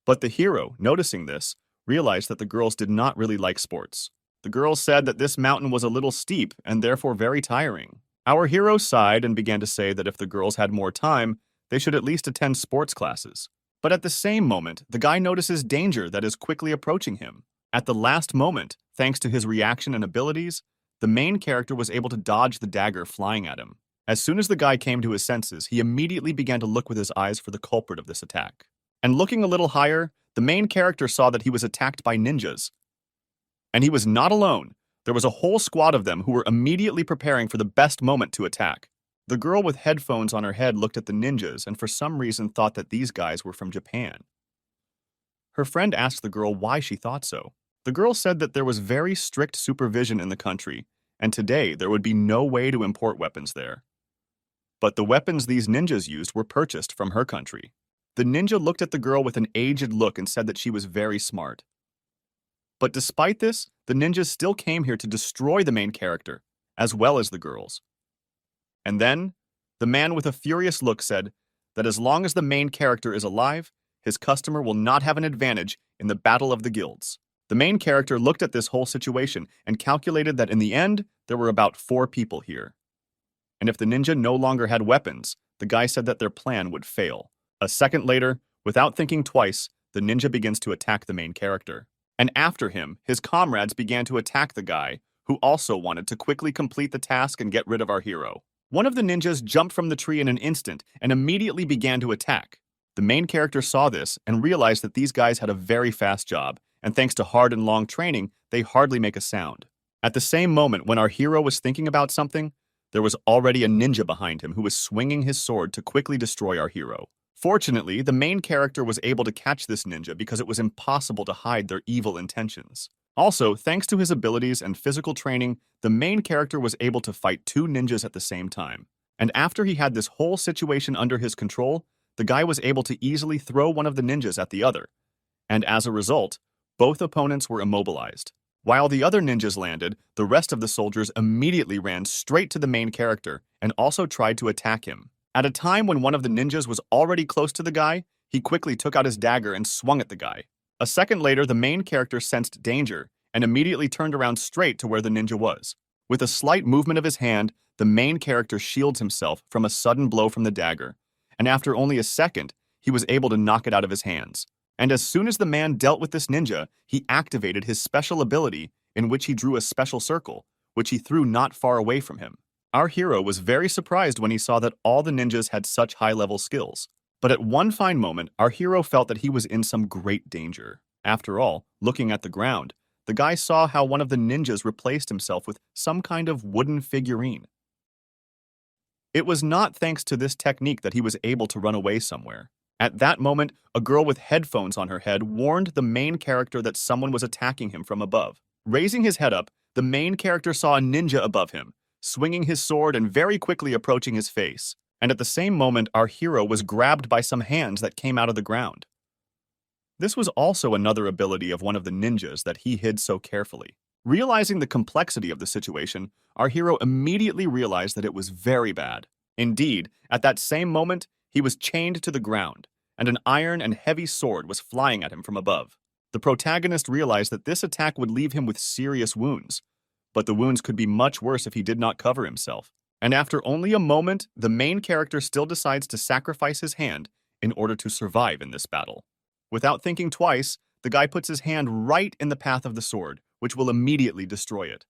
But the hero, noticing this, realized that the girls did not really like sports. The girls said that this mountain was a little steep and therefore very tiring. Our hero sighed and began to say that if the girls had more time, they should at least attend sports classes. But at the same moment, the guy notices danger that is quickly approaching him. At the last moment, thanks to his reaction and abilities, the main character was able to dodge the dagger flying at him. As soon as the guy came to his senses, he immediately began to look with his eyes for the culprit of this attack. And looking a little higher, the main character saw that he was attacked by ninjas. And he was not alone. There was a whole squad of them who were immediately preparing for the best moment to attack. The girl with headphones on her head looked at the ninjas and for some reason thought that these guys were from Japan. Her friend asked the girl why she thought so. The girl said that there was very strict supervision in the country, and today there would be no way to import weapons there. But the weapons these ninjas used were purchased from her country. The ninja looked at the girl with an aged look and said that she was very smart. But despite this, the ninjas still came here to destroy the main character, as well as the girls. And then, the man with a furious look said that as long as the main character is alive, his customer will not have an advantage in the battle of the guilds. The main character looked at this whole situation and calculated that in the end, there were about 4 people here. And if the ninja no longer had weapons, the guy said that their plan would fail. A second later, without thinking twice, the ninja begins to attack the main character. And after him, his comrades began to attack the guy, who also wanted to quickly complete the task and get rid of our hero. One of the ninjas jumped from the tree in an instant and immediately began to attack. The main character saw this and realized that these guys had a very fast job, and thanks to hard and long training, they hardly make a sound. At the same moment when our hero was thinking about something, there was already a ninja behind him who was swinging his sword to quickly destroy our hero. Fortunately, the main character was able to catch this ninja because it was impossible to hide their evil intentions. Also, thanks to his abilities and physical training, the main character was able to fight 2 ninjas at the same time. And after he had this whole situation under his control, the guy was able to easily throw one of the ninjas at the other. And as a result, both opponents were immobilized. While the other ninjas landed, the rest of the soldiers immediately ran straight to the main character and also tried to attack him. At a time when one of the ninjas was already close to the guy, he quickly took out his dagger and swung at the guy. A second later, the main character sensed danger and immediately turned around straight to where the ninja was. With a slight movement of his hand, the main character shields himself from a sudden blow from the dagger, and after only a second, he was able to knock it out of his hands. And as soon as the man dealt with this ninja, he activated his special ability in which he drew a special circle, which he threw not far away from him. Our hero was very surprised when he saw that all the ninjas had such high-level skills. But at one fine moment, our hero felt that he was in some great danger. After all, looking at the ground, the guy saw how one of the ninjas replaced himself with some kind of wooden figurine. It was not thanks to this technique that he was able to run away somewhere. At that moment, a girl with headphones on her head warned the main character that someone was attacking him from above. Raising his head up, the main character saw a ninja above him, swinging his sword and very quickly approaching his face. And at the same moment, our hero was grabbed by some hands that came out of the ground. This was also another ability of one of the ninjas that he hid so carefully. Realizing the complexity of the situation, our hero immediately realized that it was very bad. Indeed, at that same moment, he was chained to the ground, and an iron and heavy sword was flying at him from above. The protagonist realized that this attack would leave him with serious wounds, but the wounds could be much worse if he did not cover himself. And after only a moment, the main character still decides to sacrifice his hand in order to survive in this battle. Without thinking twice, the guy puts his hand right in the path of the sword, which will immediately destroy it.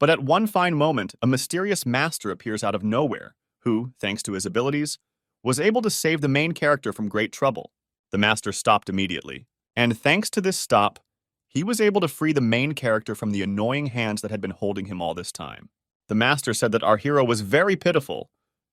But at one fine moment, a mysterious master appears out of nowhere, who, thanks to his abilities, was able to save the main character from great trouble. The master stopped immediately, and thanks to this stop, he was able to free the main character from the annoying hands that had been holding him all this time. The master said that our hero was very pitiful.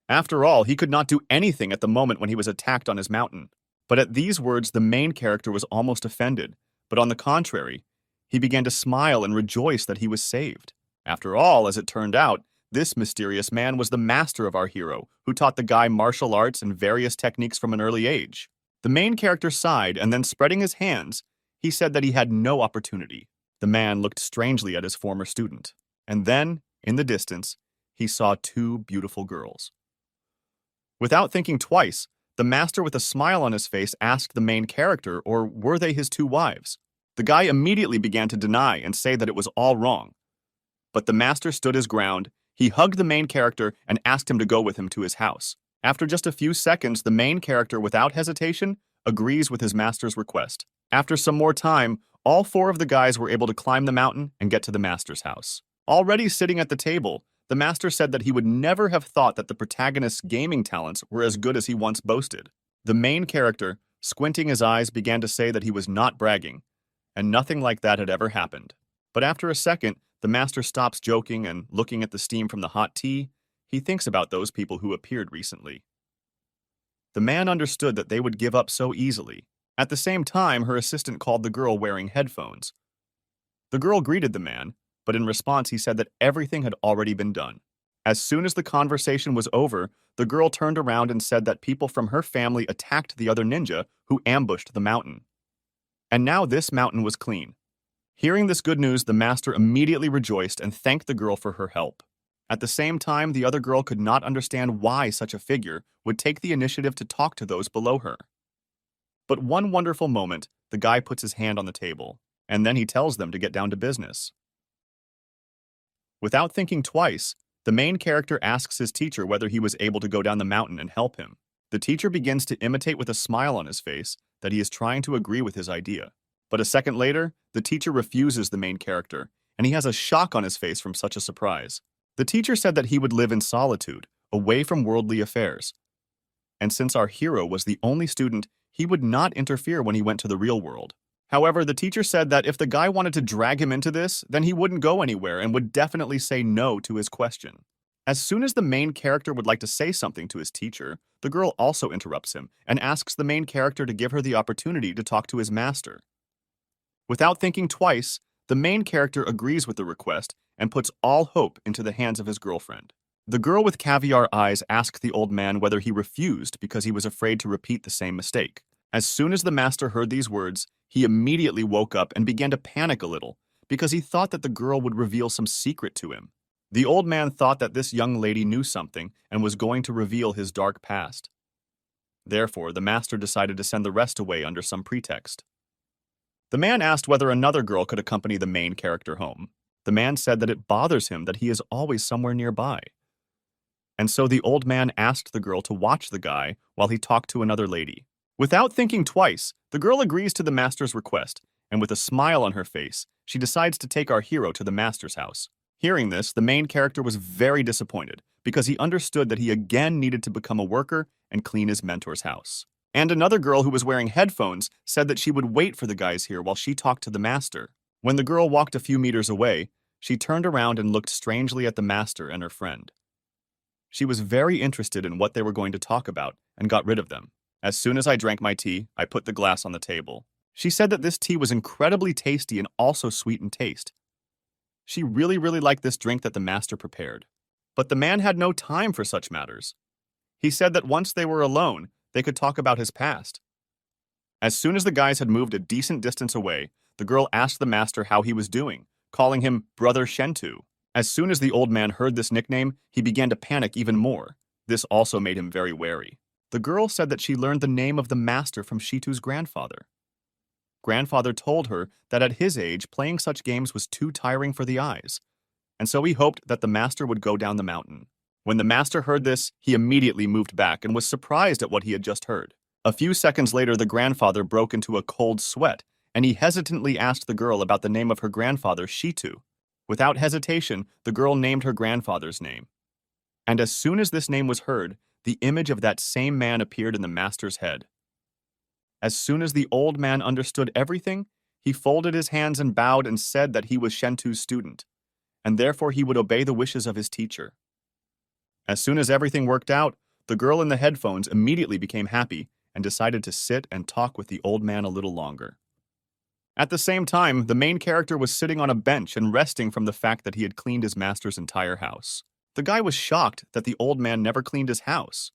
After all, he could not do anything at the moment when he was attacked on his mountain. But at these words, the main character was almost offended, but on the contrary, he began to smile and rejoice that he was saved. After all, as it turned out, this mysterious man was the master of our hero, who taught the guy martial arts and various techniques from an early age. The main character sighed, and then spreading his hands, he said that he had no opportunity. The man looked strangely at his former student, and then, in the distance, he saw two beautiful girls. Without thinking twice, the master with a smile on his face asked the main character, or were they his two wives? The guy immediately began to deny and say that it was all wrong. But the master stood his ground. He hugged the main character and asked him to go with him to his house. After just a few seconds, the main character, without hesitation, agrees with his master's request. After some more time, all four of the guys were able to climb the mountain and get to the master's house. Already sitting at the table, the master said that he would never have thought that the protagonist's gaming talents were as good as he once boasted. The main character, squinting his eyes, began to say that he was not bragging, and nothing like that had ever happened. But after a second, the master stops joking and, looking at the steam from the hot tea, he thinks about those people who appeared recently. The man understood that they would give up so easily. At the same time, her assistant called the girl wearing headphones. The girl greeted the man, but in response he said that everything had already been done. As soon as the conversation was over, the girl turned around and said that people from her family attacked the other ninja who ambushed the mountain. And now this mountain was clean. Hearing this good news, the master immediately rejoiced and thanked the girl for her help. At the same time, the other girl could not understand why such a figure would take the initiative to talk to those below her. But one wonderful moment, the guy puts his hand on the table, and then he tells them to get down to business. Without thinking twice, the main character asks his teacher whether he was able to go down the mountain and help him. The teacher begins to imitate with a smile on his face that he is trying to agree with his idea. But a second later, the teacher refuses the main character, and he has a shock on his face from such a surprise. The teacher said that he would live in solitude, away from worldly affairs. And since our hero was the only student, he would not interfere when he went to the real world. However, the teacher said that if the guy wanted to drag him into this, then he wouldn't go anywhere and would definitely say no to his question. As soon as the main character would like to say something to his teacher, the girl also interrupts him and asks the main character to give her the opportunity to talk to his master. Without thinking twice, the main character agrees with the request and puts all hope into the hands of his girlfriend. The girl with caviar eyes asked the old man whether he refused because he was afraid to repeat the same mistake. As soon as the master heard these words, he immediately woke up and began to panic a little because he thought that the girl would reveal some secret to him. The old man thought that this young lady knew something and was going to reveal his dark past. Therefore, the master decided to send the rest away under some pretext. The man asked whether another girl could accompany the main character home. The man said that it bothers him that he is always somewhere nearby. And so the old man asked the girl to watch the guy while he talked to another lady. Without thinking twice, the girl agrees to the master's request, and with a smile on her face, she decides to take our hero to the master's house. Hearing this, the main character was very disappointed because he understood that he again needed to become a worker and clean his mentor's house. And another girl who was wearing headphones said that she would wait for the guys here while she talked to the master. When the girl walked a few meters away, she turned around and looked strangely at the master and her friend. She was very interested in what they were going to talk about and got rid of them. As soon as I drank my tea, I put the glass on the table. She said that this tea was incredibly tasty and also sweet in taste. She really liked this drink that the master prepared. But the man had no time for such matters. He said that once they were alone, they could talk about his past. As soon as the guys had moved a decent distance away, the girl asked the master how he was doing, calling him Brother Shentu. As soon as the old man heard this nickname, he began to panic even more. This also made him very wary. The girl said that she learned the name of the master from Shitu's grandfather. Grandfather told her that at his age, playing such games was too tiring for the eyes, and so he hoped that the master would go down the mountain. When the master heard this, he immediately moved back and was surprised at what he had just heard. A few seconds later, the grandfather broke into a cold sweat, and he hesitantly asked the girl about the name of her grandfather, Shitu. Without hesitation, the girl named her grandfather's name. And as soon as this name was heard, the image of that same man appeared in the master's head. As soon as the old man understood everything, he folded his hands and bowed and said that he was Shentu's student, and therefore he would obey the wishes of his teacher. As soon as everything worked out, the girl in the headphones immediately became happy and decided to sit and talk with the old man a little longer. At the same time, the main character was sitting on a bench and resting from the fact that he had cleaned his master's entire house. The guy was shocked that the old man never cleaned his house.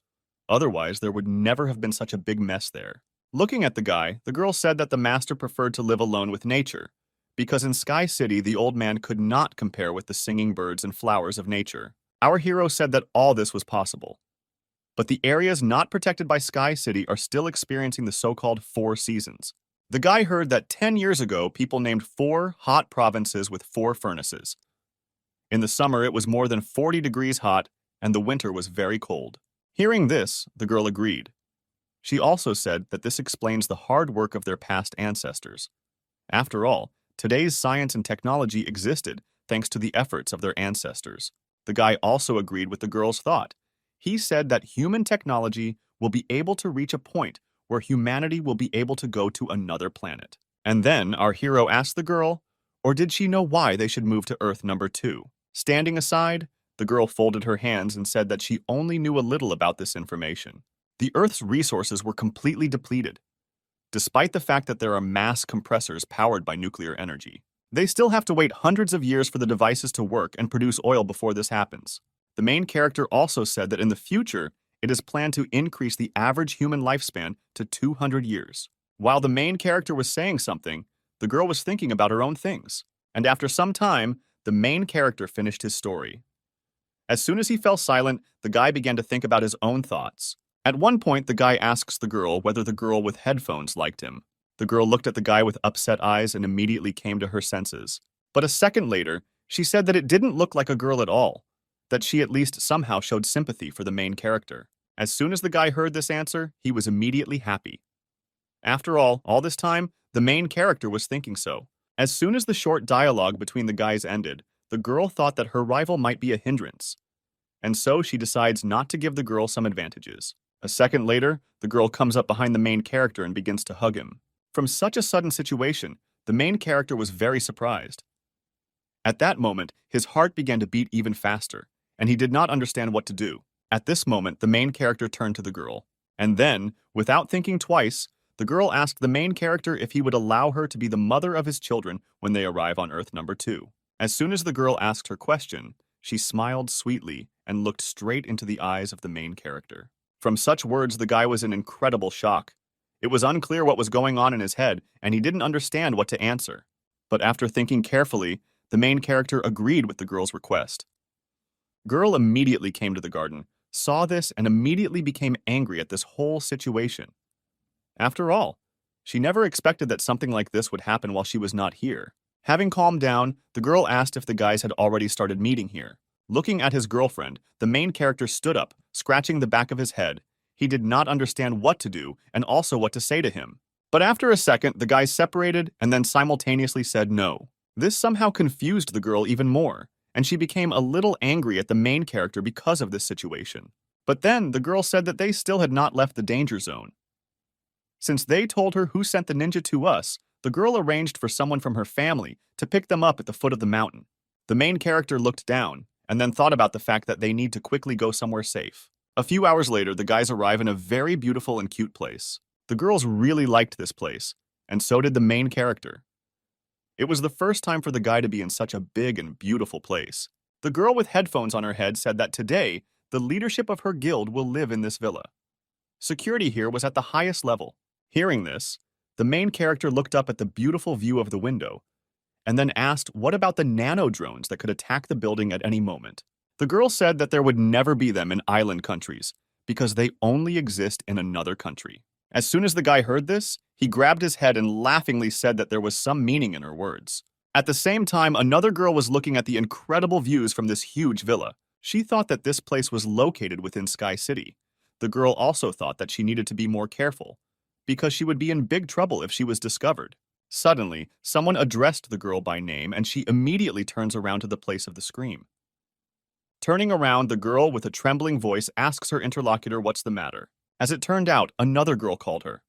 Otherwise, there would never have been such a big mess there. Looking at the guy, the girl said that the master preferred to live alone with nature, because in Sky City, the old man could not compare with the singing birds and flowers of nature. Our hero said that all this was possible. But the areas not protected by Sky City are still experiencing the so-called 4 seasons. The guy heard that 10 years ago, people named 4 hot provinces with 4 furnaces. In the summer, it was more than 40 degrees hot, and the winter was very cold. Hearing this, the girl agreed. She also said that this explains the hard work of their past ancestors. After all, today's science and technology existed thanks to the efforts of their ancestors. The guy also agreed with the girl's thought. He said that human technology will be able to reach a point where humanity will be able to go to another planet. And then our hero asked the girl, or did she know why they should move to Earth number 2? Standing aside, the girl folded her hands and said that she only knew a little about this information. The Earth's resources were completely depleted. Despite the fact that there are mass compressors powered by nuclear energy, they still have to wait hundreds of years for the devices to work and produce oil before this happens. The main character also said that in the future, it is planned to increase the average human lifespan to 200 years. While the main character was saying something, the girl was thinking about her own things. And after some time, the main character finished his story. As soon as he fell silent, the guy began to think about his own thoughts. At one point, the guy asks the girl whether the girl with headphones liked him. The girl looked at the guy with upset eyes and immediately came to her senses. But a second later, she said that it didn't look like a girl at all, that she at least somehow showed sympathy for the main character. As soon as the guy heard this answer, he was immediately happy. After all this time, the main character was thinking so. As soon as the short dialogue between the guys ended, the girl thought that her rival might be a hindrance. And so she decides not to give the girl some advantages. A second later, the girl comes up behind the main character and begins to hug him. From such a sudden situation, the main character was very surprised. At that moment, his heart began to beat even faster, and he did not understand what to do. At this moment, the main character turned to the girl. And then, without thinking twice, the girl asked the main character if he would allow her to be the mother of his children when they arrive on Earth number 2. As soon as the girl asked her question, she smiled sweetly and looked straight into the eyes of the main character. From such words, the guy was in incredible shock. It was unclear what was going on in his head, and he didn't understand what to answer. But after thinking carefully, the main character agreed with the girl's request. Girl immediately came to the garden, saw this, and immediately became angry at this whole situation. After all, she never expected that something like this would happen while she was not here. Having calmed down, the girl asked if the guys had already started meeting here. Looking at his girlfriend, the main character stood up, scratching the back of his head. He did not understand what to do and also what to say to him. But after a second, the guys separated and then simultaneously said no. This somehow confused the girl even more, and she became a little angry at the main character because of this situation. But then the girl said that they still had not left the danger zone. Since they told her who sent the ninja to us, The girl arranged for someone from her family to pick them up at the foot of the mountain. The main character looked down and then thought about the fact that they need to quickly go somewhere safe. A few hours later, the guys arrive in a very beautiful and cute place. The girls really liked this place, and so did the main character. It was the first time for the guy to be in such a big and beautiful place. The girl with headphones on her head said that today, the leadership of her guild will live in this villa. Security here was at the highest level. Hearing this, the main character looked up at the beautiful view of the window and then asked what about the nano drones that could attack the building at any moment. The girl said that there would never be them in island countries because they only exist in another country. As soon as the guy heard this, he grabbed his head and laughingly said that there was some meaning in her words. At the same time, another girl was looking at the incredible views from this huge villa. She thought that this place was located within Sky City. The girl also thought that she needed to be more careful because she would be in big trouble if she was discovered. Suddenly, someone addressed the girl by name and she immediately turns around to the place of the scream. Turning around, the girl with a trembling voice asks her interlocutor what's the matter. As it turned out, another girl called her.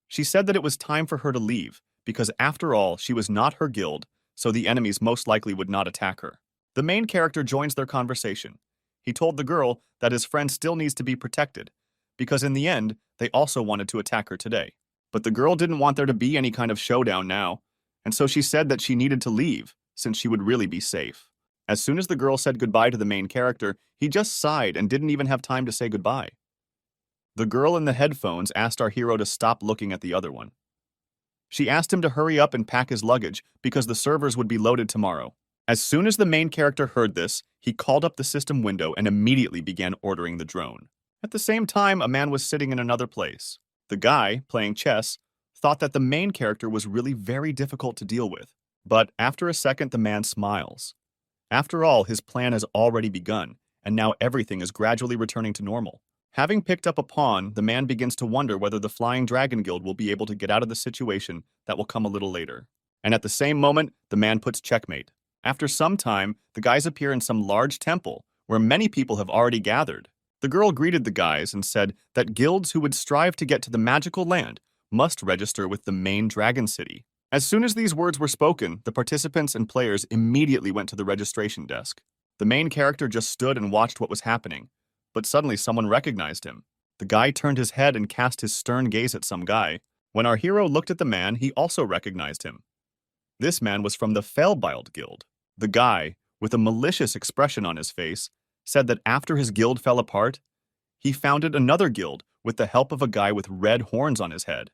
She said that it was time for her to leave because after all, she was not her guild, so the enemies most likely would not attack her. The main character joins their conversation. He told the girl that his friend still needs to be protected because in the end, they also wanted to attack her today. But the girl didn't want there to be any kind of showdown now, and so she said that she needed to leave since she would really be safe. As soon as the girl said goodbye to the main character, he just sighed and didn't even have time to say goodbye. The girl in the headphones asked our hero to stop looking at the other one. She asked him to hurry up and pack his luggage because the servers would be loaded tomorrow. As soon as the main character heard this, he called up the system window and immediately began ordering the drone. At the same time, a man was sitting in another place. The guy, playing chess, thought that the main character was really very difficult to deal with. But after a second, the man smiles. After all, his plan has already begun, and now everything is gradually returning to normal. Having picked up a pawn, the man begins to wonder whether the Flying Dragon Guild will be able to get out of the situation that will come a little later. And at the same moment, the man puts checkmate. After some time, the guys appear in some large temple where many people have already gathered. The girl greeted the guys and said that guilds who would strive to get to the magical land must register with the main dragon city. As soon as these words were spoken, the participants and players immediately went to the registration desk. The main character just stood and watched what was happening, but suddenly someone recognized him. The guy turned his head and cast his stern gaze at some guy. When our hero looked at the man, he also recognized him. This man was from the Fellbild Guild. The guy, with a malicious expression on his face, said that after his guild fell apart, he founded another guild with the help of a guy with red horns on his head.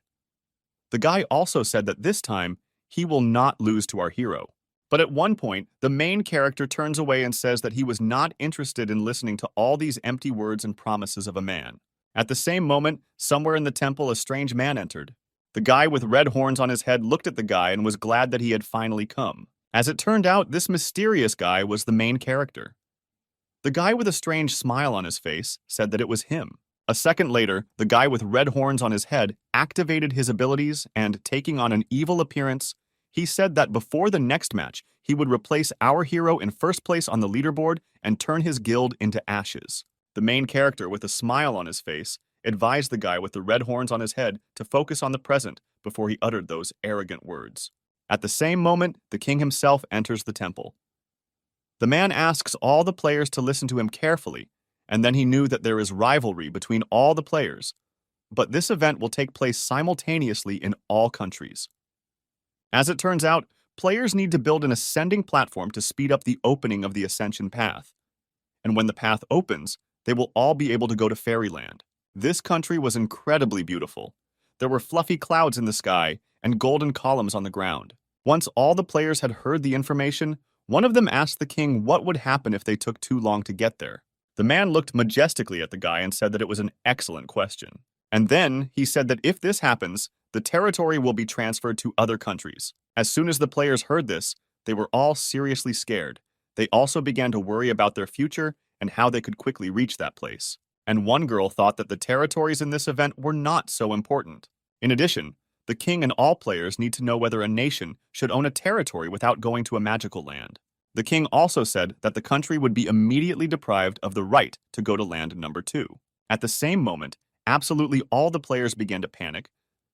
The guy also said that this time, he will not lose to our hero. But at one point, the main character turns away and says that he was not interested in listening to all these empty words and promises of a man. At the same moment, somewhere in the temple, a strange man entered. The guy with red horns on his head looked at the guy and was glad that he had finally come. As it turned out, this mysterious guy was the main character. The guy with a strange smile on his face said that it was him. A second later, the guy with red horns on his head activated his abilities and, taking on an evil appearance, he said that before the next match, he would replace our hero in first place on the leaderboard and turn his guild into ashes. The main character, with a smile on his face, advised the guy with the red horns on his head to focus on the present before he uttered those arrogant words. At the same moment, the king himself enters the temple. The man asks all the players to listen to him carefully, and then he knew that there is rivalry between all the players, but this event will take place simultaneously in all countries. As it turns out, players need to build an ascending platform to speed up the opening of the ascension path. And when the path opens, they will all be able to go to Fairyland. This country was incredibly beautiful. There were fluffy clouds in the sky and golden columns on the ground. Once all the players had heard the information, one of them asked the king what would happen if they took too long to get there. The man looked majestically at the guy and said that it was an excellent question. And then he said that if this happens, the territory will be transferred to other countries. As soon as the players heard this, they were all seriously scared. They also began to worry about their future and how they could quickly reach that place. And one girl thought that the territories in this event were not so important. In addition, the king and all players need to know whether a nation should own a territory without going to a magical land. The king also said that the country would be immediately deprived of the right to go to land number 2. At the same moment, absolutely all the players began to panic.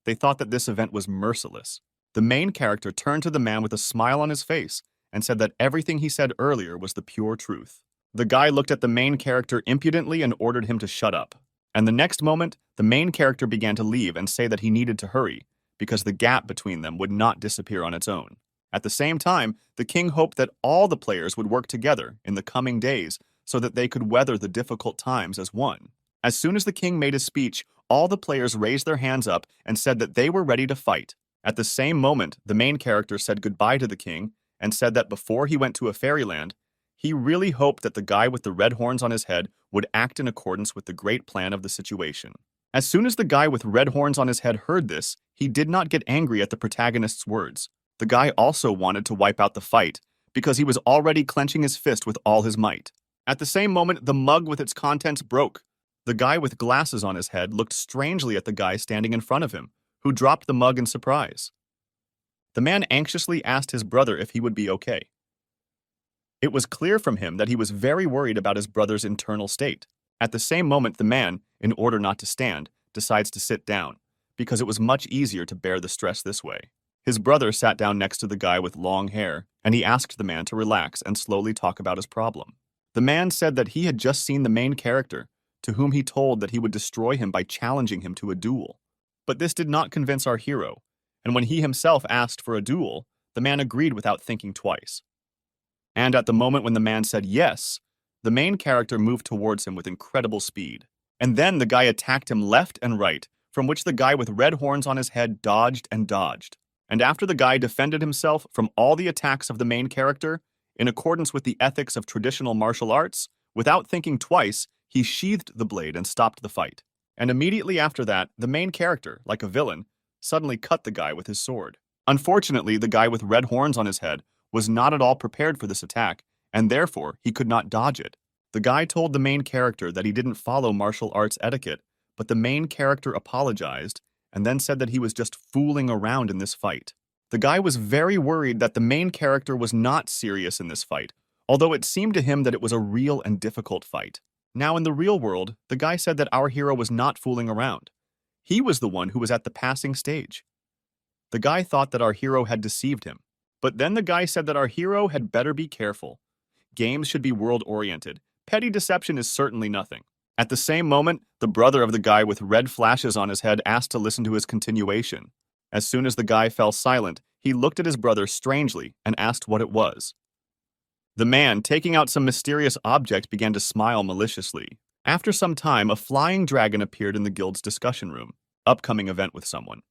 They thought that this event was merciless. The main character turned to the man with a smile on his face and said that everything he said earlier was the pure truth. The guy looked at the main character impudently and ordered him to shut up. And the next moment, the main character began to leave and say that he needed to hurry, because the gap between them would not disappear on its own. At the same time, the king hoped that all the players would work together in the coming days so that they could weather the difficult times as one. As soon as the king made his speech, all the players raised their hands up and said that they were ready to fight. At the same moment, the main character said goodbye to the king and said that before he went to a fairyland, he really hoped that the guy with the red horns on his head would act in accordance with the great plan of the situation. As soon as the guy with red horns on his head heard this, he did not get angry at the protagonist's words. The guy also wanted to wipe out the fight because he was already clenching his fist with all his might. At the same moment, the mug with its contents broke. The guy with glasses on his head looked strangely at the guy standing in front of him, who dropped the mug in surprise. The man anxiously asked his brother if he would be okay. It was clear from him that he was very worried about his brother's internal state. At the same moment, the man, in order not to stand, decides to sit down, because it was much easier to bear the stress this way. His brother sat down next to the guy with long hair, and he asked the man to relax and slowly talk about his problem. The man said that he had just seen the main character, to whom he told that he would destroy him by challenging him to a duel. But this did not convince our hero, and when he himself asked for a duel, the man agreed without thinking twice. And at the moment when the man said yes, the main character moved towards him with incredible speed. And then the guy attacked him left and right, from which the guy with red horns on his head dodged and dodged. And after the guy defended himself from all the attacks of the main character, in accordance with the ethics of traditional martial arts, without thinking twice, he sheathed the blade and stopped the fight. And immediately after that, the main character, like a villain, suddenly cut the guy with his sword. Unfortunately, the guy with red horns on his head was not at all prepared for this attack, and therefore he could not dodge it. The guy told the main character that he didn't follow martial arts etiquette, but the main character apologized and then said that he was just fooling around in this fight. The guy was very worried that the main character was not serious in this fight, although it seemed to him that it was a real and difficult fight. Now in the real world, the guy said that our hero was not fooling around. He was the one who was at the passing stage. The guy thought that our hero had deceived him. But then the guy said that our hero had better be careful. Games should be world-oriented. Petty deception is certainly nothing. At the same moment, the brother of the guy with red flashes on his head asked to listen to his continuation. As soon as the guy fell silent, he looked at his brother strangely and asked what it was. The man, taking out some mysterious object, began to smile maliciously. After some time, a flying dragon appeared in the guild's discussion room. Upcoming event with someone.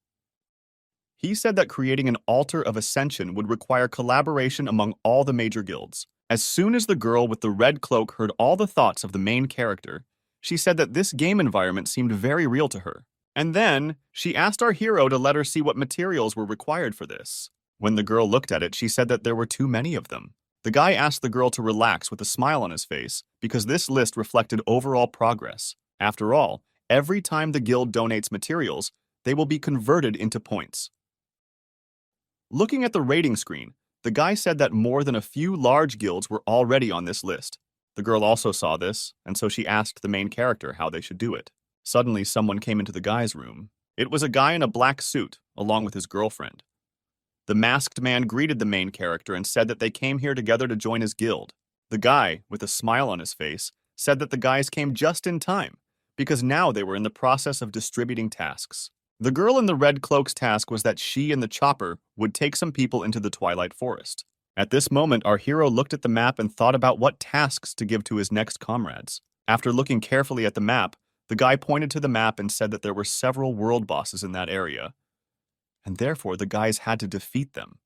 He said that creating an altar of ascension would require collaboration among all the major guilds. As soon as the girl with the red cloak heard all the thoughts of the main character, she said that this game environment seemed very real to her. And then, she asked our hero to let her see what materials were required for this. When the girl looked at it, she said that there were too many of them. The guy asked the girl to relax with a smile on his face, because this list reflected overall progress. After all, every time the guild donates materials, they will be converted into points. Looking at the rating screen, the guy said that more than a few large guilds were already on this list. The girl also saw this, and so she asked the main character how they should do it. Suddenly, someone came into the guy's room. It was a guy in a black suit, along with his girlfriend. The masked man greeted the main character and said that they came here together to join his guild. The guy, with a smile on his face, said that the guys came just in time, because now they were in the process of distributing tasks. The girl in the red cloak's task was that she and the chopper would take some people into the Twilight Forest. At this moment, our hero looked at the map and thought about what tasks to give to his next comrades. After looking carefully at the map, the guy pointed to the map and said that there were several world bosses in that area, and therefore the guys had to defeat them.